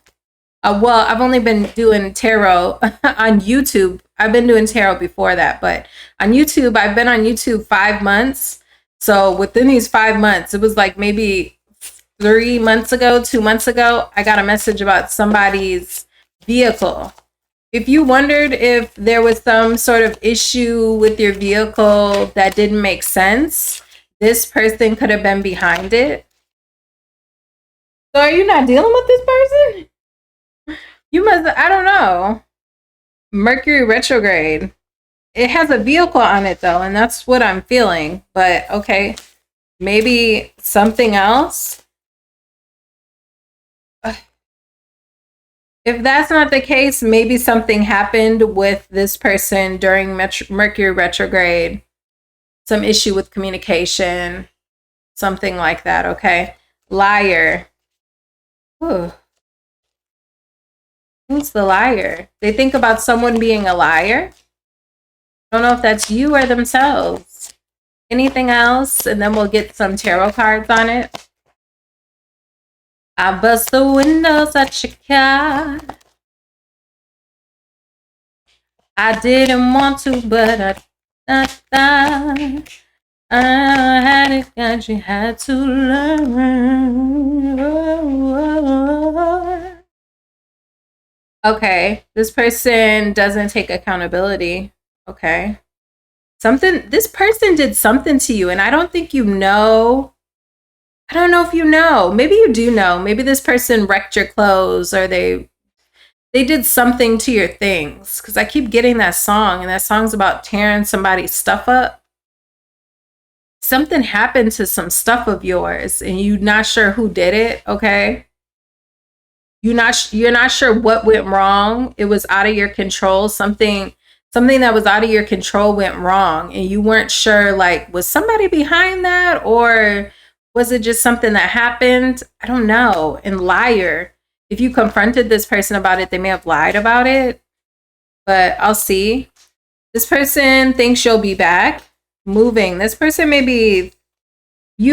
Well, I've only been doing tarot on YouTube. I've been doing tarot before that, but on YouTube, I've been on YouTube 5 months. So within these 5 months, it was like maybe 3 months ago, 2 months ago, I got a message about somebody's vehicle. If you wondered if there was some sort of issue with your vehicle that didn't make sense, this person could have been behind it. So are you not dealing with this person? You must, I don't know. Mercury retrograde. it has a vehicle on it though, and that's what I'm feeling. But okay, maybe something else. If that's not the case, maybe something happened with this person during Mercury retrograde. Some issue with communication, something like that, okay? Liar. Ooh. Who's the liar? They think about someone being a liar. I don't know if that's you or themselves. Anything else? And then we'll get some tarot cards on it. I bust the windows at your car. I didn't want to, but I had it, and you had to learn. Okay, this person doesn't take accountability. Okay. This person did something to you, and I don't think you know. I don't know if you know. Maybe you do know. Maybe this person wrecked your clothes, or they did something to your things. Because I keep getting that song, and that song's about tearing somebody's stuff up. Something happened to some stuff of yours, and you're not sure who did it, okay? You're not sure what went wrong. It was out of your control. Something that was out of your control went wrong, and you weren't sure, like, was somebody behind that, or was it just something that happened? I don't know. And liar. If you confronted this person about it, they may have lied about it, but I'll see. This person thinks you'll be back. Moving. This person you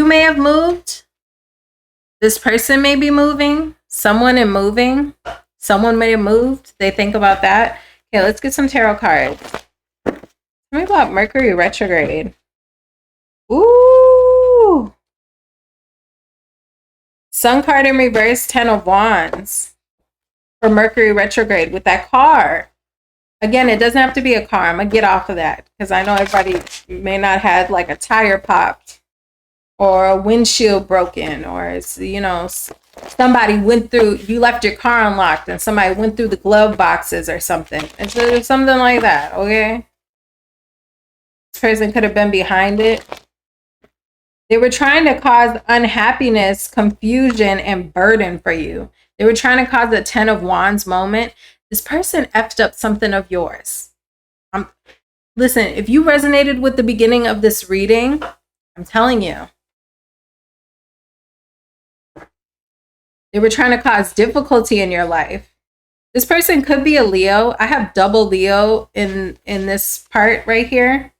may have moved. This person may be moving. Someone may have moved. They think about that. Okay, let's get some tarot cards. Tell me about Mercury retrograde. Ooh. Sun card in reverse, 10 of Wands. For Mercury retrograde with that car. Again, it doesn't have to be a car. I'm going to get off of that because I know everybody may not have like a tire popped or a windshield broken, or, you know, somebody went through, you left your car unlocked and somebody went through the glove boxes or something. It's something like that, okay? This person could have been behind it. They were trying to cause unhappiness, confusion, and burden for you. They were trying to cause a 10 of Wands moment. This person effed up something of yours. Listen, if you resonated with the beginning of this reading, I'm telling you. They were trying to cause difficulty in your life. This person could be a Leo. I have double Leo in this part right here.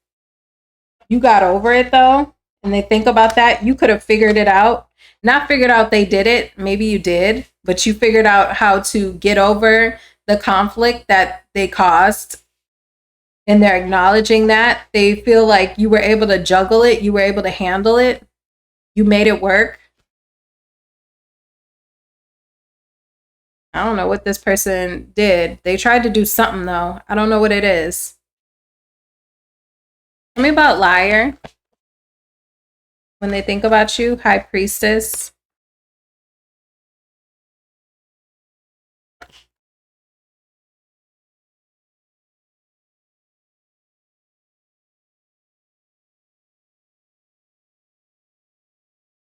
You got over it though. And they think about that. You could have figured it out. Not figured out they did it. Maybe you did. But you figured out how to get over the conflict that they caused. And they're acknowledging that. They feel like you were able to juggle it. You were able to handle it. You made it work. I don't know what this person did. They tried to do something though. I don't know what it is. Tell me about liar. When they think about you, High Priestess.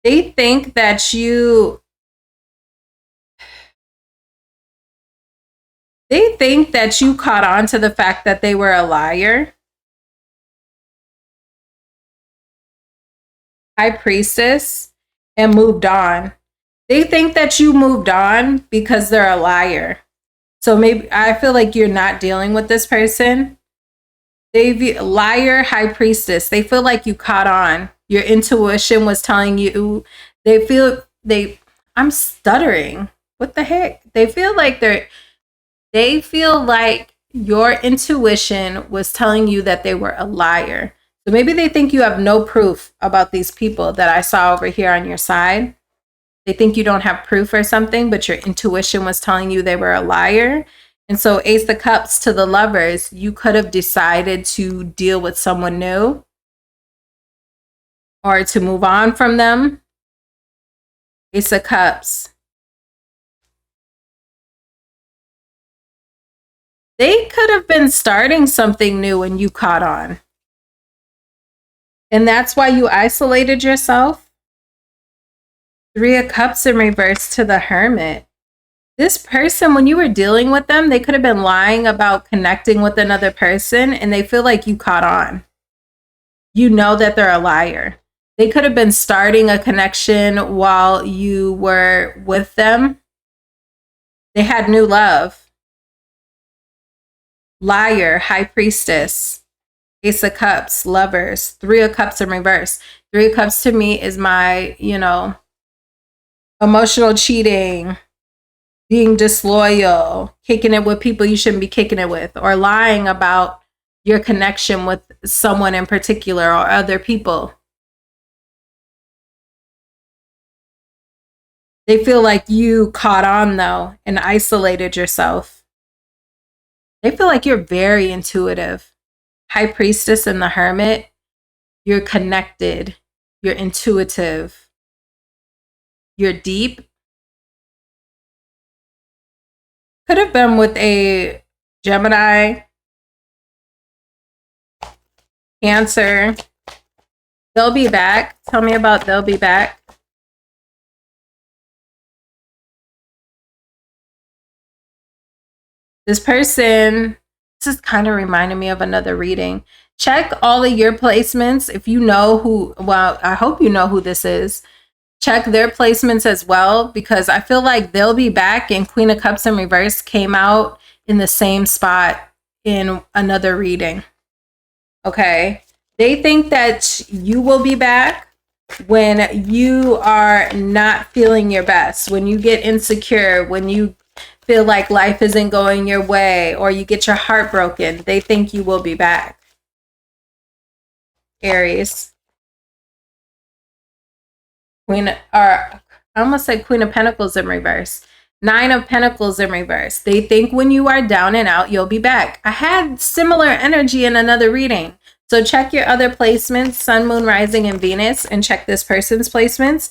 They think that you caught on to the fact that they were a liar. High Priestess, and moved on. They think that you moved on because they're a liar. So maybe I feel like you're not dealing with this person. Liar, High Priestess. They feel like you caught on. Your intuition was telling you. I'm stuttering. What the heck? They feel like your intuition was telling you that they were a liar. So maybe they think you have no proof about these people that I saw over here on your side. They think you don't have proof or something, but your intuition was telling you they were a liar. And so Ace of Cups to the Lovers, you could have decided to deal with someone new or to move on from them. Ace of Cups. They could have been starting something new and you caught on. And that's why you isolated yourself. 3 of Cups in reverse to the Hermit. This person, when you were dealing with them, they could have been lying about connecting with another person and they feel like you caught on. You know that they're a liar. They could have been starting a connection while you were with them. They had new love. Liar, High Priestess, Ace of Cups, Lovers, 3 of Cups in reverse. 3 of Cups to me is my, emotional cheating, being disloyal, kicking it with people you shouldn't be kicking it with, or lying about your connection with someone in particular or other people. They feel like you caught on though and isolated yourself. They feel like you're very intuitive. High Priestess and the Hermit, you're connected, you're intuitive, you're deep. Could have been with a Gemini, Cancer. They'll be back. Tell me about they'll be back. This person, this is kind of reminding me of another reading. Check all of your placements. If you know who, well, I hope you know who this is. Check their placements as well, because I feel like they'll be back, and Queen of Cups in reverse came out in the same spot in another reading. Okay. They think that you will be back when you are not feeling your best, when you get insecure, when you feel like life isn't going your way, or you get your heart broken. They think you will be back. Aries. I almost said Queen of Pentacles in reverse. 9 of Pentacles in reverse. They think when you are down and out, you'll be back. I had similar energy in another reading. So check your other placements, Sun, Moon, Rising, and Venus, and check this person's placements.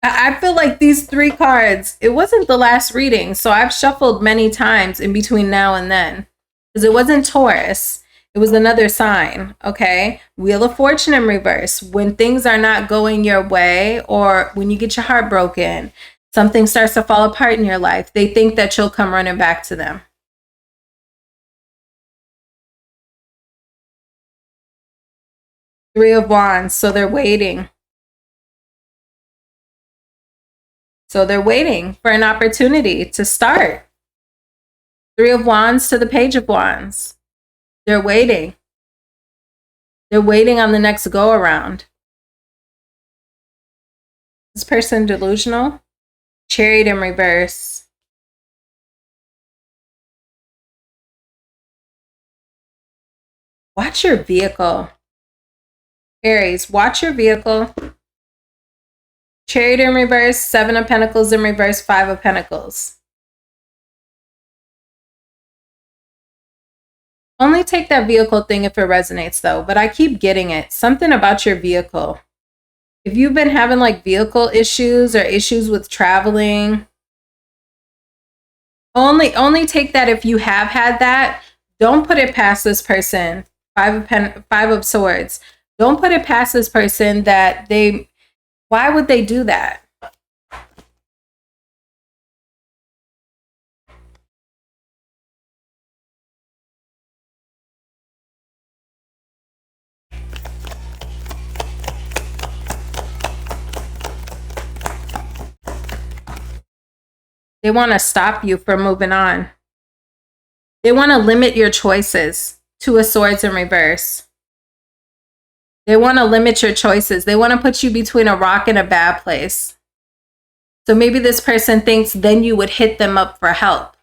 I feel like these 3 cards, it wasn't the last reading. So I've shuffled many times in between now and then, because it wasn't Taurus. It was another sign, okay? Wheel of Fortune in reverse. When things are not going your way, or when you get your heart broken, something starts to fall apart in your life, they think that you'll come running back to them. Three of Wands, so they're waiting. So they're waiting for an opportunity to start. 3 of Wands to the Page of Wands. They're waiting. They're waiting on the next go around. This person delusional. Chariot in reverse. Watch your vehicle. Aries, watch your vehicle. Chariot in reverse, 7 of Pentacles in reverse, 5 of Pentacles. Only take that vehicle thing if it resonates though, but I keep getting it. Something about your vehicle. If you've been having like vehicle issues or issues with traveling, only take that if you have had that. Don't put it past this person. 5 of Swords. Don't put it past this person that why would they do that? They want to stop you from moving on. They want to limit your choices. 2 of Swords in reverse. They want to limit your choices. They want to put you between a rock and a bad place. So maybe this person thinks then you would hit them up for help.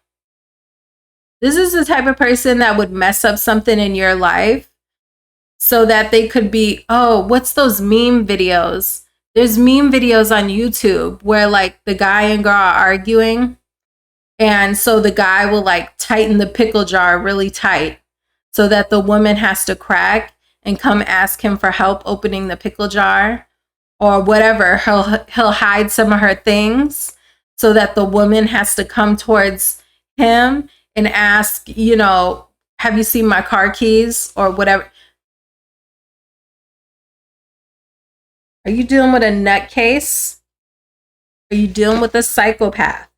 This is the type of person that would mess up something in your life so that they could be, oh, what's those meme videos? There's meme videos on YouTube where like the guy and girl are arguing. And so the guy will like tighten the pickle jar really tight so that the woman has to crack and come ask him for help opening the pickle jar or whatever. He'll hide some of her things so that the woman has to come towards him and ask, you know, have you seen my car keys or whatever? Are you dealing with a nutcase? Are you dealing with a psychopath?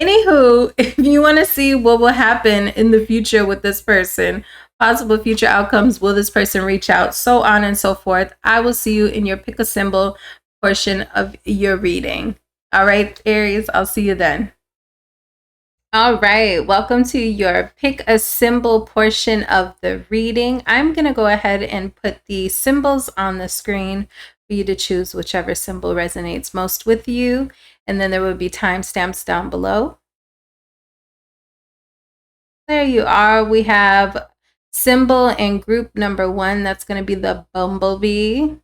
Anywho, if you want to see what will happen in the future with this person, possible future outcomes, will this person reach out, so on and so forth, I will see you in your pick a symbol portion of your reading. All right, Aries, I'll see you then. All right, welcome to your pick a symbol portion of the reading. I'm going to go ahead and put the symbols on the screen for you to choose whichever symbol resonates most with you. And then there will be timestamps down below. There you are. We have symbol and group number 1. That's going to be the Bumble Bee.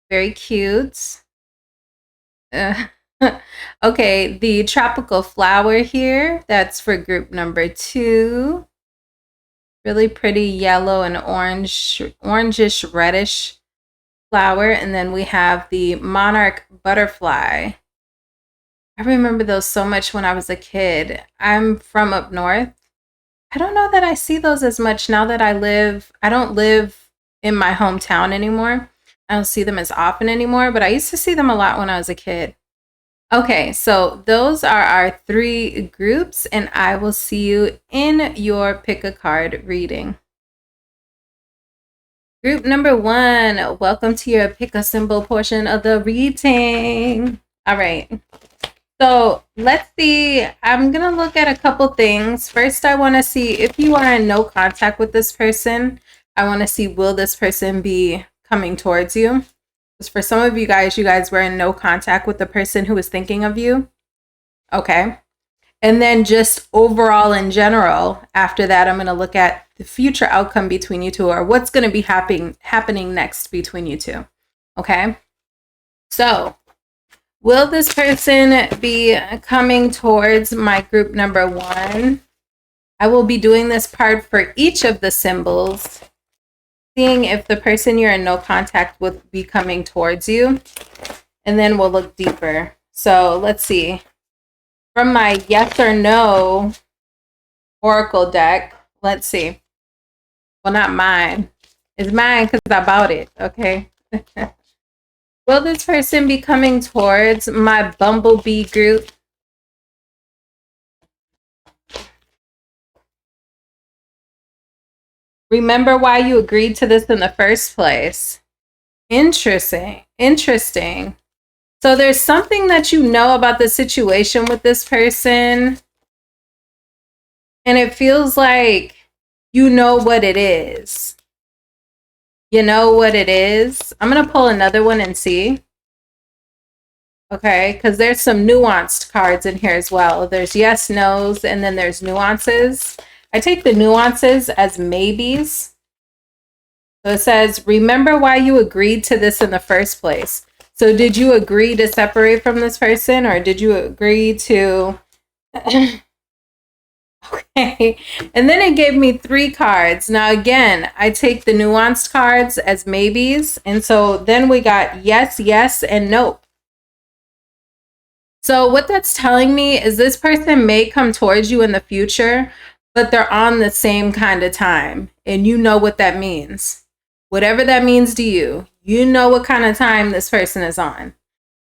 Very cute. Okay, the tropical flower here, that's for group number 2. Really pretty yellow and orangish reddish flower. And then we have the monarch butterfly. I remember those so much when I was a kid. I'm from up north. I don't know that I see those as much now that I don't live in my hometown anymore. I don't see them as often anymore, but I used to see them a lot when I was a kid. Okay, so those are our 3 groups, and I will see you in your pick a card reading. Group number 1, welcome to your pick a symbol portion of the reading. All right, so let's see. I'm going to look at a couple things. First, I want to see if you are in no contact with this person. I want to see, will this person be coming towards you? Because for some of you guys were in no contact with the person who was thinking of you. Okay. And then just overall in general, after that, I'm going to look at the future outcome between you two, or what's going to be happening next between you two. Okay. So will this person be coming towards my group number 1? I will be doing this part for each of the symbols, seeing if the person you're in no contact with be coming towards you, and then we'll look deeper. So let's see. From my yes or no oracle deck, let's see. Well, not mine. It's mine because I bought it, okay? Will this person be coming towards my Bumble Bee group? Remember why you agreed to this in the first place. Interesting. So there's something that you know about the situation with this person, and it feels like you know what it is. You know what it is. I'm going to pull another one and see. Okay, because there's some nuanced cards in here as well. There's yes, no's, and then there's nuances. I take the nuances as maybes. So it says, remember why you agreed to this in the first place. So did you agree to separate from this person, or did you agree to... Okay, and then it gave me 3 cards. Now again, I take the nuanced cards as maybes, and so then we got yes, yes, and nope. So what that's telling me is this person may come towards you in the future, but they're on the same kind of time, and you know what that means. Whatever that means to you, you know what kind of time this person is on.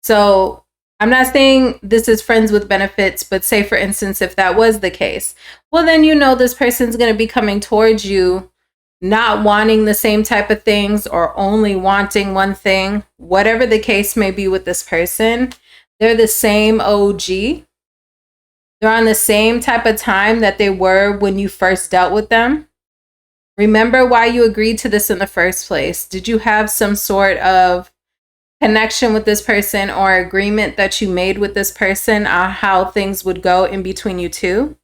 So I'm not saying this is friends with benefits, but say, for instance, if that was the case, well, then you know this person's going to be coming towards you, not wanting the same type of things or only wanting one thing. Whatever the case may be with this person, they're the same OG. They're on the same type of time that they were when you first dealt with them. Remember why you agreed to this in the first place. Did you have some sort of connection with this person or agreement that you made with this person on how things would go in between you two?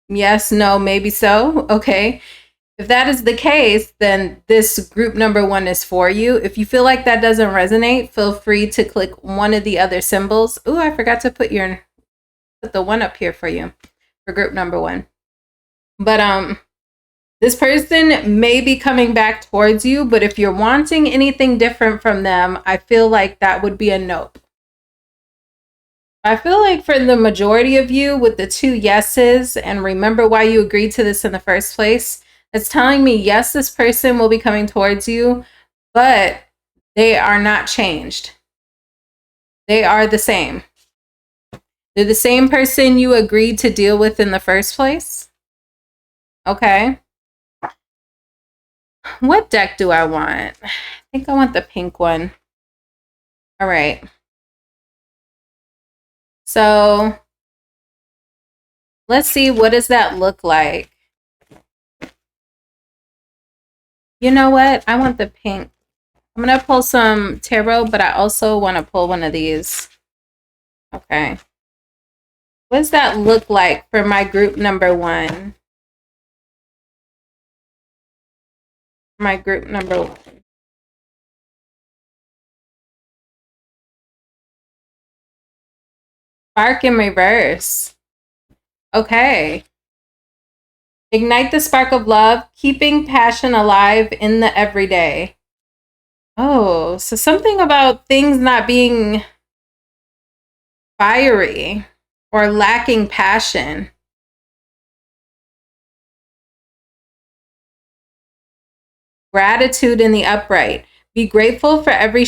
Yes, no, maybe so. Okay. If that is the case, then this group number 1 is for you. If you feel like that doesn't resonate, feel free to click one of the other symbols. Ooh, I forgot to put the one up here for you for group number 1. But this person may be coming back towards you, but if you're wanting anything different from them, I feel like that would be a nope. I feel like for the majority of you with the 2 yeses, and remember why you agreed to this in the first place, it's telling me, yes, this person will be coming towards you, but they are not changed. They are the same. They're the same person you agreed to deal with in the first place. Okay. What deck do I want? I think I want the pink one. All right. So let's see, what does that look like? You know what? I want the pink. I'm going to pull some tarot, but I also want to pull one of these. Okay. What does that look like for my group number 1? My group number 1. Spark in reverse. Okay. Ignite the spark of love, keeping passion alive in the everyday. Oh, so something about things not being fiery or lacking passion. Gratitude in the upright. Be grateful for every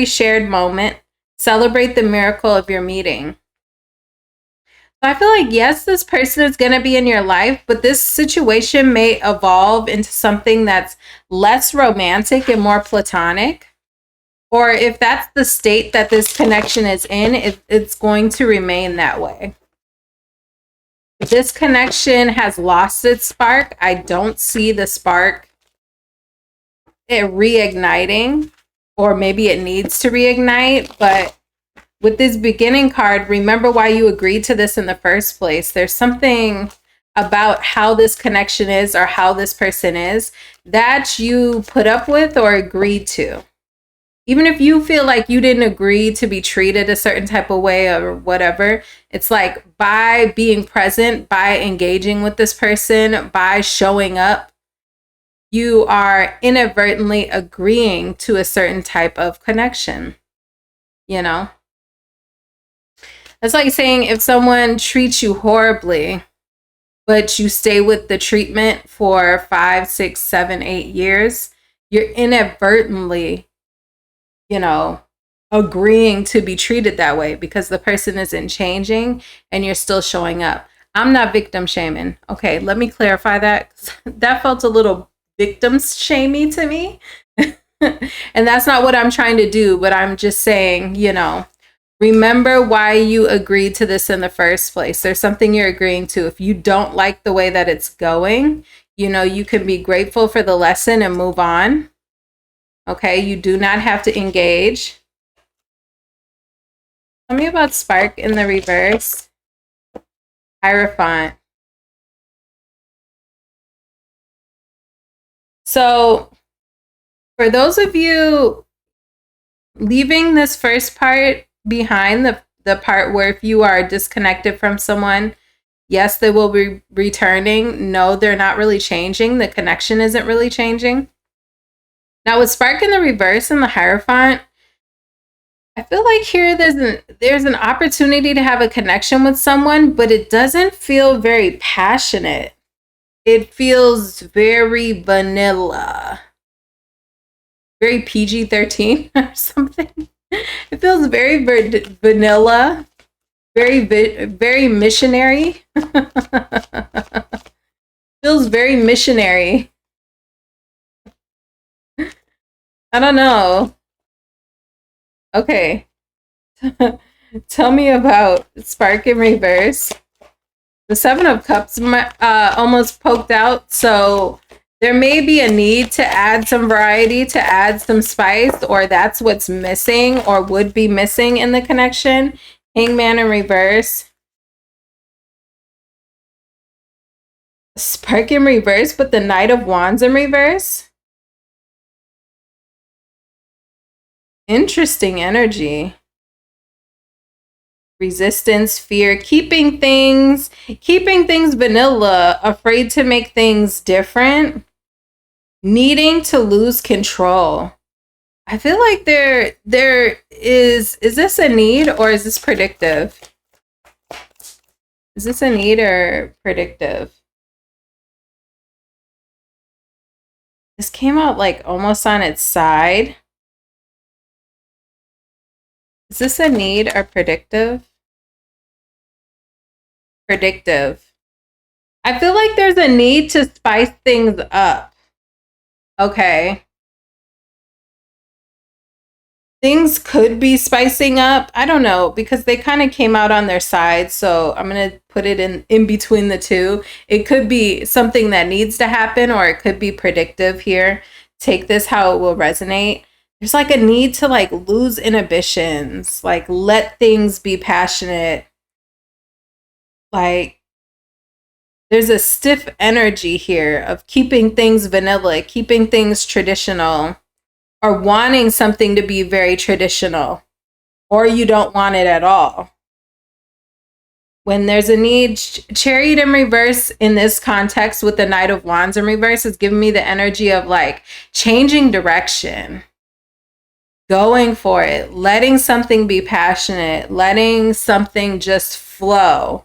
shared moment. Celebrate the miracle of your meeting. So I feel like, yes, this person is going to be in your life, but this situation may evolve into something that's less romantic and more platonic. Or if that's the state that this connection is in, it's going to remain that way. If this connection has lost its spark, I don't see the spark it reigniting, or maybe it needs to reignite. But with this beginning card, remember why you agreed to this in the first place. There's something about how this connection is or how this person is that you put up with or agreed to. Even if you feel like you didn't agree to be treated a certain type of way or whatever, it's like by being present, by engaging with this person, by showing up, you are inadvertently agreeing to a certain type of connection, you know? It's like saying if someone treats you horribly, but you stay with the treatment for 5, 6, 7, 8 years, you're inadvertently, you know, agreeing to be treated that way because the person isn't changing and you're still showing up. I'm not victim shaming. Okay, let me clarify that. That felt a little victim shamey to me. And that's not what I'm trying to do, but I'm just saying, you know, remember why you agreed to this in the first place. There's something you're agreeing to. If you don't like the way that it's going, you know, you can be grateful for the lesson and move on. Okay, you do not have to engage. Tell me about spark in the reverse. Hierophant. So for those of you leaving this first part behind, the part where if you are disconnected from someone, yes, they will be returning. No, they're not really changing. The connection isn't really changing. Now with spark in the reverse and the Hierophant, I feel like here there's an opportunity to have a connection with someone, but it doesn't feel very passionate. It feels very vanilla. Very PG-13 or something. It feels very vanilla, very missionary. Feels very missionary. I don't know. Okay. Tell me about spark in reverse. The 7 of Cups almost poked out, so there may be a need to add some variety, to add some spice, or that's what's missing or would be missing in the connection. Hangman in reverse. Spark in reverse, but the Knight of Wands in reverse. Interesting energy. Resistance, fear, keeping things vanilla, afraid to make things different, needing to lose control. I feel like there is this a need or is this predictive? Is this a need or predictive? This came out like almost on its side. Is this a need or predictive? Predictive. I feel like there's a need to spice things up. Okay. Things could be spicing up. I don't know, because they kind of came out on their side. So I'm going to put it in between the two. It could be something that needs to happen, or it could be predictive here. Take this how it will resonate. There's like a need to like lose inhibitions, like let things be passionate. Like there's a stiff energy here of keeping things vanilla, keeping things traditional, or wanting something to be very traditional, or you don't want it at all. When there's a need, Chariot in reverse in this context with the Knight of Wands in reverse is giving me the energy of like changing direction, going for it, letting something be passionate, letting something just flow.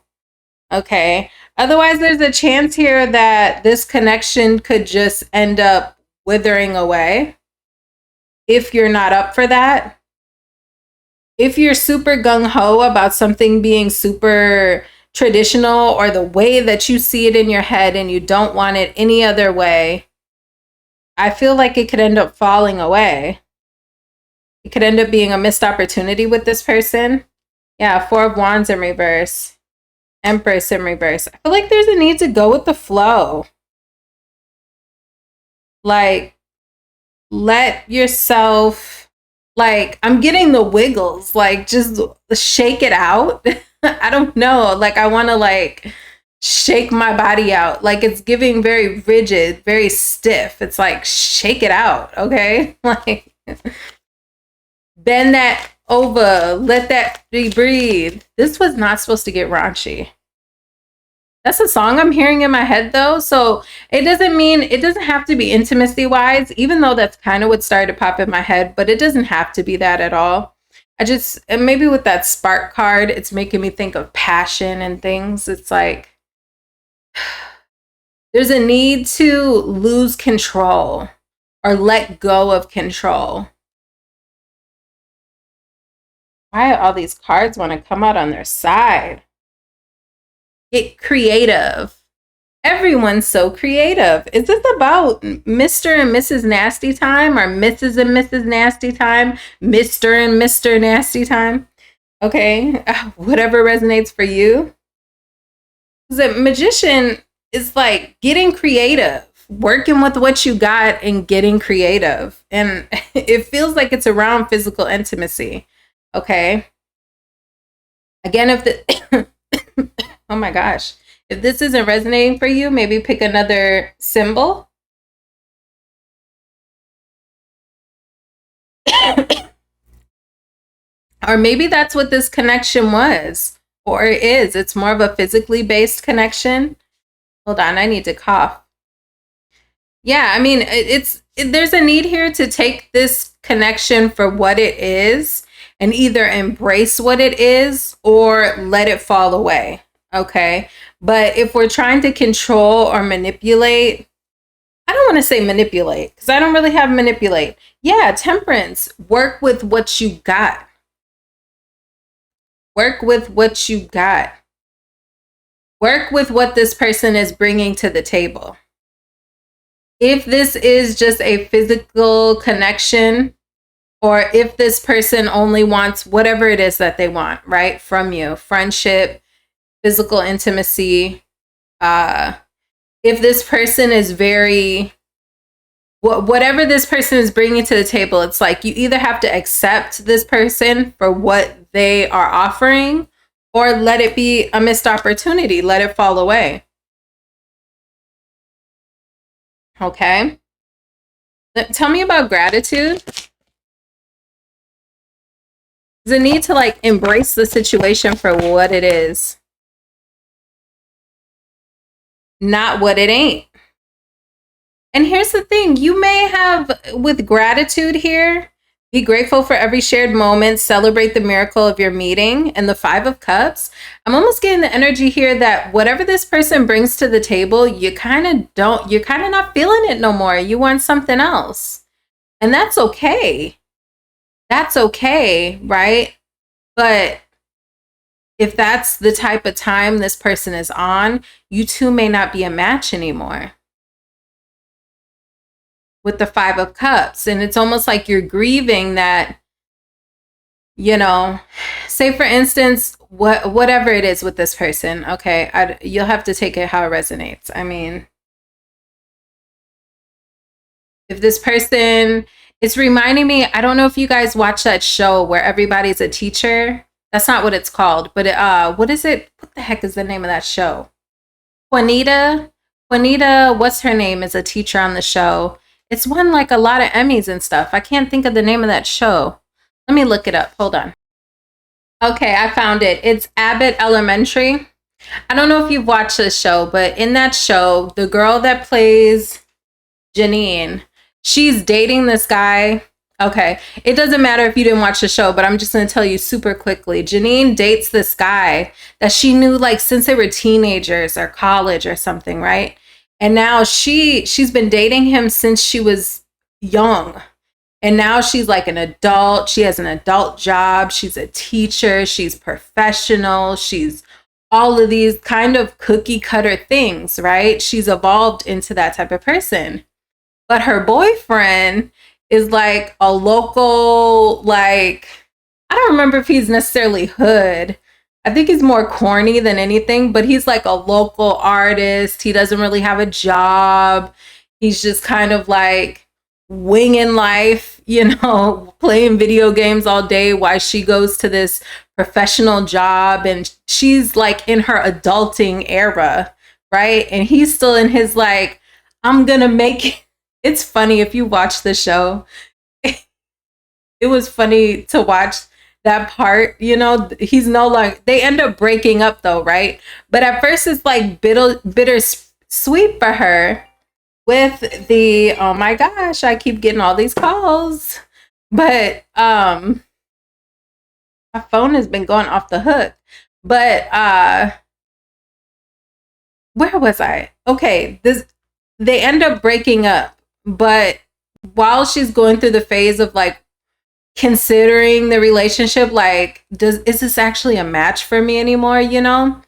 Okay. Otherwise, there's a chance here that this connection could just end up withering away. If you're not up for that, if you're super gung-ho about something being super traditional or the way that you see it in your head and you don't want it any other way, I feel like it could end up falling away. It could end up being a missed opportunity with this person. Yeah, Four of Wands in reverse. Empress in reverse. I feel like there's a need to go with the flow. Like, let yourself, like, I'm getting the wiggles, like, just shake it out. I don't know. Like, I want to, like, shake my body out. Like, it's giving very rigid, very stiff. It's like, shake it out, okay? Like, bend that over. Let that be breathe. This was not supposed to get raunchy. That's a song I'm hearing in my head though. So it doesn't mean, it doesn't have to be intimacy wise, even though that's kind of what started to pop in my head, but it doesn't have to be that at all. And maybe with that spark card, it's making me think of passion and things. It's like, there's a need to lose control or let go of control. Why all these cards want to come out on their side? Get creative. Everyone's so creative. Is this about Mr. and Mrs. Nasty time or Mrs. and Mrs. Nasty time? Mr. and Mr. Nasty time? Okay, whatever resonates for you. The magician is like getting creative, working with what you got and getting creative. And it feels like it's around physical intimacy. Okay. Again, if the oh my gosh. If this isn't resonating for you, maybe pick another symbol. Or maybe that's what this connection was or is. It's more of a physically based connection. Hold on, I need to cough. Yeah, I mean, there's a need here to take this connection for what it is and either embrace what it is or let it fall away. Okay. But if we're trying to control or manipulate, I don't want to say manipulate because I don't really have manipulate. Yeah, temperance. Work with what you got. Work with what you got. Work with what this person is bringing to the table. If this is just a physical connection, or if this person only wants whatever it is that they want, right, from you, friendship, physical intimacy, if this person is very, whatever this person is bringing to the table, it's like you either have to accept this person for what they are offering or let it be a missed opportunity, let it fall away. Okay. Tell me about gratitude. The need to like embrace the situation for what it is, not what it ain't. And here's the thing, you may have with gratitude here, Be grateful for every shared moment. Celebrate the miracle of your meeting. And the Five of Cups, I'm almost getting the energy here that whatever this person brings to the table, you're kind of not feeling it no more. You want something else. And that's okay. That's okay, right? But if that's the type of time this person is on, you two may not be a match anymore. With the Five of Cups. And it's almost like you're grieving that, you know, say for instance, whatever it is with this person, okay, you'll have to take it how it resonates. I mean, if this person, it's reminding me, I don't know if you guys watch that show where everybody's a teacher. That's not what it's called, but what is it? What the heck is the name of that show? Juanita, what's her name, is a teacher on the show. It's won like a lot of Emmys and stuff. I can't think of the name of that show. Let me look it up. Hold on. Okay, I found it. It's Abbott Elementary. I don't know if you've watched this show, but in that show, the girl that plays Janine, she's dating this guy. Okay, it doesn't matter if you didn't watch the show, but I'm just going to tell you super quickly. Janine dates this guy that she knew like since they were teenagers or college or something, right? And now she's been dating him since she was young. And now she's like an adult. She has an adult job. She's a teacher. She's professional. She's all of these kind of cookie cutter things, right? She's evolved into that type of person. But her boyfriend is like a local, like, I don't remember if he's necessarily hood. I think he's more corny than anything, but he's like a local artist. He doesn't really have a job. He's just kind of like winging life, you know, playing video games all day while she goes to this professional job. And she's like in her adulting era, right? And he's still in his like, I'm gonna make it. It's funny if you watch the show. It was funny to watch that part, you know. He's no longer, they end up breaking up though, right? But at first it's like bitter sweet for her with the, oh my gosh, I keep getting all these calls. But my phone has been going off the hook. But where was I? Okay, they end up breaking up, but while she's going through the phase of like considering the relationship, like, is this actually a match for me anymore? You know,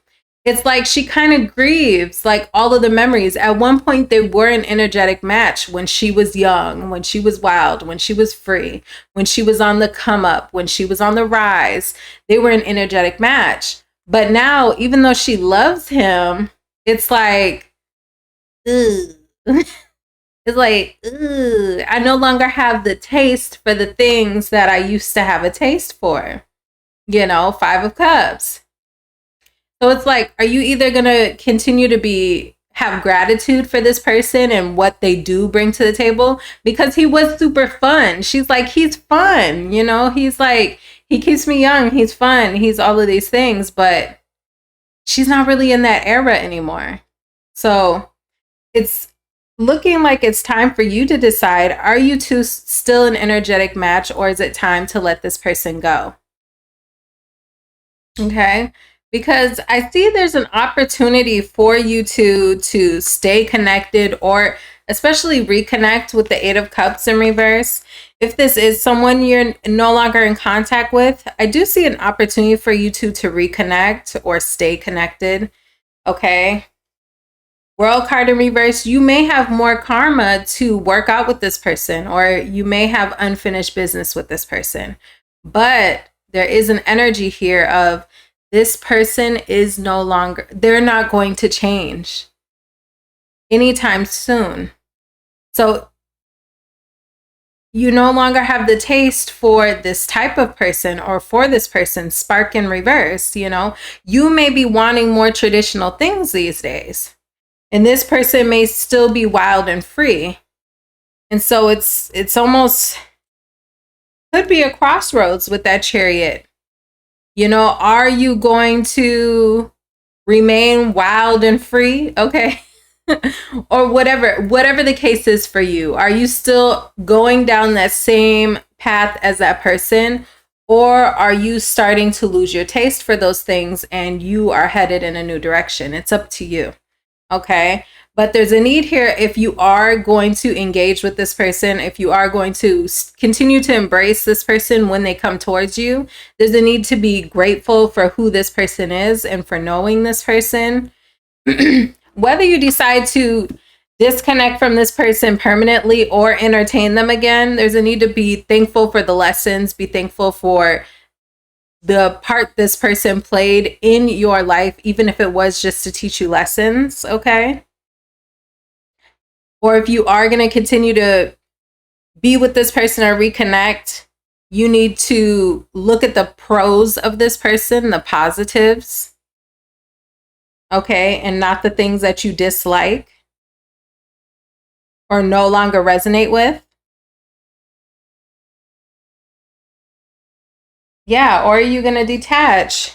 it's like she kind of grieves like all of the memories. At one point, they were an energetic match when she was young, when she was wild, when she was free, when she was on the come up, when she was on the rise. They were an energetic match. But now, even though she loves him, it's like, ugh. It's like, ugh, I no longer have the taste for the things that I used to have a taste for. You know, Five of Cups. So it's like, are you either going to continue to have gratitude for this person and what they do bring to the table? Because he was super fun. She's like, he's fun. You know, he's like, he keeps me young. He's fun. He's all of these things. But she's not really in that era anymore. So it's looking like it's time for you to decide, are you two still an energetic match, or is it time to let this person go? Okay, because I see there's an opportunity for you to stay connected, or especially reconnect with the Eight of Cups in reverse. If this is someone you're no longer in contact with, I do see an opportunity for you two to reconnect or stay connected. Okay. World card in reverse, you may have more karma to work out with this person, or you may have unfinished business with this person. But there is an energy here of this person is no longer, they're not going to change anytime soon. So you no longer have the taste for this type of person, or for this person, spark in reverse. You know, you may be wanting more traditional things these days. And this person may still be wild and free. And so it's almost, could be a crossroads with that Chariot. You know, are you going to remain wild and free? Okay. Or whatever the case is for you. Are you still going down that same path as that person, or are you starting to lose your taste for those things and you are headed in a new direction? It's up to you. Okay. But there's a need here if you are going to engage with this person, if you are going to continue to embrace this person when they come towards you, there's a need to be grateful for who this person is and for knowing this person. Whether you decide to disconnect from this person permanently or entertain them again, there's a need to be thankful for the lessons, be thankful for the part this person played in your life, even if it was just to teach you lessons, okay? Or if you are going to continue to be with this person or reconnect, you need to look at the pros of this person, the positives, okay? And not the things that you dislike or no longer resonate with. Yeah, or are you going to detach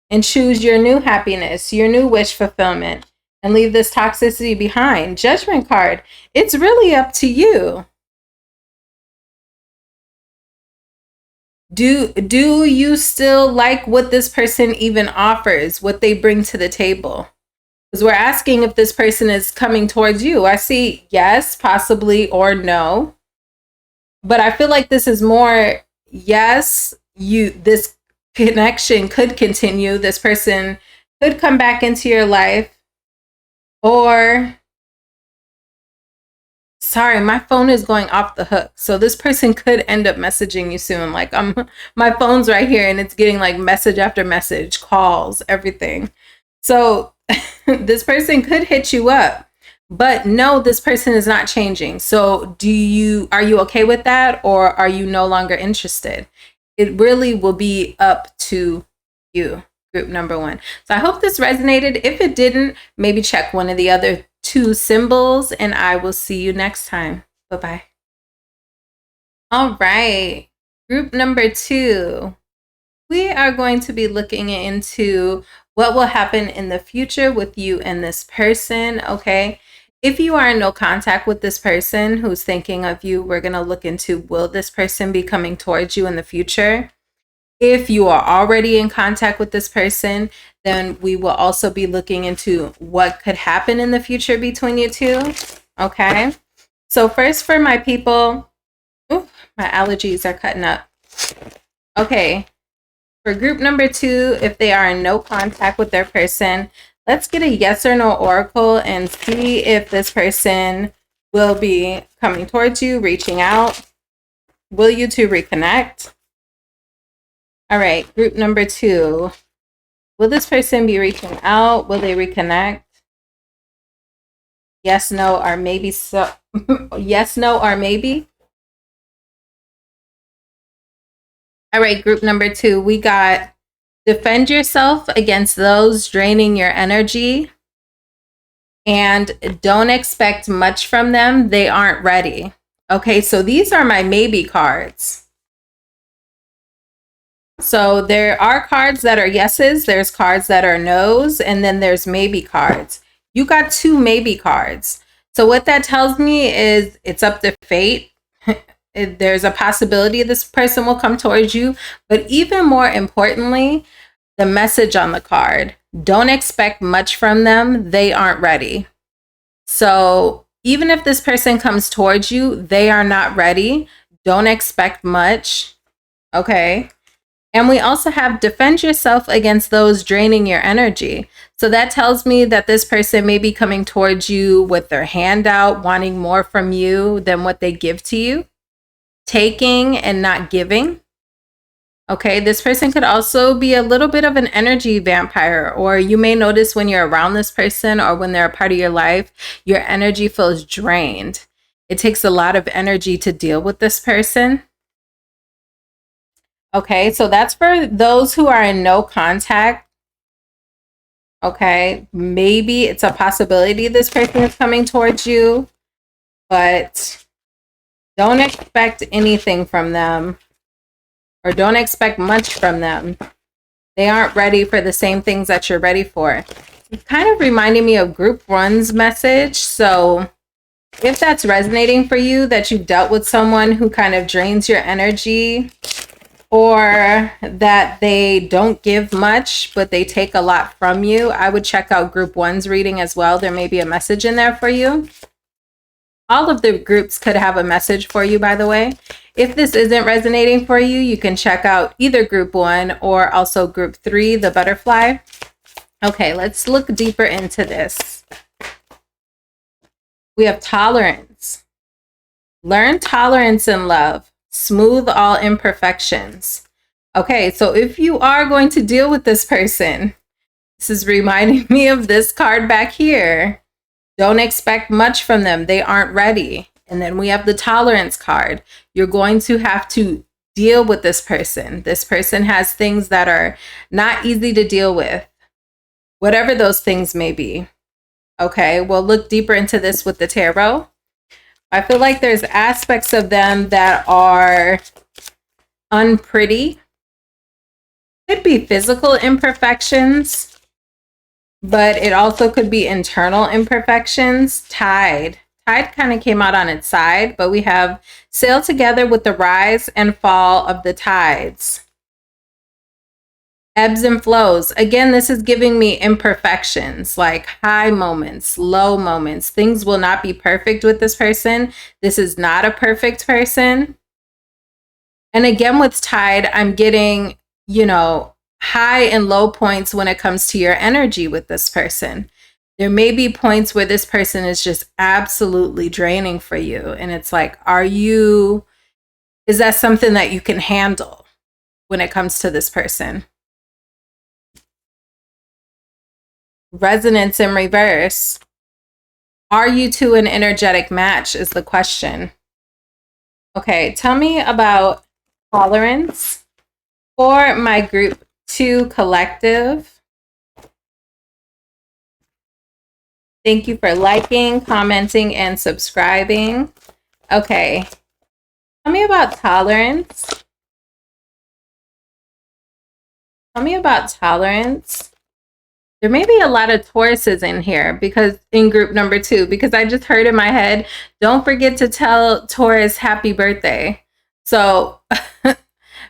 and choose your new happiness, your new wish fulfillment, and leave this toxicity behind? Judgment card. It's really up to you. Do you still like what this person even offers, what they bring to the table? Because we're asking if this person is coming towards you. I see yes, possibly, or no. But I feel like this is more yes, this connection could continue. This person could come back into your life. Or, sorry, my phone is going off the hook. So this person could end up messaging you soon. Like my phone's right here and it's getting like message after message, calls, everything. So this person could hit you up, but no, this person is not changing. So are you okay with that? Or are you no longer interested? It really will be up to you. Group number 1. So I hope this resonated. If it didn't, maybe check one of the other 2 symbols, and I will see you next time. Bye-bye. All right. Group number 2. We are going to be looking into what will happen in the future with you and this person, okay? If you are in no contact with this person who's thinking of you, we're going to look into, will this person be coming towards you in the future? If you are already in contact with this person, then we will also be looking into what could happen in the future between you two. Okay. So first for my people, my allergies are cutting up. Okay. For group number 2, if they are in no contact with their person, let's get a yes or no oracle and see if this person will be coming towards you, reaching out. Will you two reconnect? All right, group number 2. Will this person be reaching out? Will they reconnect? Yes, no, or maybe so. Yes, no, or maybe. All right, group number 2. We got defend yourself against those draining your energy. And don't expect much from them. They aren't ready. Okay, so these are my maybe cards. So there are cards that are yeses, there's cards that are no's, and then there's maybe cards. You got 2 maybe cards. So what that tells me is it's up to fate. There's a possibility this person will come towards you, but even more importantly, the message on the card. Don't expect much from them. They aren't ready. So even if this person comes towards you, they are not ready. Don't expect much. Okay. And we also have defend yourself against those draining your energy. So that tells me that this person may be coming towards you with their hand out, wanting more from you than what they give to you, taking and not giving. Okay, this person could also be a little bit of an energy vampire, or you may notice when you're around this person or when they're a part of your life, your energy feels drained. It takes a lot of energy to deal with this person. Okay, so that's for those who are in no contact. Okay, maybe it's a possibility this person is coming towards you, but don't expect anything from them, or don't expect much from them. They aren't ready for the same things that you're ready for. It's kind of reminding me of group 1's message. So If that's resonating for you, that you've dealt with someone who kind of drains your energy, or that they don't give much, but they take a lot from you, I would check out group 1's reading as well. There may be a message in there for you. All of the groups could have a message for you, by the way. If this isn't resonating for you, you can check out either group 1 or also group 3, the butterfly. Okay, let's look deeper into this. We have tolerance. Learn tolerance in love. Smooth all imperfections. Okay, so if you are going to deal with this person, this is reminding me of this card back here. Don't expect much from them. They aren't ready. And then we have the tolerance card. You're going to have to deal with this person. This person has things that are not easy to deal with, whatever those things may be. Okay, we'll look deeper into this with the tarot. I feel like there's aspects of them that are unpretty. Could be physical imperfections, but it also could be internal imperfections. Tide kind of came out on its side, but we have sail together with the rise and fall of the tides. Ebbs and flows. Again, this is giving me imperfections, like high moments, low moments. Things will not be perfect with this person. This is not a perfect person. And again, with tide, I'm getting, high and low points when it comes to your energy with this person. There may be points where this person is just absolutely draining for you. And it's like, is that something that you can handle when it comes to this person? Resonance in reverse. Are you two an energetic match is the question. Okay, tell me about tolerance for my group 2 collective. Thank you for liking, commenting, and subscribing. Okay, tell me about tolerance. Tell me about tolerance. There may be a lot of Tauruses in here because in group number 2, because I just heard in my head, don't forget to tell Taurus happy birthday. So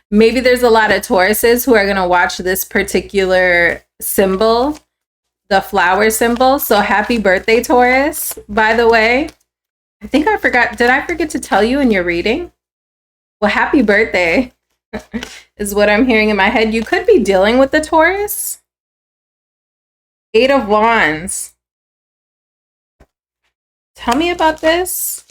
maybe there's a lot of Tauruses who are going to watch this particular symbol, the flower symbol. So happy birthday, Taurus, by the way. I think I forgot. Did I forget to tell you in your reading? Well, happy birthday is what I'm hearing in my head. You could be dealing with the Taurus. 8 of Wands. Tell me about this.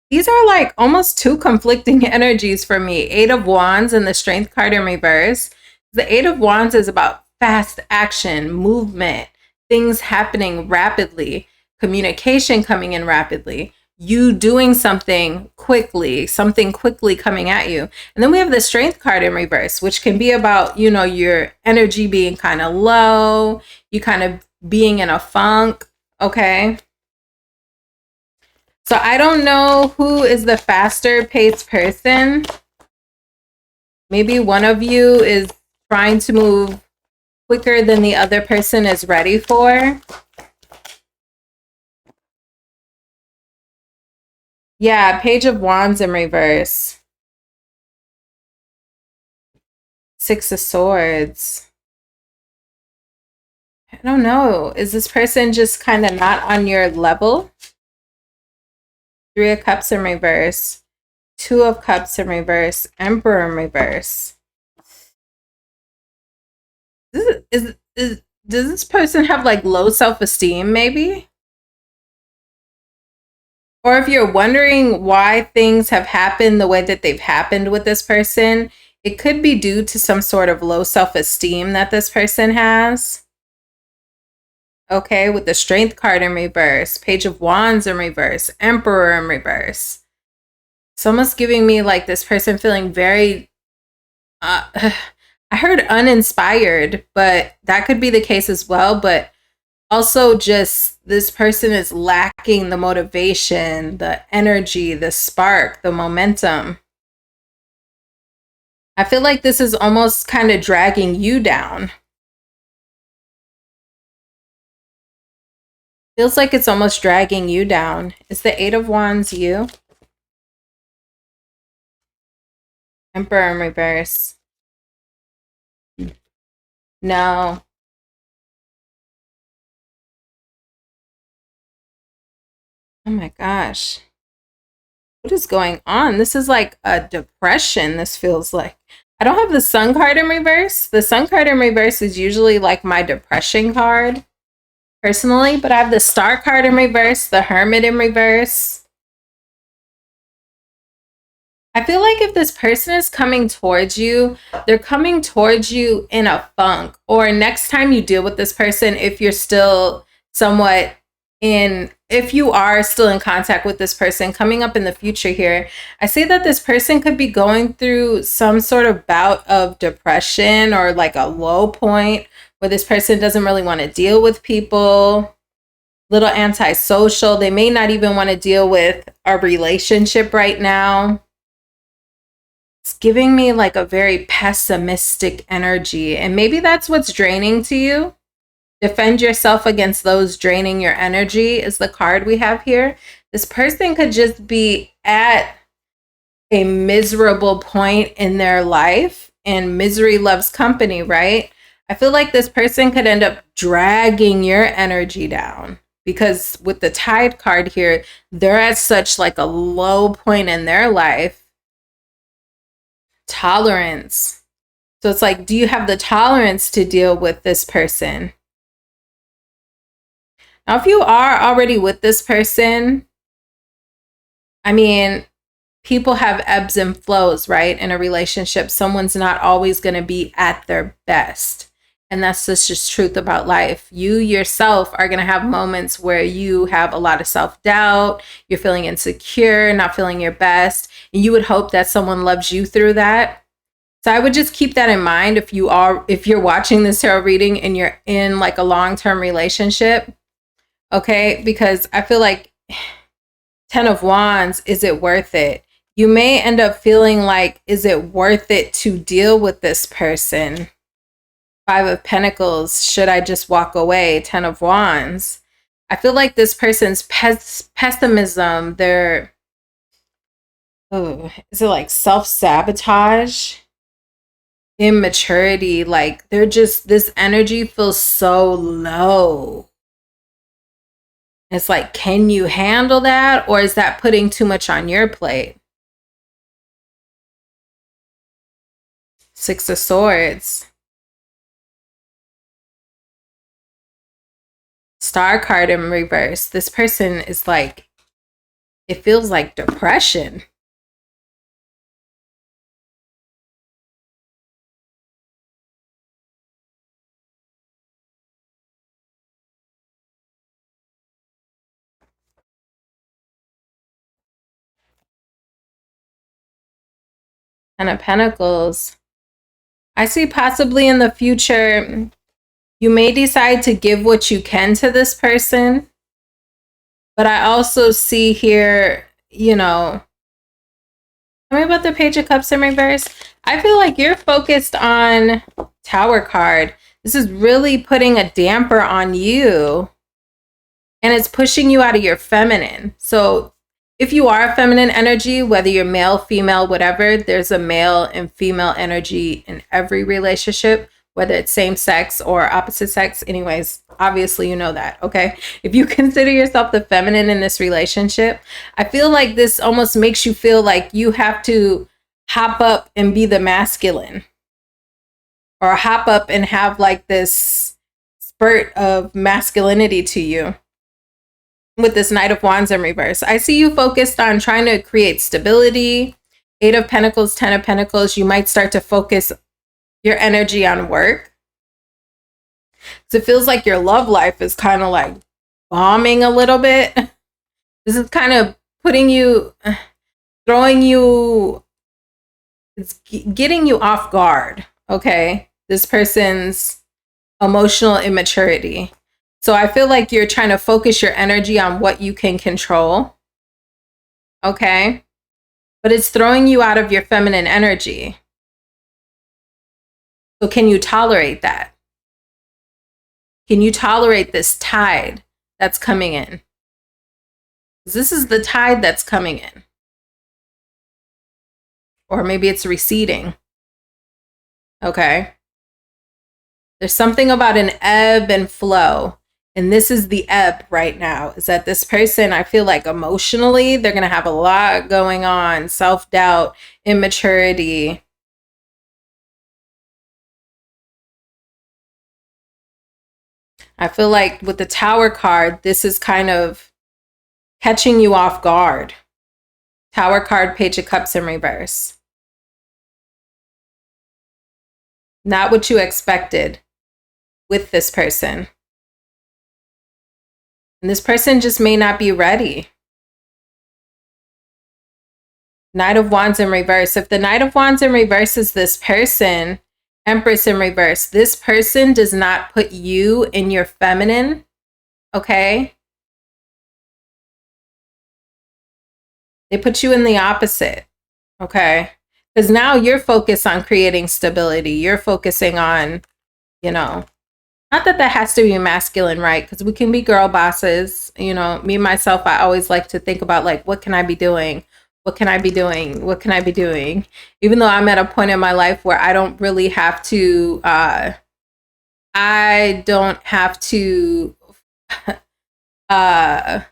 These are like almost two conflicting energies for me. 8 of Wands and the Strength card in reverse. The 8 of Wands is about fast action, movement, things happening rapidly, communication coming in rapidly, you doing something quickly coming at you. And then we have the Strength card in reverse, which can be about, your energy being kind of low, you kind of being in a funk, okay? So I don't know who is the faster paced person. Maybe one of you is trying to move quicker than the other person is ready for. Yeah, Page of Wands in reverse. 6 of Swords. I don't know. Is this person just kind of not on your level? 3 of Cups in reverse. 2 of Cups in reverse. Emperor in reverse. Does this person have like low self-esteem maybe? Or if you're wondering why things have happened the way that they've happened with this person, it could be due to some sort of low self-esteem that this person has. Okay, with the Strength card in reverse, Page of Wands in reverse, Emperor in reverse. It's almost giving me like this person feeling very, I heard uninspired, but that could be the case as well. But Also, just this person is lacking the motivation, the energy, the spark, the momentum. I feel like this is almost kind of dragging you down. Feels like it's almost dragging you down. Is the Eight of Wands you? Emperor in reverse. No. Oh my gosh. What is going on? This is like a depression, this feels like. I don't have the Sun card in reverse. The Sun card in reverse is usually like my depression card, personally, but I have the Star card in reverse, the Hermit in reverse. I feel like if this person is coming towards you, they're coming towards you in a funk. Or next time you deal with this person, if you're still somewhat if you are still in contact with this person coming up in the future here, I say that this person could be going through some sort of bout of depression or like a low point where this person doesn't really want to deal with people, little antisocial. They may not even want to deal with a relationship right now. It's giving me like a very pessimistic energy, and maybe that's what's draining to you. Defend yourself against those draining your energy is the card we have here. This person could just be at a miserable point in their life, and misery loves company, right? I feel like this person could end up dragging your energy down because with the Tide card here, they're at such like a low point in their life. Tolerance. So it's like, do you have the tolerance to deal with this person? Now, if you are already with this person, I mean, people have ebbs and flows, right? In a relationship, someone's not always going to be at their best. And that's just truth about life. You yourself are going to have moments where you have a lot of self-doubt, you're feeling insecure, not feeling your best, and you would hope that someone loves you through that. So I would just keep that in mind if you're watching this tarot reading and you're in like a long-term relationship, okay? Because I feel like 10 of Wands, is it worth it? You may end up feeling like, is it worth it to deal with this person? 5 of Pentacles, should I just walk away? 10 of Wands. I feel like this person's pessimism, is it like self-sabotage? Immaturity, like this energy feels so low. It's like, can you handle that? Or is that putting too much on your plate? 6 of Swords. Star card in reverse. This person is like, it feels like depression. Ten of Pentacles. I see possibly in the future, you may decide to give what you can to this person. But I also see here, tell me about the Page of Cups in reverse. I feel like you're focused on Tower card. This is really putting a damper on you. And it's pushing you out of your feminine. So if you are a feminine energy, whether you're male, female, whatever, there's a male and female energy in every relationship, whether it's same sex or opposite sex. Anyways, obviously you know that, okay? If you consider yourself the feminine in this relationship, I feel like this almost makes you feel like you have to hop up and be the masculine, or hop up and have like this spurt of masculinity to you. With this Knight of Wands in reverse, I see you focused on trying to create stability. 8 of Pentacles, 10 of Pentacles, you might start to focus your energy on work. So it feels like your love life is kind of like bombing a little bit. This is kind of putting you, throwing you, it's getting you off guard, okay? This person's emotional immaturity. So I feel like you're trying to focus your energy on what you can control. Okay. But it's throwing you out of your feminine energy. So can you tolerate that? Can you tolerate this tide that's coming in? This is the tide that's coming in. Or maybe it's receding. Okay. There's something about an ebb and flow. And this is the ebb right now, is that this person, I feel like emotionally, they're going to have a lot going on. Self-doubt, immaturity. I feel like with the Tower card, this is kind of catching you off guard. Tower card, Page of Cups in reverse. Not what you expected with this person. And this person just may not be ready. Knight of Wands in reverse. If the Knight of Wands in reverse is this person, Empress in reverse, this person does not put you in your feminine, okay? They put you in the opposite, okay? Because now you're focused on creating stability. You're focusing on, you know, not that that has to be masculine, right? Because we can be girl bosses. You know, me, myself, I always like to think about like, what can I be doing? What can I be doing? What can I be doing? Even though I'm at a point in my life where I don't really have to, I don't have to, I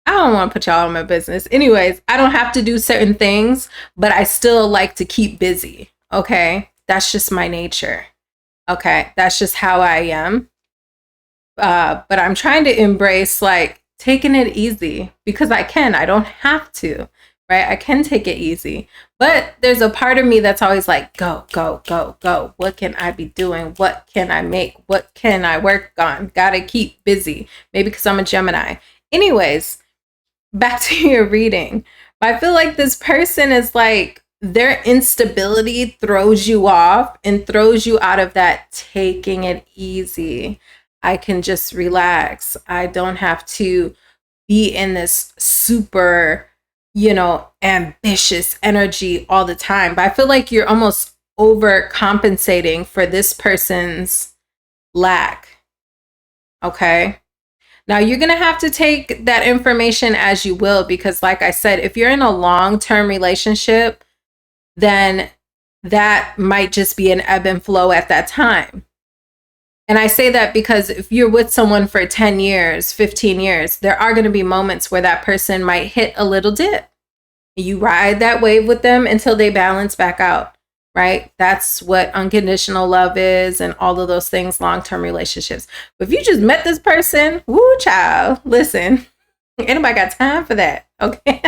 don't want to put y'all in my business. Anyways, I don't have to do certain things, but I still like to keep busy. Okay. That's just my nature. Okay. That's just how I am. But I'm trying to embrace like taking it easy because I can. I don't have to. Right? I can take it easy. But there's a part of me that's always like, go, go, go, go. What can I be doing? What can I make? What can I work on? Gotta keep busy. Maybe because I'm a Gemini. Anyways, back to your reading. I feel like this person is like, their instability throws you off and throws you out of that taking it easy. I can just relax. I don't have to be in this super, you know, ambitious energy all the time. But I feel like you're almost overcompensating for this person's lack. Okay. Now you're going to have to take that information as you will, because like I said, if you're in a long-term relationship, then that might just be an ebb and flow at that time. And I say that because if you're with someone for 10 years, 15 years, there are going to be moments where that person might hit a little dip. You ride that wave with them until they balance back out, right? That's what unconditional love is and all of those things, long-term relationships. But if you just met this person, woo child, listen, anybody got time for that, okay?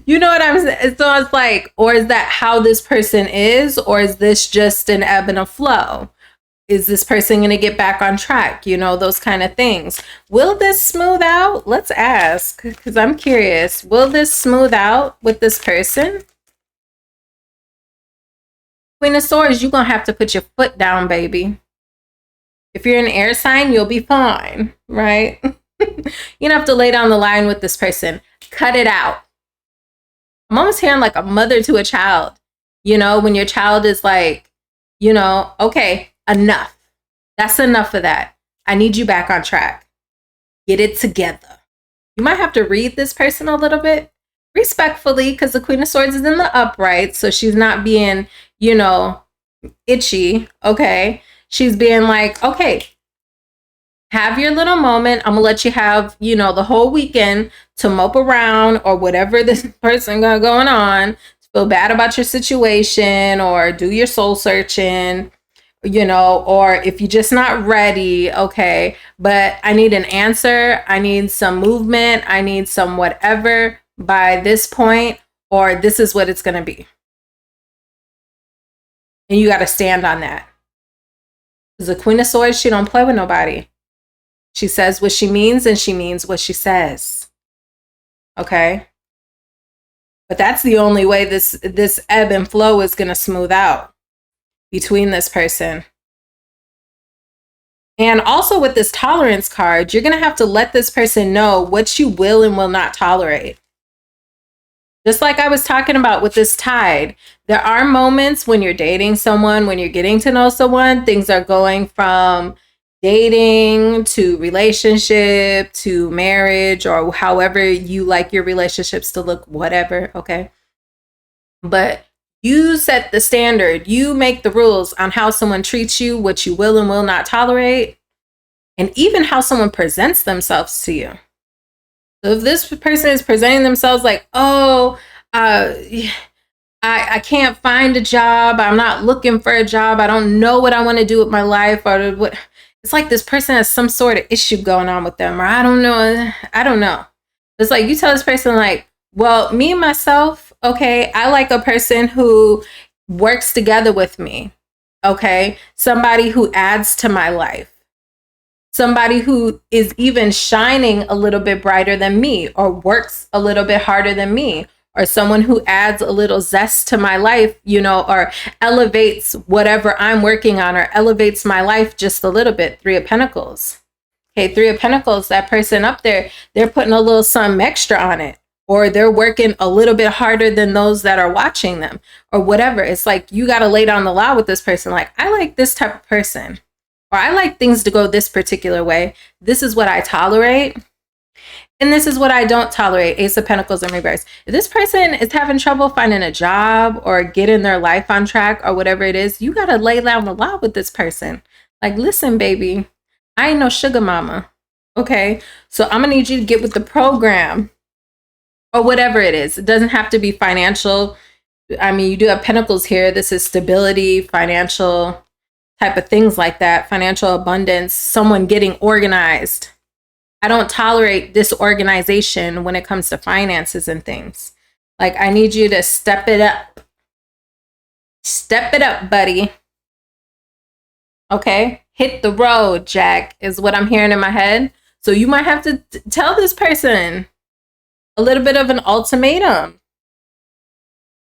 You know what I'm saying? So it's like, or is that how this person is? Or is this just an ebb and a flow? Is this person going to get back on track? You know, those kind of things. Will this smooth out? Let's ask, because I'm curious. Will this smooth out with this person? Queen of Swords, you're going to have to put your foot down, baby. If you're an air sign, you'll be fine, right? You don't have to lay down the line with this person. Cut it out. I'm almost hearing like a mother to a child. You know, when your child is like, you know, okay, enough. That's enough of that. I need you back on track. Get it together. You might have to read this person a little bit respectfully because the Queen of Swords is in the upright. So she's not being, you know, itchy. Okay. She's being like, okay, have your little moment. I'm going to let you have, you know, the whole weekend to mope around or whatever this person got going on. Feel bad about your situation or do your soul searching. You know, or if you're just not ready, okay, but I need an answer. I need some movement. I need some whatever by this point, or this is what it's going to be. And you got to stand on that. Because the Queen of Swords, she don't play with nobody. She says what she means and she means what she says. Okay. But that's the only way this ebb and flow is going to smooth out between this person And also with this tolerance card, you're going to have to let this person know what you will and will not tolerate. Just like I was talking about with this tide, there are moments when you're dating someone, when you're getting to know someone, things are going from dating to relationship to marriage, or however you like your relationships to look, whatever, okay? But you set the standard, you make the rules on how someone treats you, what you will and will not tolerate, and even how someone presents themselves to you. So if this person is presenting themselves like, oh, I can't find a job, I'm not looking for a job, I don't know what I want to do with my life, or what, it's like this person has some sort of issue going on with them, or I don't know. It's like you tell this person like, well, me myself, okay, I like a person who works together with me, okay? Somebody who adds to my life. Somebody who is even shining a little bit brighter than me, or works a little bit harder than me, or someone who adds a little zest to my life, you know, or elevates whatever I'm working on, or elevates my life just a little bit. Three of Pentacles. Okay, Three of Pentacles, that person up there, they're putting a little something extra on it, or they're working a little bit harder than those that are watching them, or whatever. It's like you got to lay down the law with this person. Like, I like this type of person, or I like things to go this particular way. This is what I tolerate, and this is what I don't tolerate. Ace of Pentacles in reverse. If this person is having trouble finding a job or getting their life on track or whatever it is, you got to lay down the law with this person. Like, listen, baby, I ain't no sugar mama. Okay, so I'm going to need you to get with the program, or whatever it is. It doesn't have to be financial. I mean, you do have Pentacles here. This is stability, financial type of things like that, financial abundance, someone getting organized. I don't tolerate disorganization when it comes to finances and things. Like, I need you to step it up. Step it up, buddy. Okay? Hit the road, Jack, is what I'm hearing in my head. So you might have to tell this person a little bit of an ultimatum.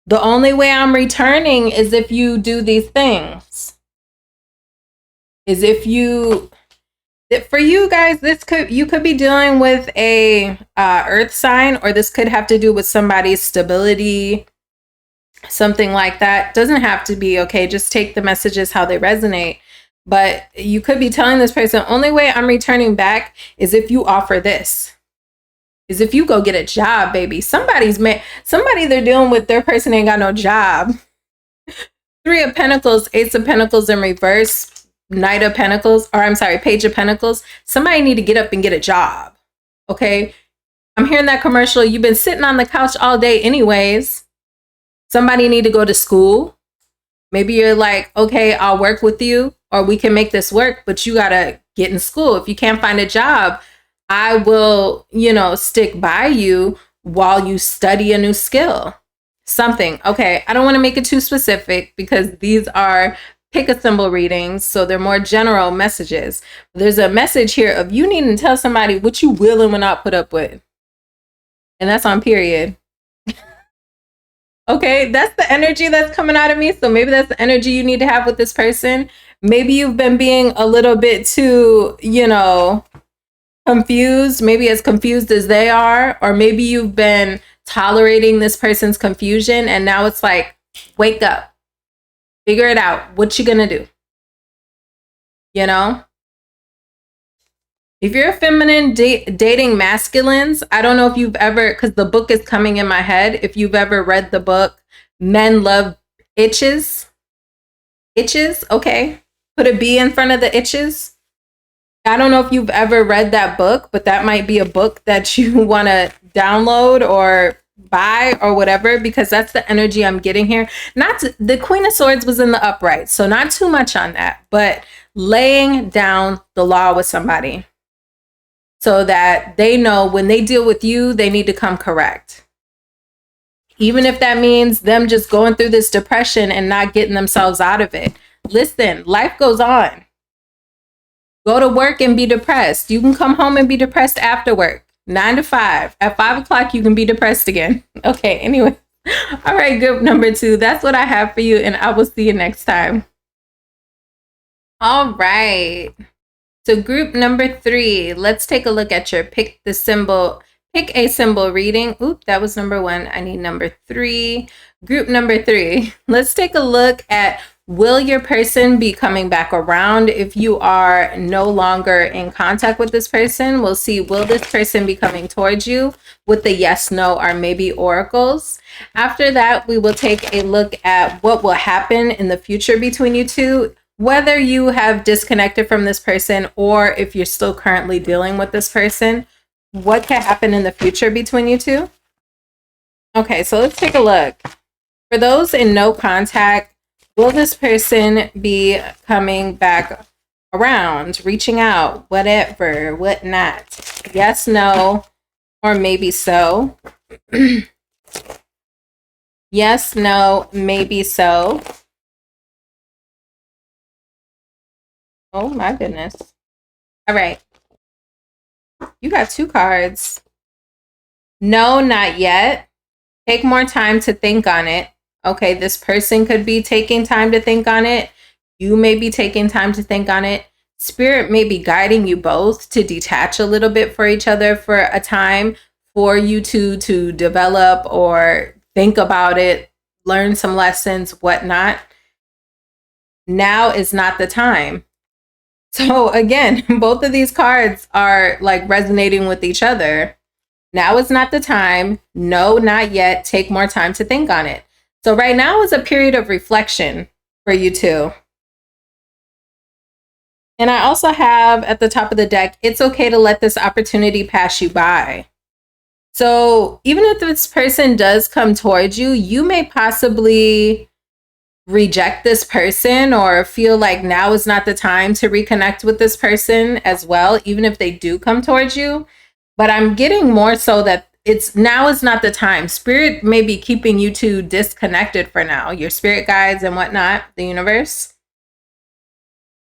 The only way I'm returning is if you do these things. Is if you, for you guys, you could be dealing with a earth sign, or this could have to do with somebody's stability, something like that. Doesn't have to be, okay? Just take the messages how they resonate. But you could be telling this person, only way I'm returning back is if you offer this. Is if you go get a job, baby. Somebody they're dealing with, their person ain't got no job. Three of Pentacles, Ace of Pentacles in reverse, Knight of Pentacles, or I'm sorry, Page of Pentacles. Somebody need to get up and get a job. Okay. I'm hearing that commercial. You've been sitting on the couch all day anyways. Somebody need to go to school. Maybe you're like, okay, I'll work with you, or we can make this work, but you got to get in school. If you can't find a job, I will, stick by you while you study a new skill. Something. Okay. I don't want to make it too specific because these are pick a symbol readings, so they're more general messages. There's a message here of you needing to tell somebody what you will and will not put up with. And that's on period. Okay, that's the energy that's coming out of me. So maybe that's the energy you need to have with this person. Maybe you've been being a little bit too, confused, maybe as confused as they are, or maybe you've been tolerating this person's confusion, and now it's like, wake up, figure it out. What you gonna do? If you're a feminine dating masculines, I don't know if you've ever, because the book is coming in my head, if you've ever read the book Men Love Itches. Okay, put a B in front of the itches. I don't know if you've ever read that book, but that might be a book that you want to download or buy or whatever, because that's the energy I'm getting here. The Queen of Swords was in the upright, so not too much on that, but laying down the law with somebody so that they know when they deal with you, they need to come correct. Even if that means them just going through this depression and not getting themselves out of it. Listen, life goes on. Go to work and be depressed. You can come home and be depressed after work. 9 to 5. At 5 o'clock, you can be depressed again. Okay, anyway. All right, group number 2. That's what I have for you, and I will see you next time. All right. So group number 3, let's take a look at your pick a symbol reading. Oop, that was number 1. I need number 3. Group number 3, let's take a look at, will your person be coming back around if you are no longer in contact with this person? We'll see, will this person be coming towards you with the yes, no, or maybe oracles. After that, we will take a look at what will happen in the future between you two, whether you have disconnected from this person or if you're still currently dealing with this person. What can happen in the future between you two? Okay, so let's take a look. For those in no contact, will this person be coming back around, reaching out, whatever, whatnot? Yes, no, or maybe so. Yes, no, maybe so. Oh my goodness. All right. You got 2 cards. No, not yet. Take more time to think on it. Okay, this person could be taking time to think on it. You may be taking time to think on it. Spirit may be guiding you both to detach a little bit for each other for a time, for you two to develop or think about it, learn some lessons, whatnot. Now is not the time. So again, both of these cards are like resonating with each other. Now is not the time. No, not yet. Take more time to think on it. So right now is a period of reflection for you two. And I also have at the top of the deck, it's okay to let this opportunity pass you by. So even if this person does come towards you, you may possibly reject this person or feel like now is not the time to reconnect with this person as well, even if they do come towards you. But I'm getting more so that it's now is not the time. Spirit may be keeping you two disconnected for now, your spirit guides and whatnot, the universe.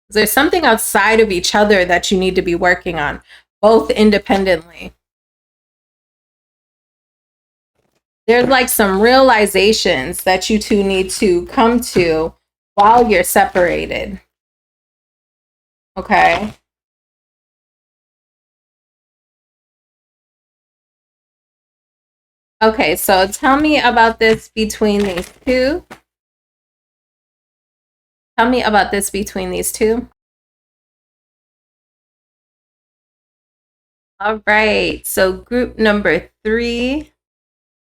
There's something outside of each other that you need to be working on, both independently. There's like some realizations that you two need to come to while you're separated. Okay. Okay, so tell me about this between these two. Tell me about this between these two. All right, so group number 3.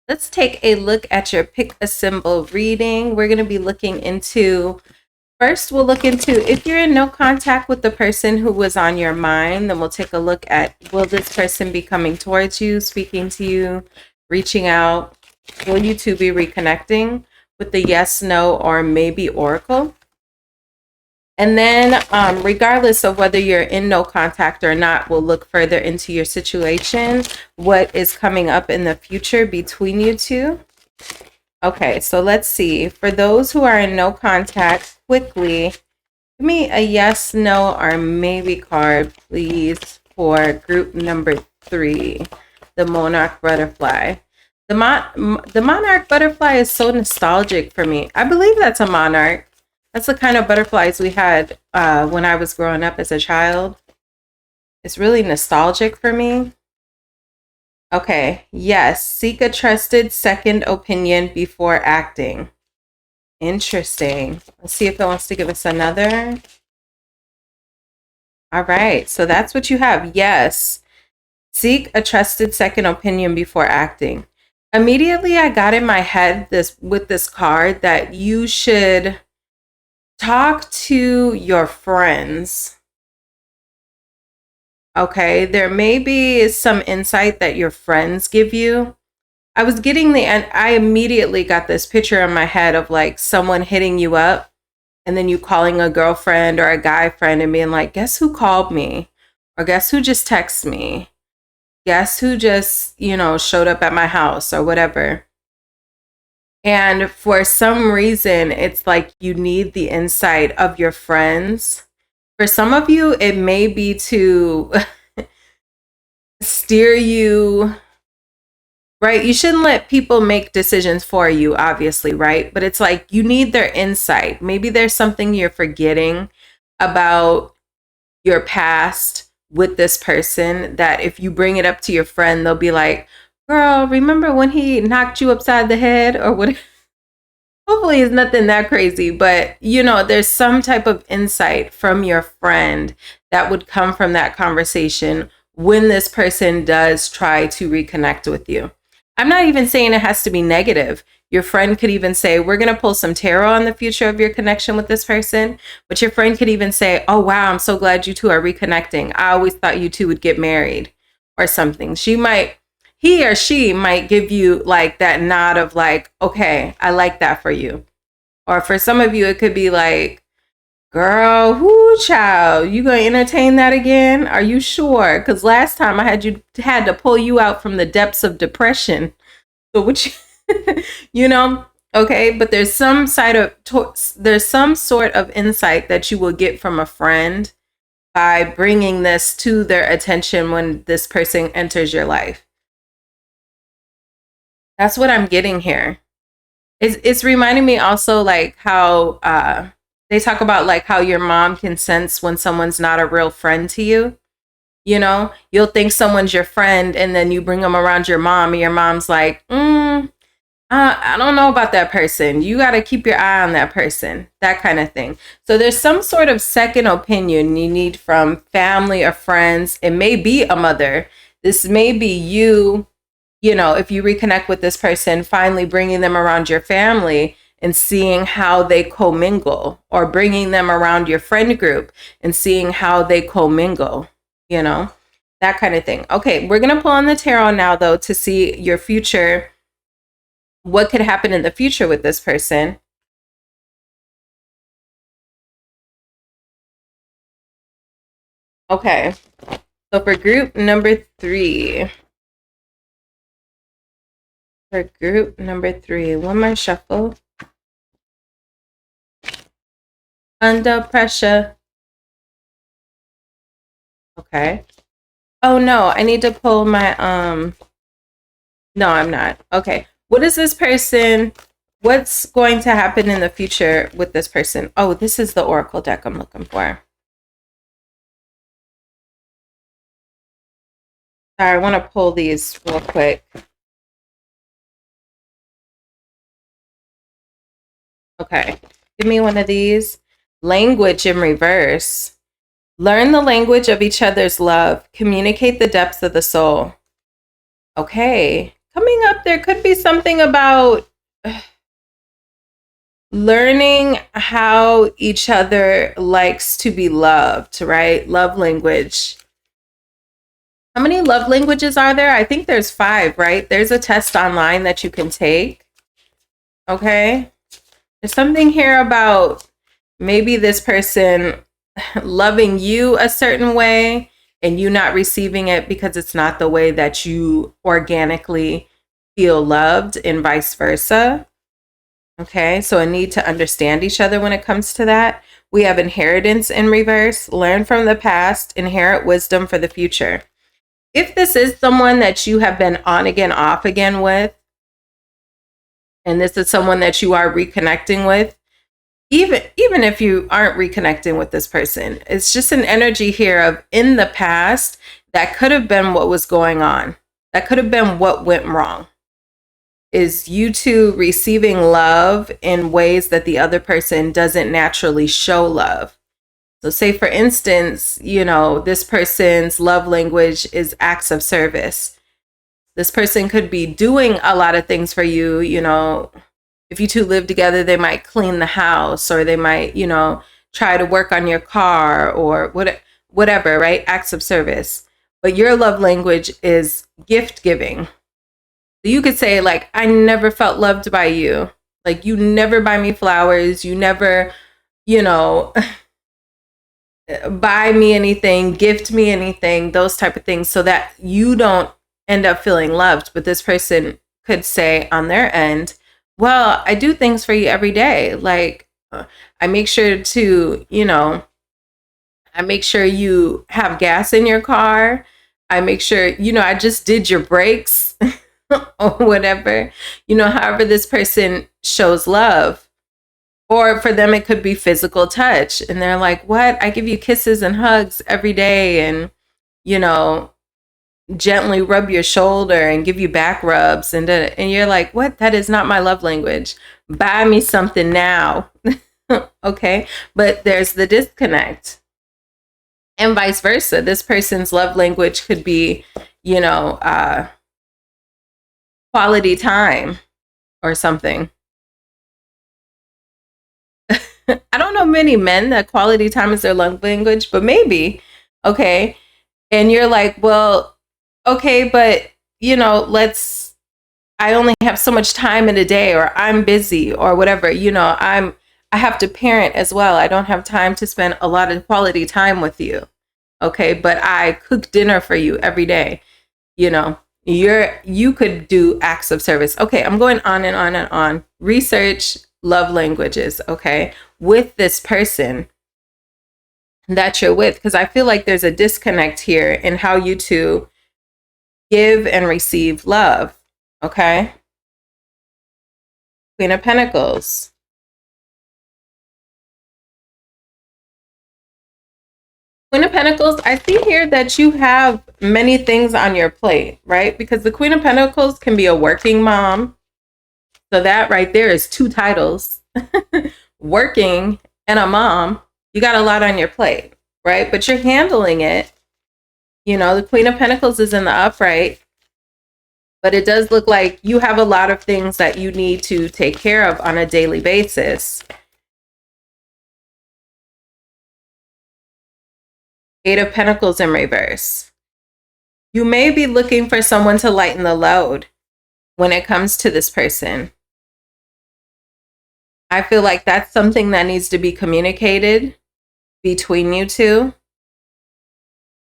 Let's take a look at your pick a symbol reading. We're going to be looking into, first we'll look into if you're in no contact with the person who was on your mind, then we'll take a look at, will this person be coming towards you, speaking to you, reaching out? Will you two be reconnecting with the yes, no, or maybe oracle? And then regardless of whether you're in no contact or not, we'll look further into your situation, what is coming up in the future between you two. Okay, so let's see. For those who are in no contact, quickly, give me a yes, no, or maybe card, please, for group number 3, the monarch butterfly. The monarch butterfly is so nostalgic for me. I believe that's a monarch. That's the kind of butterflies we had when I was growing up as a child. It's really nostalgic for me. Okay, yes. Seek a trusted second opinion before acting. Interesting. Let's see if it wants to give us another. All right, so that's what you have. Yes. Seek a trusted second opinion before acting. Immediately, I got in my head with this card that you should talk to your friends. Okay, there may be some insight that your friends give you. I was getting and I immediately got this picture in my head of like someone hitting you up and then you calling a girlfriend or a guy friend and being like, guess who called me? Or guess who just texted me? Guess who just, showed up at my house or whatever. And for some reason, it's like you need the insight of your friends. For some of you, it may be to steer you, right? You shouldn't let people make decisions for you, obviously, right? But it's like you need their insight. Maybe there's something you're forgetting about your past with this person, that if you bring it up to your friend, they'll be like, girl, remember when he knocked you upside the head or what? Hopefully it's nothing that crazy, but there's some type of insight from your friend that would come from that conversation when this person does try to reconnect with you. I'm not even saying it has to be negative. Your friend could even say, we're going to pull some tarot on the future of your connection with this person. But your friend could even say, oh, wow, I'm so glad you two are reconnecting. I always thought you two would get married or something. He or she might give you like that nod of like, okay, I like that for you. Or for some of you, it could be like, girl, whoo, child, you gonna entertain that again? Are you sure? Because last time I had to pull you out from the depths of depression. So which, okay. But there's some sort of insight that you will get from a friend by bringing this to their attention when this person enters your life. That's what I'm getting here. It's reminding me also like how they talk about like how your mom can sense when someone's not a real friend to you. You'll think someone's your friend and then you bring them around your mom and your mom's like, I don't know about that person. You got to keep your eye on that person, that kind of thing. So there's some sort of second opinion you need from family or friends. It may be a mother. This may be you. If you reconnect with this person, finally bringing them around your family and seeing how they commingle, or bringing them around your friend group and seeing how they commingle, that kind of thing. Okay, we're going to pull on the tarot now, though, to see your future, what could happen in the future with this person. Okay, so for group number 3. For group number 3, one more shuffle. Under pressure. Okay. Oh no, I need to pull my no, I'm not. Okay. What is this person? What's going to happen in the future with this person? Oh, this is the Oracle deck I'm looking for. Sorry, I want to pull these real quick. Okay. Give me one of these. Language in reverse. Learn the language of each other's love. Communicate the depths of the soul. Okay. Coming up, there could be something about learning how each other likes to be loved, right? Love language. How many love languages are there? I think there's 5, right? There's a test online that you can take. Okay. There's something here about maybe this person loving you a certain way and you not receiving it because it's not the way that you organically feel loved, and vice versa. Okay, so a need to understand each other when it comes to that. We have inheritance in reverse. Learn from the past, inherit wisdom for the future. If this is someone that you have been on again, off again with, and this is someone that you are reconnecting with, even if you aren't reconnecting with this person, it's just an energy here of in the past that could have been what was going on. That could have been what went wrong. Is you two receiving love in ways that the other person doesn't naturally show love. So say, for instance, this person's love language is acts of service. This person could be doing a lot of things for you. If you two live together, they might clean the house, or they might, try to work on your car, or whatever, right? Acts of service. But your love language is gift giving. So you could say, like, I never felt loved by you. Like, you never buy me flowers. You never, buy me anything, gift me anything, those type of things, so that you don't end up feeling loved. But this person could say on their end, well, I do things for you every day. Like, I make sure to, I make sure you have gas in your car. I make sure, I just did your brakes or whatever, however this person shows love. Or for them, it could be physical touch. And they're like, what? I give you kisses and hugs every day and, you know, gently rub your shoulder and give you back rubs. And you're like, what? That is not my love language. Buy me something now. Okay. But there's the disconnect. And vice versa. This person's love language could be, you know, quality time or something. I don't know many men that quality time is their love language, but maybe. Okay. And you're like, well, okay, but you know, I only have so much time in a day, or I'm busy or whatever, you know, I have to parent as well. I don't have time to spend a lot of quality time with you. Okay. But I cook dinner for you every day. You know, you could do acts of service. Okay. I'm going on and on and on. Research love languages. Okay. With this person that you're with, because I feel like there's a disconnect here in how you two give and receive love. Okay. Queen of Pentacles. Queen of Pentacles, I see here that you have many things on your plate, right? Because the Queen of Pentacles can be a working mom. So that right there is 2 titles. Working and a mom. You got a lot on your plate, right? But you're handling it. You know, the Queen of Pentacles is in the upright. But it does look like you have a lot of things that you need to take care of on a daily basis. 8 of Pentacles in reverse. You may be looking for someone to lighten the load when it comes to this person. I feel like that's something that needs to be communicated between you two.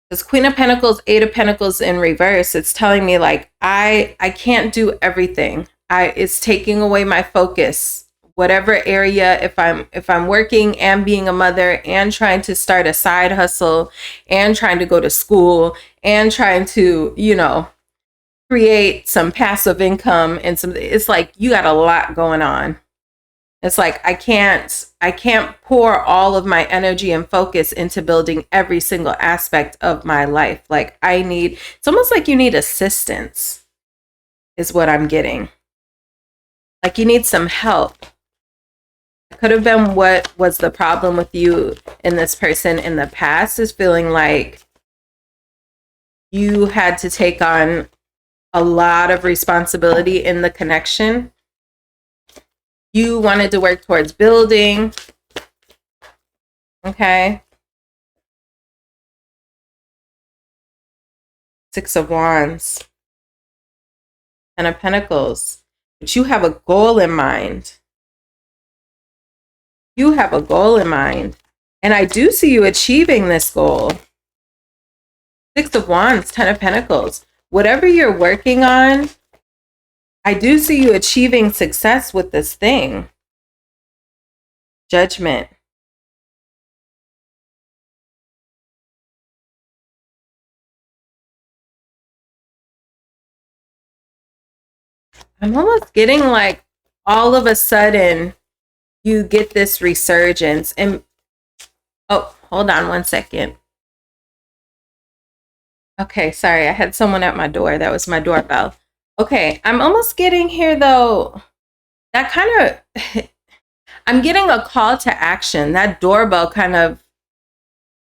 This Queen of Pentacles, 8 of Pentacles in reverse, it's telling me like, I can't do everything. It's taking away my focus. Whatever area, if I'm working and being a mother and trying to start a side hustle and trying to go to school and trying to, you know, create some passive income and it's like you got a lot going on. It's like I can't pour all of my energy and focus into building every single aspect of my life. Like it's almost like you need assistance is what I'm getting. Like you need some help. It could have been what was the problem with you and this person in the past is feeling like you had to take on a lot of responsibility in the connection. You wanted to work towards building. Okay. 6 of Wands. 10 of Pentacles. But you have a goal in mind. You have a goal in mind. And I do see you achieving this goal. 6 of Wands, 10 of Pentacles. Whatever you're working on, I do see you achieving success with this thing. Judgment. I'm almost getting like all of a sudden you get this resurgence and oh, hold on one second. Okay, sorry, I had someone at my door. That was my doorbell. Okay, I'm almost getting here though. That kind of, I'm getting a call to action. That doorbell kind of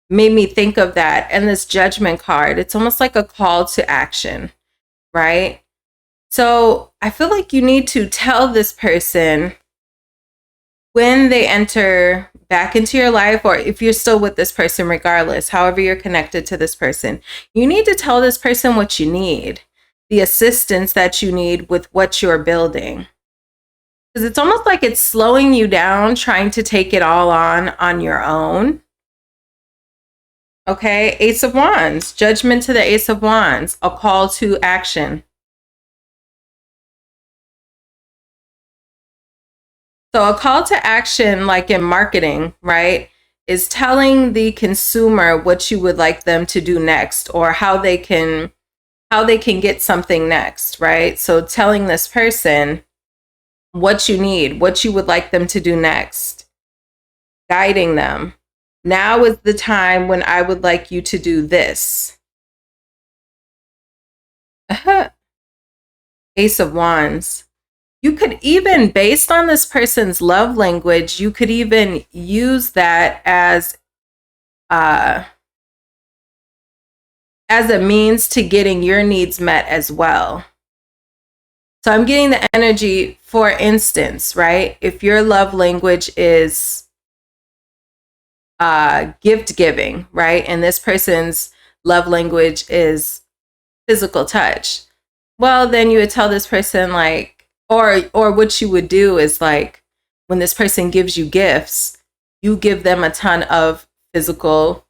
made me think of that. And this Judgment card, it's almost like a call to action, right? So I feel like you need to tell this person when they enter back into your life, or if you're still with this person, regardless, however you're connected to this person, you need to tell this person what you need, the assistance that you need with what you're building. Because it's almost like it's slowing you down, trying to take it all on your own. Okay, Ace of Wands, Judgment to the Ace of Wands, a call to action. So a call to action, like in marketing, right, is telling the consumer what you would like them to do next, or how they can get something next, right? So telling this person what you need, what you would like them to do next. guiding them. Now is the time when I would like you to do this. Ace of Wands. You could even, based on this person's love language, you could even use that as a means to getting your needs met as well. So I'm getting the energy, for instance, right? If your love language is gift giving, right? And this person's love language is physical touch. Well, then you would tell this person like, or what you would do is like, when this person gives you gifts, you give them a ton of physical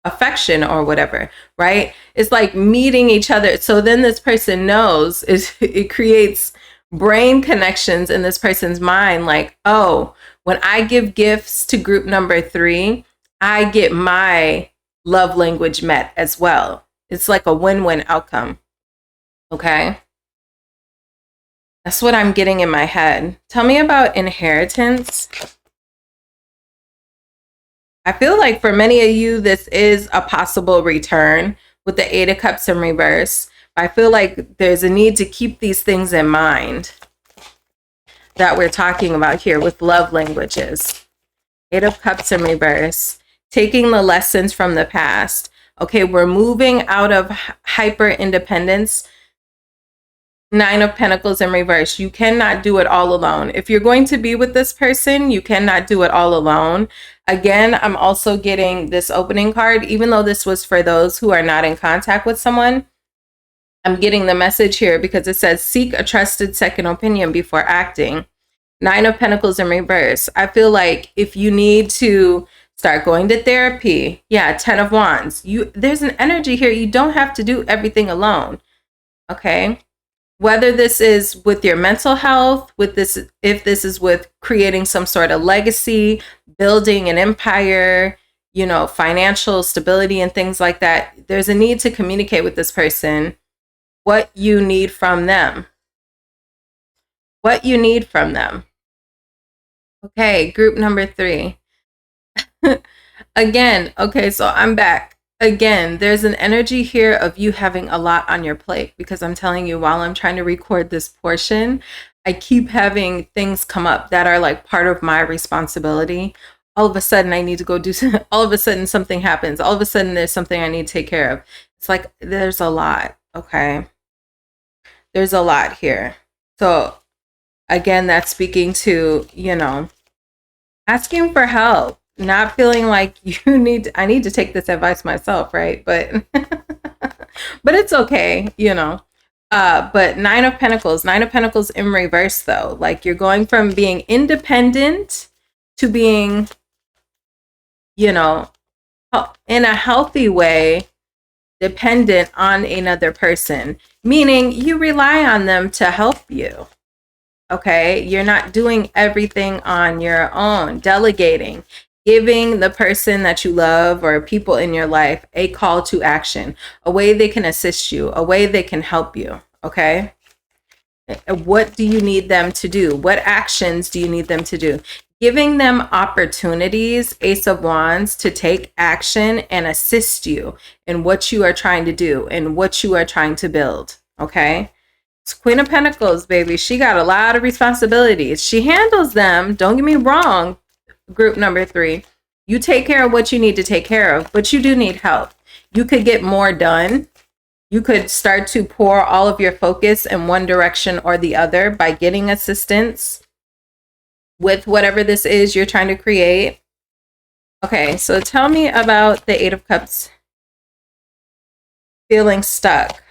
affection or whatever, right? It's like meeting each other. So then this person knows, it creates brain connections in this person's mind. Like, oh, when I give gifts to group number 3, I get my love language met as well. It's like a win-win outcome. Okay. That's what I'm getting in my head. Tell me about inheritance. I feel like for many of you, this is a possible return with the 8 of Cups in reverse. I feel like there's a need to keep these things in mind that we're talking about here with love languages. 8 of Cups in reverse, taking the lessons from the past. Okay, we're moving out of hyper independence. 9 of Pentacles in reverse. You cannot do it all alone. If you're going to be with this person, you cannot do it all alone. Again, I'm also getting this opening card, even though this was for those who are not in contact with someone. I'm getting the message here because it says seek a trusted second opinion before acting. 9 of Pentacles in reverse. I feel like if you need to start going to therapy, yeah, 10 of Wands. There's an energy here. You don't have to do everything alone. Okay. Whether this is with your mental health, if this is with creating some sort of legacy, building an empire, financial stability and things like that, there's a need to communicate with this person what you need from them. What you need from them. Okay, group number 3. Again, okay, so I'm back. Again, there's an energy here of you having a lot on your plate, because I'm telling you, while I'm trying to record this portion, I keep having things come up that are like part of my responsibility. All of a sudden I need to go do something. All of a sudden something happens. All of a sudden there's something I need to take care of. It's like there's a lot, okay? There's a lot here. So again, that's speaking to, asking for help. Not feeling like I need to take this advice myself, right? But but it's okay, but 9 of Pentacles in reverse though. Like you're going from being independent to being, in a healthy way, dependent on another person, meaning you rely on them to help you. Okay, you're not doing everything on your own, delegating. Giving the person that you love or people in your life a call to action, a way they can assist you, a way they can help you, okay? What do you need them to do? What actions do you need them to do? Giving them opportunities, Ace of Wands, to take action and assist you in what you are trying to do and what you are trying to build, okay? It's Queen of Pentacles, baby. She got a lot of responsibilities. She handles them, don't get me wrong, group number 3, you take care of what you need to take care of, but you do need help. You could get more done. You could start to pour all of your focus in one direction or the other by getting assistance with whatever this is you're trying to create. Okay, so tell me about the 8 of Cups. Feeling stuck.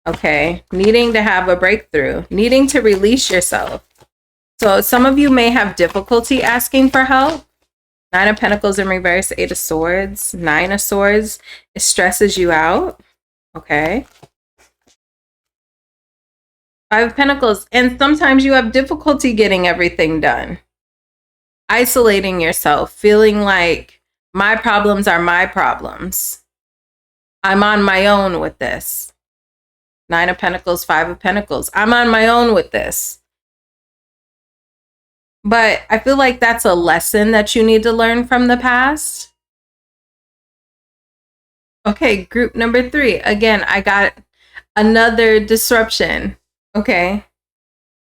Okay, needing to have a breakthrough, needing to release yourself. So some of you may have difficulty asking for help. 9 of Pentacles in reverse, 8 of Swords, 9 of Swords. It stresses you out. Okay. 5 of Pentacles. And sometimes you have difficulty getting everything done. Isolating yourself, feeling like my problems are my problems. I'm on my own with this. 9 of Pentacles, 5 of Pentacles. I'm on my own with this. But I feel like that's a lesson that you need to learn from the past. Okay, group number 3. Again, I got another disruption. Okay.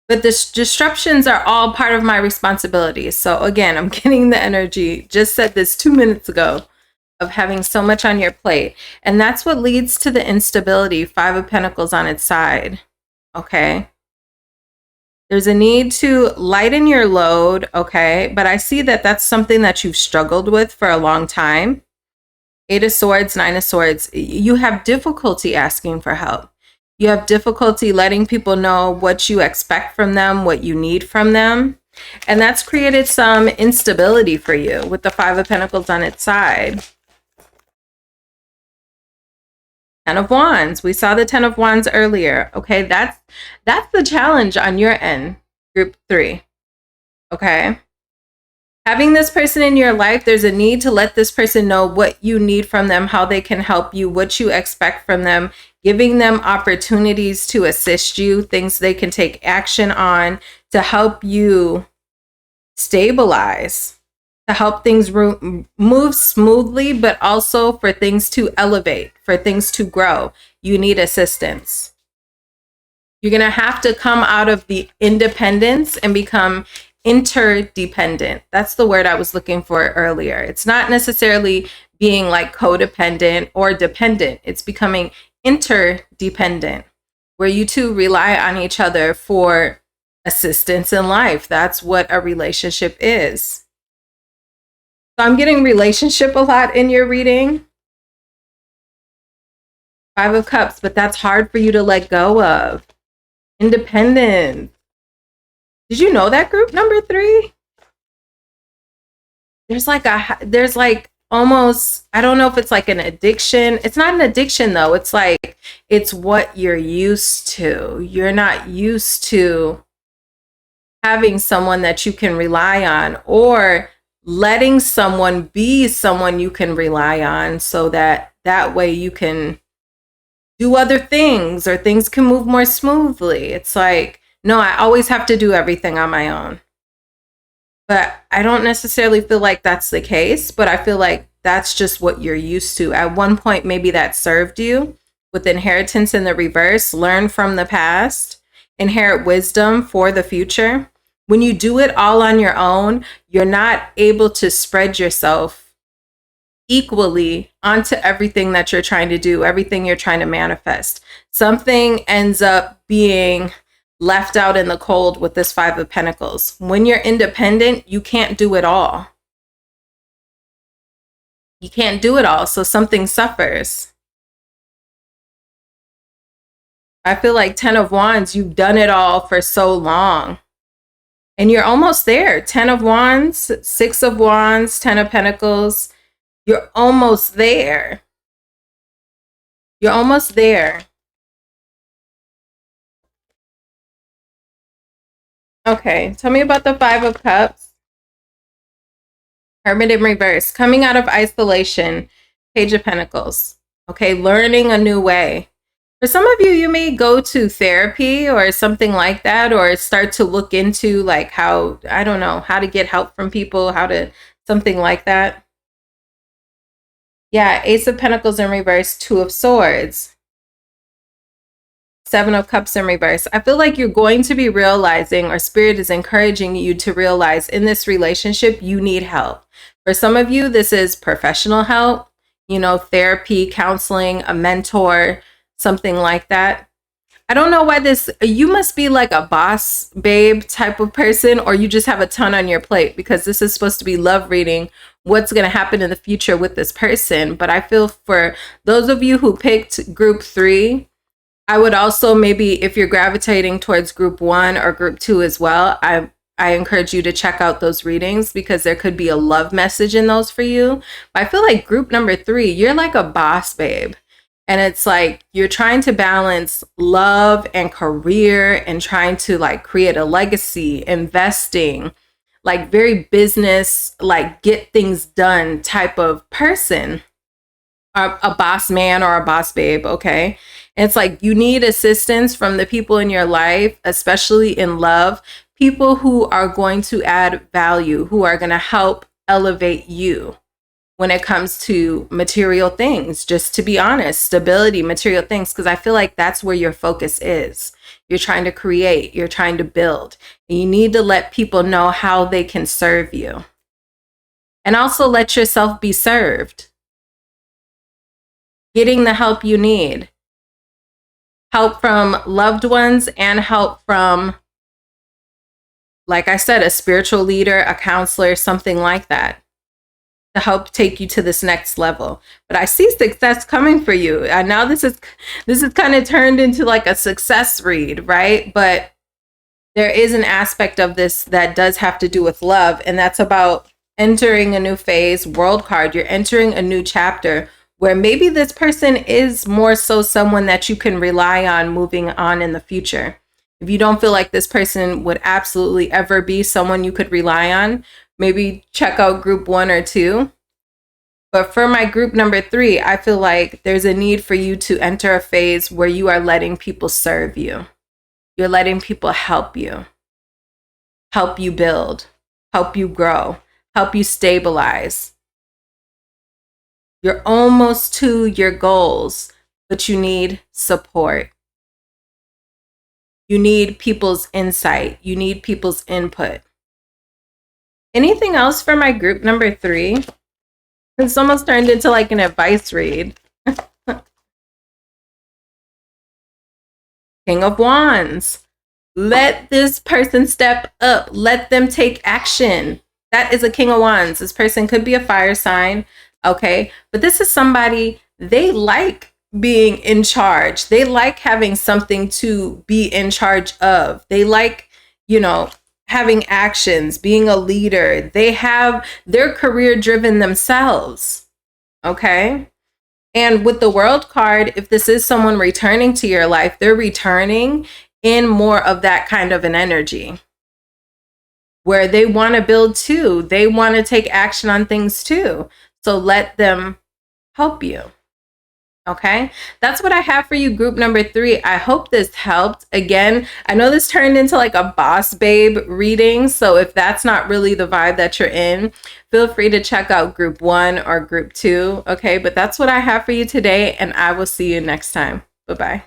But the disruptions are all part of my responsibility. So again, I'm getting the energy, just said this 2 minutes ago, of having so much on your plate. And that's what leads to the instability, 5 of Pentacles on its side. Okay. There's a need to lighten your load. Okay. But I see that that's something that you've struggled with for a long time. 8 of Swords, 9 of Swords. You have difficulty asking for help. You have difficulty letting people know what you expect from them, what you need from them. And that's created some instability for you with the 5 of Pentacles on its side. 10 of Wands. We saw the 10 of Wands earlier. Okay, that's the challenge on your end, group 3. Okay. Having this person in your life, there's a need to let this person know what you need from them, how they can help you, what you expect from them, giving them opportunities to assist you, things they can take action on to help you stabilize, to help things move smoothly, but also for things to elevate, for things to grow. You need assistance. You're going to have to come out of the independence and become interdependent. That's the word I was looking for earlier. It's not necessarily being like codependent or dependent. It's becoming interdependent, where you two rely on each other for assistance in life. That's what a relationship is. So I'm getting relationship a lot in your reading. 5 of Cups, but that's hard for you to let go of. Independence. Did you know that, group number 3? There's like almost, I don't know if it's like an addiction. It's not an addiction though. It's like, it's what you're used to. You're not used to having someone that you can rely on, or letting someone be someone you can rely on, so that way you can do other things, or things can move more smoothly. It's like, no, I always have to do everything on my own. But I don't necessarily feel like that's the case, but I feel like that's just what you're used to. At one point, maybe that served you with inheritance in the reverse. Learn from the past, inherit wisdom for the future. When you do it all on your own, you're not able to spread yourself equally onto everything that you're trying to do, everything you're trying to manifest. Something ends up being left out in the cold with this 5 of Pentacles. When you're independent, you can't do it all. You can't do it all, so something suffers. I feel like 10 of Wands, you've done it all for so long. And you're almost there. 10 of Wands, 6 of Wands, 10 of Pentacles. You're almost there. You're almost there. Okay, tell me about the 5 of Cups. Hermit in reverse. Coming out of isolation. Page of Pentacles. Okay, learning a new way. For some of you, you may go to therapy or something like that, or start to look into like how, I don't know, how to get help from people, something like that. Yeah, Ace of Pentacles in reverse, 2 of Swords. 7 of Cups in reverse. I feel like you're going to be realizing, or Spirit is encouraging you to realize, in this relationship, you need help. For some of you, this is professional help, therapy, counseling, a mentor, something like that. I don't know why you must be like a boss babe type of person, or you just have a ton on your plate, because this is supposed to be love reading what's going to happen in the future with this person. But I feel for those of you who picked group 3, I would also, maybe if you're gravitating towards group 1 or group 2 as well, I encourage you to check out those readings, because there could be a love message in those for you. But I feel like group number 3, you're like a boss babe. And it's like you're trying to balance love and career, and trying to like create a legacy, investing, like very business, like get things done type of person. A boss man or a boss babe, okay? And it's like you need assistance from the people in your life, especially in love, people who are going to add value, who are going to help elevate you when it comes to material things. Just to be honest, stability, material things, because I feel like that's where your focus is. You're trying to create, you're trying to build. And you need to let people know how they can serve you. And also let yourself be served. Getting the help you need. Help from loved ones and help from, like I said, a spiritual leader, a counselor, something like that, to help take you to this next level. But I see success coming for you. And now this is kind of turned into like a success read, right? But there is an aspect of this that does have to do with love, and that's about entering a new phase. World card, you're entering a new chapter where maybe this person is more so someone that you can rely on moving on in the future. If you don't feel like this person would absolutely ever be someone you could rely on, maybe check out group 1 or 2. But for my group number 3, I feel like there's a need for you to enter a phase where you are letting people serve you. You're letting people help you build, help you grow, help you stabilize. You're almost to your goals, but you need support. You need people's insight. You need people's input. Anything else for my group number 3? It's almost turned into like an advice read. King of Wands. Let this person step up. Let them take action. That is a King of Wands. This person could be a fire sign. Okay, but this is somebody, they like being in charge. They like having something to be in charge of. They like, having actions, being a leader. They have their career driven themselves. Okay. And with the World card, if this is someone returning to your life, they're returning in more of that kind of an energy where they want to build too. They want to take action on things too. So let them help you. Okay, that's what I have for you, group number 3. I hope this helped. Again, I know this turned into like a boss babe reading. So if that's not really the vibe that you're in, feel free to check out group 1 or group 2. Okay, but that's what I have for you today, and I will see you next time. Bye-bye.